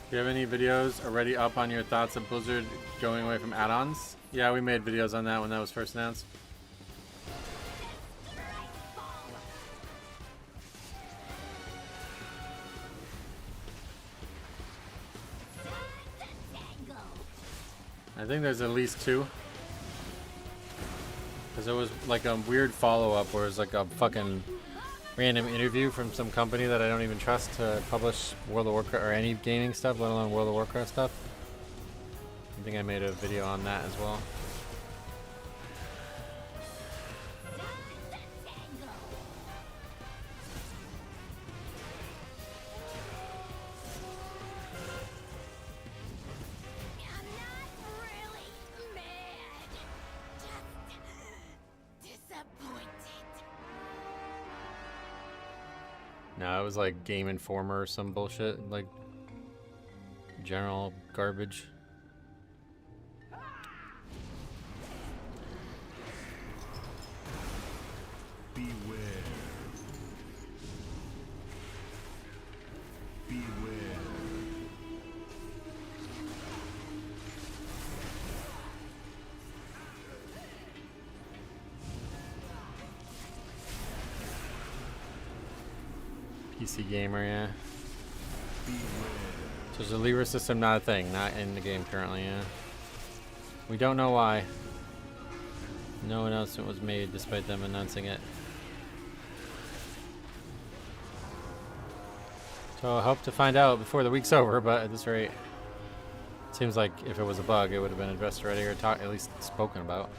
Do you have any videos already up on your thoughts of Blizzard going away from add-ons? Yeah, we made videos on that when that was first announced. I think there's at least 2. Because there was like a weird follow-up where it's like a fucking random interview from some company that I don't even trust to publish World of Warcraft or any gaming stuff, let alone World of Warcraft stuff. I think I made a video on that as well. No, it was like Game Informer or some bullshit, like general garbage. Beware. Beware. PC gamer, yeah. So is the lever system not a thing? Not in the game currently, yeah. We don't know why. No announcement was made despite them announcing it. So I hope to find out before the week's over, but at this rate, it seems like if it was a bug, it would have been addressed already or at least spoken about.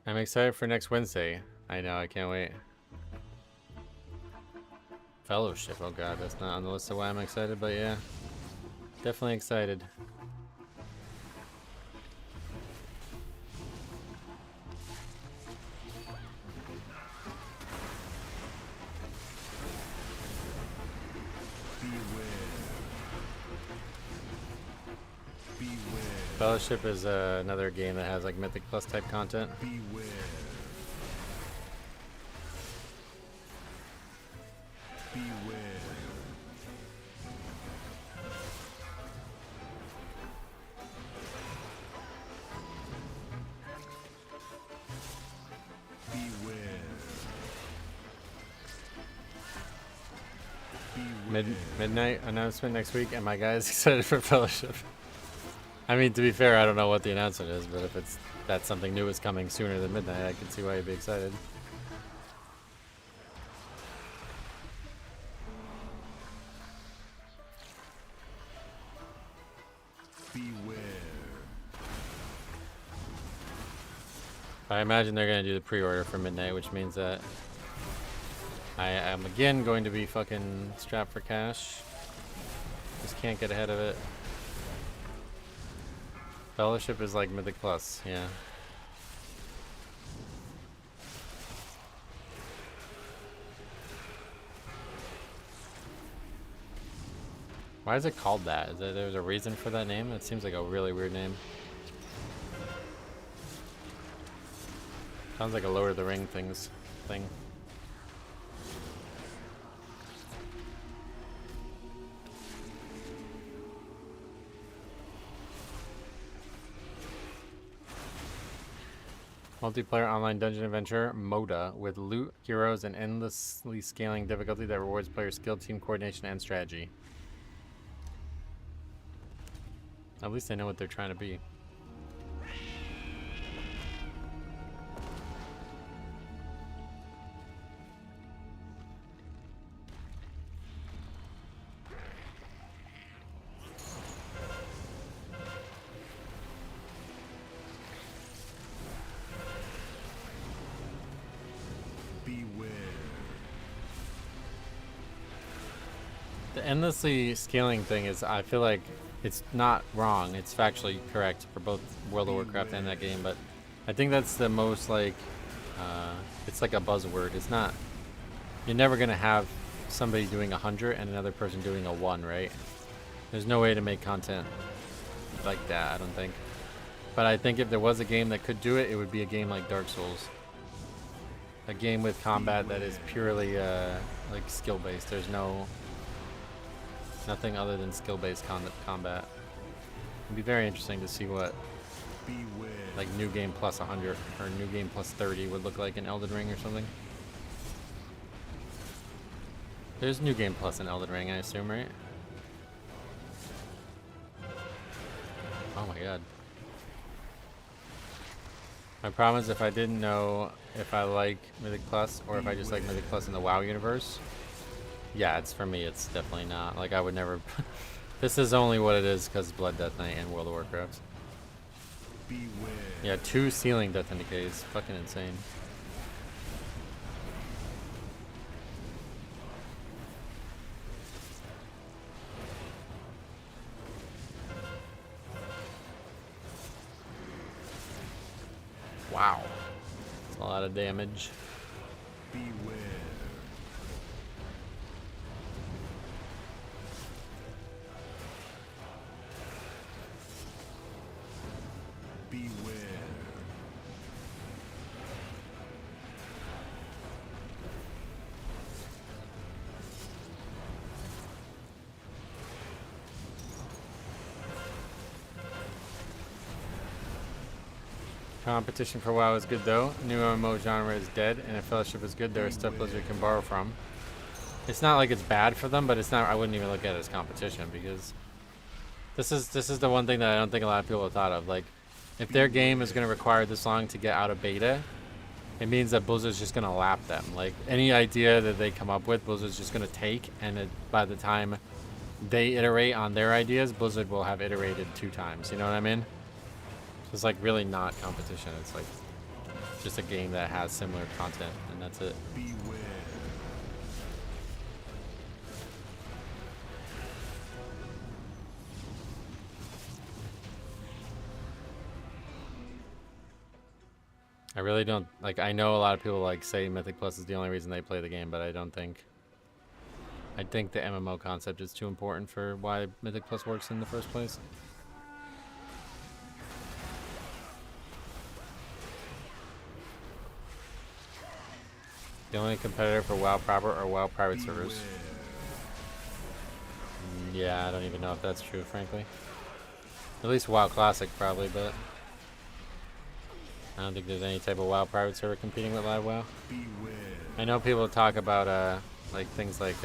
I'm excited for next Wednesday. I know, I can't wait. Fellowship, oh god, that's not on the list of why I'm excited, but yeah. Definitely excited. Fellowship is another game that has like Mythic Plus type content. Beware. Beware. Midnight announcement next week, and my guy's excited for Fellowship. I mean, to be fair, I don't know what the announcement is, but if that's something new is coming sooner than midnight, I can see why you'd be excited. Beware. I imagine they're gonna do the pre-order for midnight, which means that I am again going to be fucking strapped for cash. Just can't get ahead of it. Fellowship is like Mythic Plus, yeah. Why is it called that? Is there's a reason for that name? It seems like a really weird name. Sounds like a Lord of the Ring thing. Multiplayer online dungeon adventure MODA with loot, heroes, and endlessly scaling difficulty that rewards players' skill, team coordination, and strategy. At least they know what they're trying to be. The endlessly scaling thing is, I feel like it's not wrong. It's factually correct for both World of Warcraft and that game, but I think that's the most like, it's like a buzzword. It's not, you're never going to have somebody doing 100 and another person doing a 1, right? There's no way to make content like that, I don't think. But I think if there was a game that could do it, it would be a game like Dark Souls. A game with combat that is purely like skill-based. There's nothing other than skill-based combat. It'd be very interesting to see what like New Game plus 100 or New Game plus 30 would look like in Elden Ring or something. There's New Game plus in Elden Ring, I assume, right? Oh my god. My problem is if I didn't know if I like Mythic Plus or if I just like Mythic Plus in the WoW universe, yeah, it's for me, it's definitely not. Like, I would never... This is only what it is because Blood Death Knight and World of Warcraft. Beware. Yeah, 2 ceiling Death and Decays. Fucking insane. Wow. That's a lot of damage. Beware. Beware. Competition for WoW is good though. New MMO genre is dead, and if Fellowship is good, there is stuff Blizzard can borrow from. It's not like it's bad for them, but it's not. I wouldn't even look at it as competition because this is the one thing that I don't think a lot of people have thought of. Like, if their game is going to require this long to get out of beta, it means that Blizzard's just going to lap them. Like, any idea that they come up with, Blizzard's just going to take, and by the time they iterate on their ideas, Blizzard will have iterated 2 times. You know what I mean? So it's like really not competition. It's like just a game that has similar content, and that's it. Beware. I really don't like. I know a lot of people like say Mythic Plus is the only reason they play the game, but I don't think. I think the MMO concept is too important for why Mythic Plus works in the first place. The only competitor for WoW proper are WoW private servers. Yeah, I don't even know if that's true, frankly. At least WoW Classic, probably, but I don't think there's any type of WoW private server competing with Live WoW. I know people talk about like things like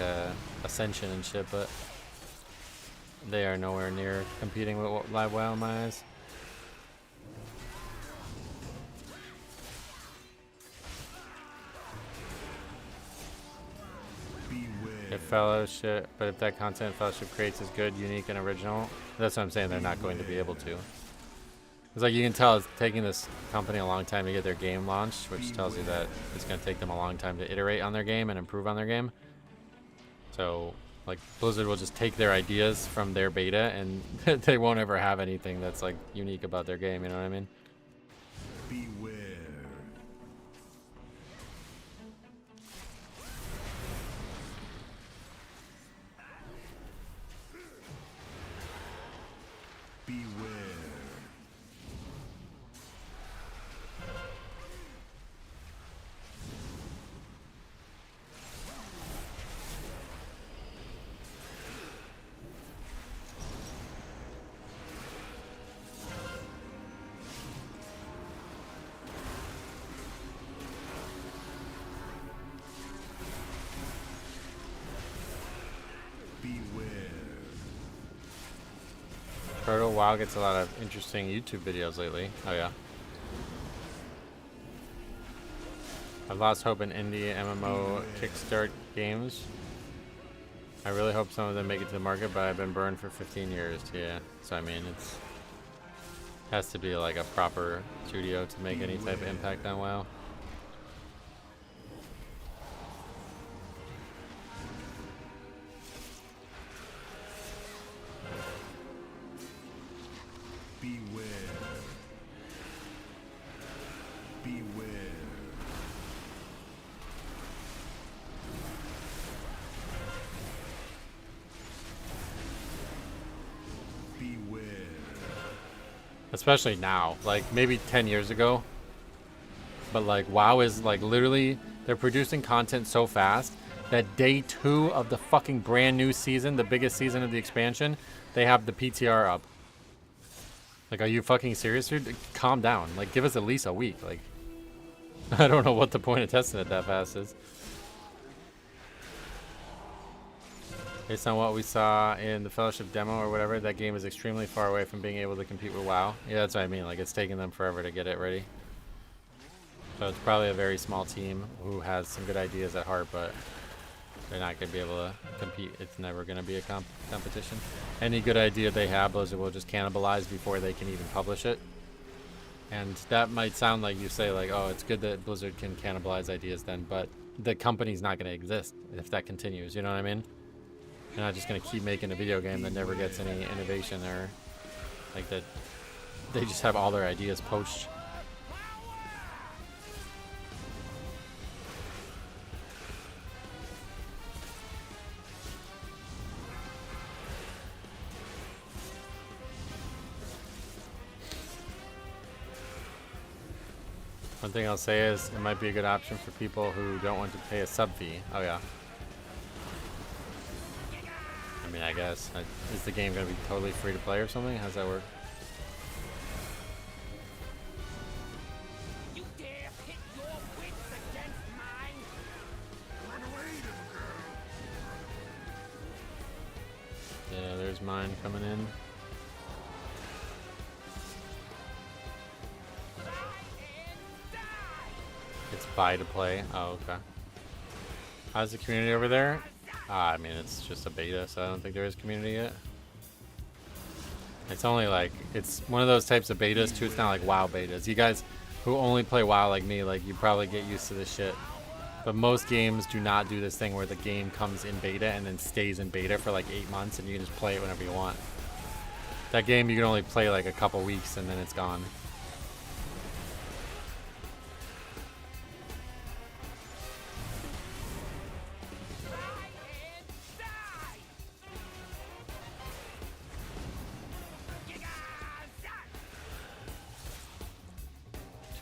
Ascension and shit, but they are nowhere near competing with Live WoW in my eyes. If Fellowship, but if that content Fellowship creates is good, unique, and original, that's what I'm saying. They're not going to be able to. It's like you can tell it's taking this company a long time to get their game launched, which tells you that it's going to take them a long time to iterate on their game and improve on their game. So, like, Blizzard will just take their ideas from their beta, and they won't ever have anything that's like unique about their game. You know what I mean? Beware. Proto WoW gets a lot of interesting YouTube videos lately. Oh yeah. I've lost hope in indie MMO kickstart games. I really hope some of them make it to the market, but I've been burned for 15 years. Yeah, so I mean, it's has to be like a proper studio to make any type of impact on WoW. Especially now, like maybe 10 years ago, but like WoW is like literally, they're producing content so fast that day 2 of the fucking brand new season, the biggest season of the expansion, they have the PTR up. Like, are you fucking serious, dude? Calm down. Like, give us at least a week. Like, I don't know what the point of testing it that fast is. Based on what we saw in the Fellowship demo or whatever, that game is extremely far away from being able to compete with WoW. Yeah, that's what I mean. Like, it's taking them forever to get it ready. So it's probably a very small team who has some good ideas at heart, but they're not going to be able to compete. It's never going to be a competition. Any good idea they have, Blizzard will just cannibalize before they can even publish it. And that might sound like you say, like, oh, it's good that Blizzard can cannibalize ideas then, but the company's not going to exist if that continues. You know what I mean? They're not just going to keep making a video game that never gets any innovation or like that. They just have all their ideas poached. One thing I'll say is it might be a good option for people who don't want to pay a sub fee. Oh yeah. I mean, I guess. Is the game going to be totally free to play or something? How's that work? You dare pit your wits against mine? Run away, little girl. Yeah, there's mine coming in. It's buy to play. Oh, okay. How's the community over there? I mean, it's just a beta, so I don't think there is community yet. It's only like, it's one of those types of betas too. It's not like WoW betas. You guys who only play WoW like me, like, you probably get used to this shit. But most games do not do this thing where the game comes in beta and then stays in beta for like 8 months and you can just play it whenever you want. That game you can only play like a couple weeks and then it's gone.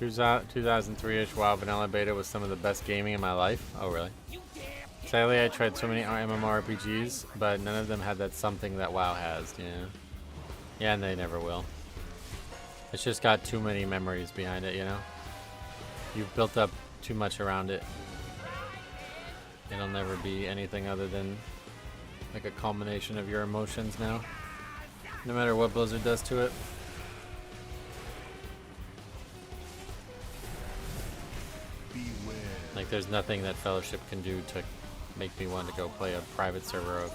2003-ish WoW Vanilla Beta was some of the best gaming in my life. Oh, really? Sadly, I tried so many MMORPGs, but none of them had that something that WoW has, you know? Yeah, and they never will. It's just got too many memories behind it, you know? You've built up too much around it. It'll never be anything other than like a culmination of your emotions now. No matter what Blizzard does to it. Like, there's nothing that Fellowship can do to make me want to go play a private server of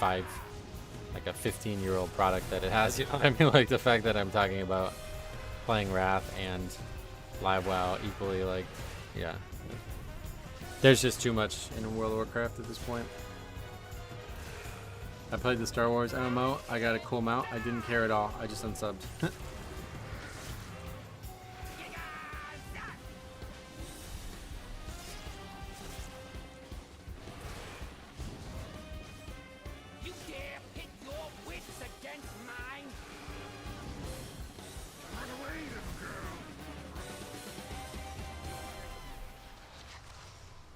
like a 15-year-old product that it has. You know what I mean? Like, the fact that I'm talking about playing Wrath and Live WoW equally, like, yeah. There's just too much in World of Warcraft at this point. I played the Star Wars MMO. I got a cool mount. I didn't care at all. I just unsubbed.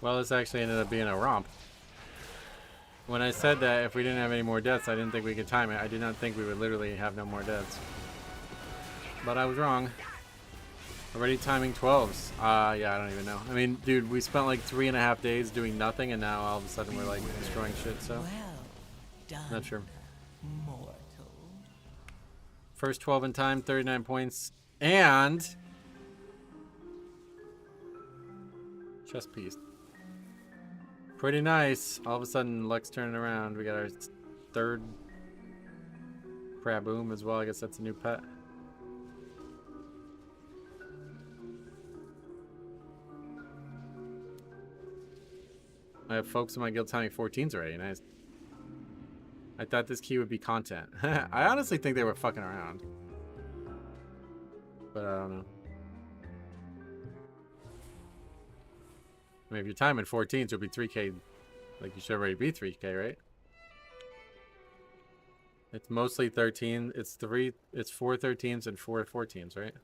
Well, this actually ended up being a romp. When I said that if we didn't have any more deaths, I didn't think we could time it. I did not think we would literally have no more deaths. But I was wrong. Already timing 12s. Yeah, I don't even know. I mean, dude, we spent like 3.5 days doing nothing, and now all of a sudden we're like destroying shit, so. Well done, not sure. mortal. First 12 in time, 39 points, and chest piece. Pretty nice. All of a sudden, luck's turning around. We got our third Craboom as well. I guess that's a new pet. I have folks in my guild telling me 14s already. Nice. I thought this key would be content. I honestly think they were fucking around. But I don't know. I mean, if you're timing 14s, it'll be 3K. Like, you should already be 3K, right? It's mostly 13. It's 4 13s and 4 14s, right?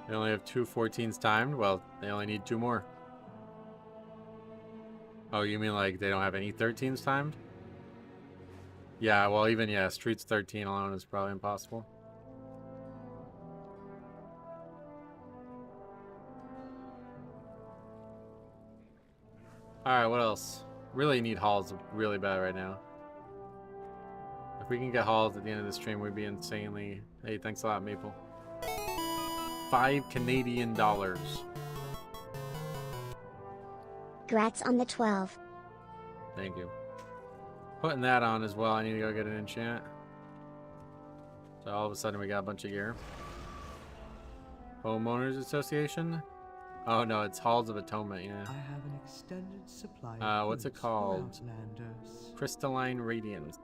They only have 2 14s timed? Well, they only need 2 more. Oh, you mean like they don't have any 13s timed? Yeah, well, even, yeah, Streets 13 alone is probably impossible. Alright, what else? Really need hauls really bad right now. If we can get hauls at the end of the stream, we'd be insanely... Hey, thanks a lot, Maple. 5 Canadian dollars. Congrats on the 12. Thank you. Putting that on as well. I need to go get an enchant. So all of a sudden we got a bunch of gear. Homeowners Association? Oh no, it's Halls of Atonement, yeah. I have an extended supply of what's it goods for called? Outlanders. Crystalline Radiance.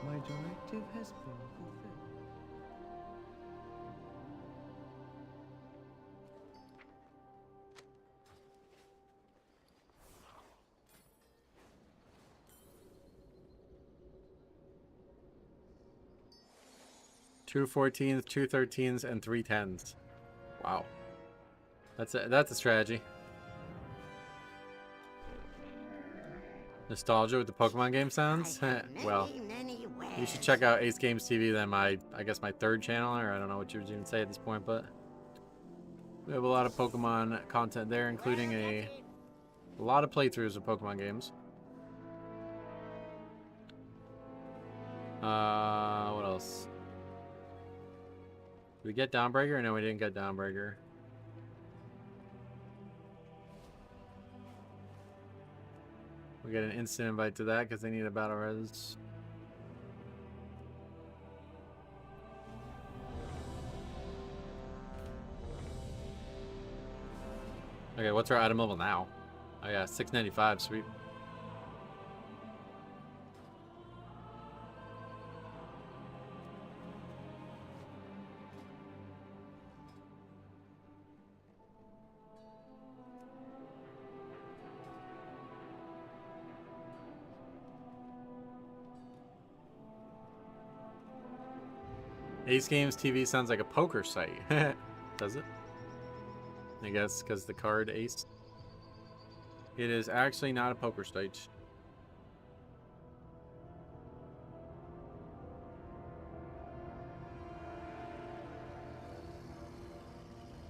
My directive has been fulfilled. Two 14s, 2 13s, and 3 10s. Wow. That's a strategy. Nostalgia with the Pokemon game sounds? Well, you should check out Ace Games TV, then I guess my 3rd channel, or I don't know what you would even say at this point, but we have a lot of Pokemon content there, including a lot of playthroughs of Pokemon games. What else? Did we get Dawnbreaker? No, we didn't get Dawnbreaker. We get an instant invite to that because they need a battle res. Okay, what's our item level now? Oh yeah, 695, sweet. Ace Games TV sounds like a poker site. Does it? I guess because the card Ace. It is actually not a poker site.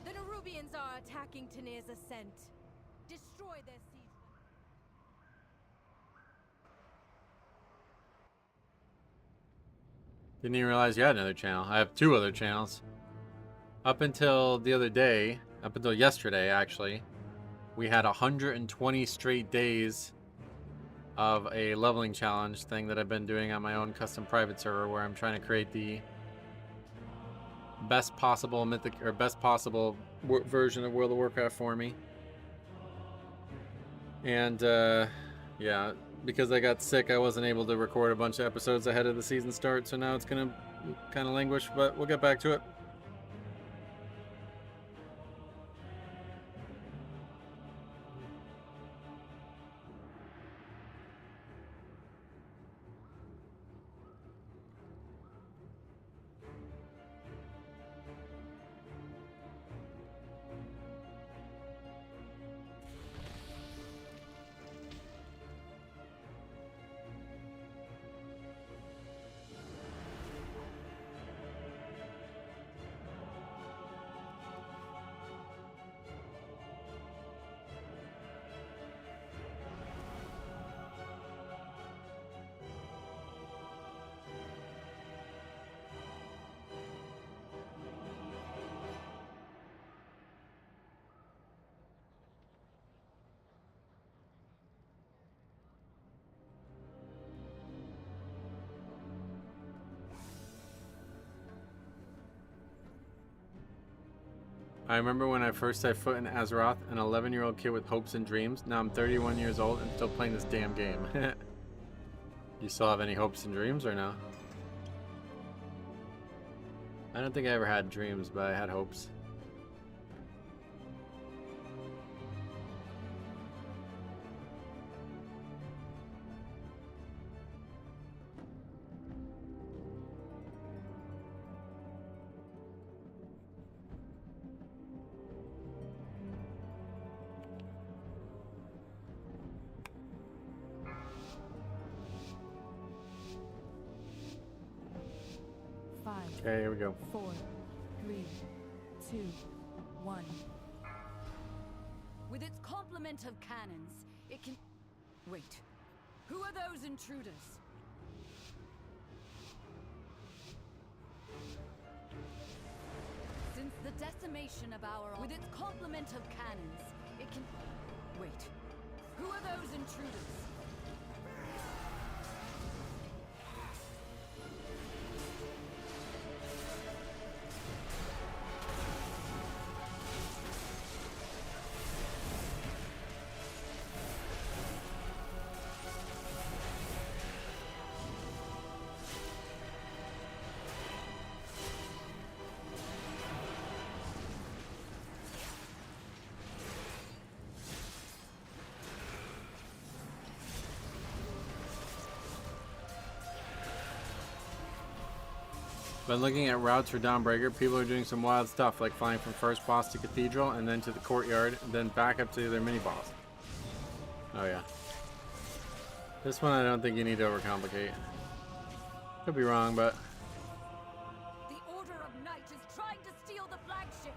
The Nerubians are attacking Tanir's ascent. Destroy their siege. Didn't even realize you had another channel. I have 2 other channels. Up until the other day, up until yesterday actually, we had 120 straight days of a leveling challenge thing that I've been doing on my own custom private server where I'm trying to create the best possible mythic or best possible version of World of Warcraft for me. And yeah, because I got sick, I wasn't able to record a bunch of episodes ahead of the season start, so now it's gonna kind of languish, but we'll get back to it. I remember when I first set foot in Azeroth, an 11-year-old kid with hopes and dreams. Now I'm 31 years old and still playing this damn game. You still have any hopes and dreams or no? I don't think I ever had dreams, but I had hopes. Okay, here we go. 4, 3, 2, 1. With its complement of cannons, it can... Wait. Who are those intruders? Since the decimation of our... With its complement of cannons, it can... Wait. Who are those intruders? Been looking at routes for Dawnbreaker. People are doing some wild stuff, like flying from first boss to Cathedral, and then to the courtyard, and then back up to their mini-boss. Oh yeah. This one I don't think you need to overcomplicate. Could be wrong, but... The Order of Night is trying to steal the flagship!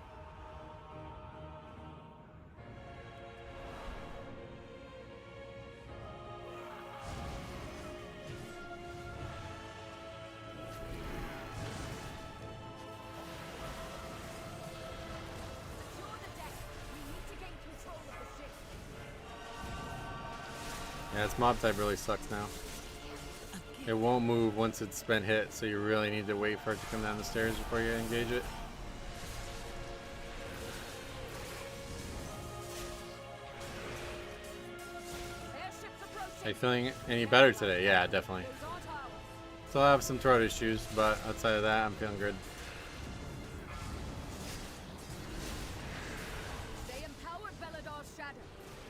Yeah, its mob type really sucks now. It won't move once it's been hit, so you really need to wait for it to come down the stairs before you engage it. Are you feeling any better today? Yeah, definitely. Still have some throat issues, but outside of that, I'm feeling good. Stay empowered, Belladar's shadow.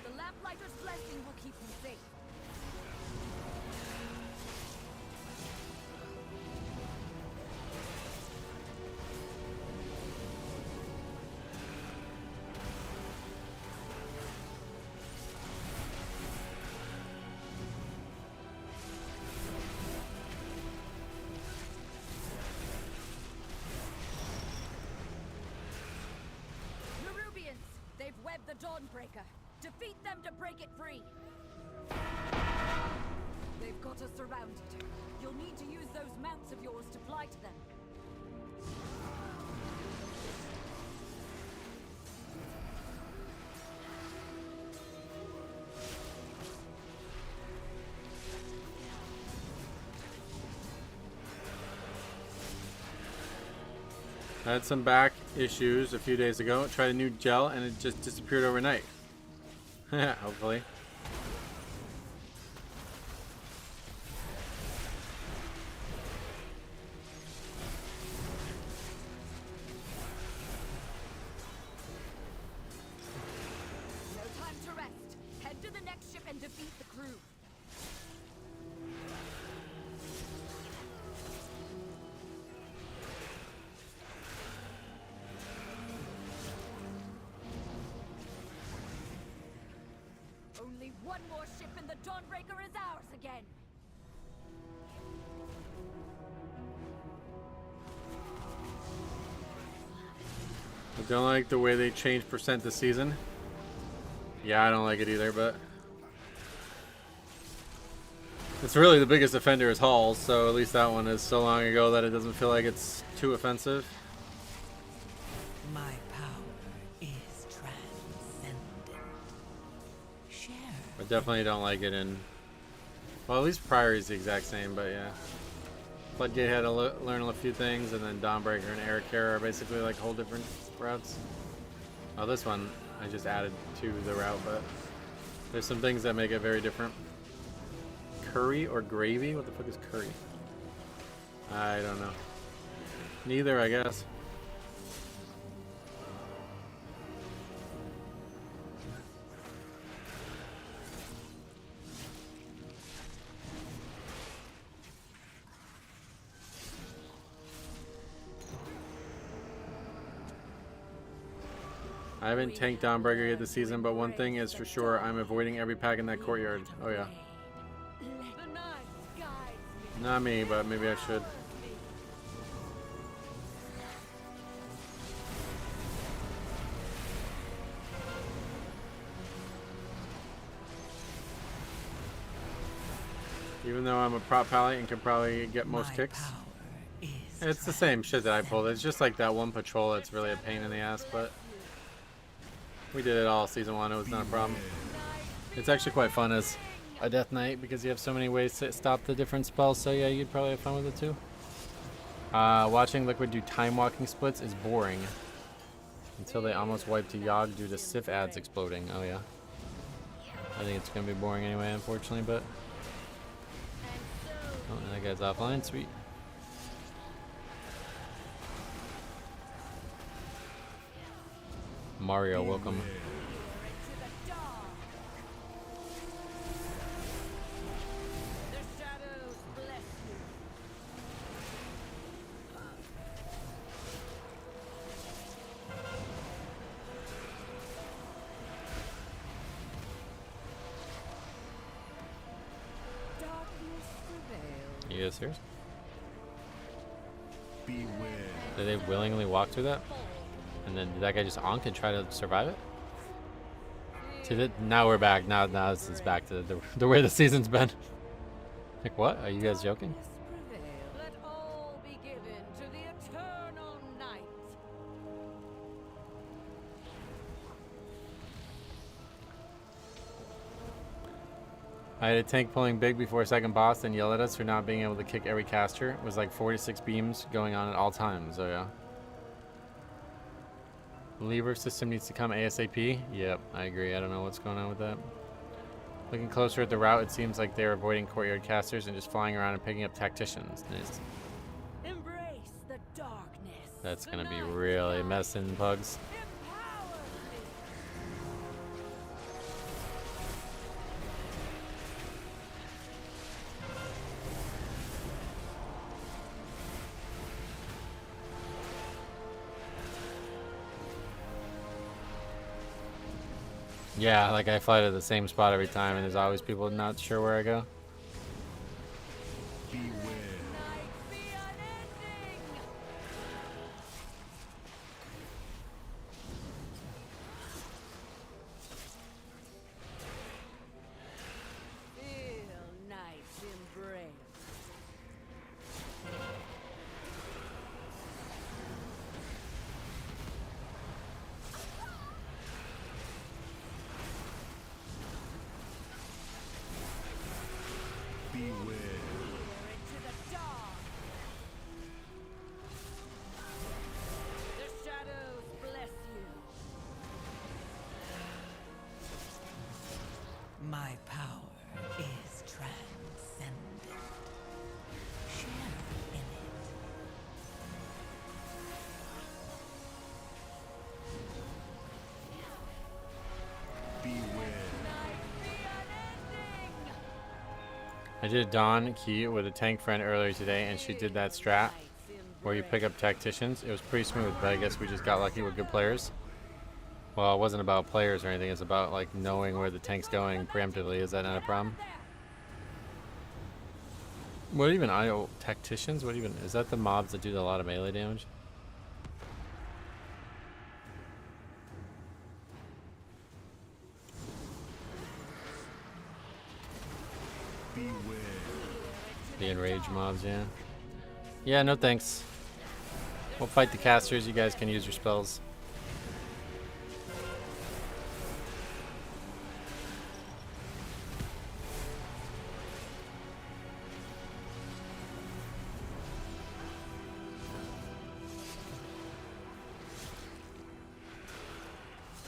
The lamplighter's blessing will keep you safe. They've webbed the Dawnbreaker. Defeat them to break it free. They've got us surrounded. You'll need to use those mounts of yours to fly to them. I had some back issues a few days ago. Tried a new gel and it just disappeared overnight. Hopefully. No time to rest. Head to the next ship and defeat the crew. Only one more ship and the Dawnbreaker is ours again. I don't like the way they change percent this season. Yeah, I don't like it either, but it's really the biggest offender is Halls, so at least that one is so long ago that it doesn't feel like it's too offensive. My power is transcendent. Share. I definitely don't like it in, well, at least Priory is the exact same, but yeah. Floodgate had to learn a few things, and then Dawnbreaker and Eric are basically like whole different routes. Oh, this one I just added to the route, but there's some things that make it very different. Curry or gravy? What the fuck is curry? I don't know. Neither, I guess. I haven't tanked Dawnbreaker yet this season, but one thing is for sure, I'm avoiding every pack in that courtyard. Oh yeah. Not me, but maybe I should. Even though I'm a prop pally and can probably get most kicks. It's the same shit that I pulled. It's just like that one patrol that's really a pain in the ass, but we did it all season 1. It was not a problem. It's actually quite fun as a Death Knight because you have so many ways to stop the different spells, so yeah, you'd probably have fun with it too. Watching Liquid do time walking splits is boring until they almost wipe to Yogg due to Sif ads exploding. Oh yeah. I think it's gonna be boring anyway, unfortunately, but oh, and that guy's offline. Sweet. Mario, welcome. You guys serious? Beware. Did they willingly walk through that? And then did that guy just onk and try to survive it? See, now we're back. Now this is back to the way the season's been. Like, what? Are you guys joking? Let all be given to the eternal night. I had a tank pulling big before second boss, then yelled at us for not being able to kick every caster. It was like 4 to 6 beams going on at all times. Oh yeah. Lever system needs to come ASAP. Yep, I agree. I don't know what's going on with that. Looking closer at the route, it seems like they're avoiding courtyard casters and just flying around and picking up tacticians. Nice. Embrace the darkness. That's gonna be really messing Pugs. Yeah, like I fly to the same spot every time, and there's always people not sure where I go. My power is transcendent. Share in it. I did a Dawn key with a tank friend earlier today, and she did that strat where you pick up tacticians. It was pretty smooth, but I guess we just got lucky with good players. Well, it wasn't about players or anything. It's about like knowing where the tank's going preemptively. Is that not a problem? What even IO tacticians? What even is that? The mobs that do a lot of melee damage? The enraged mobs, yeah. Yeah, no thanks. We'll fight the casters. You guys can use your spells.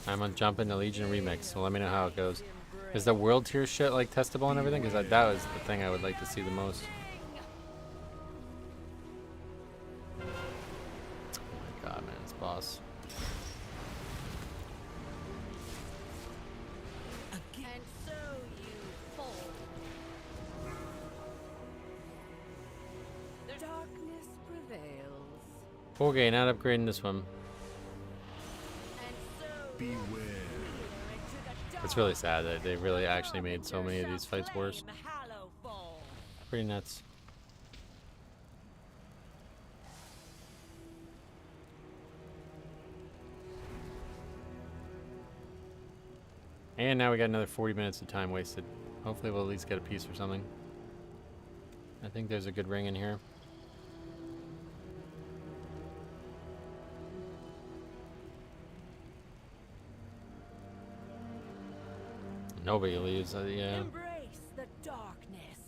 I'm gonna jump into Legion Remix, so let me know how it goes. Is the world tier shit like testable and everything? Because that was the thing I would like to see the most. Oh my god, man, it's boss. Again, so you fall. The darkness prevails. Okay, not upgrading this one. It's really sad that they really actually made so many of these fights worse. Pretty nuts. And now we got another 40 minutes of time wasted. Hopefully we'll at least get a piece or something. I think there's a good ring in here. Nobody leaves, yeah. Embrace the darkness.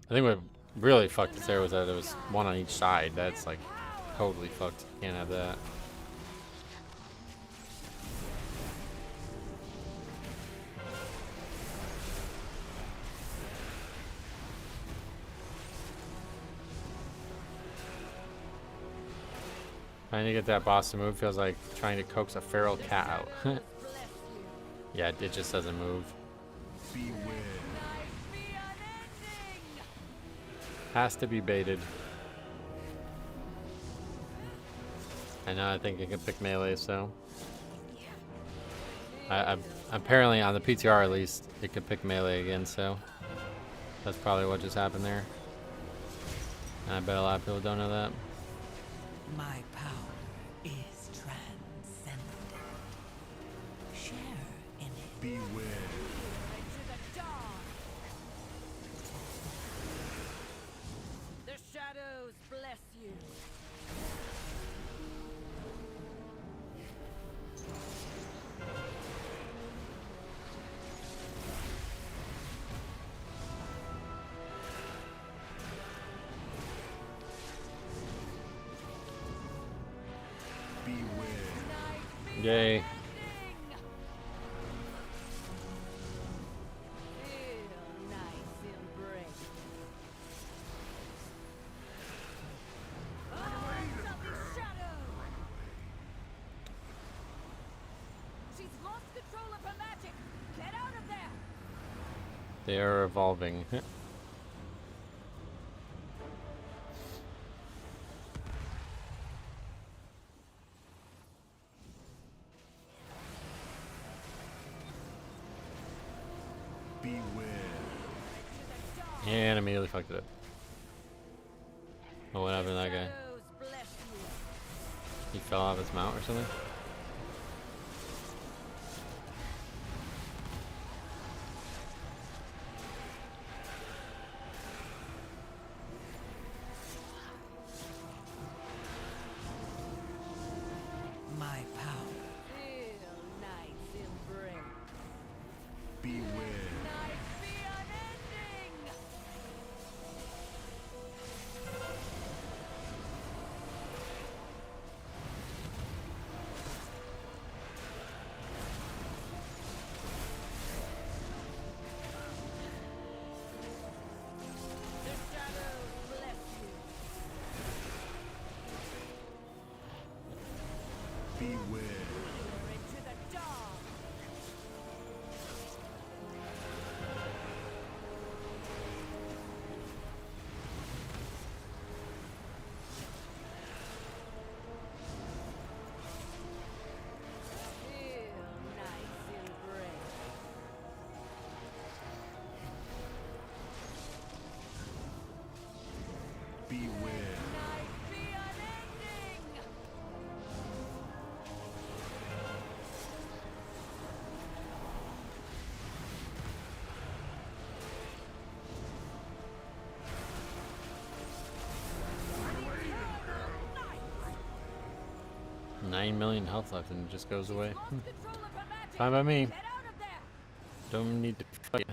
I think what really fucked us there was that there was one on each side. That's like totally fucked. Can't have that. Trying to get that boss to move feels like trying to coax a feral cat out. Yeah, it just doesn't move. Has to be baited. And now I think it can pick melee, so. Apparently on the PTR at least, it could pick melee again, so. That's probably what just happened there. And I bet a lot of people don't know that. My power is transcendent. Share in it. Beware. The shadows bless you. Yay. Feel nice embrace. She's lost control of her magic. Get out of there. They are evolving. And immediately fucked it up. Oh, what happened to that guy? He fell off his mount or something? My power. Feel nice embrace. Beware. Night be unending. The shadows bless you. Beware. You're into the dark. Feel nice embrace. Beware. Night be unending. Nice. 9 million health left and it just goes away. Lost control of her magic. Fine by me. Get out of there. Don't need to fight.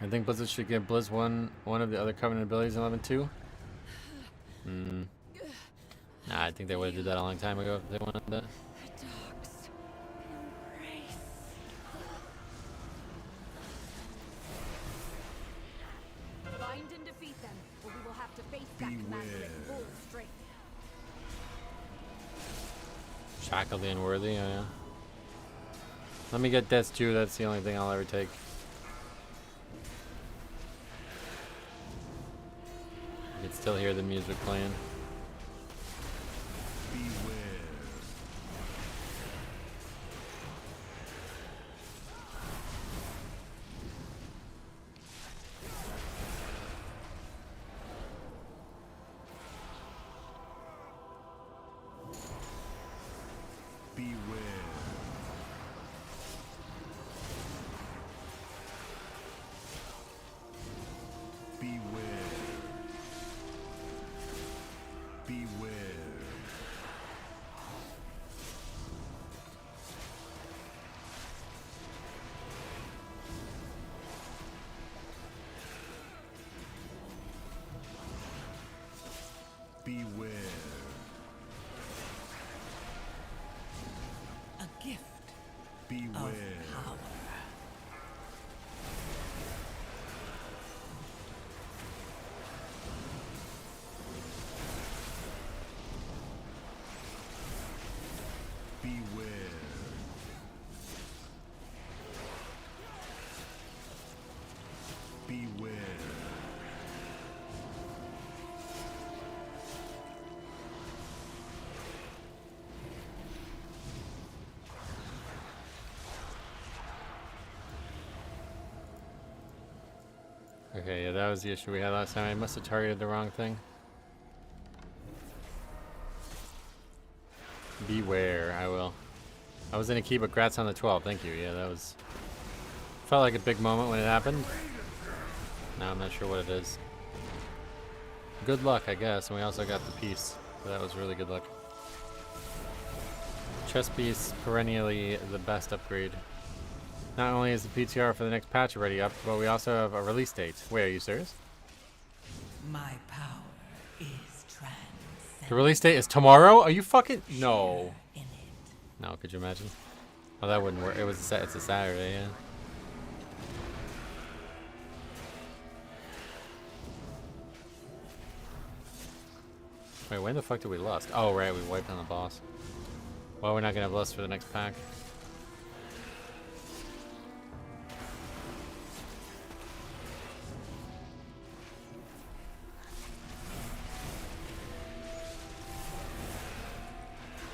I think Blizzard should give Blizz one of the other Covenant abilities in 11-2. Nah, I think they would have did that a long time ago if they wanted that. Find and defeat them, or we will have to face that commander at full strength. Shackle the Unworthy, oh yeah. Let me get Death's Due, that's the only thing I'll ever take. I can still hear the music playing. Beware. Beware. Beware. Beware. Beware. A gift Beware. of power. Beware. Beware. Okay, yeah, that was the issue we had last time. I must have targeted the wrong thing. Beware, I will. I was in a key, but grats on the 12. Thank you. Yeah, that was... Felt like a big moment when it happened. Now I'm not sure what it is. Good luck, I guess. And we also got the piece. So that was really good luck. Chess piece, perennially the best upgrade. Not only is the PTR for the next patch already up, but we also have a release date. Wait, are you serious? My power is transcendent. The release date is tomorrow? Are you fucking... No. No, could you imagine? Oh, that wouldn't work. It's a Saturday, yeah. Wait, when the fuck did we lust? Oh, right, we wiped on the boss. Well, we're not gonna have lust for the next pack.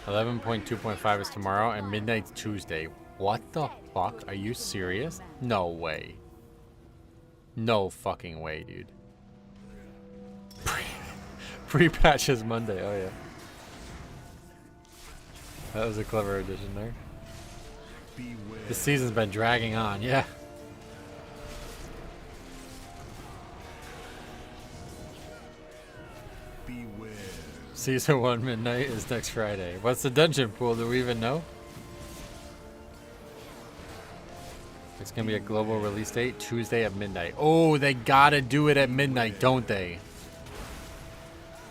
$11.2.5 is tomorrow and midnight's Tuesday. What the fuck? Are you serious? No way. No fucking way, dude. Pre-patch is Monday. Oh yeah. That was a clever addition there. This season's been dragging on, yeah. Season 1 midnight is next Friday. What's the dungeon pool? Do we even know? It's gonna be a global release date, Tuesday at midnight. Oh, they gotta do it at midnight, don't they?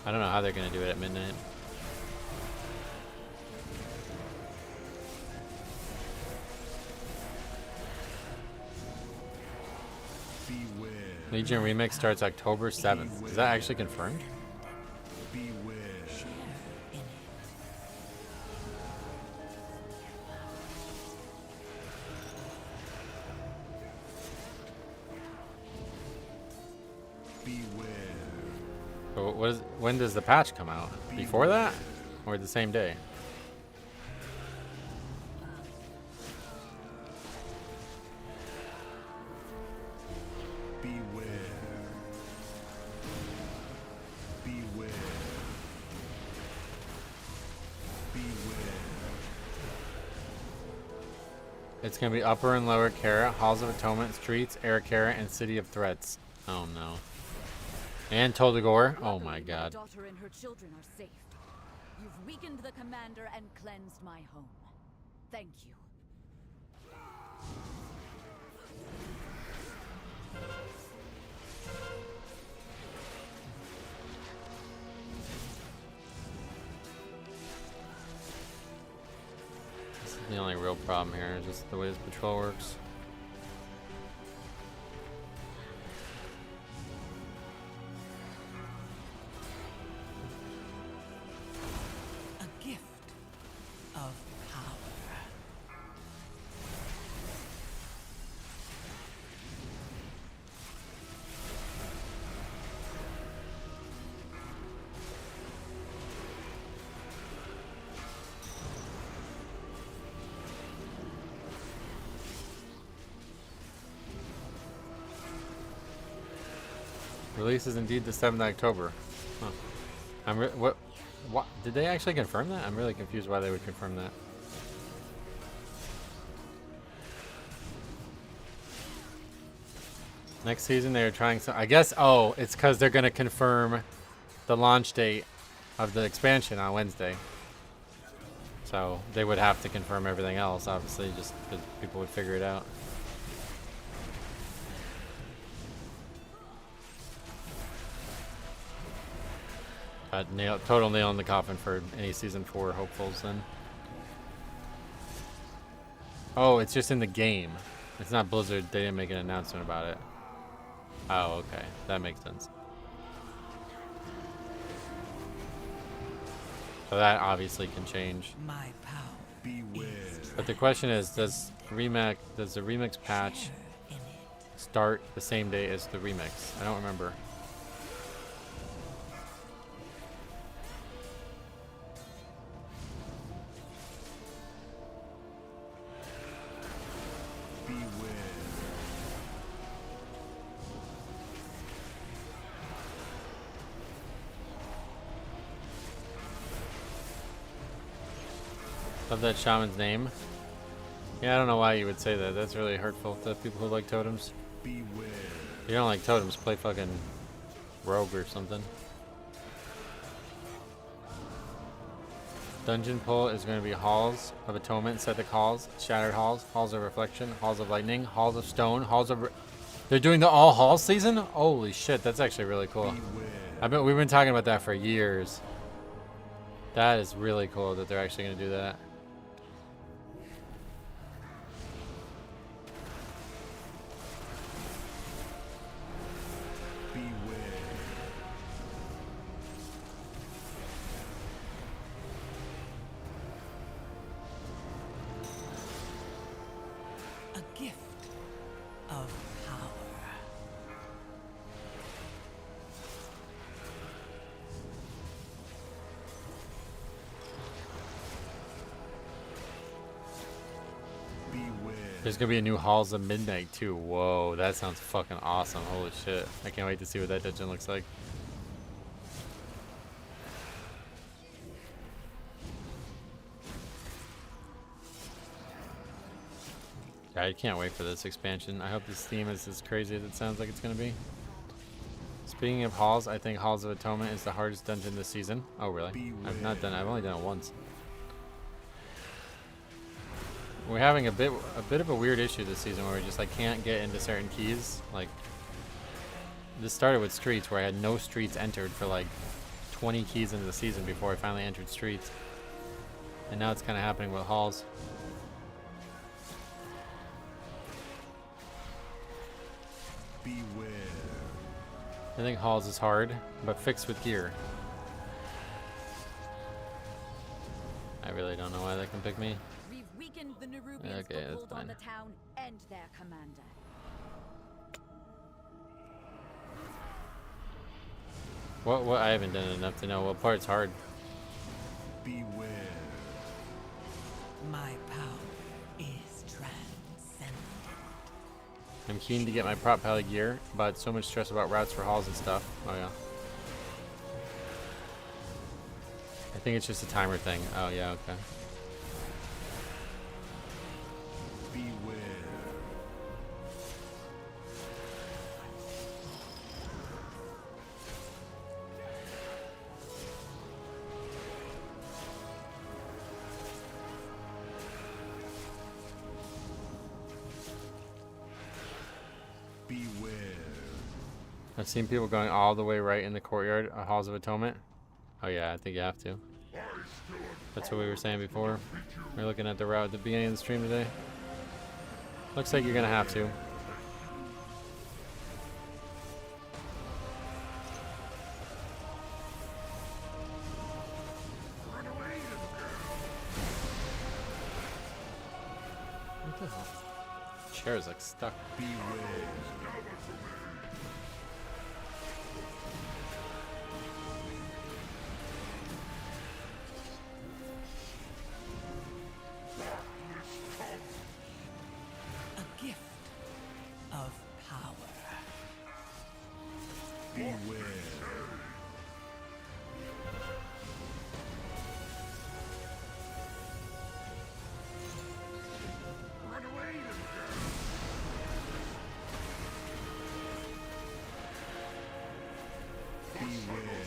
I don't know how they're gonna do it at midnight. Legion Remix starts October 7th. Is that actually confirmed? So when does the patch come out? Before that? Or the same day? It's gonna be Upper and Lower Kara, Halls of Atonement, Streets, Air Kara, and City of Threats. Oh no. And Toldagor. Oh my god. My daughter and her children are safe. You've weakened the commander and cleansed my home. Thank you. This is the only real problem here, just the way this patrol works. Release is indeed the 7th of October. Huh. What? Did they actually confirm that? I'm really confused why they would confirm that. Next season they are trying so I guess, oh, it's because they're going to confirm the launch date of the expansion on Wednesday. So they would have to confirm everything else, obviously, just because people would figure it out. Total nail in the coffin for any season 4 hopefuls then. Oh, it's just in the game. It's not Blizzard. They didn't make an announcement about it. Oh, okay. That makes sense. So that obviously can change. My power. Beware. But the question is, does the remix patch start the same day as the remix? I don't remember. Love that shaman's name. Yeah, I don't know why you would say that. That's really hurtful to people who like totems. Beware. If you don't like totems, play fucking rogue or something. Dungeon pull is going to be Halls of Atonement, Septic Halls, Shattered Halls, Halls of Reflection, Halls of Lightning, Halls of Stone, Halls of... They're doing the all Halls season? Holy shit, that's actually really cool. We've been talking about that for years. That is really cool that they're actually going to do that. A gift of power. There's gonna be a new Halls of Midnight too. Whoa, that sounds fucking awesome. Holy shit. I can't wait to see what that dungeon looks like. Yeah, I can't wait for this expansion. I hope this theme is as crazy as it sounds like it's gonna be. Speaking of halls, I think Halls of Atonement is the hardest dungeon this season. Oh really? I've only done it once. We're having a bit of a weird issue this season where we just like can't get into certain keys. Like this started with streets where I had no streets entered for like 20 keys into the season before I finally entered streets. And now it's kind of happening with halls. Beware. I think halls is hard, but fixed with gear. I really don't know why they can pick me. We've weakened the Nerubians' Okay, that's foothold on fine. the town and their commander. What I haven't done enough to know what part's hard. Beware. My power is transcendent. I'm keen to get my prop pally gear, but so much stress about routes for halls and stuff. Oh yeah. I think it's just a timer thing. Oh yeah, okay. Beware. Beware. I've seen people going all the way right in the courtyard of Halls of Atonement. Oh yeah, I think you have to. That's what we were saying before. We are looking at the route at the beginning of the stream today. Looks like you're gonna have to. What the hell? Chair is like stuck. Beware. A gift of power. Beware. Run away, little girl. Beware.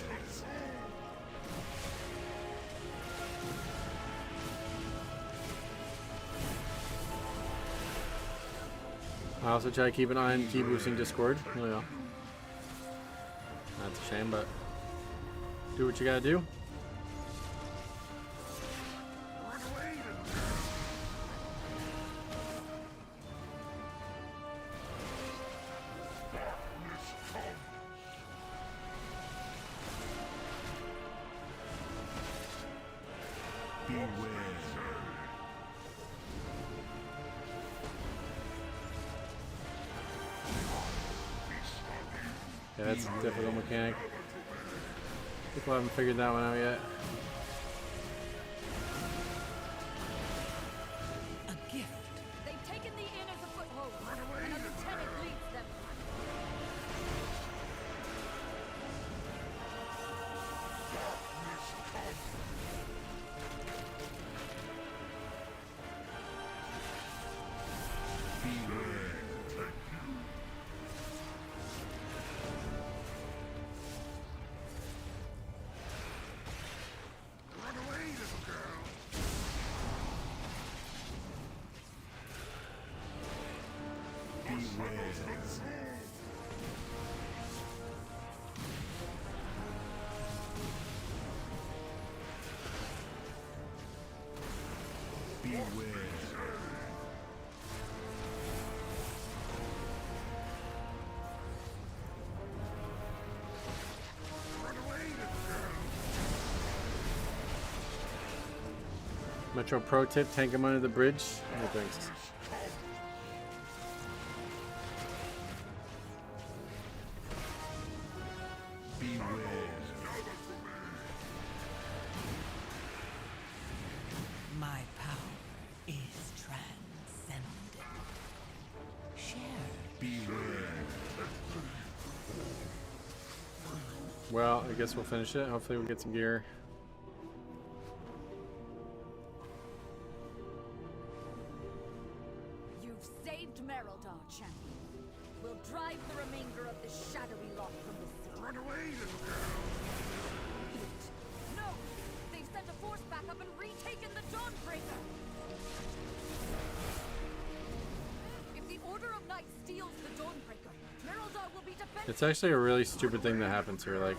I also try to keep an eye on key boosting Discord. Oh yeah. That's a shame, but do what you gotta do. Run away, little girl. Darkness comes. Beware. Yeah, that's a difficult mechanic. People haven't figured that one out yet. A gift. They've taken the inn as a foothold, and a lieutenant leads them. Run away, little girl. Beware. Metro pro tip, tank him under the bridge. No thanks. My power is transcendent. Share. Well, I guess we'll finish it. Hopefully we'll get some gear. You've saved Merildar, champion. We'll drive the remainder of this shadowy lot from the sea. Run away, little girl! No! They've sent a force back up and retaken the Dawnbreaker! If the Order of Knights steals the Dawnbreaker, Merildar will be defended. It's actually a really stupid thing that happens here. Like,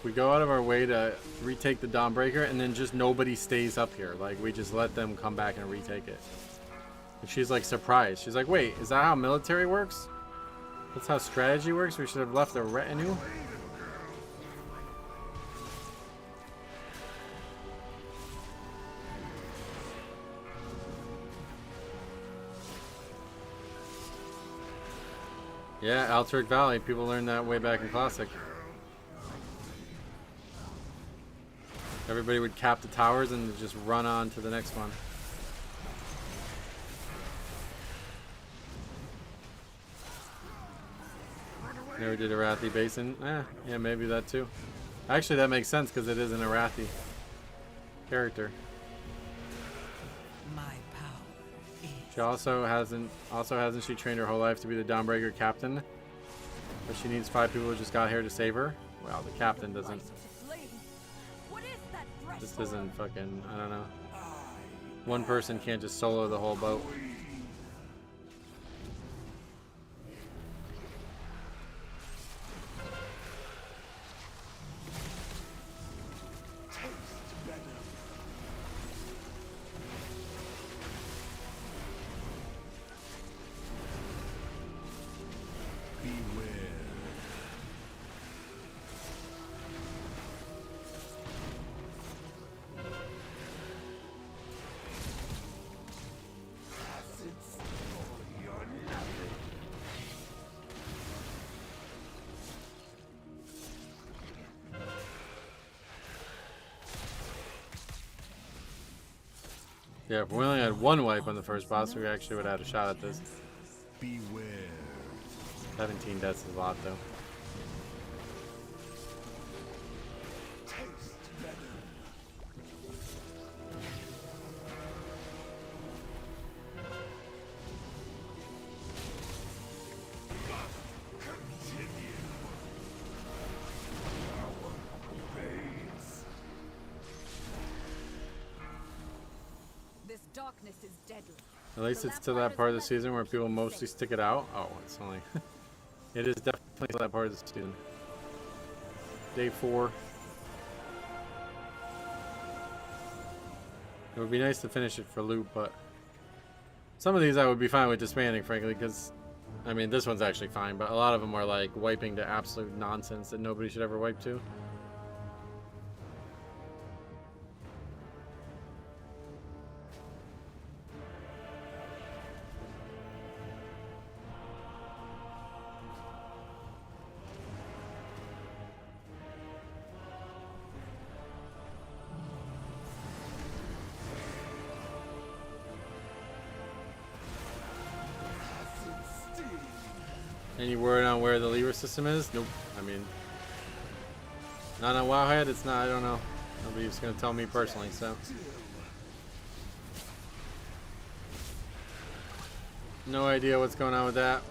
we go out of our way to retake the Dawnbreaker, and then just nobody stays up here. Like, we just let them come back and retake it. And she's like surprised. She's like, wait, is that how military works? That's how strategy works? We should have left a retinue? Yeah, Alteric Valley. People learned that way back in Classic. Everybody would cap the towers and just run on to the next one. Never did Arathi Basin. Yeah, maybe that too. Actually, that makes sense because it is an Arathi character. My power is. She also hasn't she trained her whole life to be the Dawnbreaker captain? But she needs 5 people who just got here to save her. Well, the captain doesn't. This isn't fucking. I don't know. One person can't just solo the whole boat. Yeah, if we only had one wipe on the first boss, we actually would have had a shot at this. Beware. 17 deaths is a lot, though. Darkness is deadly. At least it's to that part of the season where people mostly stick it out. Oh, it's only... It is definitely to that part of the season. Day 4. It would be nice to finish it for loot, but... Some of these I would be fine with disbanding, frankly, because... I mean, this one's actually fine, but a lot of them are like wiping to absolute nonsense that nobody should ever wipe to. Any word on where the lever system is? Nope. I mean, not on Wowhead. It's not. I don't know. Nobody's gonna tell me personally. So, no idea what's going on with that.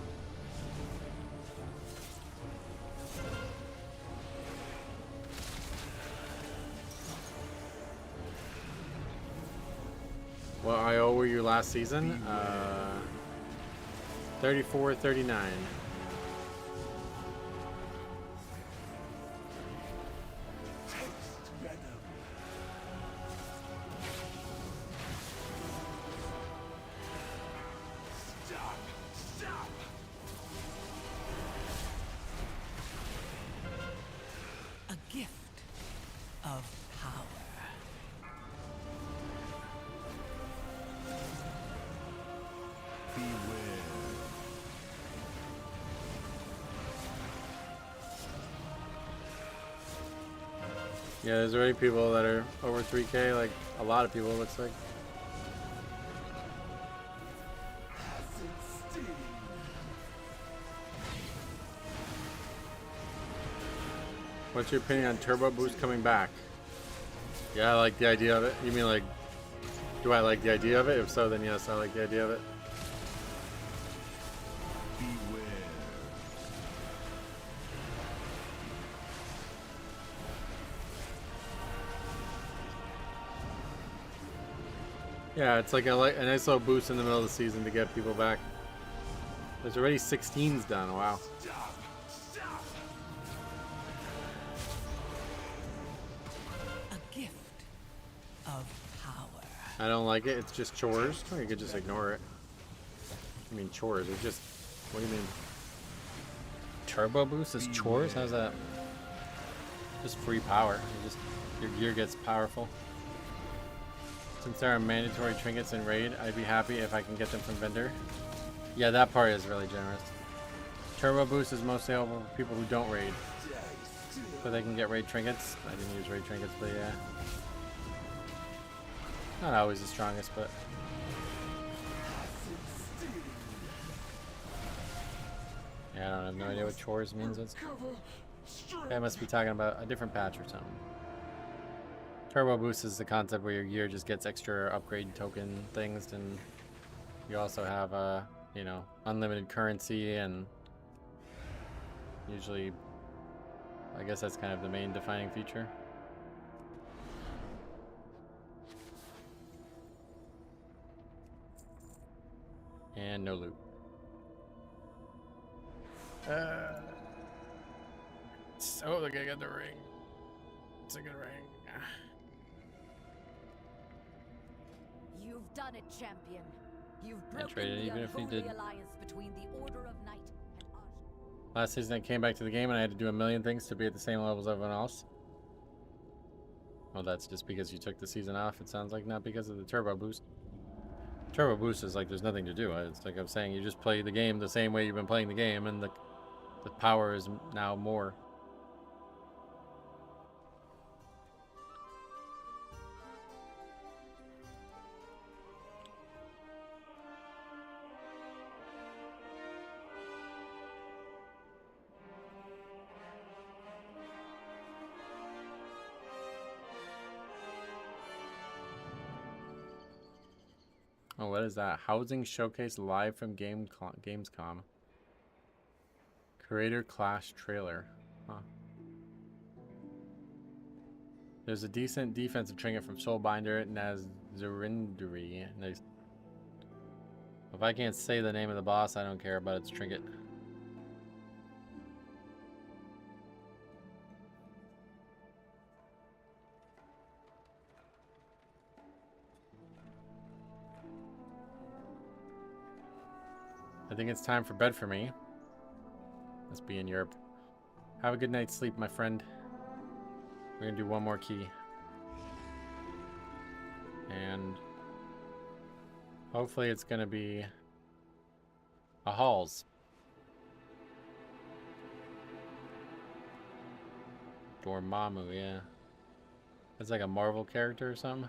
What IO were you last season? 34-39. Yeah, there's already people that are over 3K, like a lot of people, it looks like. What's your opinion on Turbo Boost coming back? Yeah, I like the idea of it. You mean like, do I like the idea of it? If so, then yes, I like the idea of it. Yeah, it's like a nice little boost in the middle of the season to get people back. There's already 16s done, wow. A gift of power. I don't like it, it's just chores. Or you could just ignore it. I mean chores, it's just, what do you mean? Turbo boost is chores? How's that? Just free power. Your gear gets powerful. Since there are mandatory trinkets in raid, I'd be happy if I can get them from vendor. Yeah, that part is really generous. Turbo boost is mostly helpful for people who don't raid, so they can get raid trinkets. I didn't use raid trinkets, but yeah, not always the strongest, but yeah, I have no idea what chores means. I must be talking about a different patch or something. Turbo boost is the concept where your gear just gets extra upgrade token things, and you also have you know, unlimited currency, and usually I guess that's kind of the main defining feature. And no loot. Oh, look, I got the ring. It's a good ring. You've done it, champion. You've broken traded the even if he unholy did. alliance between the Order of Night and Arch. Last season I came back to the game and I had to do a million things to be at the same level as everyone else. Well, that's just because you took the season off, it sounds like, not because of the turbo boost. Turbo boost is like there's nothing to do. It's like I'm saying, you just play the game the same way you've been playing the game, and the power is now more. Oh, what is that? Housing Showcase live from Gamescom. Creator Clash trailer. Huh. There's a decent defensive trinket from Soulbinder Nazarinduri. Nice. If I can't say the name of the boss, I don't care about its trinket. I think it's time for bed for me. Must be in Europe. Have a good night's sleep, my friend. We're gonna do one more key. And hopefully it's gonna be a Halls. Dormammu, yeah. That's like a Marvel character or something.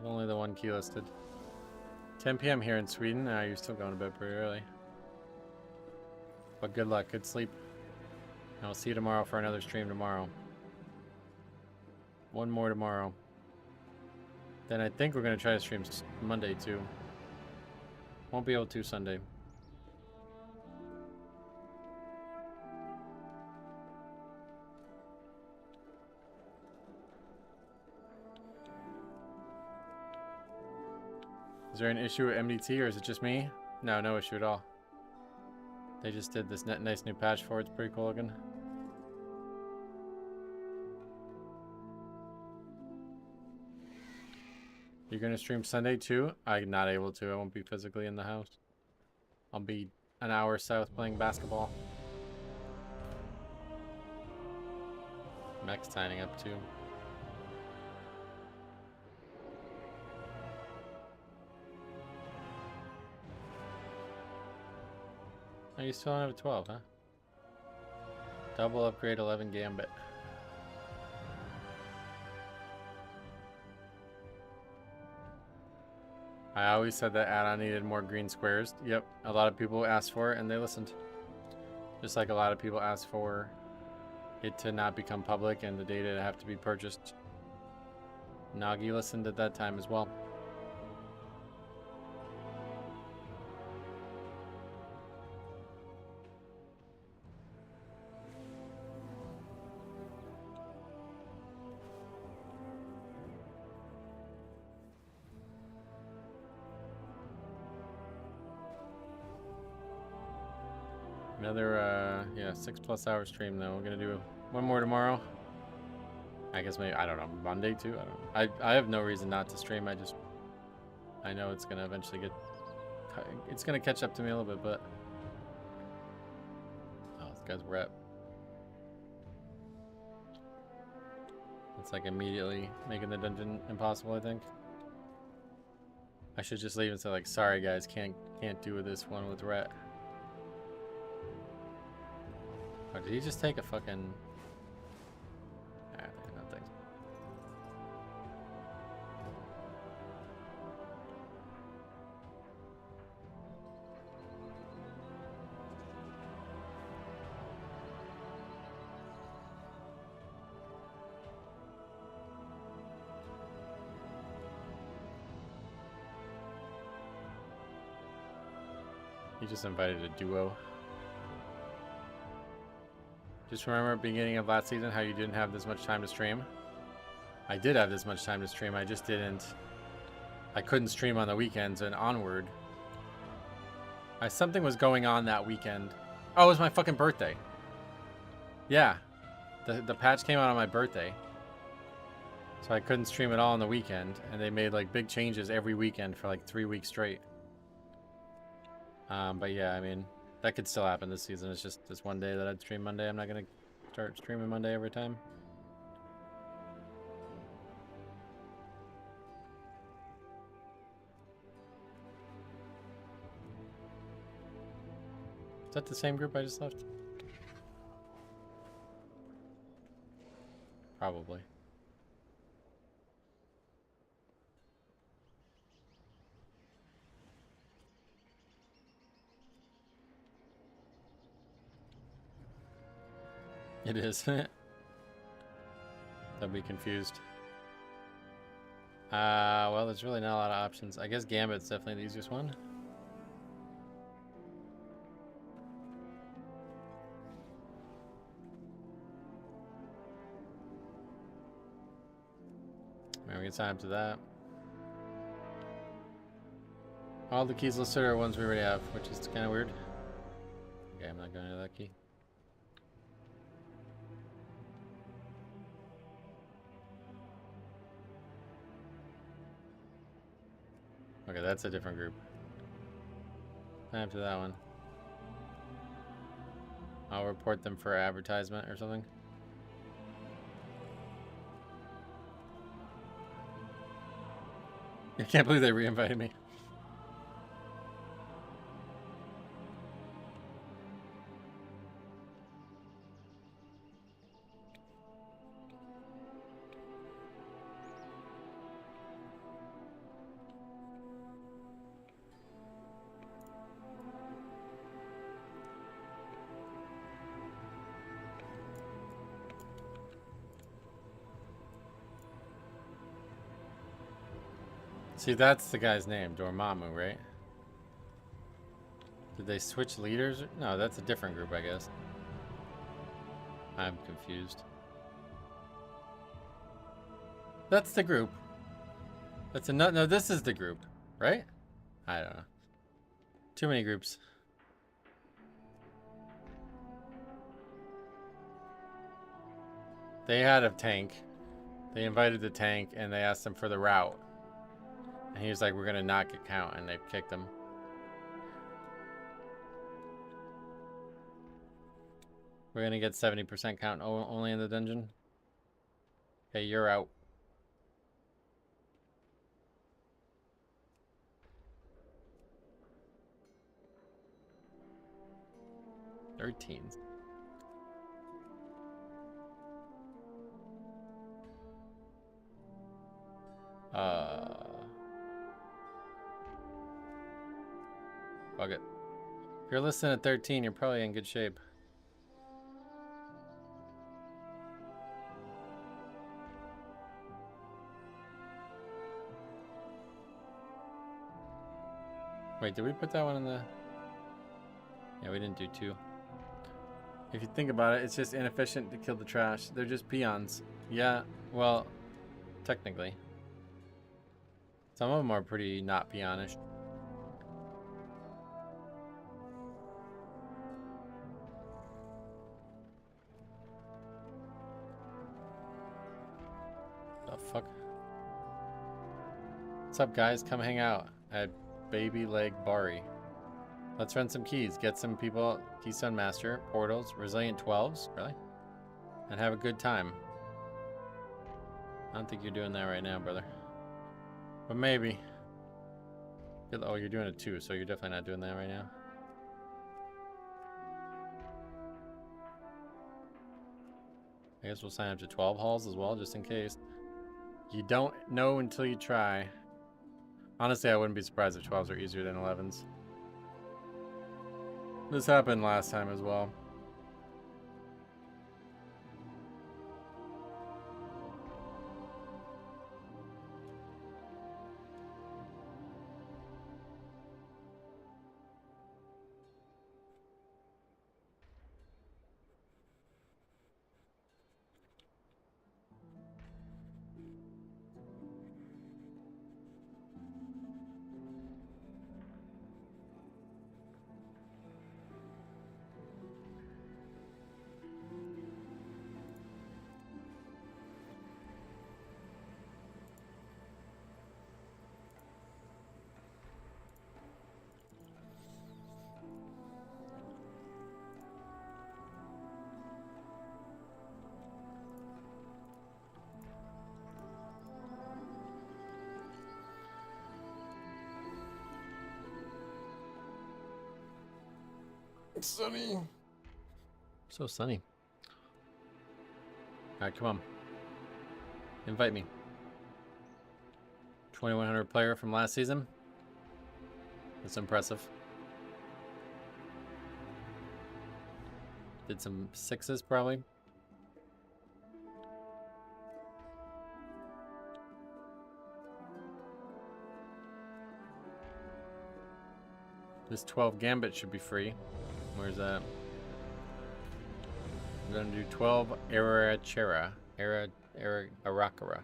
There's only the one key listed. 10 p.m. here in Sweden. You're still going to bed pretty early. But good luck, good sleep. And I'll see you tomorrow for another stream tomorrow. One more tomorrow. Then I think we're going to try to stream Monday too. Won't be able to Sunday. Is there an issue with MDT, or is it just me? No, no issue at all. They just did this nice new patch for it. It's pretty cool looking. You're gonna stream Sunday too? I'm not able to. I won't be physically in the house. I'll be an hour south playing basketball. Mech's signing up too. Oh, you still don't have a 12, huh? Double upgrade 11 Gambit. I always said that add-on needed more green squares. Yep, a lot of people asked for it and they listened. Just like a lot of people asked for it to not become public and the data to have to be purchased. Nagi listened at that time as well. Another, yeah, 6+ hour stream though. We're gonna do one more tomorrow. I guess maybe, I don't know, Monday too? I don't know. I have no reason not to stream. I know it's gonna eventually it's gonna catch up to me a little bit, but. Oh, this guy's rep. It's like immediately making the dungeon impossible, I think. I should just leave and say like, sorry guys, can't do this one with Rhett. Oh, did he just take a fucking... nothing. He just invited a duo. Just remember at the beginning of last season how you didn't have this much time to stream. I did have this much time to stream, I just didn't. I couldn't stream on the weekends and onward. Something was going on that weekend. Oh, it was my fucking birthday. Yeah. The patch came out on my birthday. So I couldn't stream at all on the weekend. And they made like big changes every weekend for like 3 weeks straight. But yeah, I mean, that could still happen this season. It's just this one day that I'd stream Monday. I'm not going to start streaming Monday every time. Is that the same group I just left? Probably. It is. They'll be confused. Well, there's really not a lot of options. I guess Gambit's definitely the easiest one. Maybe we can sign up to that. All the keys listed are ones we already have, which is kind of weird. Okay, I'm not going to that key. Okay, that's a different group. Sign up to that one. I'll report them for advertisement or something. I can't believe they re-invited me. See, that's the guy's name, Dormammu, right? Did they switch leaders? No, that's a different group, I guess. I'm confused. That's the group. That's a no, this is the group, right? I don't know. Too many groups. They had a tank. They invited the tank and they asked him for the route. And he was like, we're going to not get count, and they kicked him. We're going to get 70% count only in the dungeon. Okay, you're out. 13s. Fuck it. If you're listening at 13, you're probably in good shape. Wait, did we put that one in the... Yeah, we didn't do 2. If you think about it, it's just inefficient to kill the trash. They're just peons. Yeah, well, technically. Some of them are pretty not peonish. The fuck? What's up, guys? Come hang out at Baby Leg Bari. Let's run some keys. Get some people, Keystone Master, Portals, Resilient 12s, really? And have a good time. I don't think you're doing that right now, brother. But maybe. Oh, you're doing it too, so you're definitely not doing that right now. I guess we'll sign up to 12 halls as well, just in case. You don't know until you try. Honestly, I wouldn't be surprised if 12s are easier than 11s. This happened last time as well. It's sunny. So sunny. Alright, come on. Invite me. 2100 player from last season. That's impressive. Did some 6s probably. This 12 Gambit should be free. Where's that? I'm gonna do 12 Arachera. Arakara.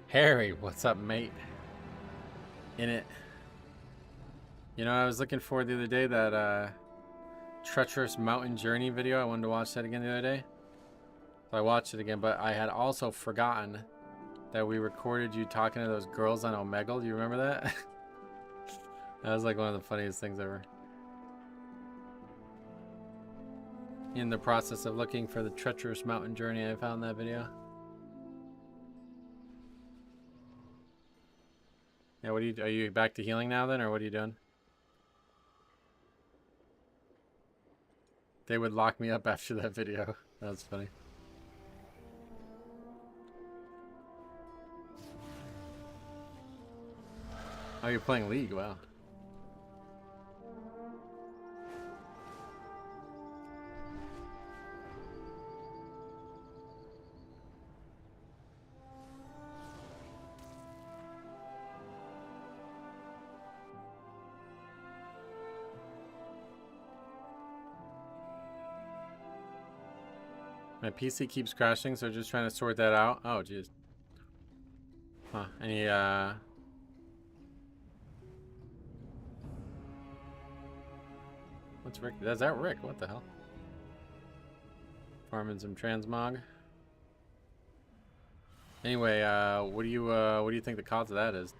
Harry, what's up, mate? In it. You know, I was looking for the other day that treacherous mountain journey video. I wanted to watch that again the other day. So I watched it again, but I had also forgotten that we recorded you talking to those girls on Omegle. Do you remember that? That was like one of the funniest things ever. In the process of looking for the treacherous mountain journey, I found that video. Yeah, what are you back to healing now then, or what are you doing? They would lock me up after that video. That was funny. Oh, you're playing League, wow. My PC keeps crashing, so just trying to sort that out. Oh, jeez. Huh. Any, What's Rick? Is that Rick? What the hell? Farming some transmog. Anyway, what do you think the cause of that is?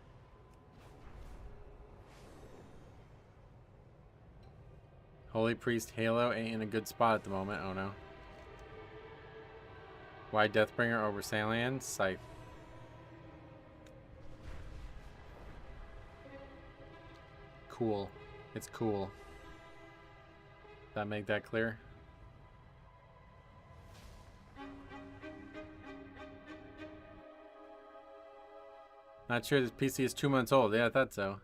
Holy Priest Halo ain't in a good spot at the moment. Oh no. Why Deathbringer over Salian? Scythe. Cool. It's cool. That make that clear? Not sure this PC is 2 months old. Yeah, I thought so.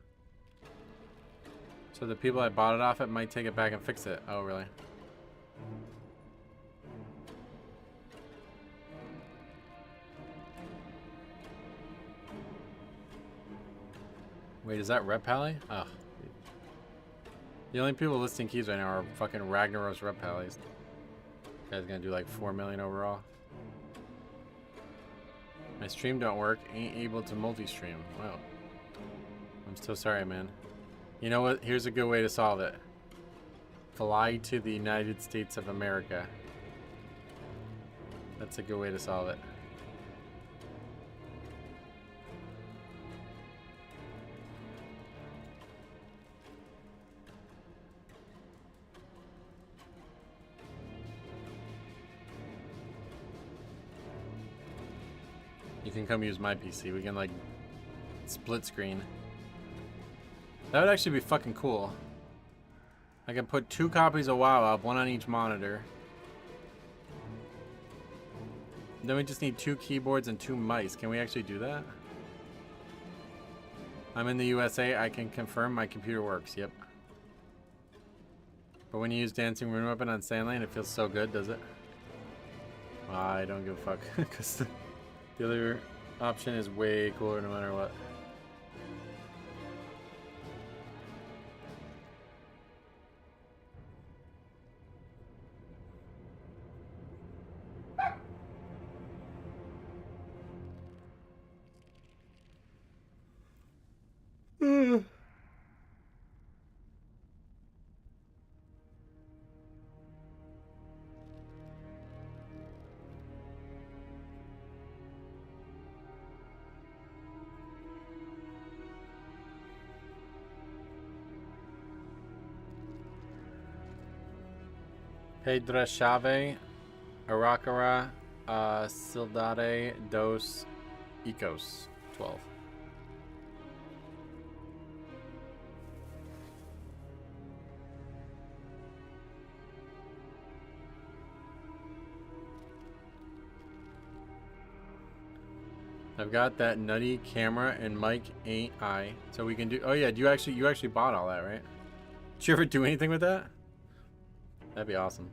So the people I bought it off, it might take it back and fix it. Oh, really? Wait, is that Rep Pally? Oh. The only people listing keys right now are fucking Ragnaros Rep Pallies. Guy's gonna do like 4 million overall. My stream don't work. Ain't able to multi-stream. Wow. I'm so sorry, man. You know what? Here's a good way to solve it. Fly to the United States of America. That's a good way to solve it. You can come use my PC. We can like split screen. That would actually be fucking cool. I can put 2 copies of WoW up, 1 on each monitor. Then we just need 2 keyboards and 2 mice. Can we actually do that? I'm in the USA. I can confirm my computer works. Yep. But when you use Dancing Rune Weapon on Sandlane, it feels so good, does it? I don't give a fuck. Because the other option is way cooler no matter what. Pedra Chave, Aracara, Sildade, Dos, Ecos, 12. I've got that nutty camera and mic, ain't I? So we can do. Oh yeah, you actually bought all that, right? Did you ever do anything with that? That'd be awesome.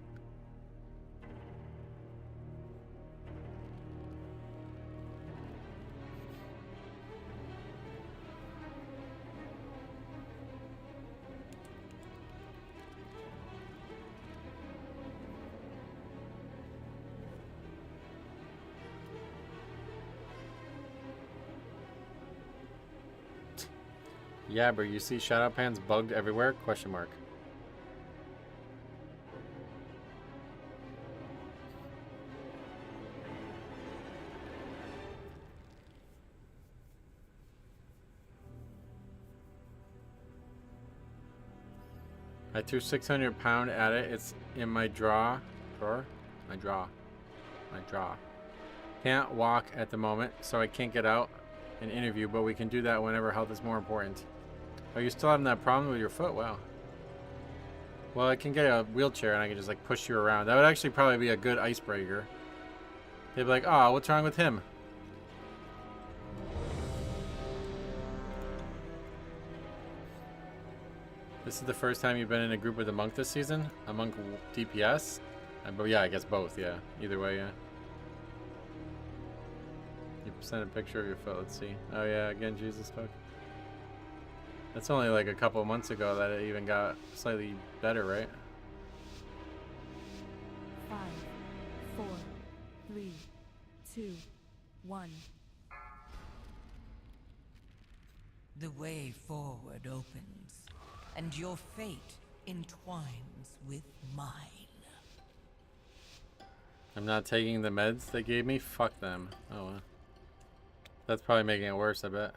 Yeah, bro, you see shadow pans bugged everywhere? Question mark. I threw 600 pound at it. It's in my drawer. My draw. Can't walk at the moment, so I can't get out and interview, but we can do that whenever health is more important. Are you still having that problem with your foot? Wow. Well, I can get a wheelchair and I can just like push you around. That would actually probably be a good icebreaker. They'd be like, oh, what's wrong with him? This is the first time you've been in a group with a monk this season? A monk DPS? But yeah, I guess both, yeah. Either way, yeah. You sent a picture of your foot, let's see. Oh yeah, again, Jesus fuck. That's only like a couple of months ago that it even got slightly better, right? 5, 4, 3, 2, 1. The way forward opens, and your fate entwines with mine. I'm not taking the meds they gave me? Fuck them. Oh well. That's probably making it worse, I bet.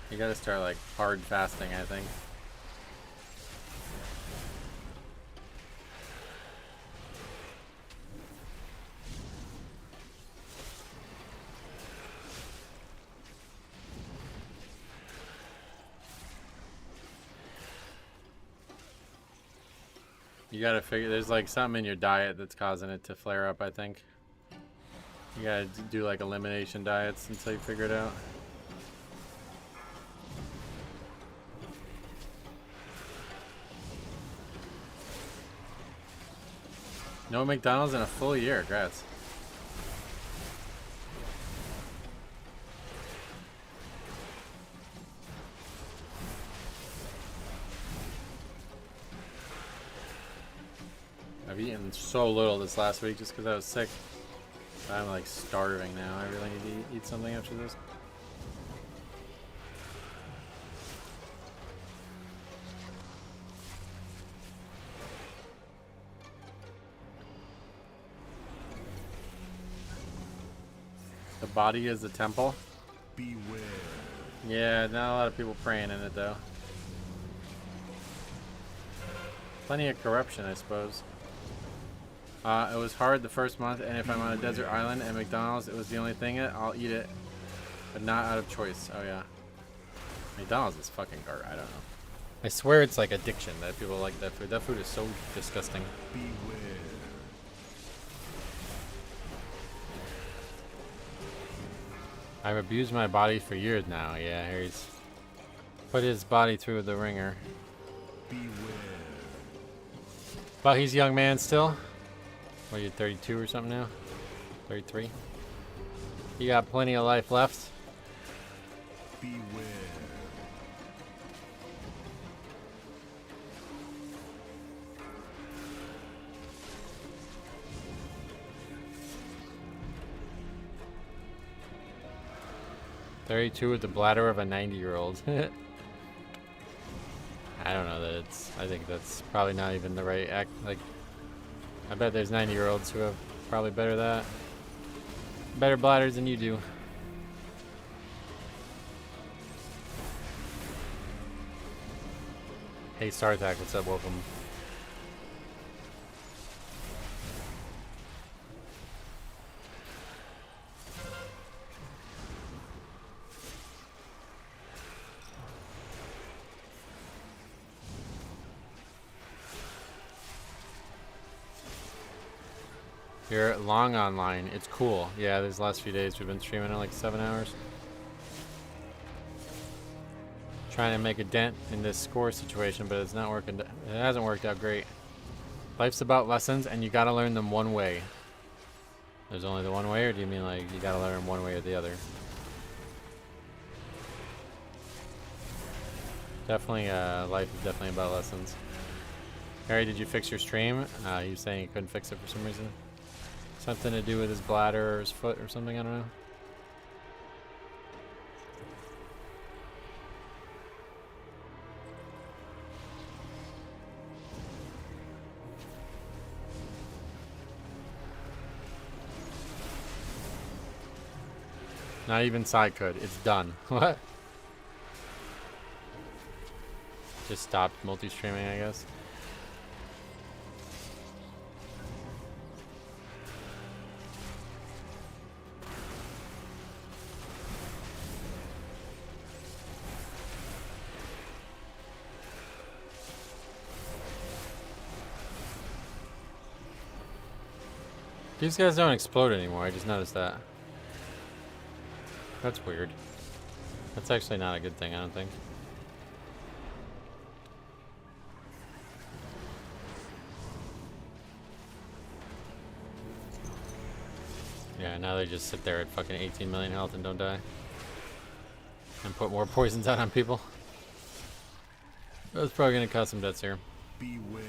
You gotta start like hard fasting, I think. You gotta figure, there's like something in your diet that's causing it to flare up, I think. You gotta do like elimination diets until you figure it out. No McDonald's in a full year, congrats. I've eaten so little this last week just because I was sick. I'm like starving now. I really need to eat something after this. The body is the temple. Beware. Yeah, not a lot of people praying in it though. Plenty of corruption, I suppose. It was hard the first month, and if I'm on a desert island and McDonald's, it was the only thing, I'll eat it, but not out of choice. Oh yeah, McDonald's is fucking garbage. I don't know. I swear it's like addiction that people like that food. That food is so disgusting. Beware. I've abused my body for years now. Yeah, he's put his body through the ringer. Beware. But he's a young man still. What are you, 32 or something now? 33? You got plenty of life left. Beware. 32 with the bladder of a 90-year-old. I don't know that it's... I think that's probably not even the right act. Like, I bet there's 90-year-olds who have probably better bladders than you do. Hey, Star Attack, what's up? Welcome. You're long online. It's cool. Yeah, these last few days we've been streaming at like 7 hours. Trying to make a dent in this score situation, but it's not working. It hasn't worked out great. Life's about lessons, and you gotta learn them one way. There's only the one way, or do you mean like you gotta learn them one way or the other? Definitely, life is definitely about lessons. Harry, did you fix your stream? He was saying he couldn't fix it for some reason. Something to do with his bladder or his foot or something, I don't know. Not even side code, it's done. What? Just stopped multi-streaming, I guess. These guys don't explode anymore, I just noticed that. That's weird. That's actually not a good thing, I don't think. Yeah, now they just sit there at fucking 18 million health and don't die. And put more poisons out on people. That's probably gonna cause some deaths here. Beware.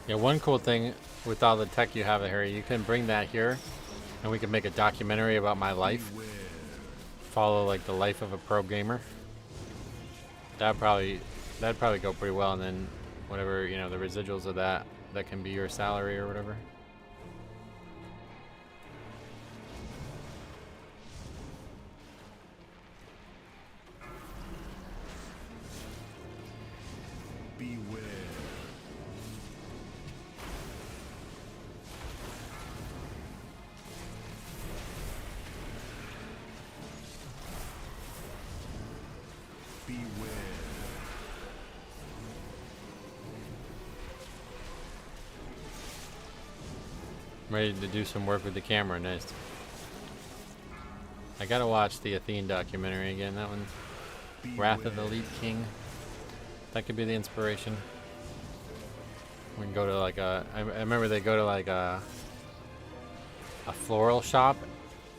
Yeah, one cool thing with all the tech you have, Harry, you can bring that here, and we can make a documentary about my life. Follow like the life of a pro gamer. That'd probably go pretty well, and then whatever, you know, the residuals of that that can be your salary or whatever. Beware. Beware. I'm ready to do some work with the camera next. I gotta watch the Athene documentary again. That one, Wrath of the Lead King. That could be the inspiration. We can go to like a. I remember they go to like a floral shop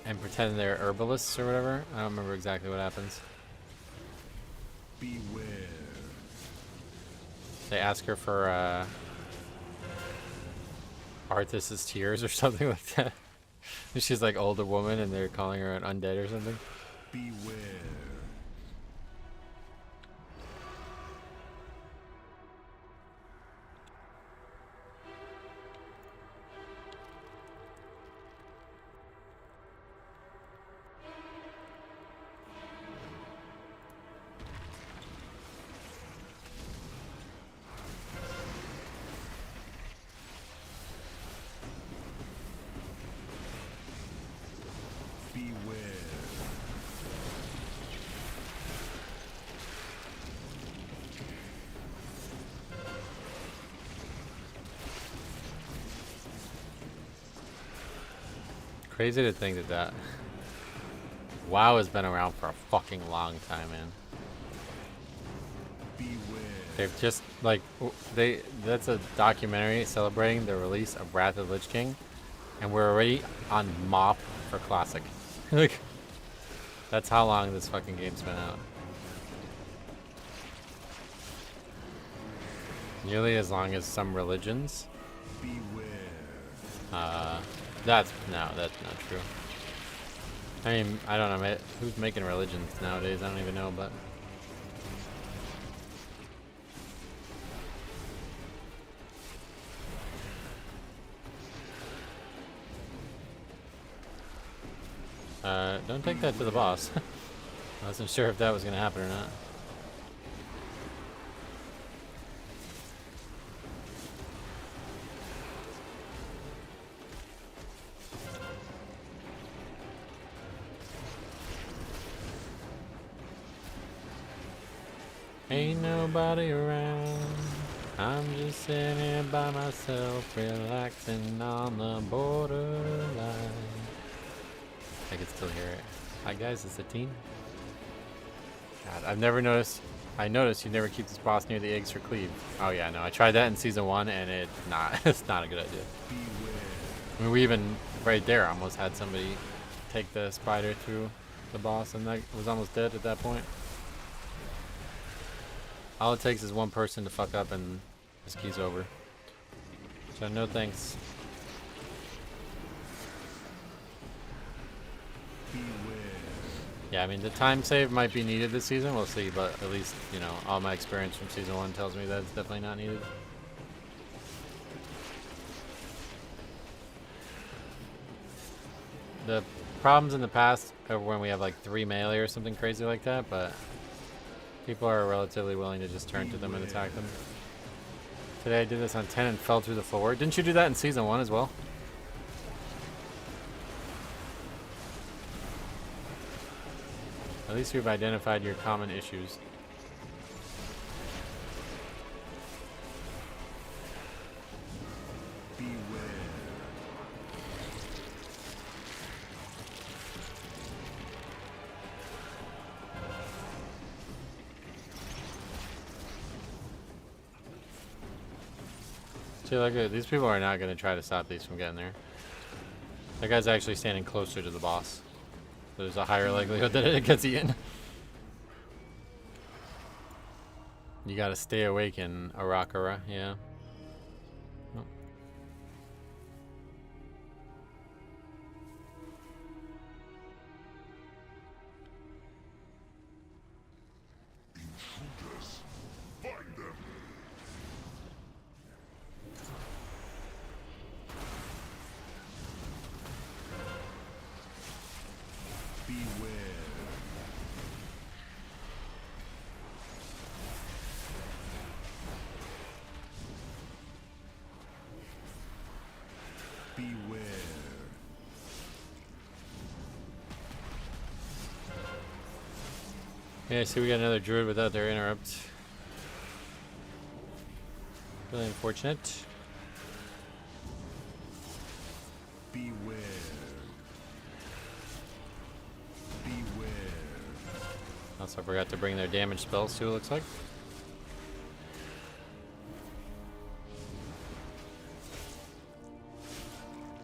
and pretend they're herbalists or whatever. I don't remember exactly what happens. Beware. They ask her for Arthas's tears or something like that. She's like older woman and they're calling her an undead or something. Beware. Crazy to think that WoW has been around for a fucking long time, man. They've just like that's a documentary celebrating the release of Wrath of the Lich King, and we're already on MOP for Classic. Like, that's how long this fucking game's been out. Nearly as long as some religions. That's not true. I mean, I don't know, who's making religions nowadays? I don't even know, but don't take that to the boss. I wasn't sure if that was gonna happen or not. Ain't nobody around. I'm just sitting here by myself, relaxing on the borderline. I can still hear it. Hi guys, it's Atonement. God, I've never noticed. I noticed you never keep this boss near the eggs for cleave. Oh yeah, no, I tried that in season 1 and it's not a good idea. I mean, we even right there almost had somebody take the spider through the boss and that was almost dead at that point. All it takes is one person to fuck up and this key's over. So no thanks. Yeah, I mean the time save might be needed this season, we'll see, but at least, you know, all my experience from season 1 tells me that it's definitely not needed. The problems in the past are when we have like 3 melee or something crazy like that, but people are relatively willing to just turn to them and attack them. Today I did this on 10 and fell through the floor. Didn't you do that in season 1 as well? At least we've identified your common issues. See, like, these people are not going to try to stop these from getting there. That guy's actually standing closer to the boss. So there's a higher likelihood that it gets eaten. You got to stay awake in Arakara, yeah. Oh. Intruders, find them. Yeah, see, we got another druid without their interrupt. Really unfortunate. Beware. Beware. Also forgot to bring their damage spells too, it looks like.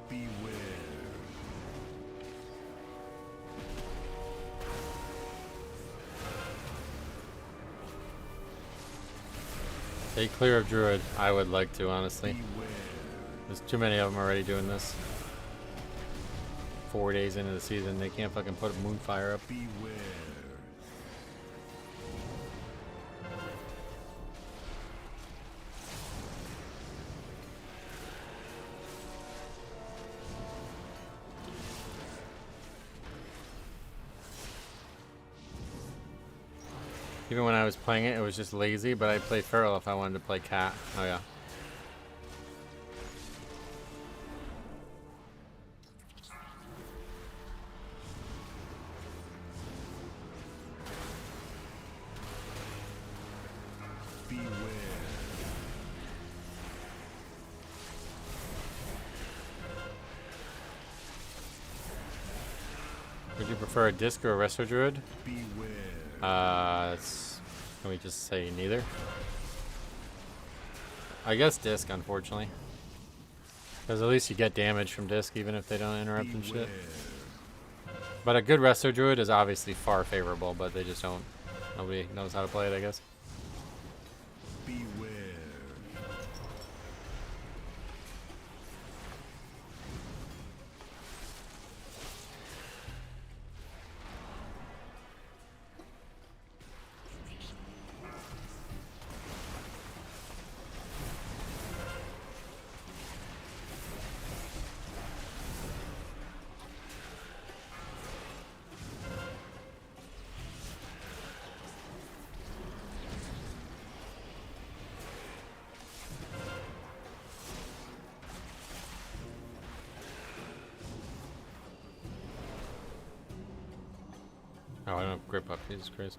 Beware. Stay clear of druid. I would like to, honestly. Beware. There's too many of them already doing this. 4 days into the season, they can't fucking put a moonfire up. Beware. Even when I was playing it, it was just lazy, but I'd play Feral if I wanted to play Cat. Oh yeah. Beware. Would you prefer a disc or a Resto Druid? Beware. Can we just say neither? I guess disc, unfortunately. Because at least you get damage from disc, even if they don't interrupt and shit. But a good Resto Druid is obviously far favorable, but they just don't. Nobody knows how to play it, I guess. Beware. Oh, I don't have grip up. Jesus Christ.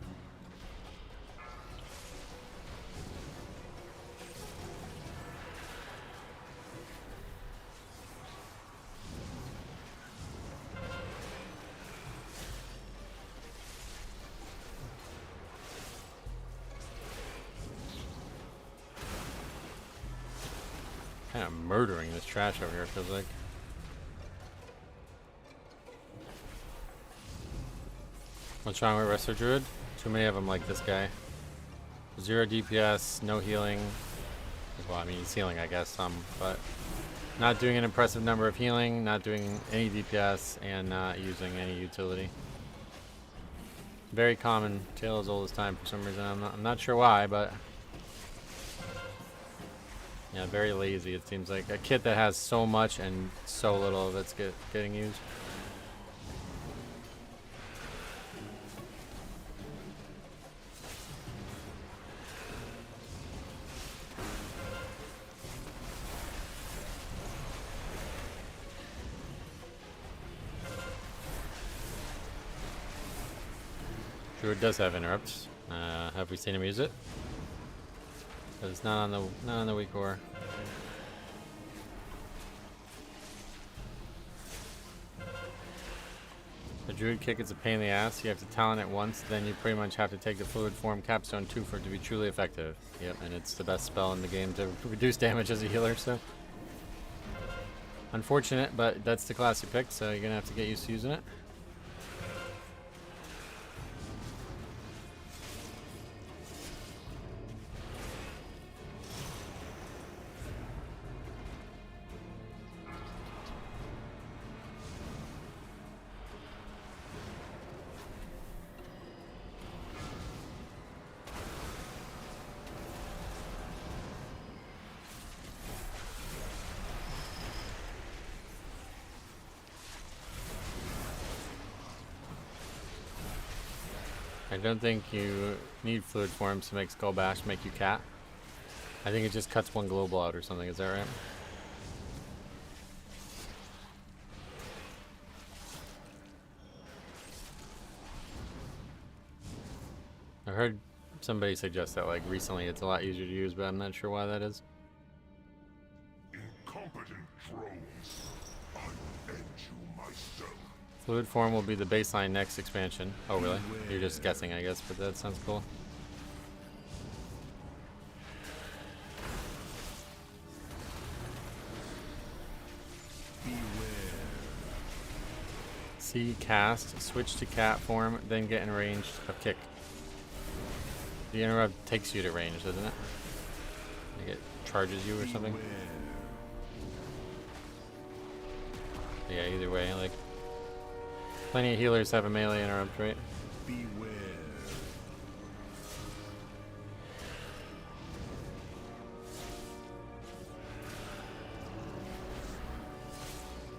Kind of murdering this trash over here, it feels like. What's wrong with Resto Druid? Too many of them like this guy. 0 DPS, no healing. Well, I mean, he's healing, I guess, some, but not doing an impressive number of healing, not doing any DPS, and not using any utility. Very common, tale as old as time for some reason. I'm not sure why, but yeah, very lazy. It seems like a kit that has so much and so little of it's getting used. Druid does have interrupts. Have we seen him use it? But it's not on the weak core. The Druid kick is a pain in the ass. You have to talent it once, then you pretty much have to take the fluid form capstone 2 for it to be truly effective. Yep, and it's the best spell in the game to reduce damage as a healer, so. Unfortunate, but that's the class you picked, so you're gonna have to get used to using it. I don't think you need fluid forms to make Skull Bash make you cat. I think it just cuts one global out or something, is that right? heard somebody suggest that like recently it's a lot easier to use, but I'm not sure why that is. Incompetent drones. I will end you myself. Fluid form will be the baseline next expansion. Oh really? You're just guessing, I guess, but that sounds cool. C cast, switch to cat form, then get in range of kick. The interrupt takes you to range, doesn't it? Like it charges you or something. Yeah, either way, like plenty of healers have a melee interrupt, right? Beware.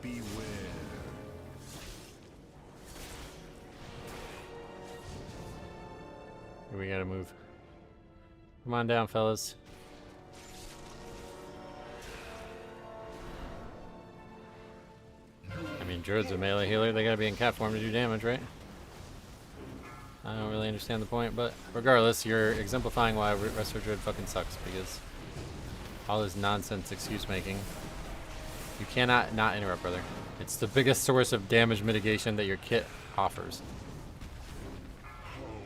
Beware. Here we gotta move. Come on down, fellas. I mean, Druid's a melee healer. They gotta be in cat form to do damage, right? I don't really understand the point, but regardless, you're exemplifying why Resto Druid fucking sucks, because all this nonsense excuse making. You cannot not interrupt, brother. It's the biggest source of damage mitigation that your kit offers.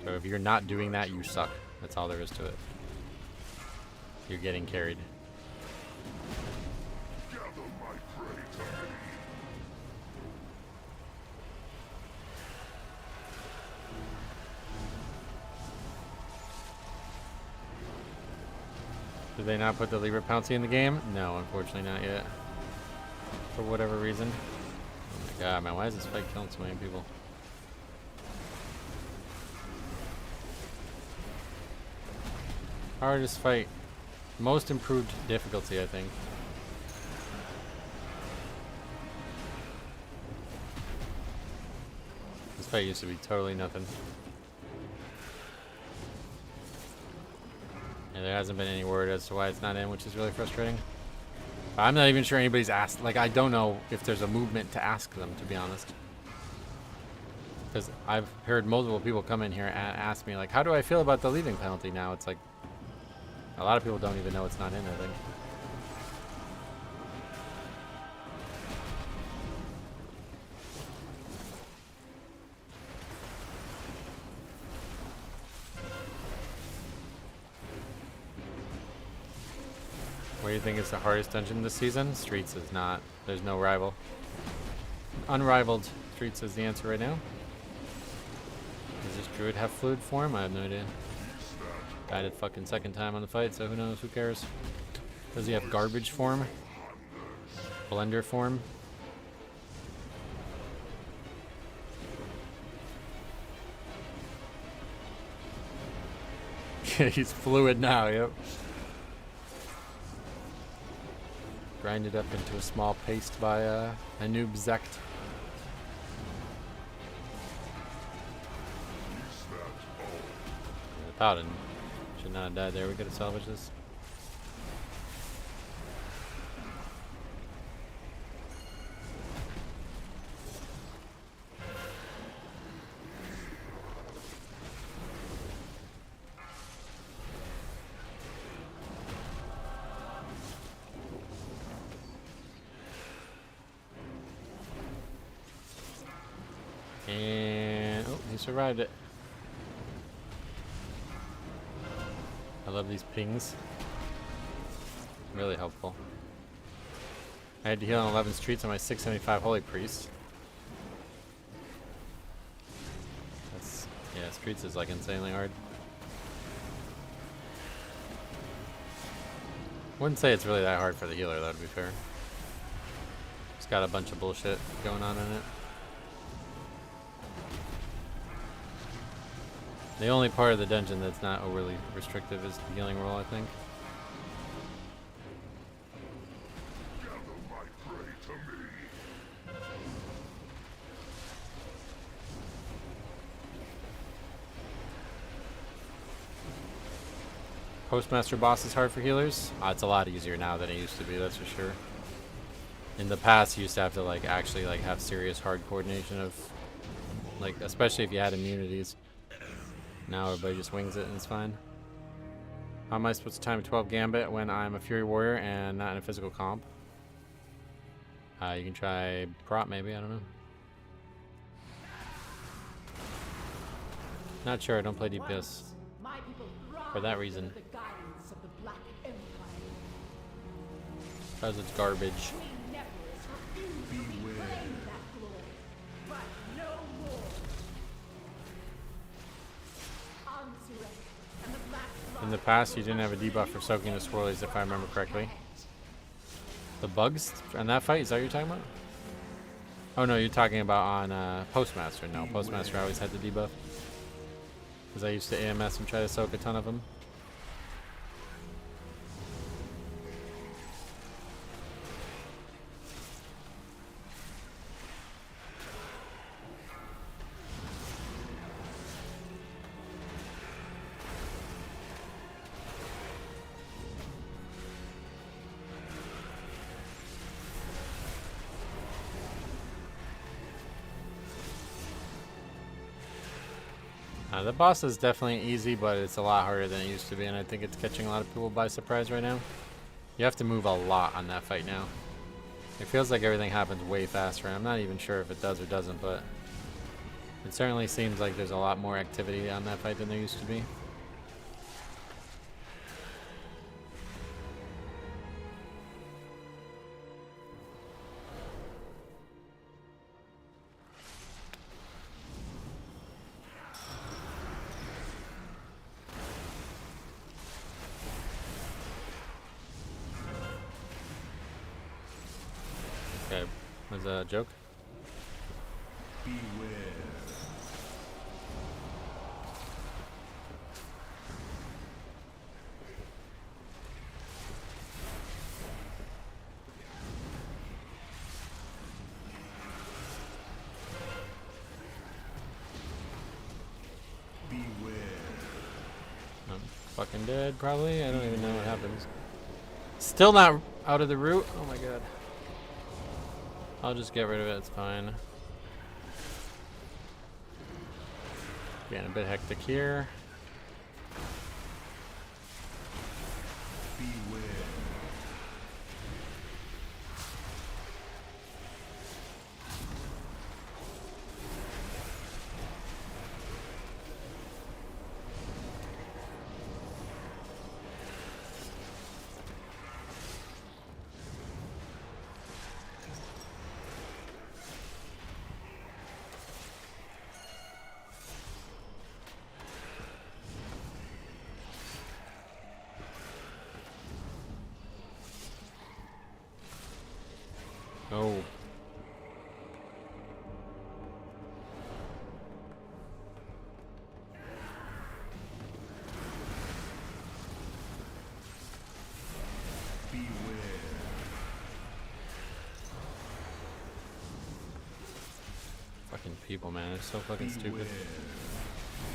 So if you're not doing that, you suck. That's all there is to it. You're getting carried. Did they not put the Libra Pouncy in the game? No, unfortunately not yet. For whatever reason. Oh my god, man, why is this fight killing so many people? Hardest fight. Most improved difficulty, I think. This fight used to be totally nothing. And there hasn't been any word as to why it's not in, which is really frustrating. I'm not even sure anybody's asked. Like, I don't know if there's a movement to ask them, to be honest. Because I've heard multiple people come in here and ask me, like, how do I feel about the leaving penalty now? It's like, a lot of people don't even know it's not in, I think. What do you think is the hardest dungeon this season? Streets is not. There's no rival. Unrivaled Streets is the answer right now. Does this druid have fluid form? I have no idea. Died it fucking second time on the fight, so who knows? Who cares? Does he have garbage form? Blender form? He's fluid now, yep. Grinded up into a small paste by a noob Zect. The Paladin should not have died there. We could have salvaged this. And oh, he survived it. I love these pings. Really helpful. I had to heal on 11 streets on my 675 Holy Priest. That's, yeah, streets is like insanely hard. Wouldn't say it's really that hard for the healer though, to be fair. It's got a bunch of bullshit going on in it. The only part of the dungeon that's not overly restrictive is the healing roll, I think. Postmaster boss is hard for healers. It's a lot easier now than it used to be, that's for sure. In the past, you used to have to like actually like have serious hard coordination of, like, especially if you had immunities. Now everybody just wings it and it's fine. How am I supposed to time 12 Gambit when I'm a Fury Warrior and not in a physical comp? You can try prop maybe, I don't know. Not sure, I don't play DPS. For that reason. Because it's garbage. In the past, you didn't have a debuff for soaking the swirlies, if I remember correctly. The bugs in that fight, is that what you're talking about? Oh no, you're talking about on Postmaster. No, Postmaster always had the debuff. Because I used to AMS and try to soak a ton of them. The boss is definitely easy, but it's a lot harder than it used to be, and I think it's catching a lot of people by surprise right now. You have to move a lot on that fight now. It feels like everything happens way faster, and I'm not even sure if it does or doesn't, but it certainly seems like there's a lot more activity on that fight than there used to be. Okay, was that a joke? Beware. Beware. I'm fucking dead, probably. I don't even know what happens. Still not out of the route. Oh my god. I'll just get rid of it, it's fine. Getting a bit hectic here. Beware. Oh. Beware. Fucking people, man. They're so fucking stupid.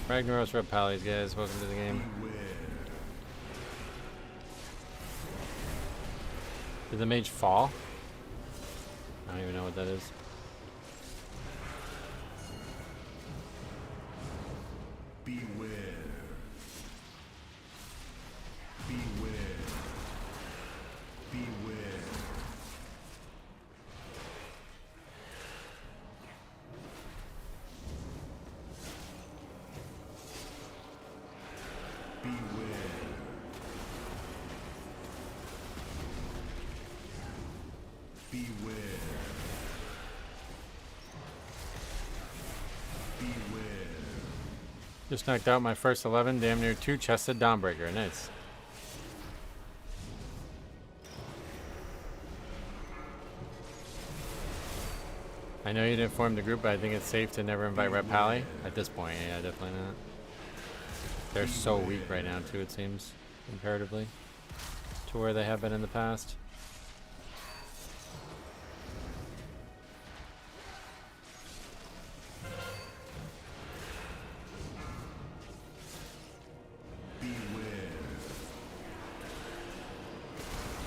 Ragnaros Red Pallies, guys. Welcome to the game. Did the mage fall? I don't even know what that is. Beware. Beware. Beware. Beware. Beware. Just knocked out my first 11, damn near 2-chested Dawnbreaker. Nice. I know you didn't form the group, but I think it's safe to never invite Red Pally. At this point, yeah, definitely not. They're so weak right now, too, it seems, comparatively to where they have been in the past.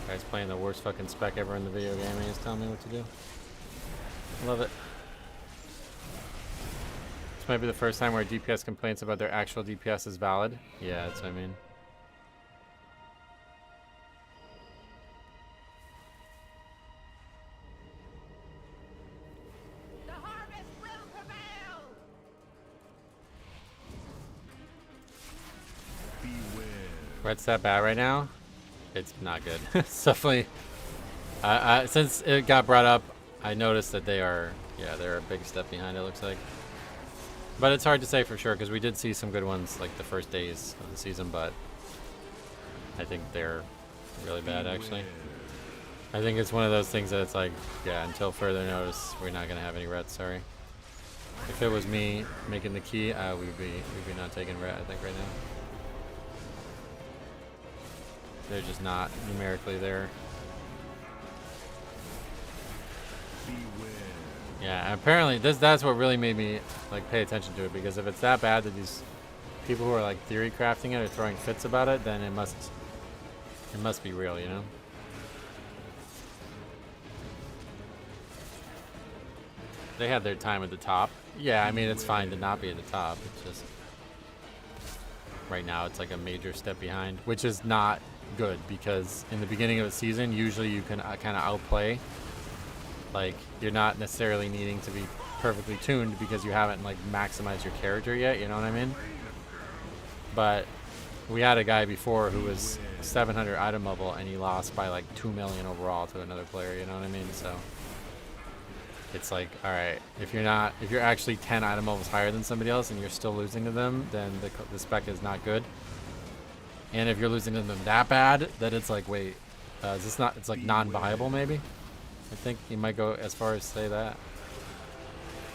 Guy's playing the worst fucking spec ever in the video game and he's telling me what to do. Love it. This might be the first time where DPS complaints about their actual DPS is valid. Yeah, that's what I mean. The harvest will prevail! Red's that bad right now? It's not good. It's definitely... since it got brought up, I noticed that they are... Yeah, they're a big step behind, it looks like. But it's hard to say for sure, because we did see some good ones, like the first days of the season, but... I think they're really bad, actually. I think it's one of those things that it's like, yeah, until further notice, we're not going to have any Reds, sorry. If it was me making the key, we'd be not taking Red, I think, right now. They're just not numerically there. Yeah, apparently that's what really made me like pay attention to it, because if it's that bad that these people who are like theory crafting it are throwing fits about it, then it must be real, you know? They had their time at the top. Yeah, I mean, it's fine to not be at the top. It's just right now it's like a major step behind, which is not good, because in the beginning of the season usually you can kind of outplay. Like, you're not necessarily needing to be perfectly tuned because you haven't like maximized your character yet, you know what I mean? But we had a guy before who was 700 item level and he lost by like 2 million overall to another player, you know what I mean? So it's like, all right, if you're actually 10 item levels higher than somebody else and you're still losing to them, then the spec is not good. And if you're losing to them that bad, that it's like, wait, is this not, it's like non-viable maybe? I think you might go as far as say that.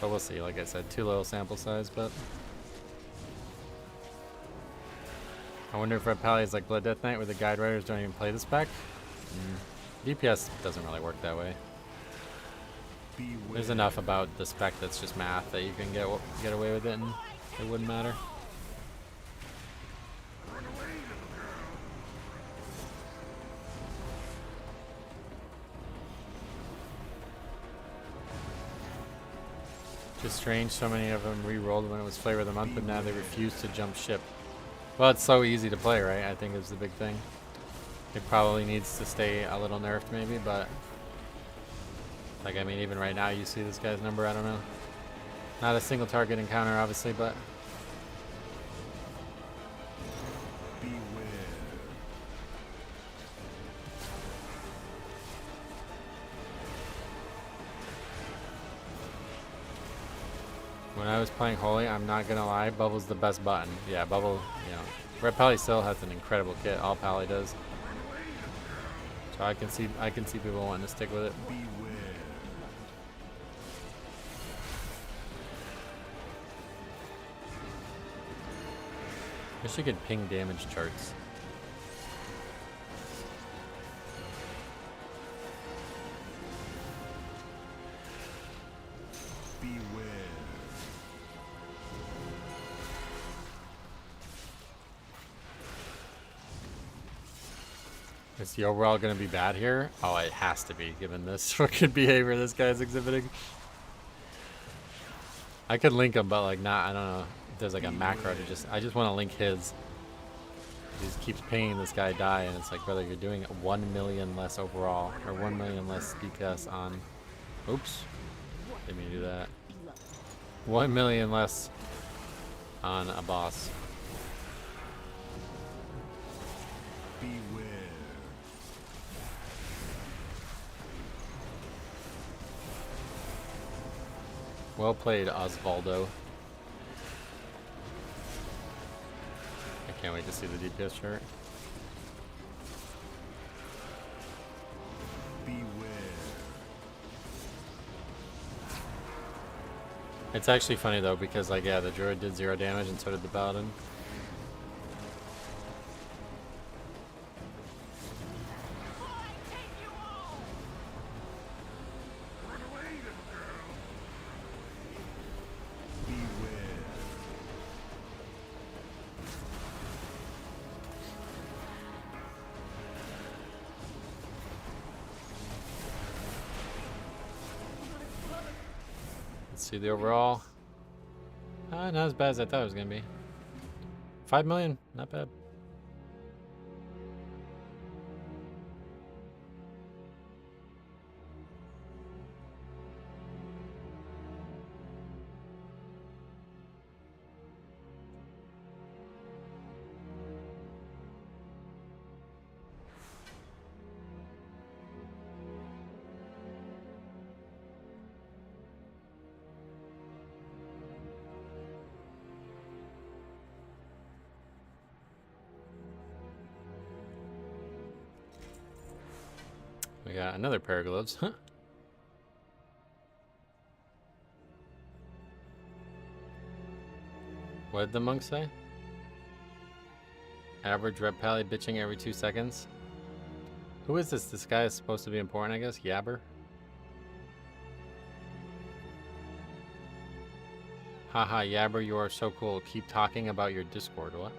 But we'll see, like I said, too little sample size, but... I wonder if Red Pally is like Blood Death Knight where the guide writers don't even play the spec? DPS doesn't really work that way. There's enough about the spec that's just math that you can get away with it and it wouldn't matter. Just strange, so many of them re-rolled when it was Flavor of the Month, but now they refuse to jump ship. Well, it's so easy to play, right? I think is the big thing. It probably needs to stay a little nerfed maybe, but... Like, I mean, even right now you see this guy's number, I don't know. Not a single target encounter, obviously, but... When I was playing Holy, I'm not gonna lie, Bubble's the best button. Yeah, Bubble, you know. Red Pally still has an incredible kit, all Pally does. So I can see people wanting to stick with it. I wish you could ping damage charts. Is the overall going to be bad here? Oh, it has to be, given this fucking behavior this guy's exhibiting. I could link him, but like, not, I don't know. If there's like a macro to just, I just want to link his. He just keeps paying this guy die, and it's like, brother, you're doing 1 million less overall, or 1 million less DPS on, oops, didn't mean to do that. 1 million less on a boss. Well played, Osvaldo. I can't wait to see the DPS chart. It's actually funny though, because like, yeah, the druid did 0 damage and so did the paladin. See the overall. Not as bad as I thought it was gonna be. 5 million, not bad. We got another pair of gloves. Huh. What did the monk say? Average rep pally bitching every 2 seconds. Who is this? This guy is supposed to be important, I guess. Yabber? Haha, Yabber, you are so cool. Keep talking about your Discord. What?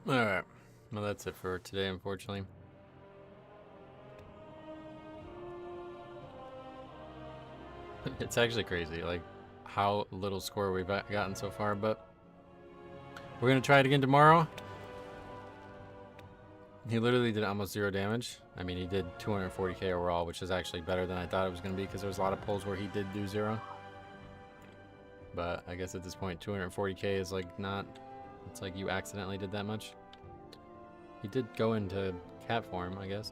Alright. Well, that's it for today, unfortunately. It's actually crazy, like, how little score we've gotten so far, but we're going to try it again tomorrow. He literally did almost 0 damage. I mean, he did 240k overall, which is actually better than I thought it was going to be, because there was a lot of pulls where he did do 0. But I guess at this point, 240k is like not... It's like you accidentally did that much. He did go into cat form, I guess.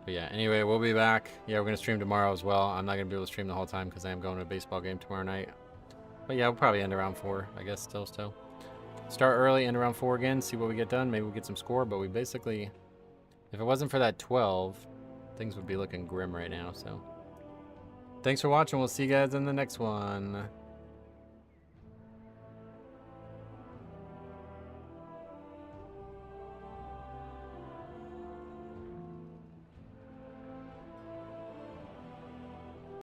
But yeah, anyway, we'll be back. Yeah, we're going to stream tomorrow as well. I'm not going to be able to stream the whole time because I am going to a baseball game tomorrow night. But yeah, we'll probably end around 4, I guess, still. Start early, end around 4 again, see what we get done. Maybe we'll get some score, but we basically... If it wasn't for that 12, things would be looking grim right now, so... Thanks for watching. We'll see you guys in the next one.